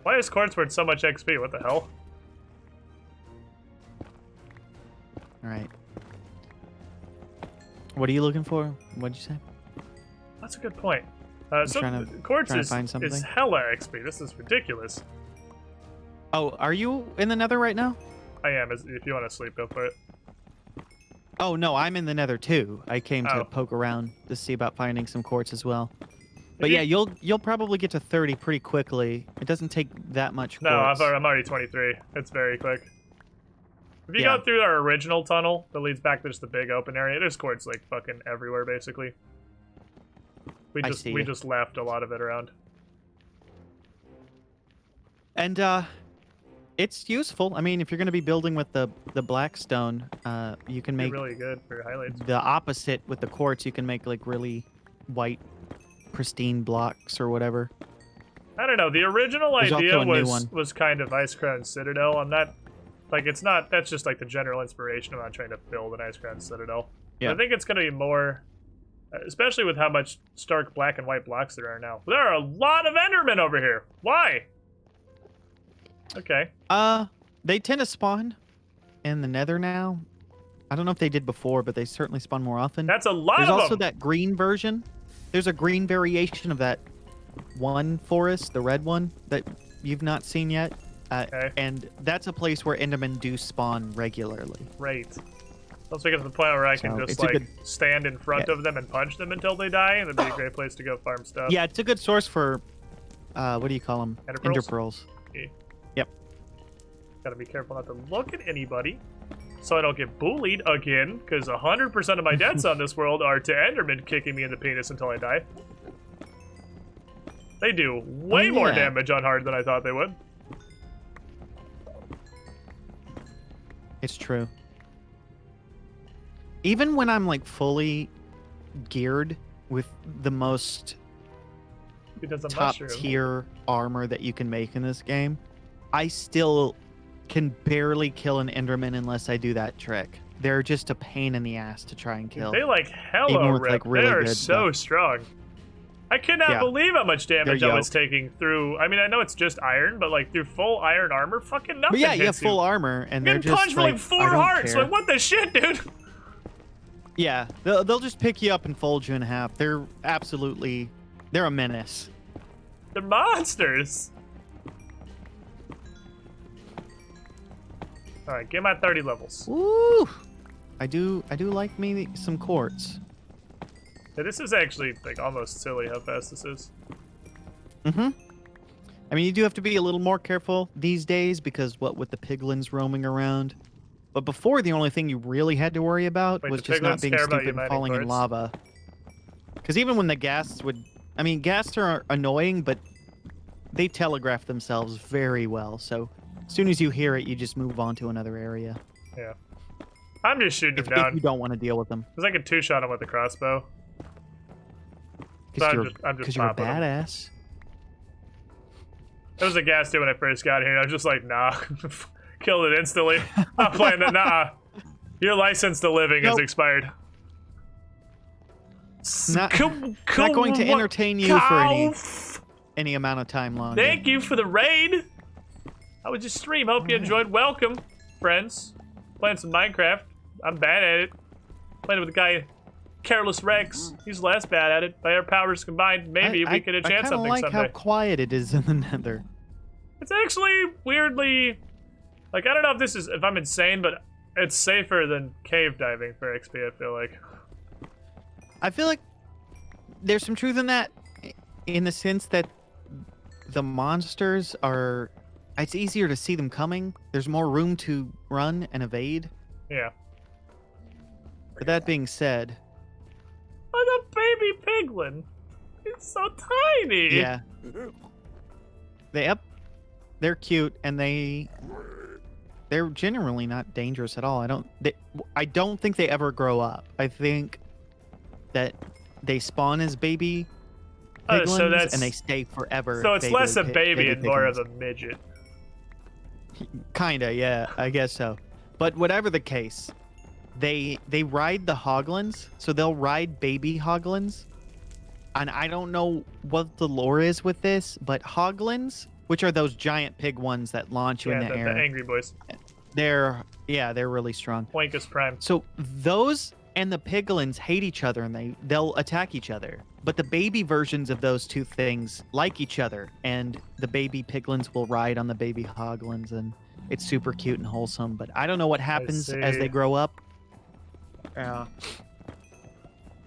Why is Quartz worth so much XP? What the hell? All right. What are you looking for? What'd you say? That's a good point. trying to Quartz find is something. hella XP. This is ridiculous. Oh, are you in the Nether right now? I am. If you want to sleep, go for it. Oh no, I'm in the Nether too. I came Oh. to poke around to see about finding some quartz as well. But you- yeah, you'll probably get to 30 pretty quickly. It doesn't take that much No, quartz. I'm already 23. It's very quick. If you Yeah. go through our original tunnel that leads back to just the big open area, there's quartz like fucking everywhere, basically. We I just see. we just left a lot of it around. And it's useful. I mean, if you're going to be building with the blackstone, you can Be make really good for your highlights. the opposite with the quartz. You can make like really white, pristine blocks or whatever. I don't know. The original There's idea also a new one. was kind of Ice Crown Citadel. I'm not like it's not. That's just like the general inspiration. I'm not trying to build an Ice Crown Citadel. Yeah. I think it's going to be more, especially with how much stark black and white blocks there are now. There are a lot of Endermen over here. Why? Okay. They tend to spawn in the Nether now. I don't know if they did before, but they certainly spawn more often. That's a lot There's of also them. that green version. There's a green variation of that one forest, the red one, that you've not seen yet. Okay. And that's a place where Endermen do spawn regularly. Great. Once we get to the point where I can So, just it's a like good- stand in front of them and punch them until they die, that'd be a great place to go farm stuff. Yeah, it's a good source for, what do you call them? Ender Ender pearls? pearls. Yeah. Yep. Gotta be careful not to look at anybody, so I don't get bullied again. Because 100% of my deaths on this world are to Endermen kicking me in the penis until I die. They do way more yeah. damage on hard than I thought they would. It's true. Even when I'm like fully geared with the most Because I'm top mushroom. tier armor that you can make in this game, I still can barely kill an Enderman unless I do that trick. They're just a pain in the ass to try and kill. They like Even hella with, rip. like, really they are good so stuff. strong. I cannot Yeah. believe how much damage They're I was yoked. taking through. I mean, I know it's just iron, but like through full iron armor, fucking nothing. But yeah, you have hits full armor, and I'm they're getting just punched for like 4 I don't hearts. care. Like, what the shit, dude? Yeah, they'll just pick you up and fold you in half. They're a menace. They're monsters. All right, get my 30 levels. Woo! I do like me some quartz. Yeah, this is actually like almost silly how fast this is. Mm-hmm. I mean, you do have to be a little more careful these days because what with the piglins roaming around. But before, the only thing you really had to worry about Wait, was the just not piglins being care about stupid you and mining falling in quartz? lava. Because even when the ghasts would... I mean, ghasts are annoying, but they telegraph themselves very well. So as soon as you hear it, you just move on to another area. Yeah. I'm just shooting him If down. you don't want to deal with them. Because I can two-shot him with a crossbow. So I'm just Because you're a popping him. badass. It was a gas too when I first got here. I was just like, nah. Killed it instantly. I'm playing that. Nah. Your license to living has expired. Not going to entertain you for any amount of time longer. Thank you for the raid. How was your stream? Hope you enjoyed. Welcome, friends. Playing some Minecraft. I'm bad at it. Playing with the guy, CarelessRex. He's less bad at it. By our powers combined, maybe we could enchant something I like someday. how quiet it is in the Nether. It's actually weirdly, like, I don't know if I'm insane, but it's safer than cave diving for XP, I feel like. I feel like there's some truth in that, in the sense that the monsters are, it's easier to see them coming. There's more room to run and evade. Yeah. But that being said, Oh, the baby piglin. It's so tiny. yeah, they're cute and they're generally not dangerous at all. I don't think they ever grow up. I think that they spawn as baby piglins and they stay forever. So it's less a baby and more piglins. of a midget. Kinda, yeah, I guess so. But whatever the case, they ride the hoglins, so they'll ride baby hoglins. And I don't know what the lore is with this, but hoglins, which are those giant pig ones that launch you in the air. The angry boys. They're really strong. Oinkus Prime. So those and the piglins hate each other and they'll attack each other. But the baby versions of those two things like each other, and the baby piglins will ride on the baby hoglins, and it's super cute and wholesome. But I don't know what happens as they grow up.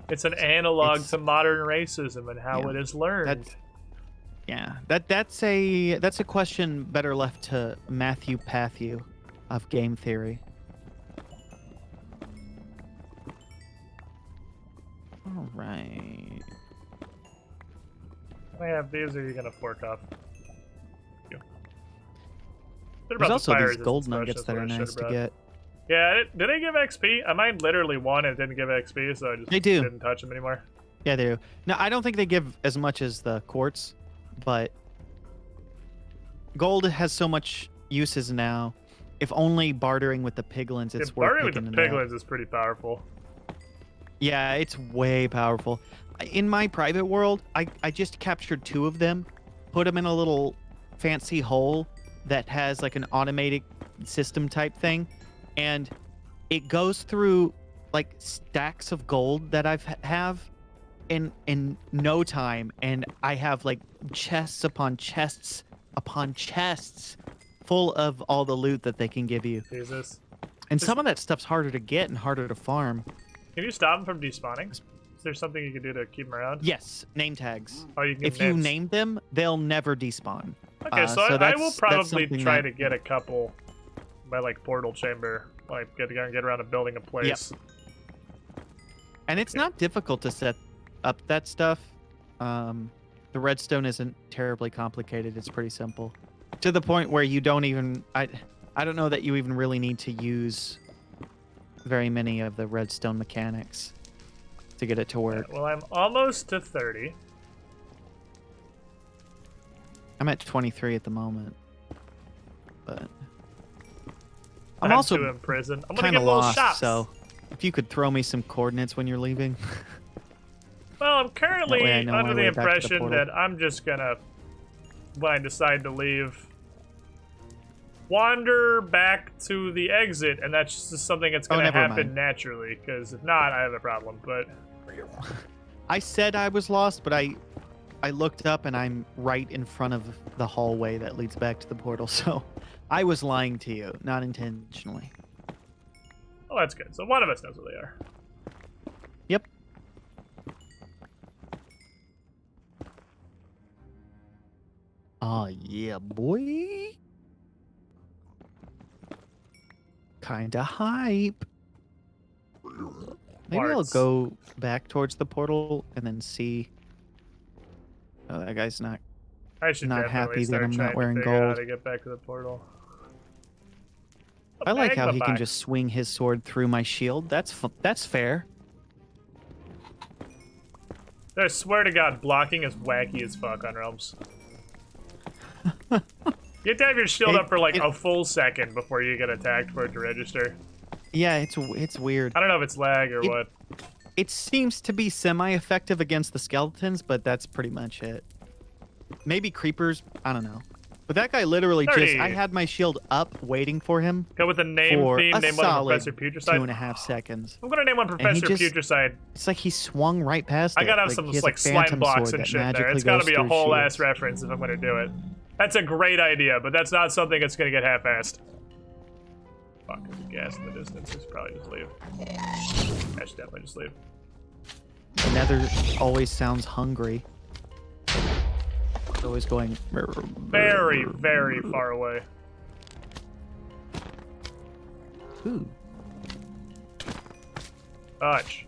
It's an analog to modern racism and how it is learned. That's a question better left to Matthew Patthew of Game Theory. All right. Can I have these, or are you gonna fork off? There's also these gold nuggets that are nice to get. Yeah, did they give XP? I mined literally one and it didn't give XP, so I just didn't touch them anymore. Yeah, they do. No, I don't think they give as much as the quartz, but gold has so much uses now. If only bartering with the piglins, it's worth bartering with the piglins is pretty powerful. Yeah, it's way powerful. In my private world, I just captured 2 of them, put them in a little fancy hole that has like an automated system type thing, and it goes through like stacks of gold that I have in no time, and I have like chests upon chests upon chests full of all the loot that they can give you. Jesus. And some of that stuff's harder to get and harder to farm. Can you stop them from despawning? Is there something you can do to keep them around? Yes, name tags. Oh, you can if you name them, they'll never despawn. Okay, so I will probably try to get a couple by like portal chamber, like get around a building a place. Yep. And it's not difficult to set up that stuff. The redstone isn't terribly complicated. It's pretty simple, to the point where you don't even. I don't know that you even really need to use very many of the redstone mechanics to get it to work. Well, I'm almost to 30. I'm at 23 at the moment, but I'm also in prison. I'm gonna kind get of little lost. shops. So, if you could throw me some coordinates when you're leaving. Well, I'm currently under the impression the that I'm just gonna, when I decide to leave, wander back to the exit, and that's just something that's gonna happen naturally. Because if not, I have a problem. But I said I was lost, but I looked up and I'm right in front of the hallway that leads back to the portal. So I was lying to you, not intentionally. Oh, that's good. So one of us knows where they are. Yep. Oh, yeah, boy. Kinda hype. Maybe I'll go back towards the portal and then see. Oh, that guy's not. I should not definitely happy that start I'm not trying to wearing figure out how gold. to get back to the portal. I like how he Magma can box. just swing his sword through my shield. That's fair. I swear to God, blocking is wacky as fuck on Realms. You have to have your shield up for like a full second before you get attacked for it to register. Yeah, it's weird. I don't know if it's lag or what. It seems to be semi-effective against the skeletons, but that's pretty much it. Maybe creepers, I don't know. But that guy literally 30. I had my shield up waiting for him Go with the name for theme, a name one solid Professor Putricide. 2.5 seconds. I'm gonna name one he Professor just- Putricide. It's like he swung right past it. I gotta have like some he has like a slime phantom blocks sword and that shit there. magically It's gotta goes be a through whole shields. ass reference if I'm gonna do it. That's a great idea, but that's not something that's gonna get half-assed. Fuck, there's a gas in the distance. I should probably just leave. I should definitely just leave. The Nether always sounds hungry. It's always going. Very, very far away. Ooh. Touch.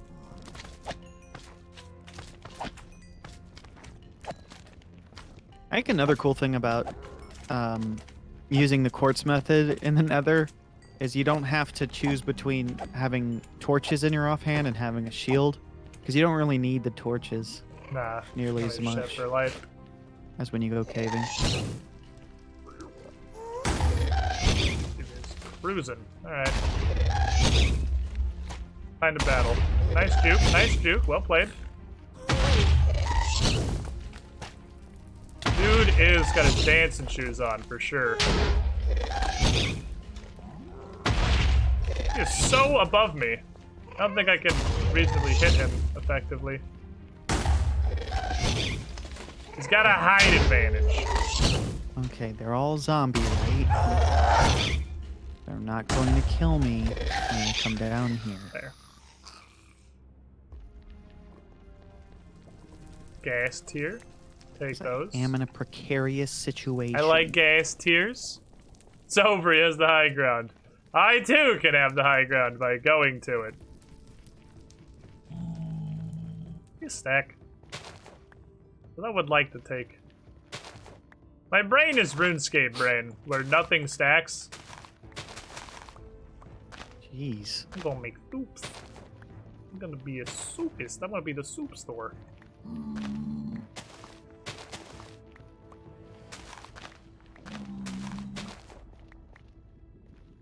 I think another cool thing about using the quartz method in the Nether is you don't have to choose between having torches in your offhand and having a shield, because you don't really need the torches Nah. nearly Only as shit much for light. as when you go caving. He is cruising. Alright. Find a battle. Nice juke, nice juke. Well played. Dude is got his dancing shoes on for sure. He is so above me. I don't think I can reasonably hit him effectively. He's got a height advantage. Okay, they're all zombie, right? They're not going to kill me when I come down here. There. Gas tier. Take those. I am in a precarious situation. I like gas tiers. So he has the high ground. I too can have the high ground by going to it. You stack. Well, I would like to take. My brain is RuneScape brain, where nothing stacks. Jeez. I'm gonna make soups. I'm gonna be a soupist. I'm gonna be the soup store.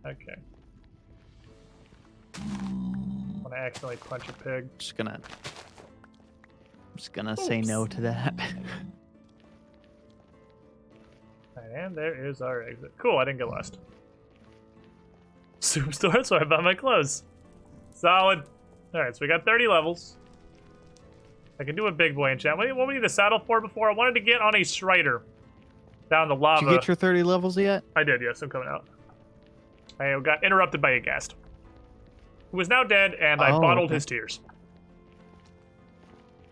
Okay. I'm gonna accidentally punch a pig. I'm just gonna say no to that. And there is our exit. Cool, I didn't get lost. Soup store, so I bought my clothes. Solid. Alright, so we got 30 levels. I can do a big boy enchant. What we need a saddle for before? I wanted to get on a Strider. Down the lava. Did you get your 30 levels yet? I did, yes, I'm coming out. I got interrupted by a ghast. Who is now dead, and I bottled his tears.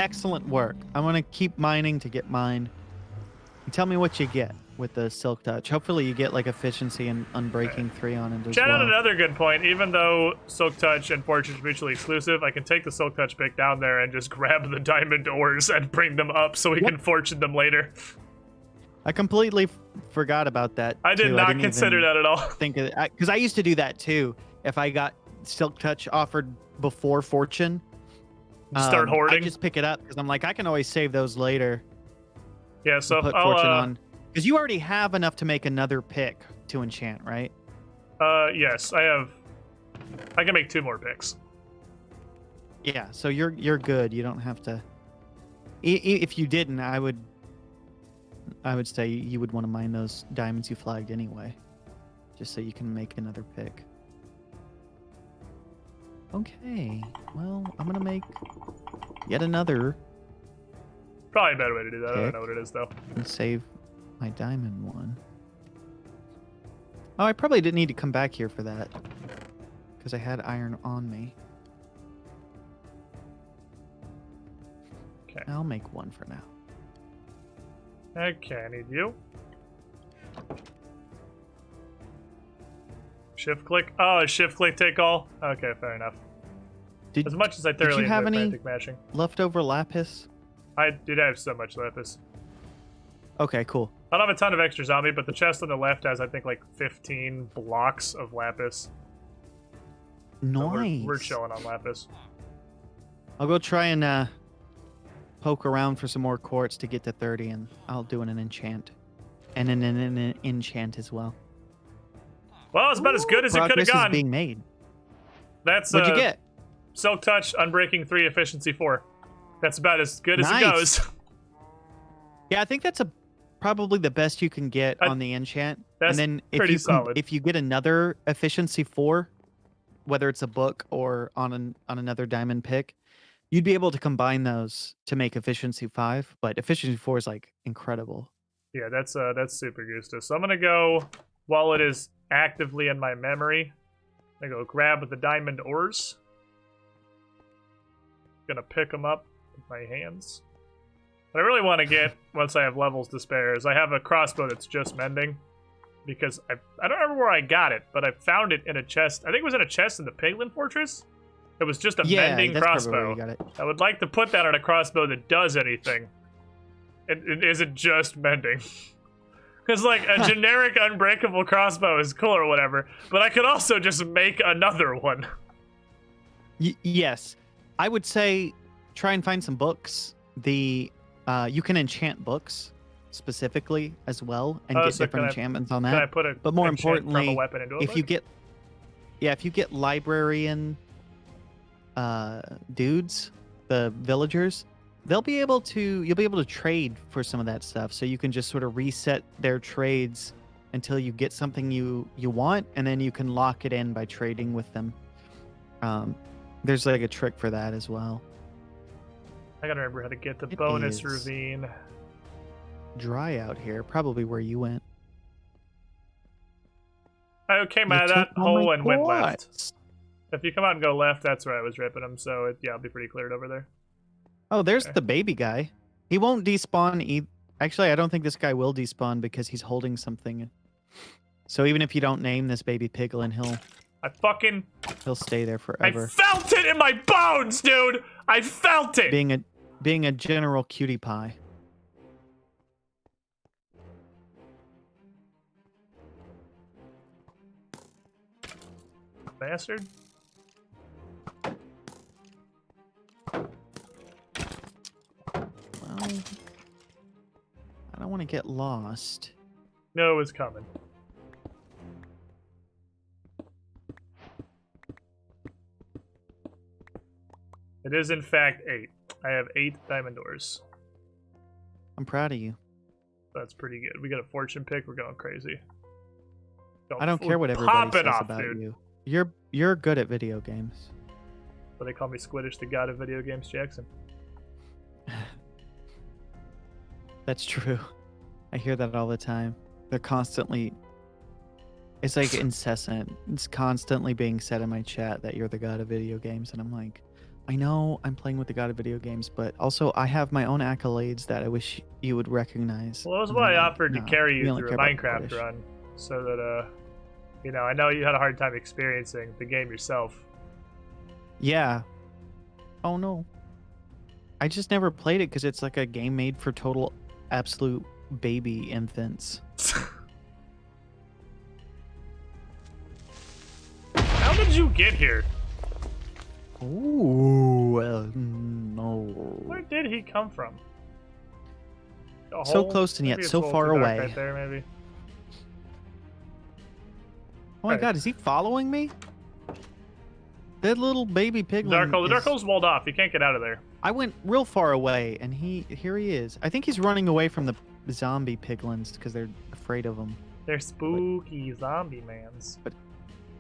Excellent work. I'm gonna keep mining to get mine. And tell me what you get with the Silk Touch. Hopefully you get like Efficiency and Unbreaking 3 on it as Chat well. out another good point. Even though Silk Touch and Fortune are mutually exclusive, I can take the Silk Touch pick down there and just grab the diamond ores and bring them up so we can fortune them later. I completely forgot about that. I did too. not didn't consider even that at all. Think of it because I used to do that too. If I got Silk Touch offered before Fortune, Start hoarding. I just pick it up because I'm like I can always save those later. Yeah, so Put Fortune on because you already have enough to make another pick to enchant, right? Yes, I can make 2 more picks. Yeah, so you're good. You don't have to. If you didn't, I would say you would want to mine those diamonds you flagged anyway, just so you can make another pick. Okay, well, I'm gonna make yet another Probably a better way to do that. I don't pick know what it is, though. and save my diamond one. Oh, I probably didn't need to come back here for that because I had iron on me. Okay. I'll make one for now. Okay, I need you. Shift click. Oh, shift click take all? Okay, fair enough. As much as I did thoroughly you have enjoy any frantic mashing. leftover lapis? I did have so much lapis. Okay, cool. I don't have a ton of extra zombie, but the chest on the left has, I think, like 15 blocks of lapis. So Nice. we're chilling on lapis. I'll go try and poke around for some more quartz to get to 30, and I'll do an enchant. And an enchant as well. Well, it's about as good as it could have Progress is gone. being made. That's What'd you get? Silk Touch, Unbreaking 3, Efficiency 4. That's about as good as it Nice. goes. Yeah, I think that's probably the best you can get on the enchant. That's and then pretty solid. if you get another efficiency 4, whether it's a book or on another diamond pick, you'd be able to combine those to make efficiency 5. But efficiency 4 is like incredible. Yeah, that's super Gusta. So I'm gonna go while it is actively in my memory. I'm gonna go grab the diamond ores. Gonna pick them up with my hands. What I really want to get once I have levels to spare is I have a crossbow that's just mending. Because I don't remember where I got it, but I found it in a chest. I think it was in a chest in the Piglin Fortress. It was just a mending that's probably where crossbow. you got it. I would like to put that on a crossbow that does anything. It isn't just mending. Because, like, a generic unbreakable crossbow is cool or whatever, but I could also just make another one. Yes. I would say try and find some books. You can enchant books specifically as well and get so different enchantments on Can I that. put a But more enchant from a importantly, weapon into a if book? you get librarian dudes, the villagers, you'll be able to trade for some of that stuff. So you can just sort of reset their trades until you get something you want, and then you can lock it in by trading with them. There's like a trick for that as well. I gotta remember how to get the It bonus is. ravine. Dry out here, probably where you went. I came You out of took that all my hole and went left. quartz. If you come out and go left, that's where I was ripping them, so yeah, I'll be pretty cleared over there. Oh, there's Okay. the baby guy. He won't despawn. Actually, I don't think this guy will despawn because he's holding something. So even if you don't name this baby piglin, he'll stay there I forever. felt it in my bones, dude! I felt it! Being a general cutie pie. Bastard. Well, I don't want to get lost. No, it was coming. It is, in fact, 8. I have 8 diamond ores. I'm proud of you. That's pretty good. We got a fortune pick. We're going crazy. I don't care what everybody Pop it says off, about dude. you. You're good at video games. But they call me Squiddish, the god of video games, Jackson. That's true. I hear that all the time. They're constantly... It's like incessant. It's constantly being said in my chat that you're the god of video games. And I'm like, I know I'm playing with the god of video games, but also I have my own accolades that I wish you would recognize. Well, that was And why I they're like, offered to "No, carry we you only through a care about Minecraft British." run. So that, I know you had a hard time experiencing the game yourself. Yeah. Oh no. I just never played it because it's like a game made for total absolute baby infants. How did you get here? Ooh, no. Where did he come from? A So hole? close and yet Maybe it's so a little far too dark away. Right there, maybe. Oh my Right. god, is he following me? That little baby piglin. The dark is- hole's walled off. You can't get out of there. I went real far away, and here he is. I think he's running away from the zombie piglins because they're afraid of him. They're spooky zombie mans.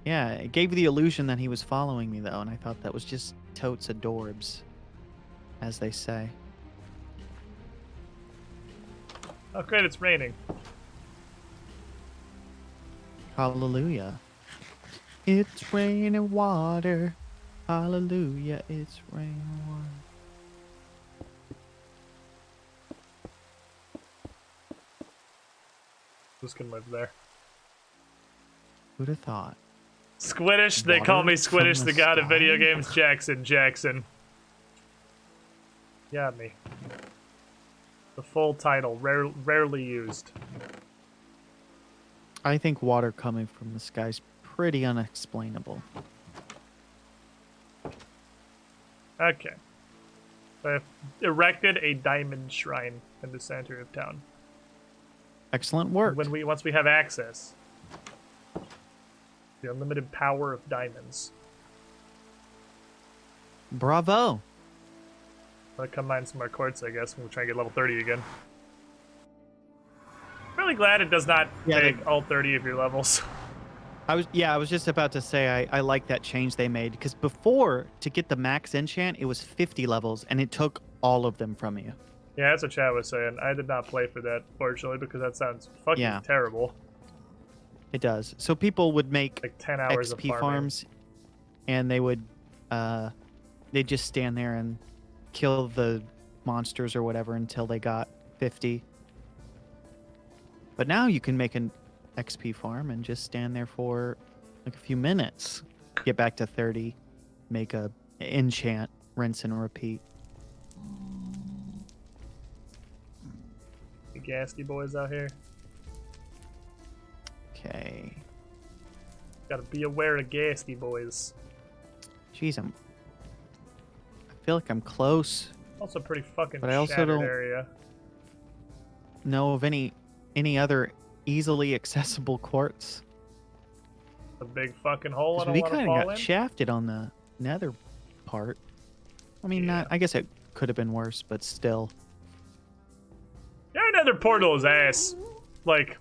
Yeah, it gave the illusion that he was following me though, and I thought that was just totes adorbs, as they say. Oh, great! It's raining. Hallelujah. It's raining water. Hallelujah, it's raining water. Who's gonna live there? Who'd have thought? Squiddish. They call me Water from Squiddish, the the god of video sky? games. Jackson. Got me. The full title, rarely used. I think water coming from the sky is pretty unexplainable. Okay. So I've erected a diamond shrine in the center of town. Excellent work. Once we have access, the unlimited power of diamonds. Bravo. I'm gonna come mine some more quartz, I guess. We'll try and get level 30 again. Really glad it does not take all 30 of your levels. I was just about to say I like that change they made, because before, to get the max enchant, it was 50 levels and it took all of them from you. Yeah, that's what Chad was saying. I did not play for that, fortunately, because that sounds fucking terrible. It does. So people would make like 10 hours XP of farms, and they would they'd just stand there and kill the monsters or whatever until they got 50. But now you can make an XP farm and just stand there for like a few minutes, get back to 30, make a enchant, rinse and repeat. The Gasty boys out here. Okay. Gotta be aware of Gasty boys. Jeez, I feel like I'm close. Also pretty fucking But I also shattered don't area. know of any other easily accessible quartz. A big fucking hole I don't We want to kind of fall got in. shafted on the nether part. I mean, not. I guess it could have been worse, but still. Yeah, another portal is ass. Like,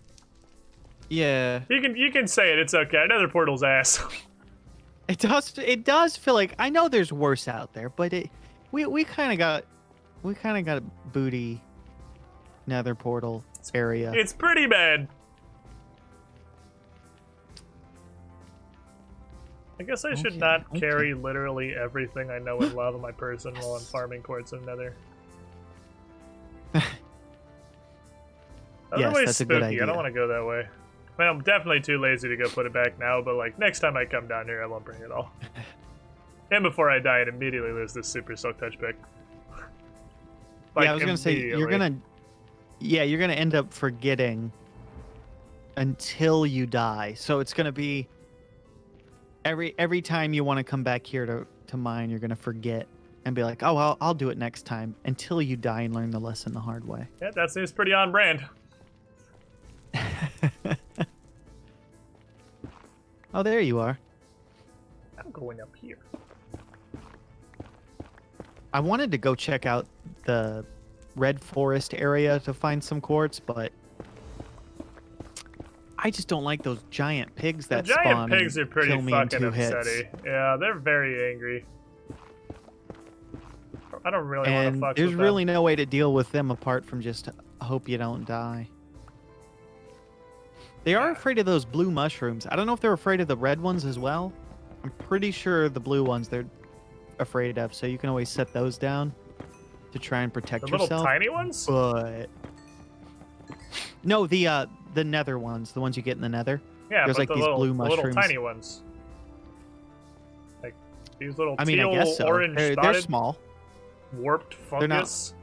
Yeah. you can say it. It's okay. Another portal's ass. It does feel like, I know there's worse out there, but we kind of got a booty nether portal area. It's pretty bad. I guess I should not carry literally everything I know and love in my person while I'm farming quartz and nether. Yes, Otherwise that's a spooky. good I idea. don't want to go that way. I mean, I'm definitely too lazy to go put it back now, but like next time I come down here, I won't bring it all. And before I die, I'd immediately lose this super soak touch pick. Like, yeah, I was gonna say you're gonna end up forgetting until you die. So it's gonna be every time you want to come back here to mine, you're gonna forget and be like, oh, I'll do it next time, until you die and learn the lesson the hard way. Yeah, that seems pretty on brand. Oh, there you are. I'm going up here. I wanted to go check out the red forest area to find some quartz, but I just don't like those giant pigs that The spawn giant pigs and are pretty kill me in fucking 2 hits. upsetty. Yeah, they're very angry. I don't really want to And fuck there's with really them. no way to deal with them apart from just hope you don't die. They are afraid of those blue mushrooms. I don't know if they're afraid of the red ones as well. I'm pretty sure the blue ones they're afraid of, so you can always set those down to try and protect The yourself. little tiny ones? But no, the nether ones, the ones you get in the nether. Yeah, There's but like the these little, blue the mushrooms. little tiny ones. Like these little I mean, teal, I guess so. orange They're spotted, small. warped They're not- fungus.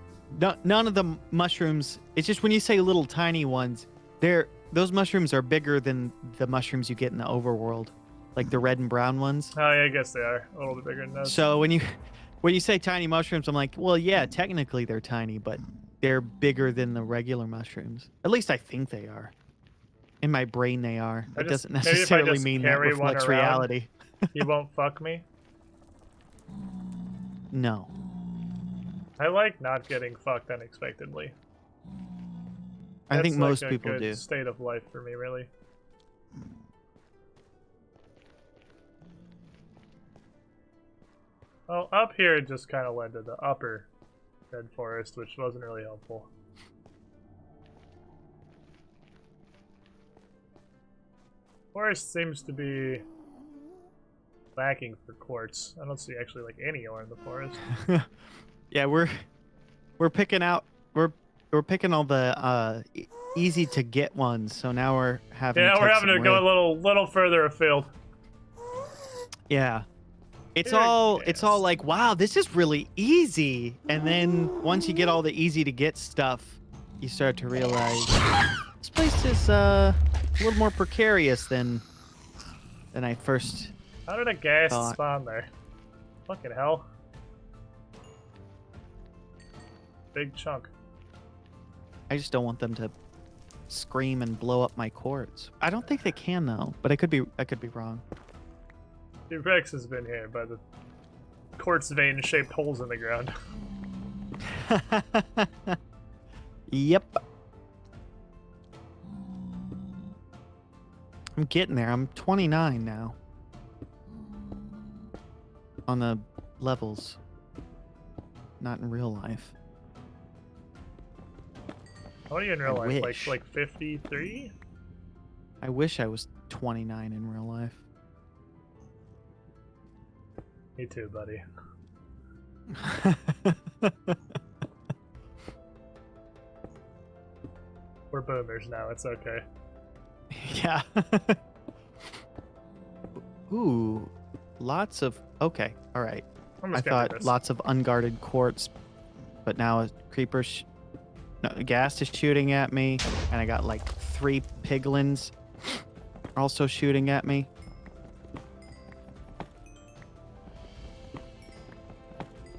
None of the mushrooms. It's just when you say little tiny ones, those mushrooms are bigger than the mushrooms you get in the overworld, like the red and brown ones. Oh, yeah, I guess they are a little bit bigger than those. So when you say tiny mushrooms, I'm like, well, yeah, technically they're tiny, but they're bigger than the regular mushrooms. At least I think they are. In my brain, they are. It doesn't maybe if I necessarily just mean that carry one reflects around, reality. You won't fuck me? No. I like not getting fucked unexpectedly. I think That's most like a people good do. state of life for me, really. Well, up here it just kind of led to the upper red forest, which wasn't really helpful. Forest seems to be lacking for quartz. I don't see actually like any ore in the forest. Yeah, we're picking out we're picking all the easy to get ones. So now we're having Yeah, to we're take having to some go red. a little further afield. Yeah. It's Here, all yes. like, wow, this is really easy. And then once you get all the easy to get stuff, you start to realize this place is a little more precarious than I first How did a gas thought. spawn there? Fucking hell. Big chunk. I just don't want them to scream and blow up my quartz. I don't think they can though, but I could be wrong. Dude, Rex has been here by the quartz vein shaped holes in the ground. Yep. I'm getting there. I'm 29 now. On the levels. Not in real life. What are you in real life? wish. Like 53? I wish I was 29 in real life. Me too, buddy. We're boomers now, it's okay. Yeah. Ooh. Lots of... Okay. All right. I'm I just gonna do thought this. lots of unguarded quartz, but now a creeper... No, Ghast is shooting at me, and I got like 3 piglins also shooting at me.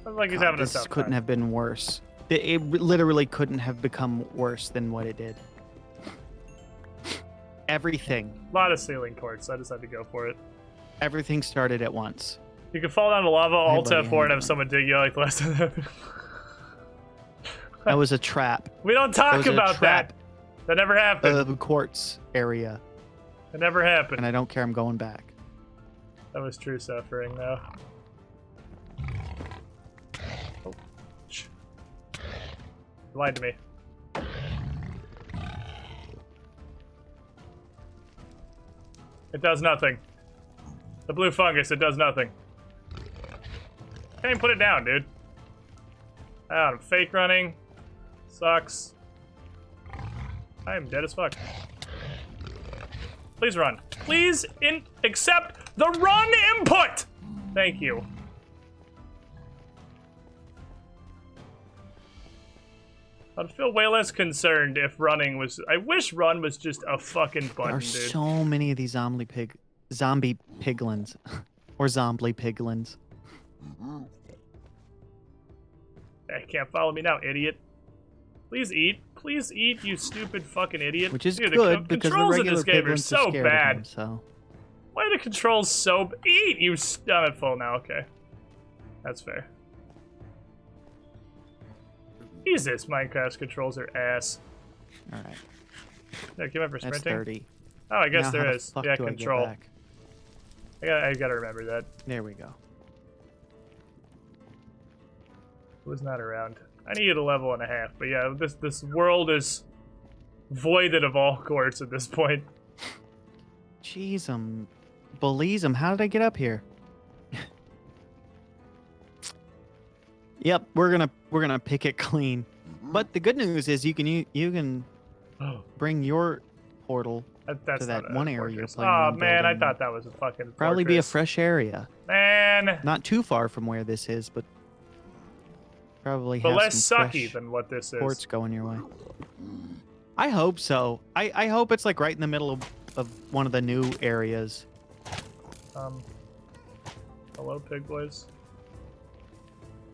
Sounds like he's God, having a this tough couldn't time. have been worse. It literally couldn't have become worse than what it did. Everything. A lot of ceiling quartz, I just had to go for it. Everything started at once. You can fall down to lava, alt buddy, F4, how and you have someone dig you like the last time that happened. That was a trap. We don't talk was a about trap. that. That never happened. The quartz area. It never happened. And I don't care, I'm going back. That was true suffering, though. Oh. Shh. You lied to me. It does nothing. The blue fungus, it does nothing. Can't even put it down, dude. I'm fake running. Sucks. I am dead as fuck. Please run. Please accept the run input! Thank you. I'd feel way less concerned if running was... I wish run was just a fucking There button, are dude. so many of these zombie piglins. Or zombie piglins. Hey, can't follow me now, idiot. Please eat. Please eat, you stupid fucking idiot. Which is Dude, good, the because the controls in regular this game are piglins so are scared bad. of him, so... Why are the controls so... Eat, you... I'm at full now, okay. That's fair. Jesus, Minecraft's controls are ass. Alright, Yeah, give up for that's sprinting. 30. Oh, I guess Now there how the is. fuck Yeah, do I get control. back? I gotta remember that. There we go. Was not around. I needed a level and a half, but yeah, this world is voided of all quartz at this point. Jeez, Belize, how did I get up here? Yep, we're gonna pick it clean. But the good news is you can bring your portal That's to that not a one area you're fortress. planning Oh on man, I building. thought that was a fucking Probably be a fortress. fresh area. Man, Not too far from where this is, but probably but have less some sucky fresh than what this is. ports going your way. I hope so. I hope it's like right in the middle of one of the new areas. Hello, pig boys.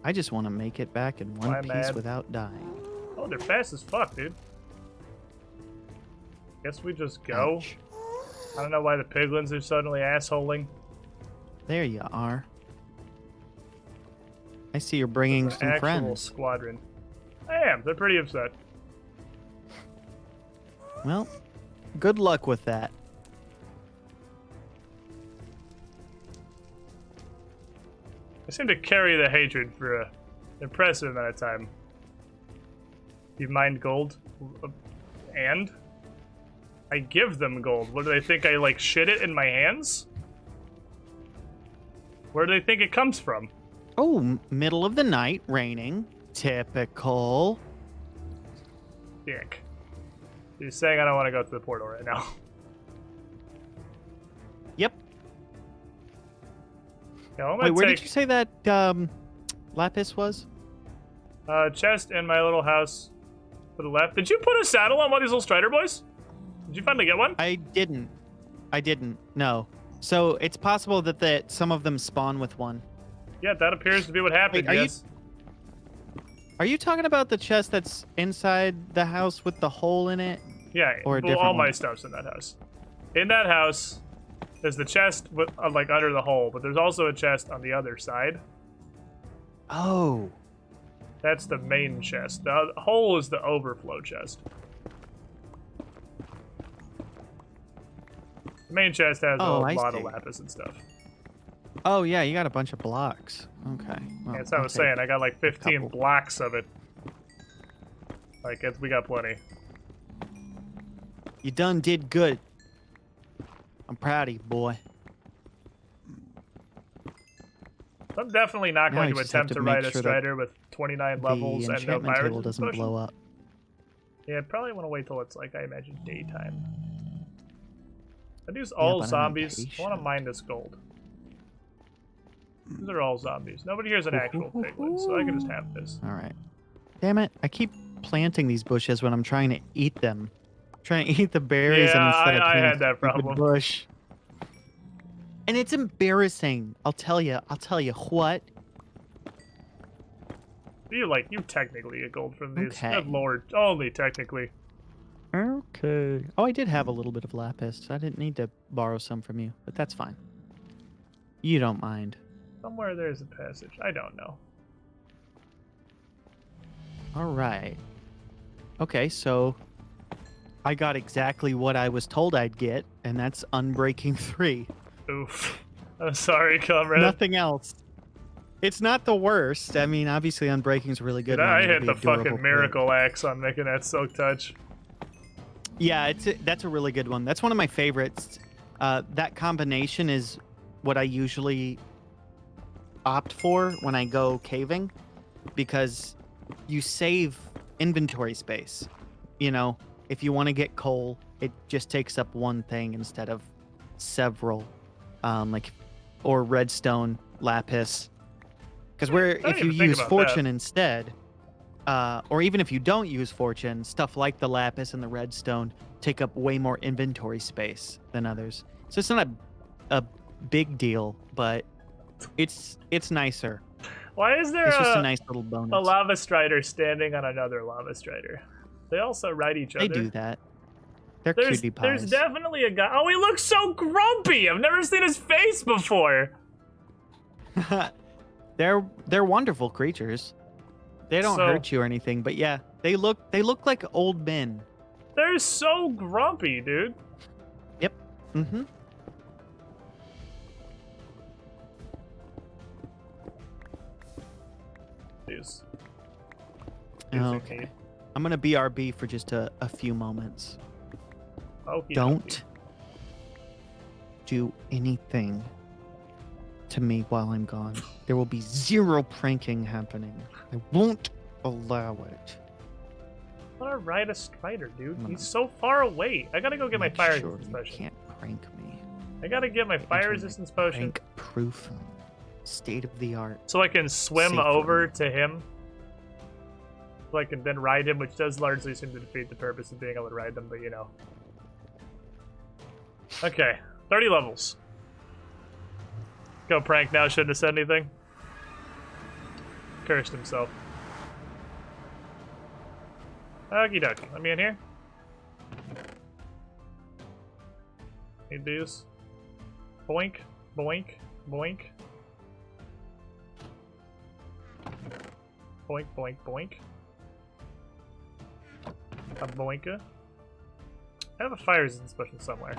I just want to make it back in one Why piece mad? without dying. Oh, they're fast as fuck, dude. Guess we just go. Ouch. I don't know why the piglins are suddenly assholing. There you are. I see you're bringing An some actual friends. squadron. I am. They're pretty upset. Well, good luck with that. I seem to carry the hatred for an impressive amount of time. You mined gold? And? I give them gold. What do they think? I, like, shit it in my hands? Where do they think it comes from? Oh, middle of the night, raining. Typical. Dick. You're saying I don't want to go to the portal right now. Yep. Yeah, I'm Wait, gonna where take did you say that lapis was? chest in my little house to the left. Did you put a saddle on one of these little Strider boys? Did you finally get one? I didn't. No. So it's possible that some of them spawn with one. Yeah, that appears to be what happened. Wait, Yes. Are you talking about the chest that's inside the house with the hole in it? Yeah. Or a well, all different my one? stuff's in that house. In that house, there's the chest with like under the hole, but there's also a chest on the other side. Oh. That's the main chest. The hole is the overflow chest. The main chest has a I lot see. of lapis and stuff. Oh yeah, you got a bunch of blocks. Okay. Well, That's what I I'll was take saying. I got like 15 couple. blocks of it. Like, we got plenty. You done did good. I'm proud of you, boy. I'm definitely not Now going you to just have attempt to to make ride a sure that Strider with 29 levels The and no enchantment fire table doesn't potion. blow up. Yeah, probably want to wait till it's like, I imagine, daytime. These Yeah, all but I'm zombies. I want to impatient. mine this gold. These are all zombies. Nobody here is an actual piglin, so I can just have this. All right. Damn it! I keep planting these bushes when I'm trying to eat them. Trying to eat the berries, and Yeah, instead I I plant had a that stupid problem. bush. And it's embarrassing. I'll tell you what. You technically get gold from these. Okay. Good lord. Only technically. Okay. Oh, I did have a little bit of lapis. I didn't need to borrow some from you, but that's fine. You don't mind. Somewhere there's a passage. I don't know. All right. Okay, so I got exactly what I was told I'd get, and that's Unbreaking 3. Oof. I'm sorry, comrade. Nothing else. It's not the worst. I mean, obviously Unbreaking's really good. Dude, when I it'll hit be the a durable fucking crit. miracle axe on making that silk touch. Yeah, that's a really good one. That's one of my favorites. That combination is what I usually opt for when I go caving, because you save inventory space. You know, if you want to get coal, it just takes up one thing instead of several, or redstone, lapis. Because if you even think use about fortune instead, or even if you don't use fortune, stuff like the lapis and the redstone take up way more inventory space than others. So it's not a big deal, but it's nicer. Why is there It's just a nice little bonus. a lava strider standing on another lava strider? They also ride each other. They do that. They're There's cutie pies. definitely a guy. Oh, he looks so grumpy. I've never seen his face before. They're wonderful creatures. They don't So- hurt you or anything, but yeah, they look like old men. They're so grumpy, dude. Yep. Mm-hmm. Jeez. Okay. I'm gonna BRB for just a few moments. Okey Don't dokey. do anything to me while I'm gone. There will be zero pranking happening. I won't allow it. I want to ride a strider, dude. I'm He's so far away. I gotta go get my Make fire sure resistance you potion. can't prank me. I gotta get my fire Into a resistance potion Prank-proof, state-of-the-art. so I can swim Safe over room. to him. So I can then ride him, which does largely seem to defeat the purpose of being able to ride them, but you know. Okay, 30 levels. Go prank now, shouldn't have said anything. Cursed himself. Okie dokie, let me in here. Need these. Boink, boink, boink. Boink, boink, boink. A boinka. I have a fire resistance potion somewhere.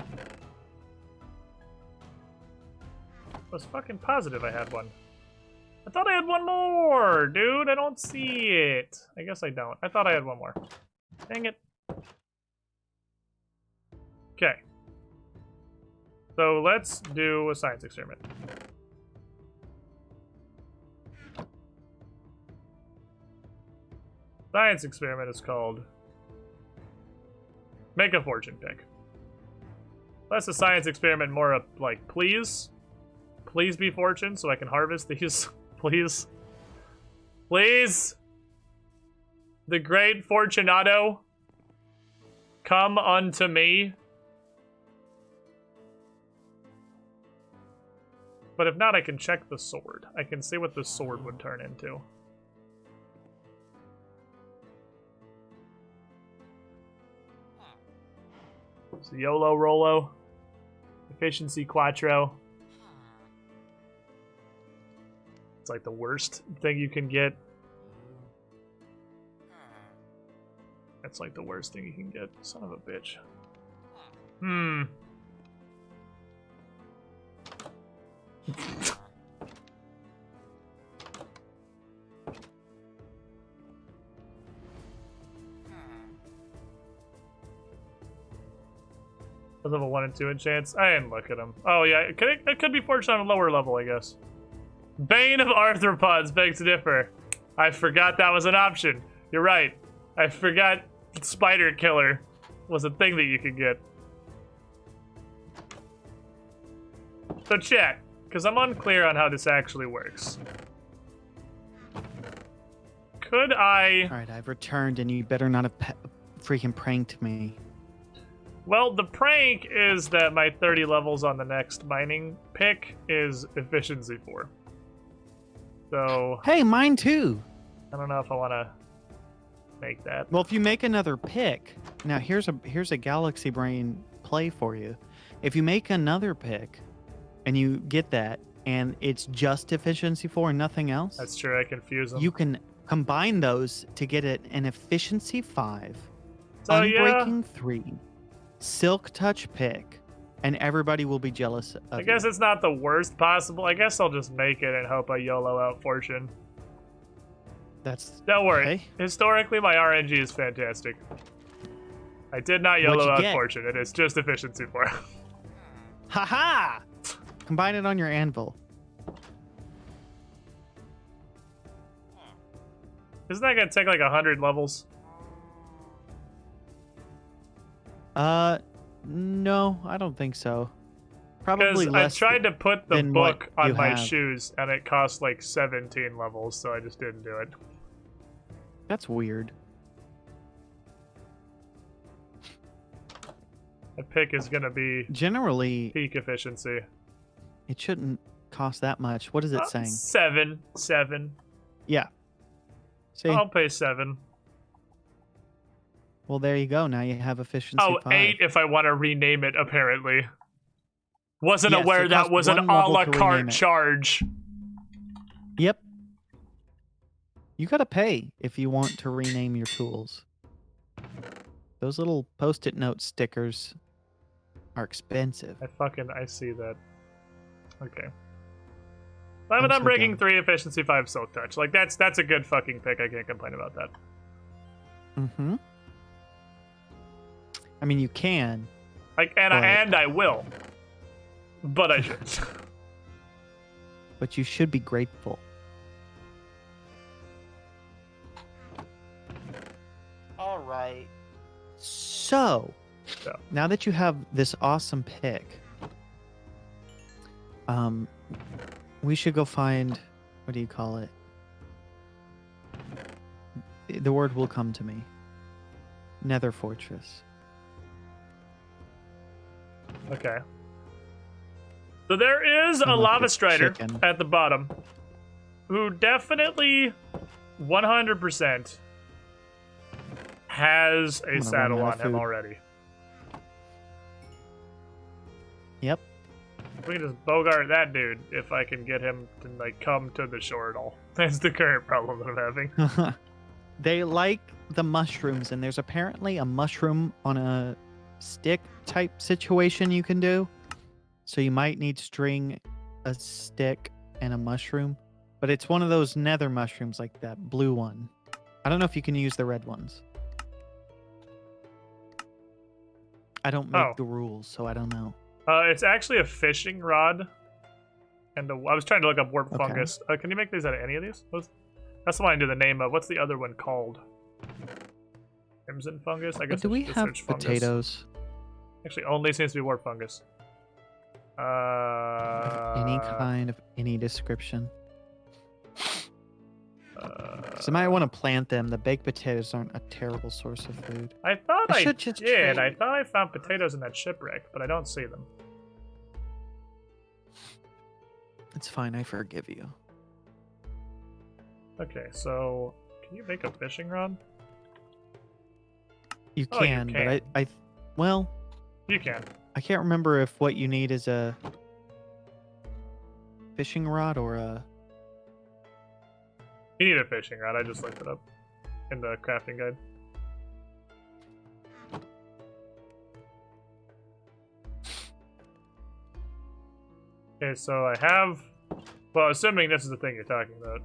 I was fucking positive I had one. I thought I had one more, dude. I don't see it. I guess I don't. I thought I had one more. Dang it. Okay. So let's do a science experiment. Science experiment is called Make a Fortune Pick. That's a science experiment more of like, please Please be fortune so I can harvest these. Please. Please. The great Fortunato, come unto me. But if not, I can check the sword. I can see what the sword would turn into. So YOLO Rolo. Efficiency Quattro. It's like the worst thing you can get. That's like the worst thing you can get. Son of a bitch. Does have a 1 in 2 in chance? I didn't look at him. Oh yeah, it could be fortune on a lower level, I guess. Bane of Arthropods begs to differ. I forgot that was an option. You're right. I forgot Spider Killer was a thing that you could get. So chat, because I'm unclear on how this actually works. Could I... Alright, I've returned and you better not have freaking pranked me. Well, the prank is that my 30 levels on the next mining pick is efficiency 4. So... Hey, mine too! I don't know if I want to make that. Well, if you make another pick... Now, here's a Galaxy Brain play for you. If you make another pick, and you get that, and it's just efficiency 4 and nothing else... That's true, I confuse them. You can combine those to get it an efficiency 5, so, unbreaking 3, silk touch pick, and everybody will be jealous of I guess it's not the worst possible. I guess I'll just make it and hope I YOLO out fortune. Don't worry. Okay. Historically, my RNG is fantastic. I did not YOLO out fortune. It is just efficiency 4. Haha! Combine it on your anvil. Isn't that gonna take like 100 levels? No, I don't think so. Probably Because less. I tried to put the than book what on you my have. shoes, and it cost like 17 levels, so I just didn't do it. That's weird. The pick is gonna be Generally, peak efficiency. it shouldn't cost that much. What is it saying? 7. Yeah. See? I'll pay 7. Well, there you go. Now you have efficiency 5. 8 if I want to rename it, apparently. Wasn't Yes, aware it that costs was an one a level la to carte rename it. charge. Yep. You gotta pay if you want to rename your tools. Those little post-it note stickers are expensive. I see that. Okay. 11 I'm so Unbreaking, dumb. 3 efficiency, 5 silk touch. Like that's a good fucking pick. I can't complain about that. Mm-hmm. I mean, you can. Like and I will. But I should. But you should be grateful. All right. So, now that you have this awesome pick, we should go find, what do you call it? The word will come to me. Nether Fortress. Okay. So there is a Unlike lava a strider chicken. at the bottom who definitely 100% has a gonna saddle run out on of him food. already. Yep. We can just bogart that dude if I can get him to like come to the shore at all. That's the current problem that I'm having. They like the mushrooms, and there's apparently a mushroom on a stick type situation you can do. So you might need string, a stick, and a mushroom. But it's one of those nether mushrooms, like that blue one. I don't know if you can use the red ones. I don't make the rules, so I don't know. It's actually a fishing rod. And I was trying to look up warp Okay. fungus. Can you make these out of any of these? That's the one I knew the name of. What's the other one called? Crimson fungus? I guess But do we just have search fungus. potatoes? Actually, only seems to be warp fungus. Any kind of any description. So I might want to plant them. The baked potatoes aren't a terrible source of food. I thought I should just did. trade. I thought I found potatoes in that shipwreck, but I don't see them. It's fine. I forgive you. Okay, so can you make a fishing rod? You Oh, you can, can. but well, You can. I can't remember if what you need is a fishing rod or a. You need a fishing rod. I just looked it up in the crafting guide. Okay, so I have. Well, assuming this is the thing you're talking about.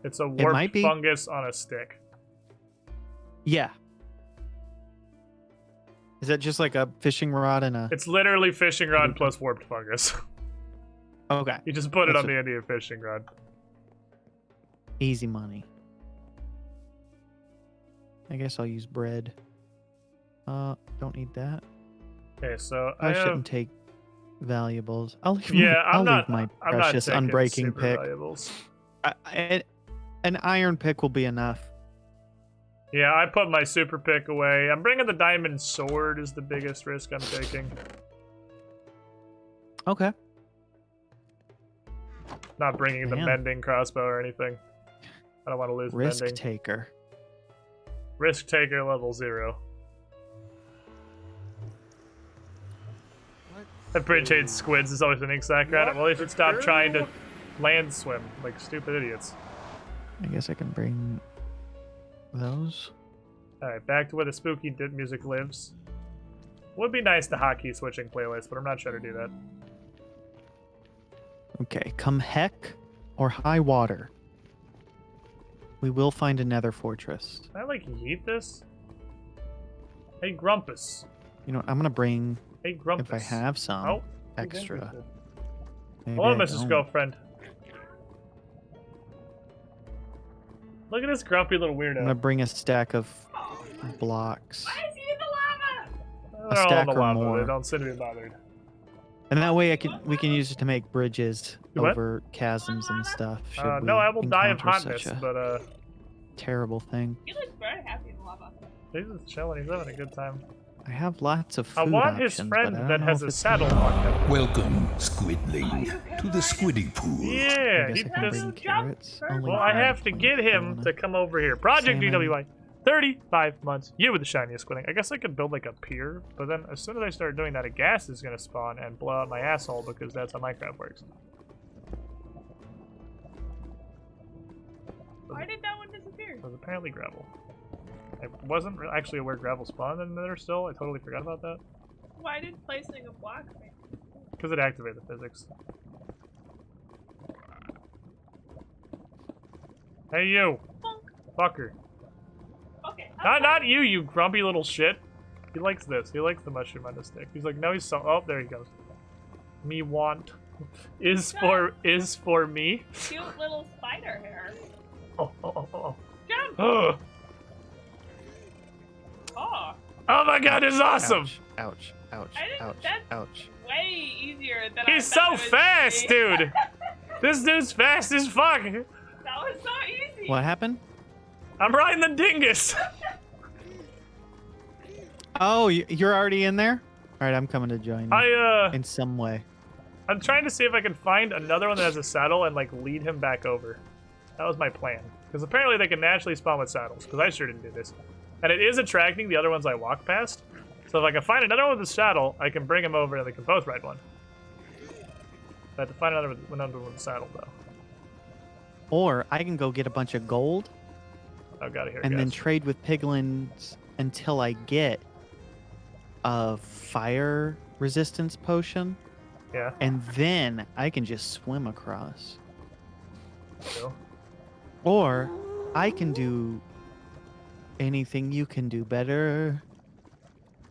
It's a warped might be. fungus on a stick. Yeah. Is that just like a fishing rod and a? It's literally fishing rod plus warped fungus. Okay. You just put it That's on the end of your fishing rod. Easy money. I guess I'll use bread. Don't need that. Okay, so I I shouldn't have. take valuables. I'll leave. Yeah, I'll I'm not. leave my I'm not precious taking unbreaking super pick. valuables. An iron pick will be enough. Yeah, I put my super pick away. I'm bringing the diamond sword is the biggest risk I'm taking. Okay. Not bringing the Man. mending crossbow or anything. I don't want to lose Risk mending. taker. Risk taker level 0. That bridge hates squids. There's always an ink sack around it. Well, they should stop trying to land swim like stupid idiots. I guess I can bring those. Alright, back to where the spooky dip music lives. Would be nice to hotkey switching playlist, but I'm not sure to do that. Okay, come heck or high water. We will find a nether fortress. Can I like yeet this? Hey Grumpus. You know, I'm gonna bring, Hey Grumpus. if I have some Oh, extra. Maybe hello, I Mrs. don't. Girlfriend. Look at this grumpy little I'm weirdo. gonna bring a stack of blocks. They're a all in stack the or lava. more. They don't seem to be bothered. And that way we can use it to make bridges What? over chasms and stuff. should No, we I will die of encounter hotness, such a but terrible thing. He looks very happy in the lava. he's just chilling. He's having a good time. I have lots of food I want his options, friend but I don't that know has if a it's saddle enough. on him. Welcome, Squidling, to the Squiddy Pool. Yeah, I guess he I can just. bring carrots. Only Well, I five have to when get I him wanna- to come over here. Project Salmon. DWI. 35 months. You with the shiniest squidding. I guess I could build like a pier, but then as soon as I start doing that, a gas is going to spawn and blow out my asshole because that's how Minecraft works. Why did that one disappear? It was apparently gravel. I wasn't actually aware gravel spawned in there still. I totally forgot about that. Why did placing a block make Because it activated the physics. Hey you! Bonk. Fucker. Okay. Not you, you grumpy little shit. He likes this. He likes the mushroom on the stick. He's like, no, he's so. Oh, there he goes. Me want is for me. Cute little spider hair. Oh, oh, oh, oh, Jump! oh. Oh, Oh my god, it's awesome! Ouch! Ouch! I didn't- Ouch! that's- Ouch! way easier than He's I thought so it was fast, gonna be. dude! This dude's fast as fuck! That was so easy. What happened? I'm riding the dingus! Oh, you're already in there? All right, I'm coming to join you in some way. I'm trying to see if I can find another one that has a saddle and like lead him back over. That was my plan. Because apparently they can naturally spawn with saddles, because I sure didn't do this. And it is attracting the other ones I walk past. So if I can find another one with a saddle, I can bring them over and they can both ride one. I have to find another one with a saddle though. Or I can go get a bunch of gold Oh, gotta hear and then gas. trade with piglins until I get a fire resistance potion, Yeah. and then I can just swim across. Cool. Or I can do anything you can do better.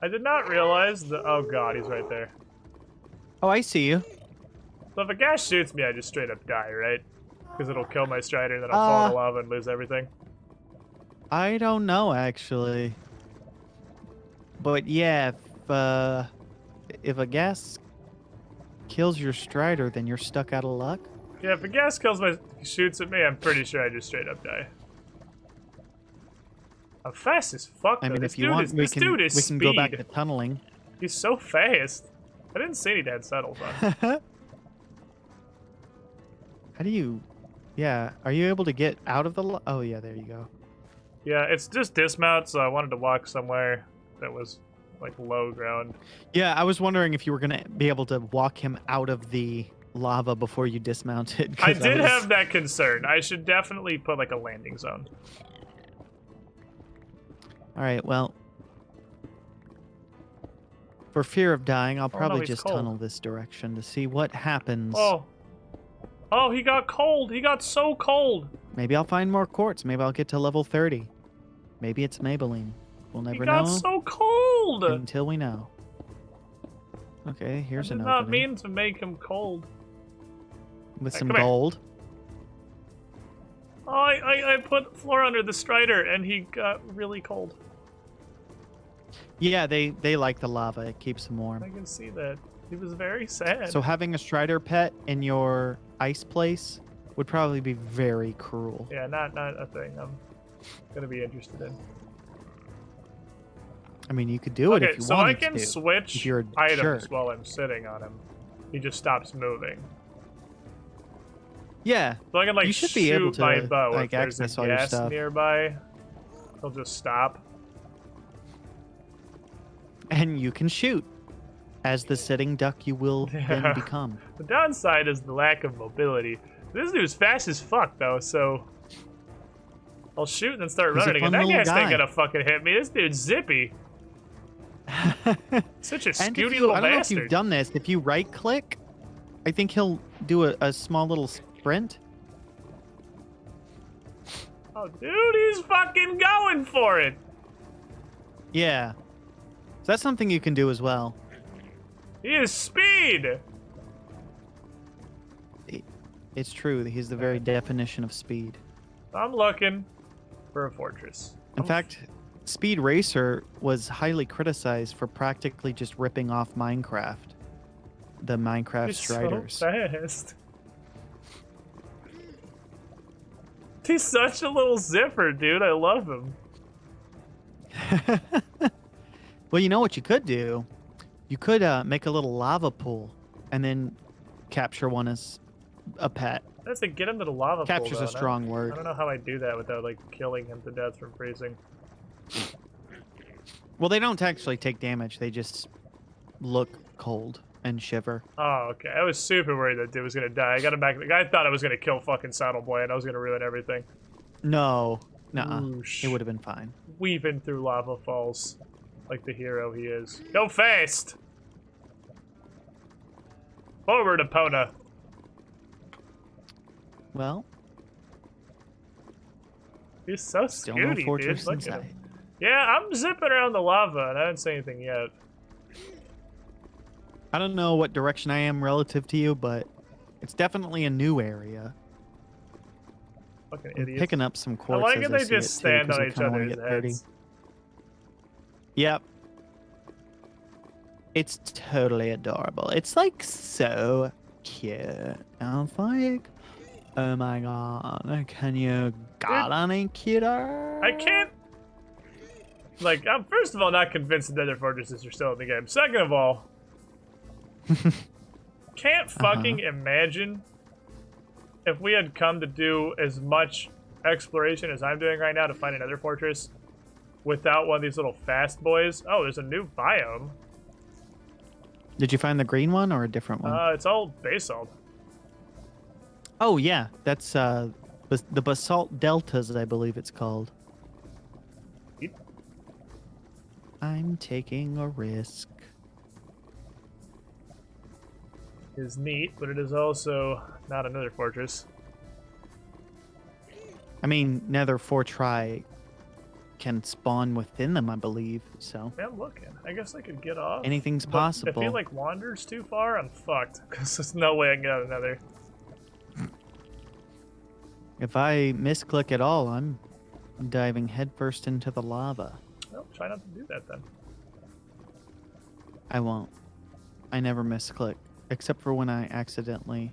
I did not realize that. Oh god, he's right there. Oh, I see you. So if a gas shoots me, I just straight up die, right? Because it'll kill my strider and then I'll fall in the lava and lose everything. I don't know actually. But yeah, if if a gas kills your strider, then you're stuck out of luck. Yeah, if a gas shoots at me, I'm pretty sure I just straight up die. I'm fast as fuck, though. I mean, This if you dude want, is, we this can dude is we can speed. go back to tunneling. He's so fast. I didn't see any dead saddles on. How do you? Yeah, are you able to get out of the? Oh yeah, there you go. Yeah, it's just dismount, so I wanted to walk somewhere that was like low ground. Yeah, I was wondering if you were gonna be able to walk him out of the lava before you dismounted. I did have that concern. I should definitely put like a landing zone. All right, well, for fear of dying, I'll probably he's just cold. tunnel this direction to see what happens. Oh, he got cold. He got so cold. Maybe I'll find more quartz. Maybe I'll get to level 30. Maybe it's Maybelline. We'll He never got know so cold. until we know. Okay, here's I an did not opening mean to make him cold. with Hey, some come here. gold. Oh, I put floor under the strider and he got really cold. Yeah, they like the lava. It keeps them I warm. can see that. He was very sad. So having a strider pet in your ice place would probably be very cruel. Yeah, not a thing I'm gonna be interested in. I mean, you could do it Okay, if you so I wanted can to. switch if you're a items jerk. while I'm sitting on him. He just stops moving. Yeah, So I can like You should shoot be able to, my bow like, if there's a access all your gas stuff. nearby. He'll just stop. and you can shoot. As the sitting duck you will then Yeah. become. The downside is the lack of mobility. This dude's fast as fuck though, so I'll shoot and then start He's a running again. fun That little gas ain't guy. gonna fucking hit me. This dude's zippy. Such a And scooty if you, little I don't know if bastard. you've done this. If you right click, I think he'll do a small little sprint. Oh, dude, he's fucking going for it. Yeah. So that's something you can do as well. He is speed. It's true. He's the very definition of speed. I'm looking for a fortress. In fact, Speed Racer was highly criticized for practically just ripping off Minecraft. The Minecraft He's Striders. so fast. He's such a little zipper, dude. I love him. Well, you know what you could do? You could make a little lava pool and then capture one as a pet. That's to get him to the lava pool, Capture's though, a and strong I word. don't know how I do that without like killing him to death from freezing. Well, they don't actually take damage. They just look cold and shiver. Oh, okay. I was super worried that dude was gonna die. I got him back. The guy thought I was gonna kill fucking Saddle Boy and I was gonna ruin everything. No. Nuh-uh. Whoosh. It would have been fine. Weaving through lava falls like the hero he is. Go fast! Forward, Epona. Well, He's so still scooty, no fortress dude. Look in at him. sight. Yeah, I'm zipping around the lava and I haven't seen anything yet. I don't know what direction I am relative to you, but it's definitely a new area. Fucking I'm idiot. picking up some I quartz like as it I they see just it, too, stand 'cause on I each kinda wanna other's get 30. heads. Yep. It's totally adorable. It's like so cute. I was like, oh my god, can you got any cuter? I can't. Like, I'm first of all not convinced the Nether Fortresses are still in the game. Second of all, can't fucking imagine if we had come to do as much exploration as I'm doing right now to find another fortress without one of these little fast boys. Oh, there's a new biome. Did you find the green one or a different one? It's all basalt. Oh yeah, that's the basalt deltas, I believe it's called. Yep. I'm taking a risk. Is neat, but it is also not another fortress. I mean, Nether Fortry can spawn within them, I believe. So Man, I'm looking. I guess I could get off. anything's But possible. If he like wanders too far, I'm fucked. Because there's no way I can get out of Nether. If I misclick at all, I'm diving headfirst into the lava. Well, try not to do that then. I won't. I never misclick, except for when I accidentally.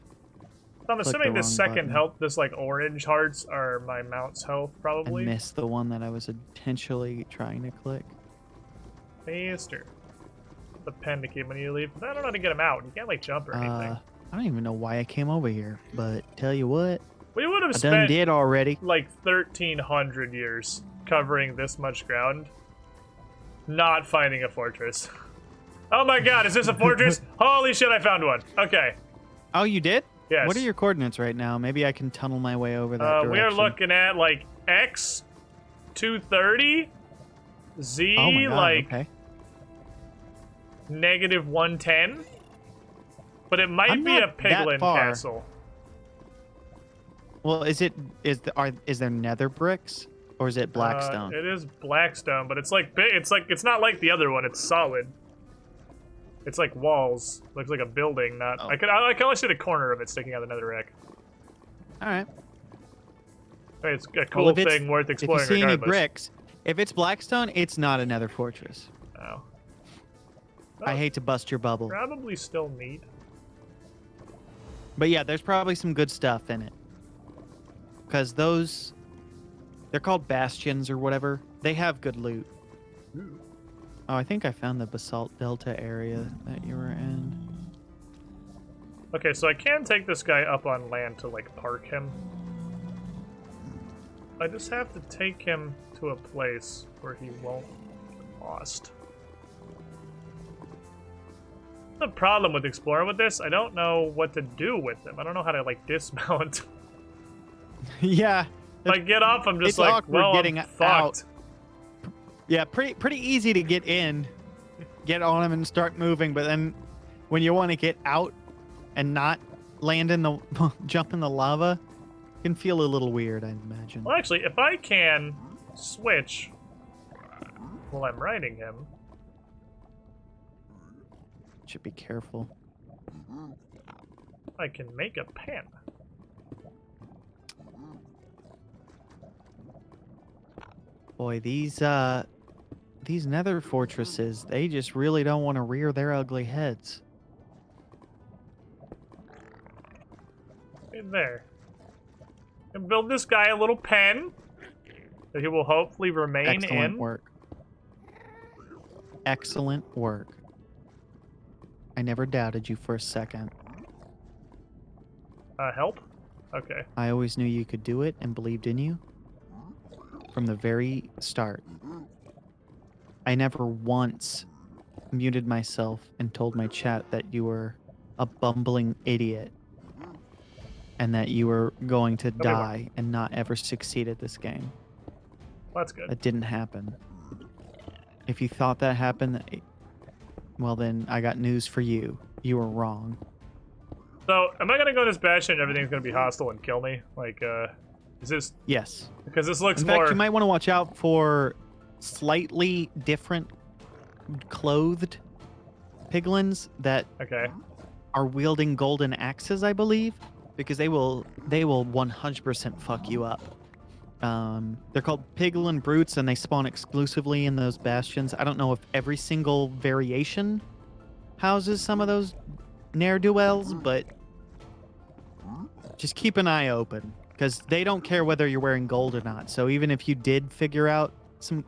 I'm click assuming the this wrong second button. health, this like orange hearts are my mount's health, And probably. miss the one that I was intentionally trying to click. Faster. The pen to keep when you leave. I don't know how to get him out. You can't like jump or anything. I don't even know why I came over here, but tell you what, We would have I done spent did already. like 1,300 years covering this much ground, not finding a fortress. Oh my god, is this a fortress? Holy shit, I found one. Okay. Oh, you did? Yes. What are your coordinates right now? Maybe I can tunnel my way over that direction. We are looking at like X 230, Z Oh my God, like okay. negative 110. But it might I'm be a not that piglin far. castle. Well, is there nether bricks or is it blackstone? It is blackstone, but it's like big. It's not like the other one. It's solid. It's like walls. Looks like a building. Not. Oh. I can only see the corner of it sticking out of the netherrack. All right. I mean, it's a cool Well, if it's- thing worth exploring. If you see any regardless. bricks, if it's blackstone, it's not a nether fortress. Oh. I hate to bust your bubble, Probably still neat. but yeah, there's probably some good stuff in it. Because they're called bastions or whatever. They have good loot. Oh, I think I found the basalt delta area that you were in. Okay, so I can take this guy up on land to like park him. I just have to take him to a place where he won't get lost. The problem with exploring with this, I don't know what to do with them. I don't know how to like dismount. Yeah. If I get off, I'm just it's like, awkward well, getting I'm out. fucked. Yeah, pretty easy to get in, get on him and start moving, but then when you want to get out and not land in the jump in the lava, it can feel a little weird, I imagine. Well, actually, if I can switch while I'm riding him, Should be careful. I can make a pen. Boy, these nether fortresses, they just really don't want to rear their ugly heads. In there. And build this guy a little pen that he will hopefully remain Excellent in. work. Excellent work. I never doubted you for a second. Help? Okay. I always knew you could do it and believed in you from the very start. I never once muted myself and told my chat that you were a bumbling idiot and that you were going to die and not ever succeed at this game. Well, that's good. That didn't happen. If you thought that happened, well then I got news for you. You were wrong. So, am I gonna go to this bastion and everything's gonna be hostile and kill me? Like, is this... Yes. Because this looks In more... fact, you might want to watch out for slightly different clothed piglins that Okay. are wielding golden axes, I believe, because they will 100% fuck you up. They're called piglin brutes, and they spawn exclusively in those bastions. I don't know if every single variation houses some of those ne'er-do-wells, but just keep an eye open, because they don't care whether you're wearing gold or not. So even if you did figure out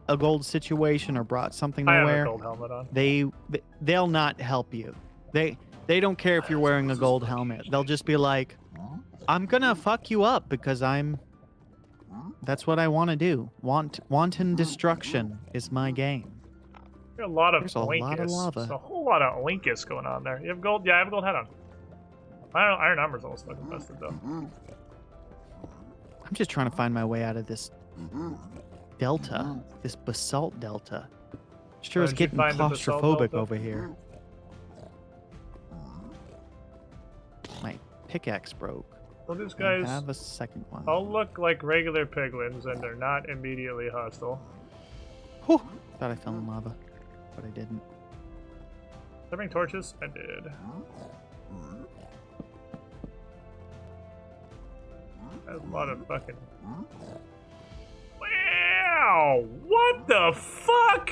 a gold situation or brought something to I have wear, a gold helmet on. they'll not help you. They don't care if you're wearing a gold helmet. They'll just be like, I'm gonna fuck you up because that's what I want to do. Wanton destruction is my game. There's a lot of There's a lot of oinkus. lava. There's a whole lot of oinkus going on there. You have gold? Yeah, I have a gold head on. Iron armor's almost fucking busted though. I'm just trying to find my way out of this delta, this basalt delta. Sure Where is did you getting find the basalt claustrophobic delta? over here. My pickaxe broke. Well, these I guys have a second one. all look like regular piglins and they're not immediately hostile. Whew. Thought I fell in lava, but I didn't. Did I bring torches? I did. That's a lot of fucking... Wow! What the fuck?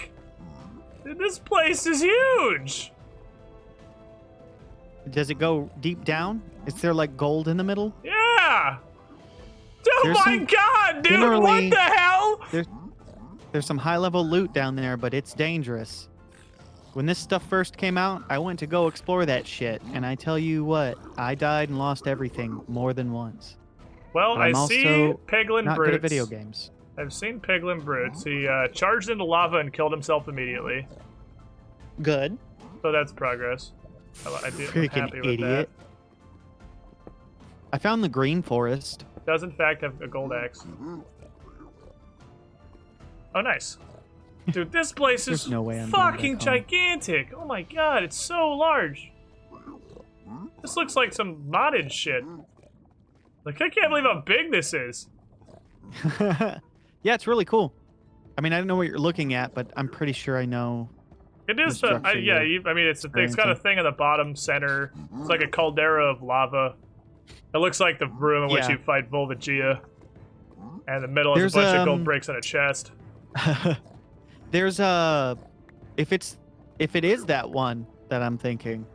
Dude, this place is huge! Does it go deep down? Is there like gold in the middle? Yeah! Oh There's my some- god, dude! What generally- the hell? There's some high-level loot down there, but it's dangerous. When this stuff first came out, I went to go explore that shit, and I tell you what, I died and lost everything more than once. Well, But I I'm see also Piglin Not Brutes. good at video games. I've seen Piglin Brutes. He charged into lava and killed himself immediately. Good. So that's progress. I'm Freaking happy with idiot. I found the green forest. that. Does in fact have a gold axe. Oh, nice. Dude, this place There's is no way I'm going fucking back home. gigantic. Oh my god, it's so large. This looks like some modded shit. Like, I can't believe how big this is. Yeah, it's really cool. I mean, I don't know what you're looking at, but I'm pretty sure I know. It is The the, structure yeah, you're I mean, it's got a experiencing. thing in the bottom center. It's like a caldera of lava. It looks like the room in which Yeah. you fight Volvagia. And the middle has There's, a bunch of gold bricks and a chest. There's a if it is that one that I'm thinking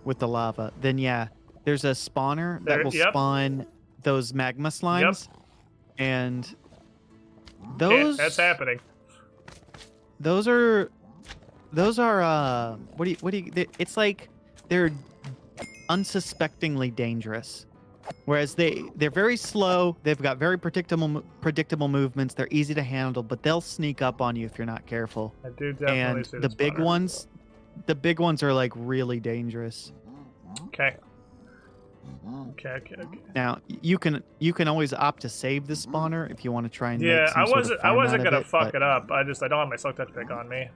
with the lava, then yeah, there's a spawner There- that will yep. spawn those magma slimes, and Yeah, those that's happening. those are what do you it's like they're unsuspectingly dangerous. Whereas they're very slow, they've got very predictable movements, they're easy to handle, but they'll sneak up on you if you're not careful. I do definitely And see the big spawner. ones are like really dangerous. Okay. Okay. Now, you can always opt to save the spawner if you want to try and Yeah, make some sort of I farm wasn't out of gonna fuck but it up. I don't have my silk touch pick on me.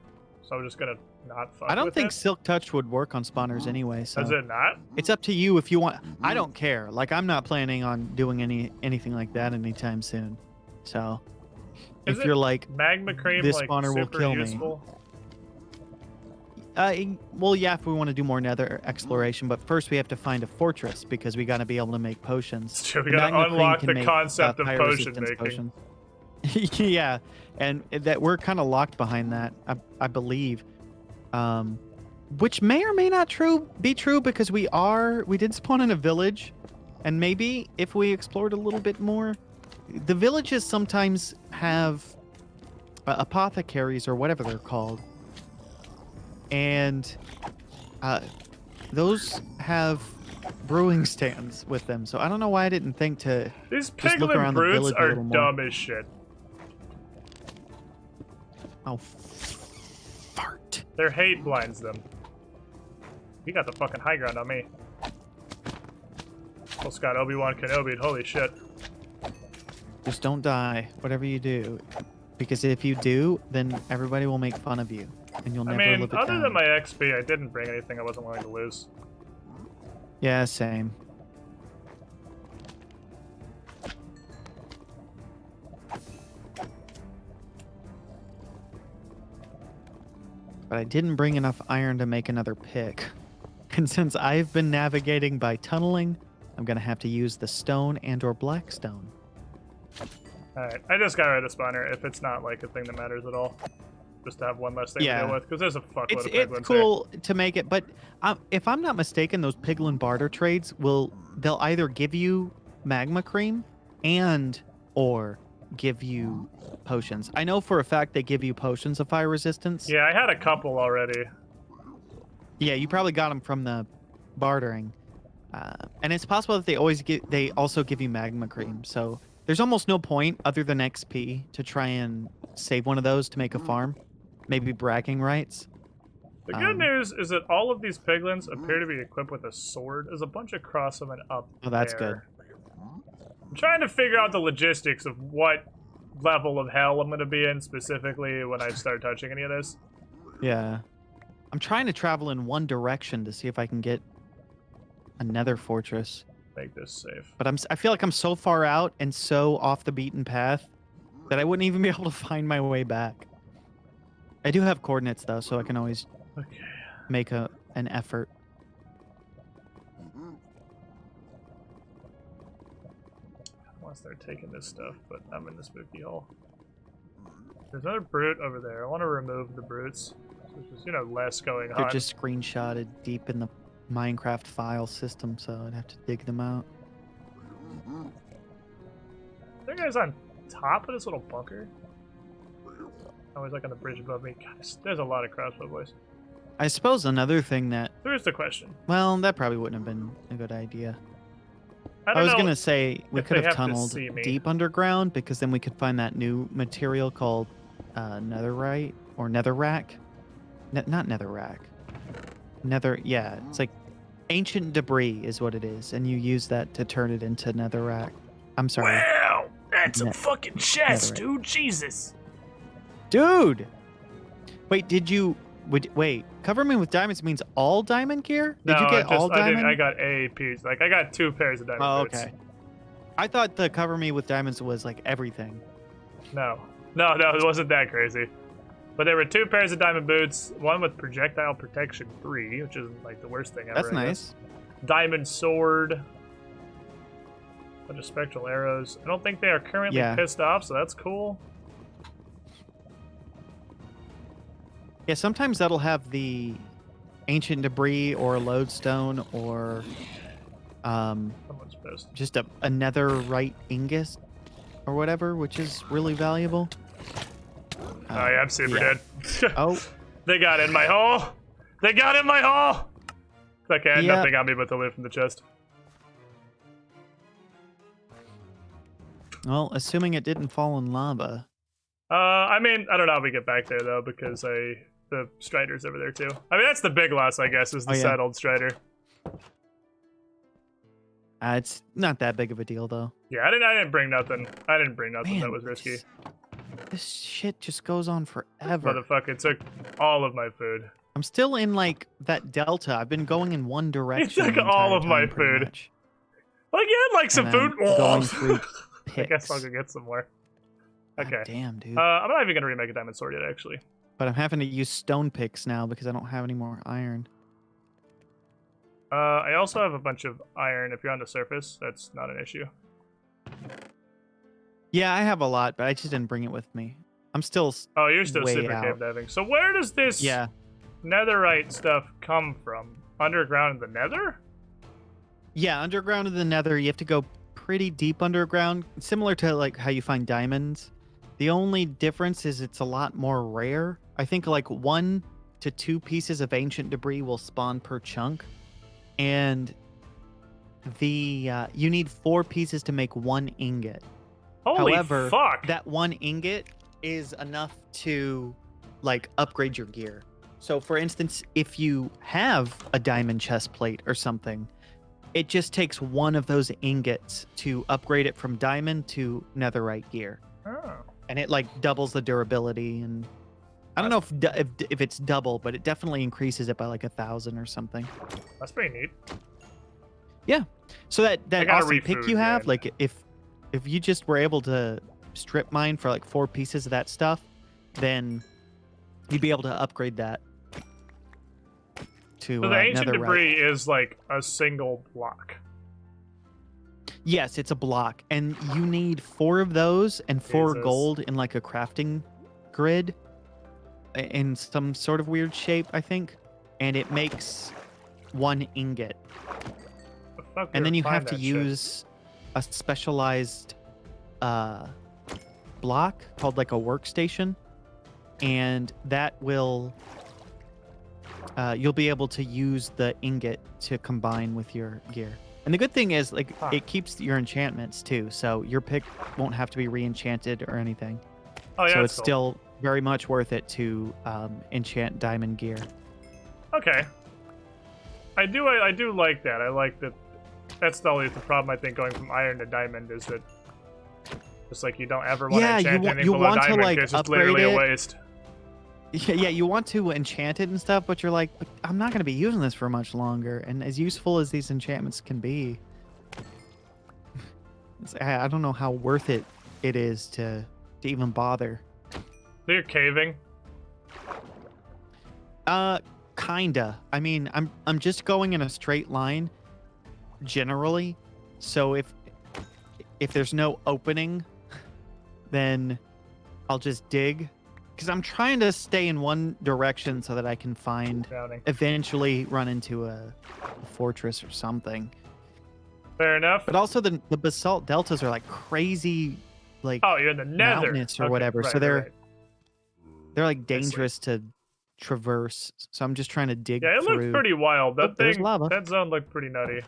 So I'm just gonna not fuck I don't with think it. Silk Touch would work on spawners anyway, so Is it not? it's up to you if you want. I don't care. Like, I'm not planning on doing anything like that anytime soon. So Is if it you're like, Magma cream this like spawner will super kill me. useful? well, yeah, if we want to do more nether exploration, but first we have to find a fortress because we got to be able to make potions. It's true, we The gotta magma cream unlock can the make, concept of fire potion resistance making. potions. Yeah, and that we're kind of locked behind that, I believe. Which may or may not be true because we did spawn in a village, and maybe if we explored a little bit more, the villages sometimes have apothecaries or whatever they're called, and those have brewing stands with them. So I don't know why I didn't think to These just look piglin around the brutes village a are little more. dumb as shit. Oh, fart. Their hate blinds them. You got the fucking high ground on me. Almost got Obi-Wan Kenobi. Holy shit. Just don't die, whatever you do. Because if you do, then everybody will make fun of you. And you'll I never mean, live it other down. than my XP, I didn't bring anything I wasn't willing to lose. Yeah, same. But I didn't bring enough iron to make another pick. And since I've been navigating by tunneling, I'm gonna have to use the stone and/or blackstone. Alright, I just got rid of the spawner if it's not like a thing that matters at all. Just to have one less thing to Yeah. deal with, because there's a fuckload of It's piglins here. cool to make it, but if I'm not mistaken, those piglin barter trades they'll either give you magma cream and or give you potions. I know for a fact they give you potions of fire resistance. Yeah, I had a couple already. Yeah, you probably got them from the bartering, and it's possible that they also give you magma cream. So there's almost no point other than XP to try and save one of those to make a farm. Maybe bragging rights. The good news is that all of these piglins appear to be equipped with a sword. There's a bunch of crossover up Oh, that's there. I'm trying to figure out the logistics of what level of hell I'm going to be in specifically when I start touching any of this. Yeah. I'm trying to travel in one direction to see if I can get another fortress. Make this safe. But I feel like I'm so far out and so off the beaten path that I wouldn't even be able to find my way back. I do have coordinates though, so I can always Okay. make an effort. I want to start taking this stuff, but I'm in the spooky hole. There's another brute over there. I want to remove the brutes. So there's just, less going They're on. just screenshotted deep in the Minecraft file system, so I'd have to dig them out. There guy's on top of this little bunker. Oh, he's like on the bridge above me. Gosh, there's a lot of crossbow boys. I suppose another thing that, Here's the question. well, that probably wouldn't have been a good idea. I I don't was know. gonna say we if could they have have to tunneled see me. deep underground because then we could find that new material called netherite or netherrack. Not netherrack. Yeah, it's like ancient debris is what it is, and you use that to turn it into netherrack. I'm sorry, Wow, that's a Ne- fucking chest, netherite. dude. Jesus. dude. Wait, wait? Cover me with diamonds means all diamond gear? Did you No, get all diamond? I got a piece. Like I got 2 pairs of diamond Oh, boots. okay. I thought the cover me with diamonds was like everything. No, it wasn't that crazy. But there were 2 pairs of diamond boots, one with projectile protection 3, which isn't like the worst thing ever. That's I guess. nice. Diamond sword, bunch of spectral arrows. I don't think they are currently Yeah. pissed off, so that's cool. Yeah, sometimes that'll have the ancient debris or a lodestone or Someone's pissed. just a netherite ingot or whatever, which is really valuable. Oh yeah, I'm super yeah. dead. Oh, They got in my hole. They got in my hole. Okay, Yep. nothing on me but the loot from the chest. well, assuming it didn't fall in lava. I mean, I don't know how we get back there though, because the Strider's over there too. I mean, that's the big loss, I guess, is the Oh, yeah. saddled Strider. It's not that big of a deal, though. Yeah, I didn't bring nothing. I didn't bring nothing Man, that was risky. This shit just goes on forever. Motherfucker took all of my food. I'm still in like that delta. I've been going in one direction. took the all entire of my time, pretty food. much. Like, you had like some And I'm food. going through I guess picks. I'll go get some more. God Okay. damn, dude. I'm not even gonna remake a diamond sword yet, actually. But I'm having to use stone picks now because I don't have any more iron. I also have a bunch of iron. If you're on the surface, that's not an issue. Yeah, I have a lot, but I just didn't bring it with me. I'm still. Oh, you're still Way super out. cave diving. So where does this Yeah. netherite stuff come from? Underground in the nether? Yeah, underground in the nether, you have to go pretty deep underground, similar to like how you find diamonds. The only difference is it's a lot more rare. I think like 1 to 2 pieces of ancient debris will spawn per chunk. And you need 4 pieces to make 1 ingot. Holy However, fuck! that 1 ingot is enough to like upgrade your gear. So for instance, if you have a diamond chest plate or something, it just takes 1 of those ingots to upgrade it from diamond to netherite gear. Oh. And it like doubles the durability, and I don't know if it's double, but it definitely increases it by like 1,000 or something. That's pretty neat. So that gotta awesome pick refood, you have, man. like if you just were able to strip mine for like 4 pieces of that stuff, then you'd be able to upgrade that to So the ancient netherite. debris is like a single block. Yes, it's a block, and you need 4 of those and 4 Jesus. gold in like a crafting grid in some sort of weird shape, I think, and it makes 1 ingot. The fuck And we then you find have to that shit? use a specialized block called like a workstation, and that will you'll be able to use the ingot to combine with your gear. And the good thing is, like, Huh. it keeps your enchantments too, so your pick won't have to be re-enchanted or anything. Oh yeah, so that's it's cool. still very much worth it to enchant diamond gear. Okay. I do like that. I like that. That's always the problem, I think, going from iron to diamond is that it's like you don't ever want Yeah, to you enchant want- anything you below want to, diamond. like, 'Cause it's just upgrade literally a it. waste. Yeah, you want to enchant it and stuff, but you're like, "But I'm not going to be using this for much longer. And as useful as these enchantments can be, I don't know how worth it is to even bother. So you're caving. Kinda. I mean, I'm just going in a straight line, generally. So if there's no opening, then I'll just dig because I'm trying to stay in one direction so that I can Drowning. eventually run into a fortress or something. Fair enough. But also the basalt deltas are like crazy, like Oh, you're in the nether. mountainous or Okay, whatever. right, So they're right. like dangerous to traverse. So I'm just trying to dig Yeah, it through. looked pretty wild. That Oh, there's thing, lava. that zone looked pretty nutty.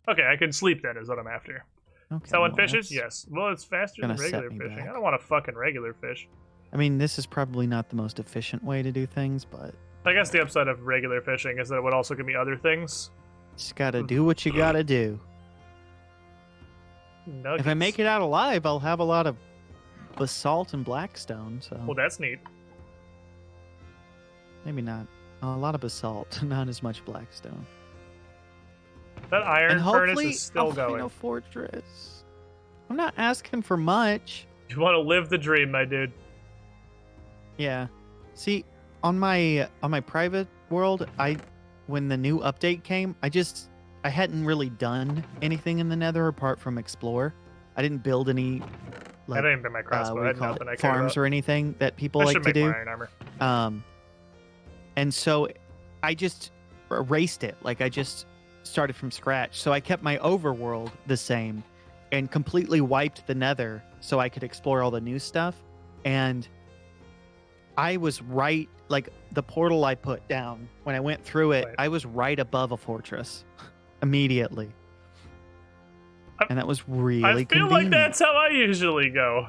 Okay, I can sleep then, is what I'm after. Okay, Is that one well, fishes? that's Yes. Well, it's faster than gonna set regular me fishing. back. I don't want a fucking regular fish. I mean, this is probably not the most efficient way to do things, but I guess the upside of regular fishing is that it would also give me other things. just gotta do what you gotta do. Nuggets. If I make it out alive, I'll have a lot of basalt and blackstone. So Well, that's neat. maybe not a lot of basalt, not as much blackstone. That iron And furnace hopefully, is still I'll find going. a fortress. I'm not asking for much. You want to live the dream, my dude. Yeah. See, on my private world, when the new update came, I hadn't really done anything in the Nether apart from explore. I didn't build any I like didn't even my what crossbow. do I you had call nothing I it, cared farms about. or anything that people I like should to make do. more iron armor. And so I just erased it. Like I just started from scratch. So I kept my overworld the same and completely wiped the Nether so I could explore all the new stuff. And I was right, like the portal I put down when I went through it, Right. I was right above a fortress immediately. And that was really I feel convenient. like that's how I usually go.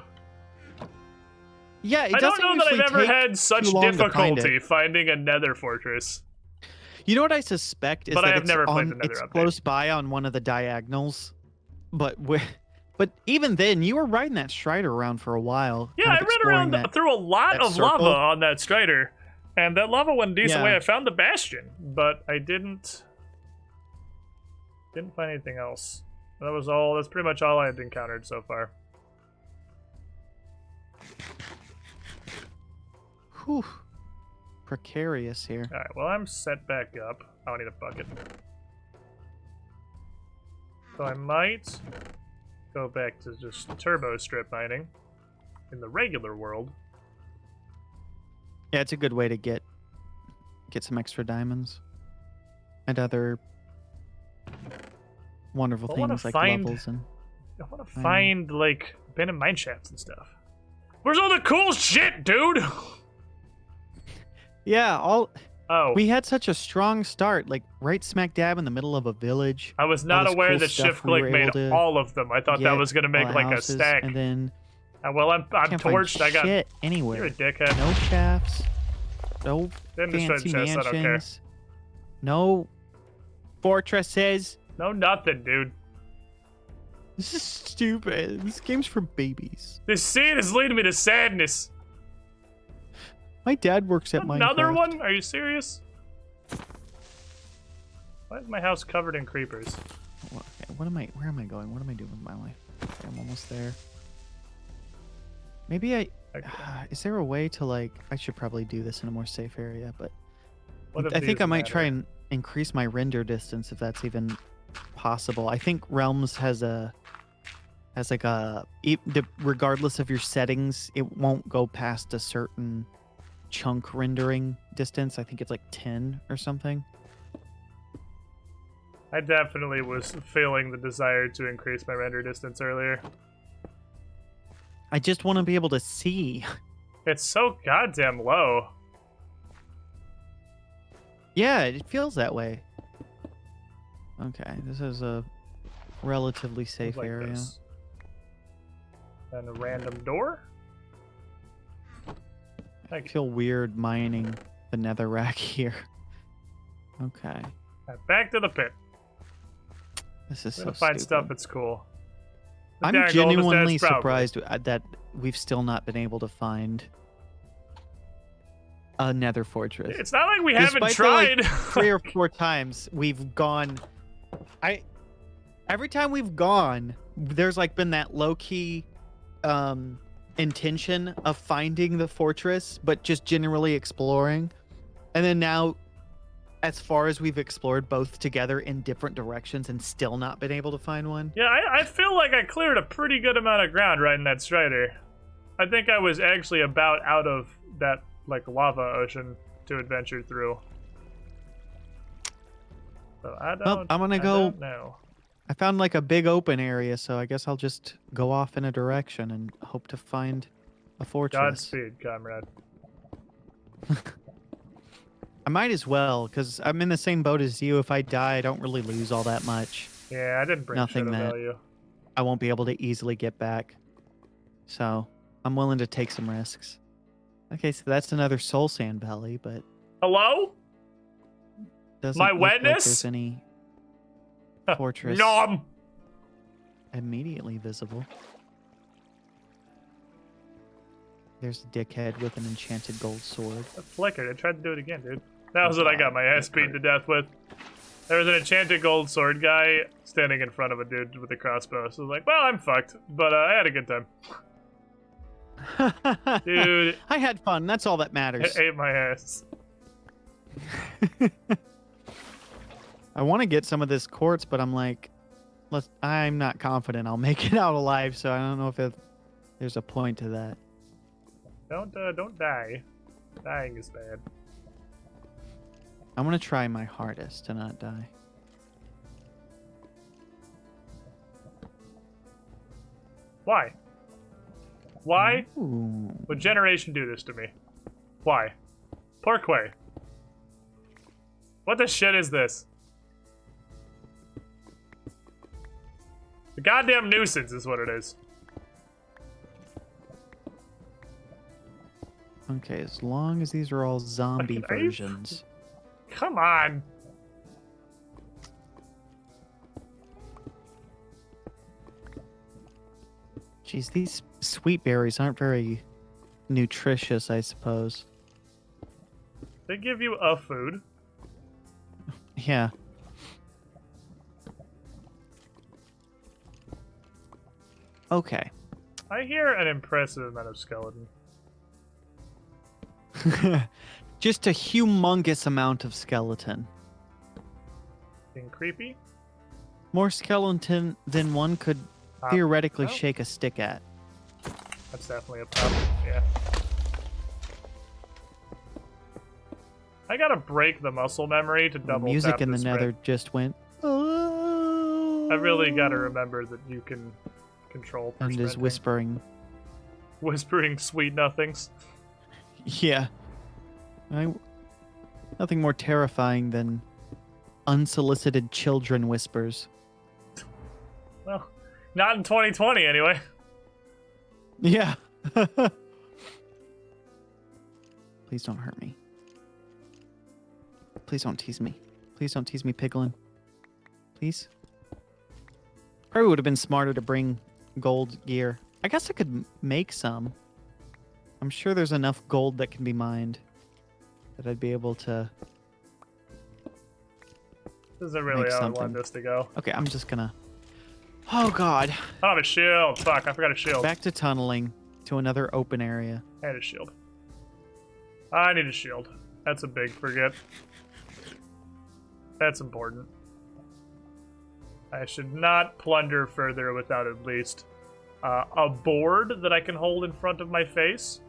Yeah, it I don't doesn't know that I've usually ever take had such too long to find difficulty it. finding a nether fortress. You know what I suspect is But I that have it's never played on, the Nether it's update. close by on one of the diagonals, but even then, you were riding that Strider around for a while. Yeah, kind I of ran exploring around that. through a lot that of circle. lava on that Strider, and that lava went a decent Yeah. way. I found the bastion, but I didn't find anything else. That was all. That's pretty much all I had encountered so far. Whew. Precarious here. All right. Well, I'm set back up. I don't need a bucket. So I might go back to just turbo strip mining in the regular world. Yeah, it's a good way to get some extra diamonds and other wonderful I wanna things like find- levels and. I want to find like abandoned mine shafts and stuff. Where's all the cool shit, dude? Yeah, Oh, we had such a strong start, like right smack dab in the middle of a village. I was all not this aware cool that stuff shift we were click made able to all of them. I thought that get, was gonna make all like a houses, stack. and then Well, I'm can't find torched. I got. shit You're anywhere. a dickhead. No shafts, no Didn't destroy fancy the chest. I don't care. mansions, no fortresses. No, nothing, dude. This is stupid. This game's for babies. This scene is leading me to sadness. My dad works at Another Minecraft. one? Are you serious? Why is my house covered in creepers? Okay, where am I going? What am I doing with my life? Okay, I'm almost there. Maybe is there a way to like, I should probably do this in a more safe area, but What if I think these I might try matter? and increase my render distance if that's even possible. I think Realms has like regardless of your settings, it won't go past a certain chunk rendering distance. I think it's like 10 or something. I definitely was feeling the desire to increase my render distance earlier. I just want to be able to see. It's so goddamn low. Yeah, it feels that way. Okay, this is a relatively safe Like area. this. And a random door? I feel weird mining the netherrack here. Okay, Alright, back to the pit. this is I'm so gonna find stupid. stuff that's cool. The I'm Darren Gold is dead, genuinely it's probably- surprised that we've still not been able to find a nether fortress. It's not like we haven't Despite the, tried. like, 3 or 4 times we've gone. Every time we've gone, there's like been that low key intention of finding the fortress, but just generally exploring. And then now, as far as we've explored both together in different directions and still not been able to find one. Yeah, I feel like I cleared a pretty good amount of ground riding that Strider. I think I was actually about out of that like lava ocean to adventure through. So I don't. I'm gonna I go. don't know. I found like a big open area, so I guess I'll just go off in a direction and hope to find a fortress. Godspeed, comrade. I might as well, because I'm in the same boat as you. If I die, I don't really lose all that much. Yeah, I didn't bring Nothing shit of that- value. I won't be able to easily get back. So I'm willing to take some risks. Okay, so that's another soul sand valley, but Hello? doesn't My look like wetness? there's any fortress Nom! immediately visible. There's a dickhead with an enchanted gold sword. That flickered. I tried to do it again, dude. That was what I got my ass beaten to death with. There was an enchanted gold sword guy standing in front of a dude with a crossbow. So I was like, well, I'm fucked. But I had a good time. Dude. I had fun. That's all that It matters. ate my ass. I want to get some of this quartz, but I'm like, I'm not confident I'll make it out alive, so I don't know if there's a point to that. Don't die. Dying is bad. I'm gonna try my hardest to not die. Why? Why Ooh. would Generation do this to me? Why? Porkway. What the shit is this? The goddamn nuisance is what it is. Okay, as long as these are all zombie Fucking- are you- versions. Come on. Jeez, these sweet berries aren't very nutritious, I suppose. They give you a food. Yeah. Okay. I hear an impressive amount of skeleton. Just a humongous amount of skeleton. Being creepy. More skeleton than one could Uh, theoretically well. shake a stick at. That's definitely a problem. Yeah. I gotta break the muscle memory to double Music tap in the this nether red. just went. I really gotta remember that you can control for And is sprinting. whispering. Sweet nothings. Yeah. Nothing more terrifying than unsolicited children whispers. Well, not in 2020 anyway. Yeah. Please don't hurt me. Please don't tease me. Please don't tease me, Piglin. Please. Probably would have been smarter to bring gold gear. I guess I could make some. I'm sure there's enough gold that can be mined that I'd be able to. This isn't really Make how I something. want this to go. Okay, I'm just gonna. Oh God! I don't have a shield. Fuck, I forgot a shield. Back to tunneling to another open area. I had a shield. I need a shield. That's a big forget. That's important. I should not plunder further without at least a board that I can hold in front of my face.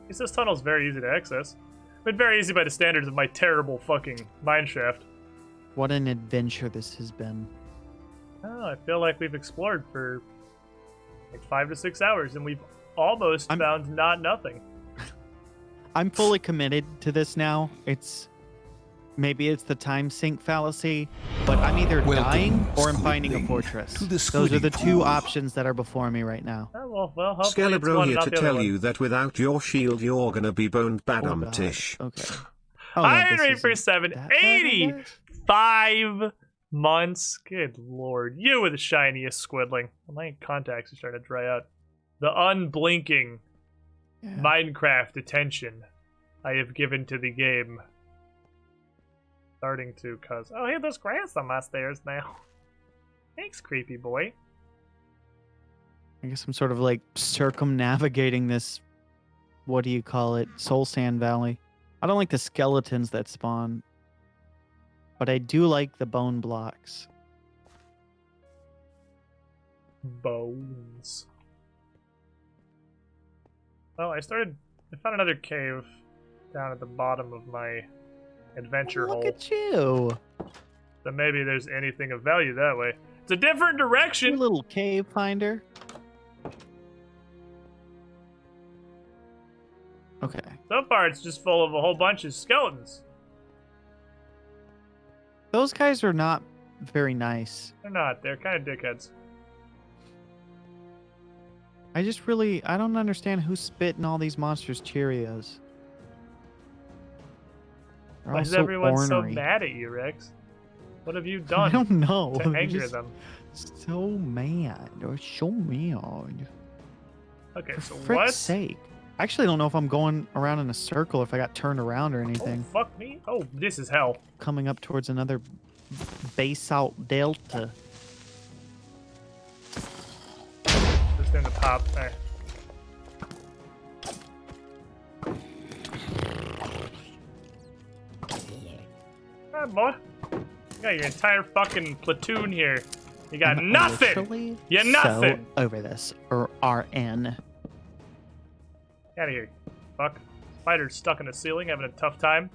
This tunnel's very easy to access. But very easy by the standards of my terrible fucking mineshaft. What an adventure this has been. Oh, I feel like we've explored for like 5 to 6 hours, and we've almost found nothing. I'm fully committed to this now. Maybe it's the time sink fallacy, but I'm either Welcome, dying or I'm finding a Squidling, fortress. to the Those are Squiddy the two Pool. options that are before me right now. Oh, well, hopefully it's Skelebro one, here not to the other tell one. you that without your shield you're gonna be boned Oh, God. badum-tish. Okay. Oh, no, Iron this rate for isn't 7, that bad, I guess. 85 months. Good lord. You were the shiniest squidling. My contacts are starting to dry out. The unblinking Yeah. Minecraft attention I have given to the game. Starting to cause. Oh, hey, there's grass on my stairs now. Thanks, creepy boy. I guess I'm sort of like circumnavigating this, what do you call it, Soul Sand Valley. I don't like the skeletons that spawn, but I do like the bone blocks. Bones. Well, I found another cave down at the bottom of my adventure Look hole. at you. So maybe there's anything of value that way. It's a different direction. You little cave finder. Okay. So far, it's just full of a whole bunch of skeletons. Those guys are not very nice. They're not. They're kind of dickheads. I don't understand who's spitting all these monsters Cheerios. They're Why all is so everyone so ornery. mad at you, Rex? What have you I done don't know. to They're anger just them? so mad. They're so mad. Okay, For so frick's what? sake. I actually don't know if I'm going around in a circle, if I got turned around or Oh, anything. fuck me. Oh, this is hell. Coming up towards another basalt delta. Just in the pop there. Alright, boy. You got your entire fucking platoon here. You got I'm nothing! literally You nothing! So over this. Or RN. Get out of here. Fuck. Spider's stuck in the ceiling, having a tough time.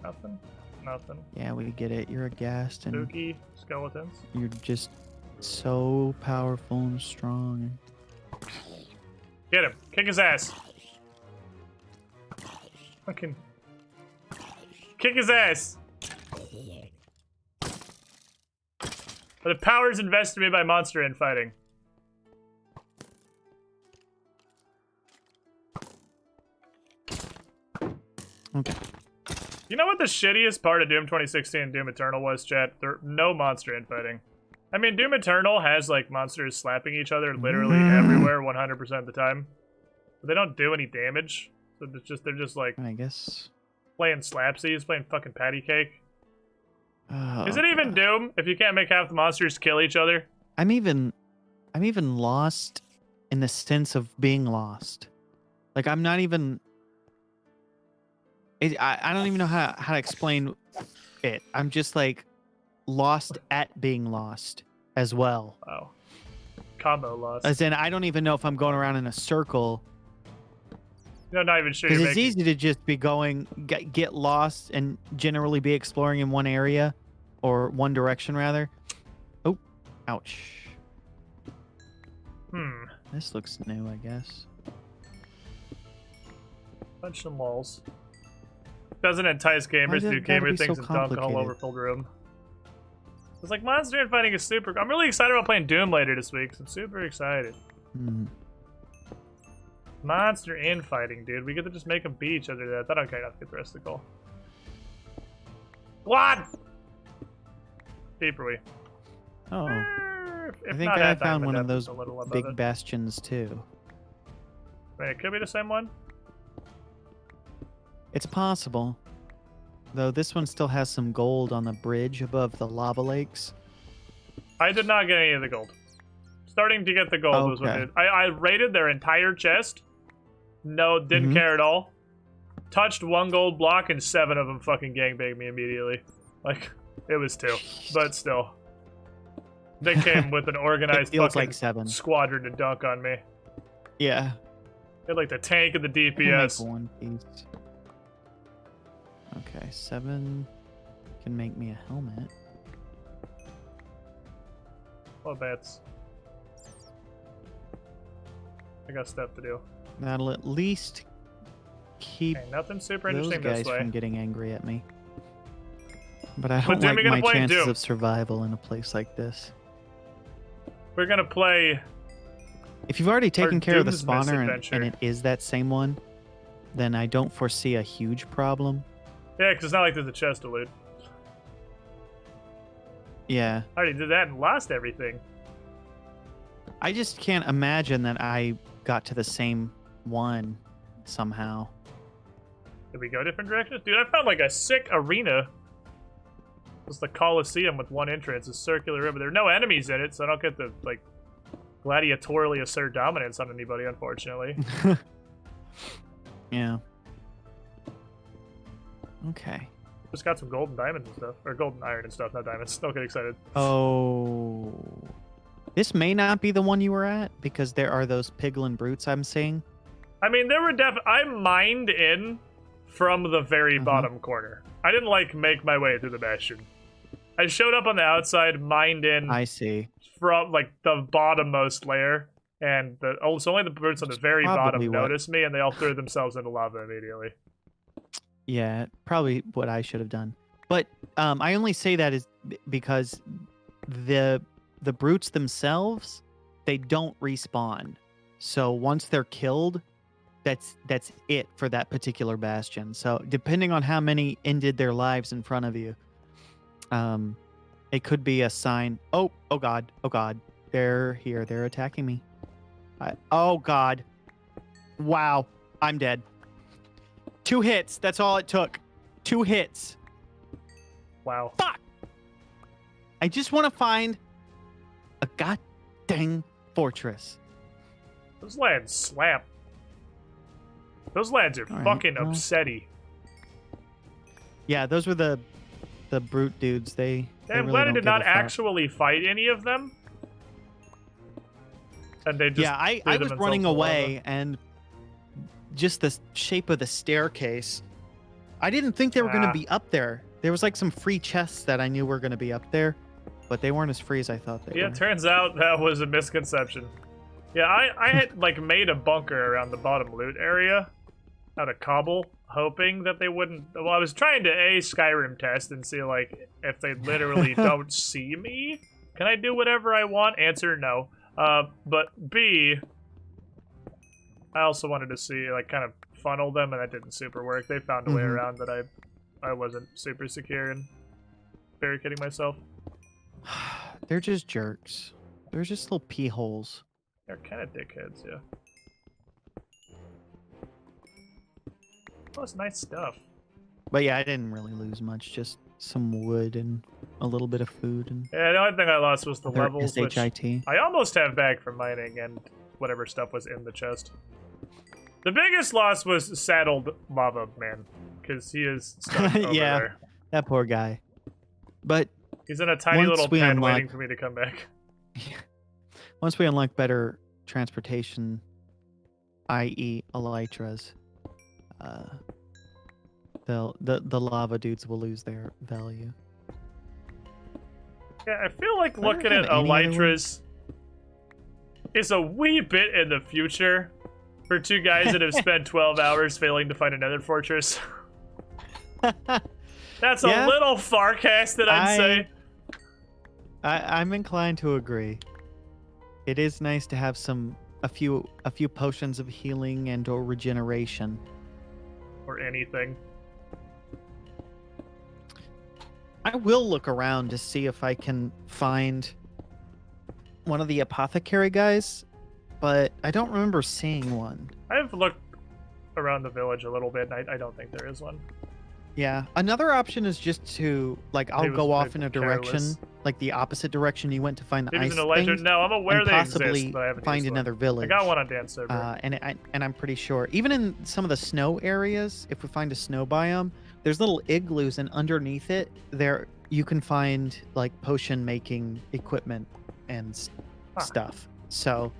Nothing. Nothing. Yeah, we get it. You're aghast and Spooky skeletons. you're just so powerful and strong. Get him. Kick his ass. Fucking. Kick his ass. Are the powers invested in me by monster infighting? Okay. You know what the shittiest part of Doom 2016 and Doom Eternal was, chat? There no monster infighting. I mean, Doom Eternal has, like, monsters slapping each other literally everywhere 100% of the time. But they don't do any damage. So they're just, like, I guess. playing slapsies, playing fucking patty cake. Oh, Is it even Doom if you can't make half the monsters kill each other? I'm even lost in the sense of being lost. Like I'm not even. I don't even know how to explain it. I'm just like lost at being lost as well. Wow. Combo loss. As in, I don't even know if I'm going around in a circle. No, not even sure Because you're it's making... easy to just be get lost and generally be exploring in one area or one direction rather. Oh, ouch. This looks new, I guess. Punch some walls. Doesn't entice gamers Why to do does it gotta gamer be so things and dunk a whole complicated? overfilled room. It's like monster infighting is super... I'm really excited about playing Doom later this week. I'm super excited. Monster infighting, dude. We get to just make them beat each other to death. I don't care enough to get the rest of the goal. What? Deep are we? Oh, If I think not I at found diamond one of depth, those it's a little above big it. bastions too. Wait, it could be the same one? It's possible. Though this one still has some gold on the bridge above the lava lakes. I did not get any of the gold. Starting to get the gold was what Okay. it. I raided their entire chest. No, didn't care at all. Touched one gold block and 7 of them fucking gangbanged me immediately. Like, it was 2, but still. They came with an organized feels fucking like 7. squadron to dunk on me. Yeah. They had like the tank and the I can make DPS. one piece. Okay, 7 can make me a helmet. What bets? I got stuff to do. That'll at least keep Okay, nothing super those interesting guys this way. from getting angry at me. But I What don't Doom like we gonna my play? chances Doom. of survival in a place like this. We're gonna play. If you've already taken care of the Doom's spawner misadventure. and it is that same one, then I don't foresee a huge problem. Yeah, because it's not like there's a chest to loot. Yeah. I already did that and lost everything. I just can't imagine that I got to the same one somehow. Did we go different directions? Dude, I found like a sick arena. It's the Coliseum with one entrance, a circular room, but there are no enemies in it, so I don't get to, like, gladiatorially assert dominance on anybody, unfortunately. Yeah. Okay. Just got some gold and diamonds and stuff. Or gold and iron and stuff, not diamonds. Don't get excited. Oh. This may not be the one you were at, because there are those piglin brutes I'm seeing. I mean, there were I mined in from the very bottom corner. I didn't, like, make my way through the bastion. I showed up on the outside, mined in I see. from, like, the bottommost layer, and so only the brutes on the very bottom noticed me, and they all threw themselves into lava immediately. Yeah, probably what I should have done. But I only say that is because the brutes themselves, they don't respawn. So once they're killed, that's it for that particular bastion. So depending on how many ended their lives in front of you, it could be a sign. Oh God, they're here. They're attacking me. Oh God, wow, I'm dead. 2 hits. That's all it took. 2 hits. Wow. Fuck. I just want to find a god dang fortress. Those lads slap. Those lads are All right, fucking well. upsetty. Yeah, those were the brute dudes. They I'm really glad I don't did give not a fuck. actually fight any of them. And they just Yeah, I threw was themselves running into lava. away, and just the shape of the staircase, I didn't think they were going to be up there. There was like some free chests that I knew were going to be up there, but they weren't as free as I thought they Yeah, were. turns out that was a misconception. Yeah, I had like made a bunker around the bottom loot area out of cobble, hoping that they wouldn't. Well, I was trying to Skyrim test and see like if they literally don't see me. Can I do whatever I want? Answer no. But B, I also wanted to see like kind of funnel them, and that didn't super work. They found a way around that I wasn't super secure in barricading myself. They're just jerks. They're just little pee holes. They're kind of dickheads, yeah. Oh, it's nice stuff. But yeah, I didn't really lose much. Just some wood and a little bit of food and Yeah, the only thing I lost was the other levels, which SHIT. I almost have back from mining and whatever stuff was in the chest. The biggest loss was Saddled Lava Man, because he is stuck over Yeah. there. That poor guy. But He's in a tiny Once little we pen unlock- waiting for me to come back. once we unlock better transportation, i.e. elytras, the lava dudes will lose their value. Yeah, I feel like I don't looking have at any other elytras is a wee bit in the future for two guys that have spent 12 hours failing to find another fortress. That's Yeah. a little farcasted, I'd say. I'm inclined to agree. It is nice to have a few potions of healing and or regeneration. Or anything. I will look around to see if I can find one of the apothecary guys, but I don't remember seeing one. I've looked around the village a little bit, and I don't think there is one. Yeah. Another option is just to, like, I'll Maybe it go was off in a direction, careless. like the opposite direction you went to find the Maybe ice it's an elytra. things, No, I'm aware and they possibly exist, but I haven't find used another one. village. I got one on Dan's server. And I'm pretty sure, even in some of the snow areas, if we find a snow biome, there's little igloos, and underneath it, there you can find like potion making equipment and stuff. So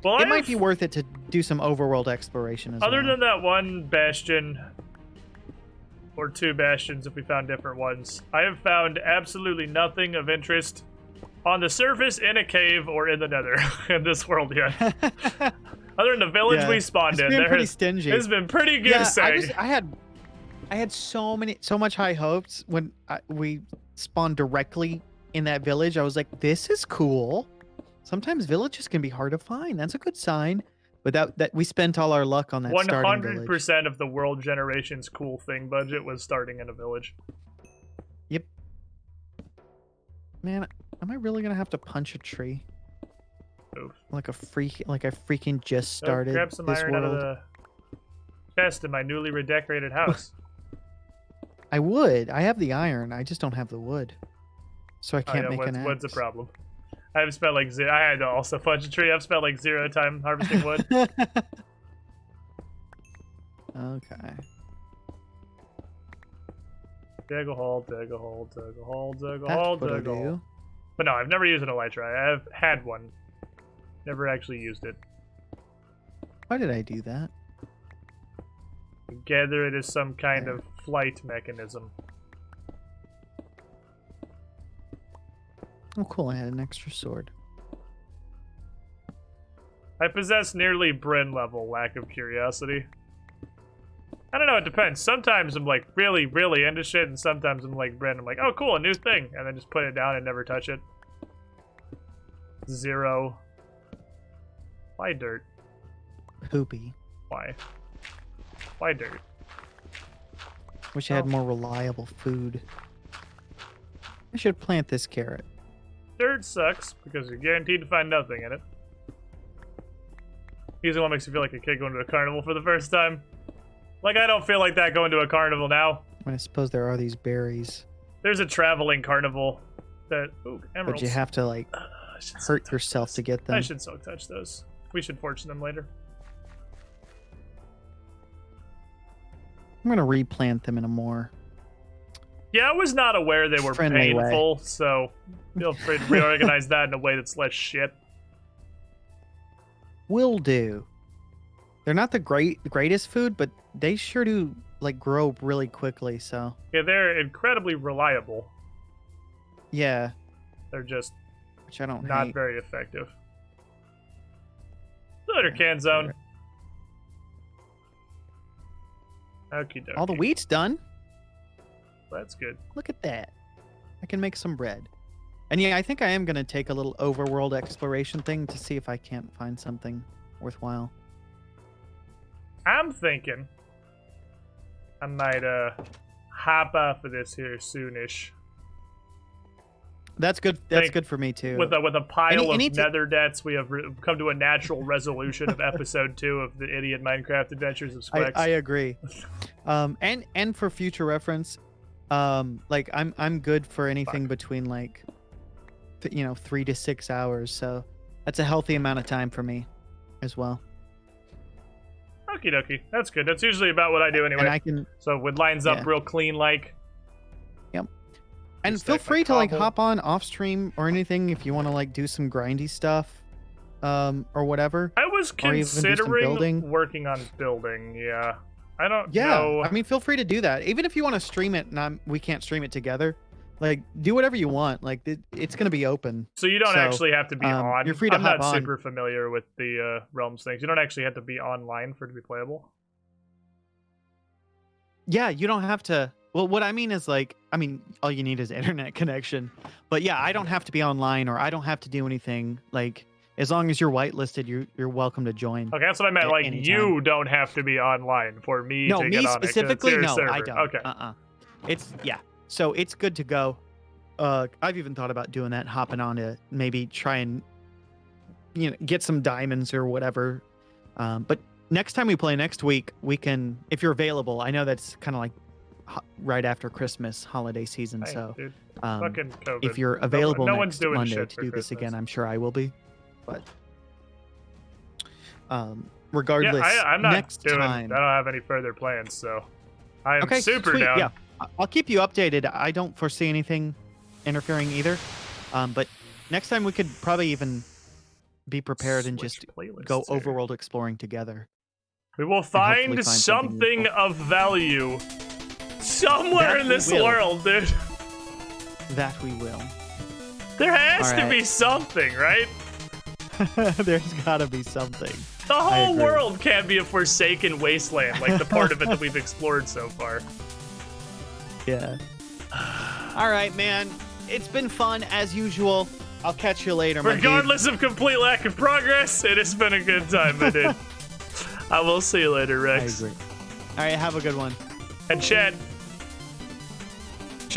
Well, it might be worth it to do some overworld exploration as Other well. than that one bastion, or two bastions if we found different ones, I have found absolutely nothing of interest on the surface, in a cave, or in the nether in this world yet. Other than the village Yeah, we spawned it's in, been there pretty has stingy. it's been pretty good. Yeah, I had so much high hopes when we spawned directly in that village. I was like, this is cool. Sometimes villages can be hard to find. That's a good sign. But that we spent all our luck on that starting village. 100% of the world generation's cool thing budget was starting in a village. Yep. Man, am I really gonna have to punch a tree? Oof. Like I freaking just So started grab some this iron world. out of the chest in my newly redecorated house. I would. I have the iron. I just don't have the wood. So I can't make an axe. Wood's a problem. I've spent like zero. I had to also punch a tree. I've spent like 0 time harvesting wood. Okay. Dig a hole, dig a hole, dig a hole, dig a That's hole, what dig a I'll hole. do. But no, I've never used an elytra. I've had one. Never actually used it. Why did I do that? Gather it as some kind There. of flight mechanism. Oh, cool. I had an extra sword. I possess nearly Bryn level lack of curiosity. I don't know, it depends. Sometimes I'm like really, really into shit, and sometimes I'm like Bryn, I'm like, oh cool, a new thing, and then just put it down and never touch it. 0. Why dirt? Poopy. Why? Why dirt? Wish I had more reliable food. I should plant this carrot. Dirt sucks, because you're guaranteed to find nothing in it. Usually what makes you feel like a kid going to a carnival for the first time. Like, I don't feel like that going to a carnival now. I suppose there are these berries. There's a traveling carnival that... Ooh, emeralds. But you have to, like, I should hurt silk yourself touch to get those. them. I should silk touch those. We should fortune them later. I'm gonna replant them in a more... Yeah, I was not aware they were friendly way. painful, so feel free to reorganize that in a way that's less shit. Will do. They're not the greatest food, but they sure do, like, grow really quickly, so... Yeah, they're incredibly reliable. Yeah, They're just which I don't not hate. very effective. Later, can zone. Okie dokie. All the wheat's done. That's good. Look at that. I can make some bread. And yeah, I think I am going to take a little overworld exploration thing to see if I can't find something worthwhile. I'm thinking I might hop off of this here soonish. That's good. That's Think good for me too. With a pile Any of nether debts, we have come to a natural resolution of episode 2 of the Idiot Minecraft Adventures of Squex. I agree. And for future reference, like I'm good for anything between like 3 to 6 hours, so that's a healthy amount of time for me as well. Okie dokie. That's good. That's usually about what I do anyway. And I can So it lines up real clean like. and Just feel like my free to like cobble. hop on off stream or anything if you want to like do some grindy stuff or whatever. I was Or even do some considering building. working on building, yeah. I don't Yeah, know. I mean, feel free to do that. Even if you want to stream it and we can't stream it together, like do whatever you want. Like it's gonna be open. So you don't So, actually have to be on. you're free to I'm hop not on. super familiar with the Realms things. You don't actually have to be online for it to be playable. Yeah, you don't have to. Well, what I mean is like, I mean, all you need is internet connection. But yeah, I don't have to be online or I don't have to do anything. Like, as long as you're whitelisted, you're welcome to join. Okay, that's what I meant. At Like, any you don't have to be online for me No, to me get on specifically, it. 'cause it's your no, I server. don't. Okay. It's yeah. So it's good to go. I've even thought about doing that, hopping on to maybe try and get some diamonds or whatever. But next time we play next week, we can, if you're available. I know that's kind of like right after Christmas holiday season. Hey, So dude, um, fucking COVID. if you're available no one's next doing Monday shit to for do this Christmas. again, I'm sure I will be. But regardless, Yeah, I'm not next doing. time. I don't have any further plans, so I'm Okay, super sweet. down. Yeah, I'll keep you updated. I don't foresee anything interfering either. But next time we could probably even be prepared and Switch just playlists go here. overworld exploring together. We will hopefully find find something something useful. of value somewhere That in we this will. world, dude. That we will. There has All to right. be something, right? There's gotta be something. The whole agree. world can't be a forsaken wasteland like the part of it that we've explored so far. Yeah. All right, man. It's been fun as usual. I'll catch you later, my dude. Regardless of complete lack of progress, it has been a good time, my dude. I will see you later, I Rex. agree. All right, have a good one. And Chad,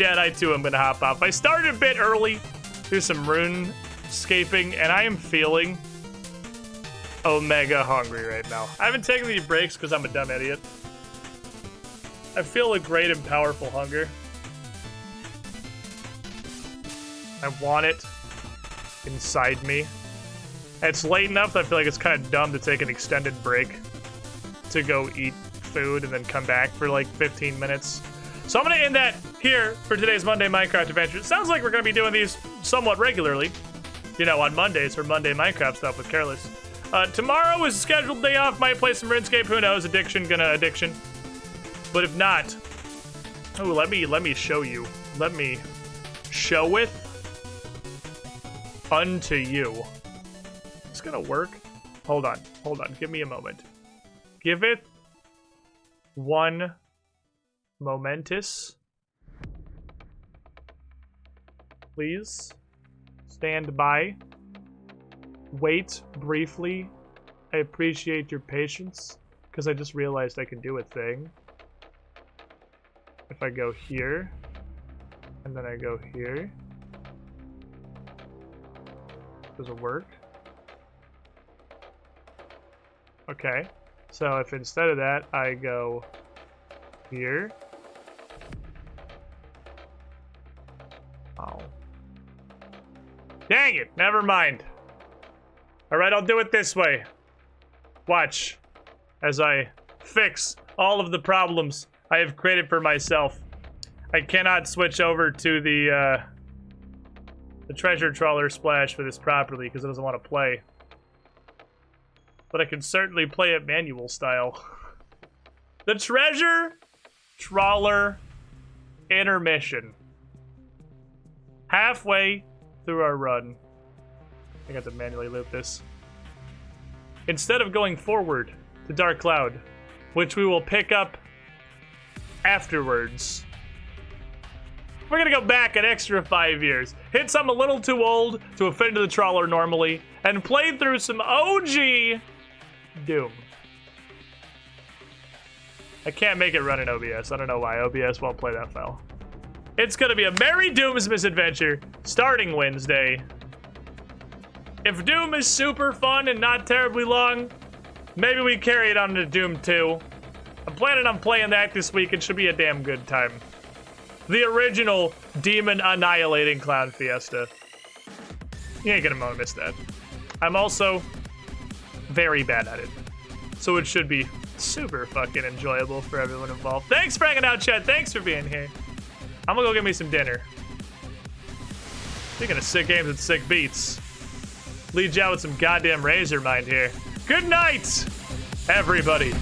I too am gonna hop off. I started a bit early, do some RuneScaping, and I am feeling omega hungry right now. I haven't taken any breaks because I'm a dumb idiot. I feel a great and powerful hunger. I want it inside me. It's late enough that I feel like it's kind of dumb to take an extended break to go eat food and then come back for like 15 minutes. So I'm gonna end that here for today's Monday Minecraft adventure. It sounds like we're gonna be doing these somewhat regularly. You know, on Mondays for Monday Minecraft stuff with Careless. Tomorrow is a scheduled day off. Might play some RuneScape. Who knows? Addiction. But if not, oh, let me show you. Let me show it unto you. It's gonna work. Hold on. Give me a moment. Give it one momentous. Please stand by. Wait briefly. I appreciate your patience because I just realized I can do a thing. If I go here and then I go here, does it work? Okay, so if instead of that I go here. Oh. Dang it, never mind. Alright, I'll do it this way. Watch as I fix all of the problems I have created for myself. I cannot switch over to the treasure trawler splash for this properly because it doesn't want to play. But I can certainly play it manual style. The treasure trawler intermission. Halfway through our run. I got to manually loop this. Instead of going forward to Dark Cloud, which we will pick up afterwards, we're gonna go back an extra 5 years, hit some a little too old to have fit into the trawler normally, and play through some OG Doom. I can't make it run in OBS. I don't know why. OBS won't play that file. It's gonna be a merry Doomsmas adventure starting Wednesday. If Doom is super fun and not terribly long, maybe we carry it on to Doom 2. I'm planning on playing that this week. It should be a damn good time. The original demon annihilating clown fiesta. You ain't gonna miss that. I'm also very bad at it, so it should be super fucking enjoyable for everyone involved. Thanks for hanging out, Chad. Thanks for being here. I'm gonna go get me some dinner. Speaking of sick games and sick beats, lead you out with some goddamn Razor Mind here. Good night, everybody.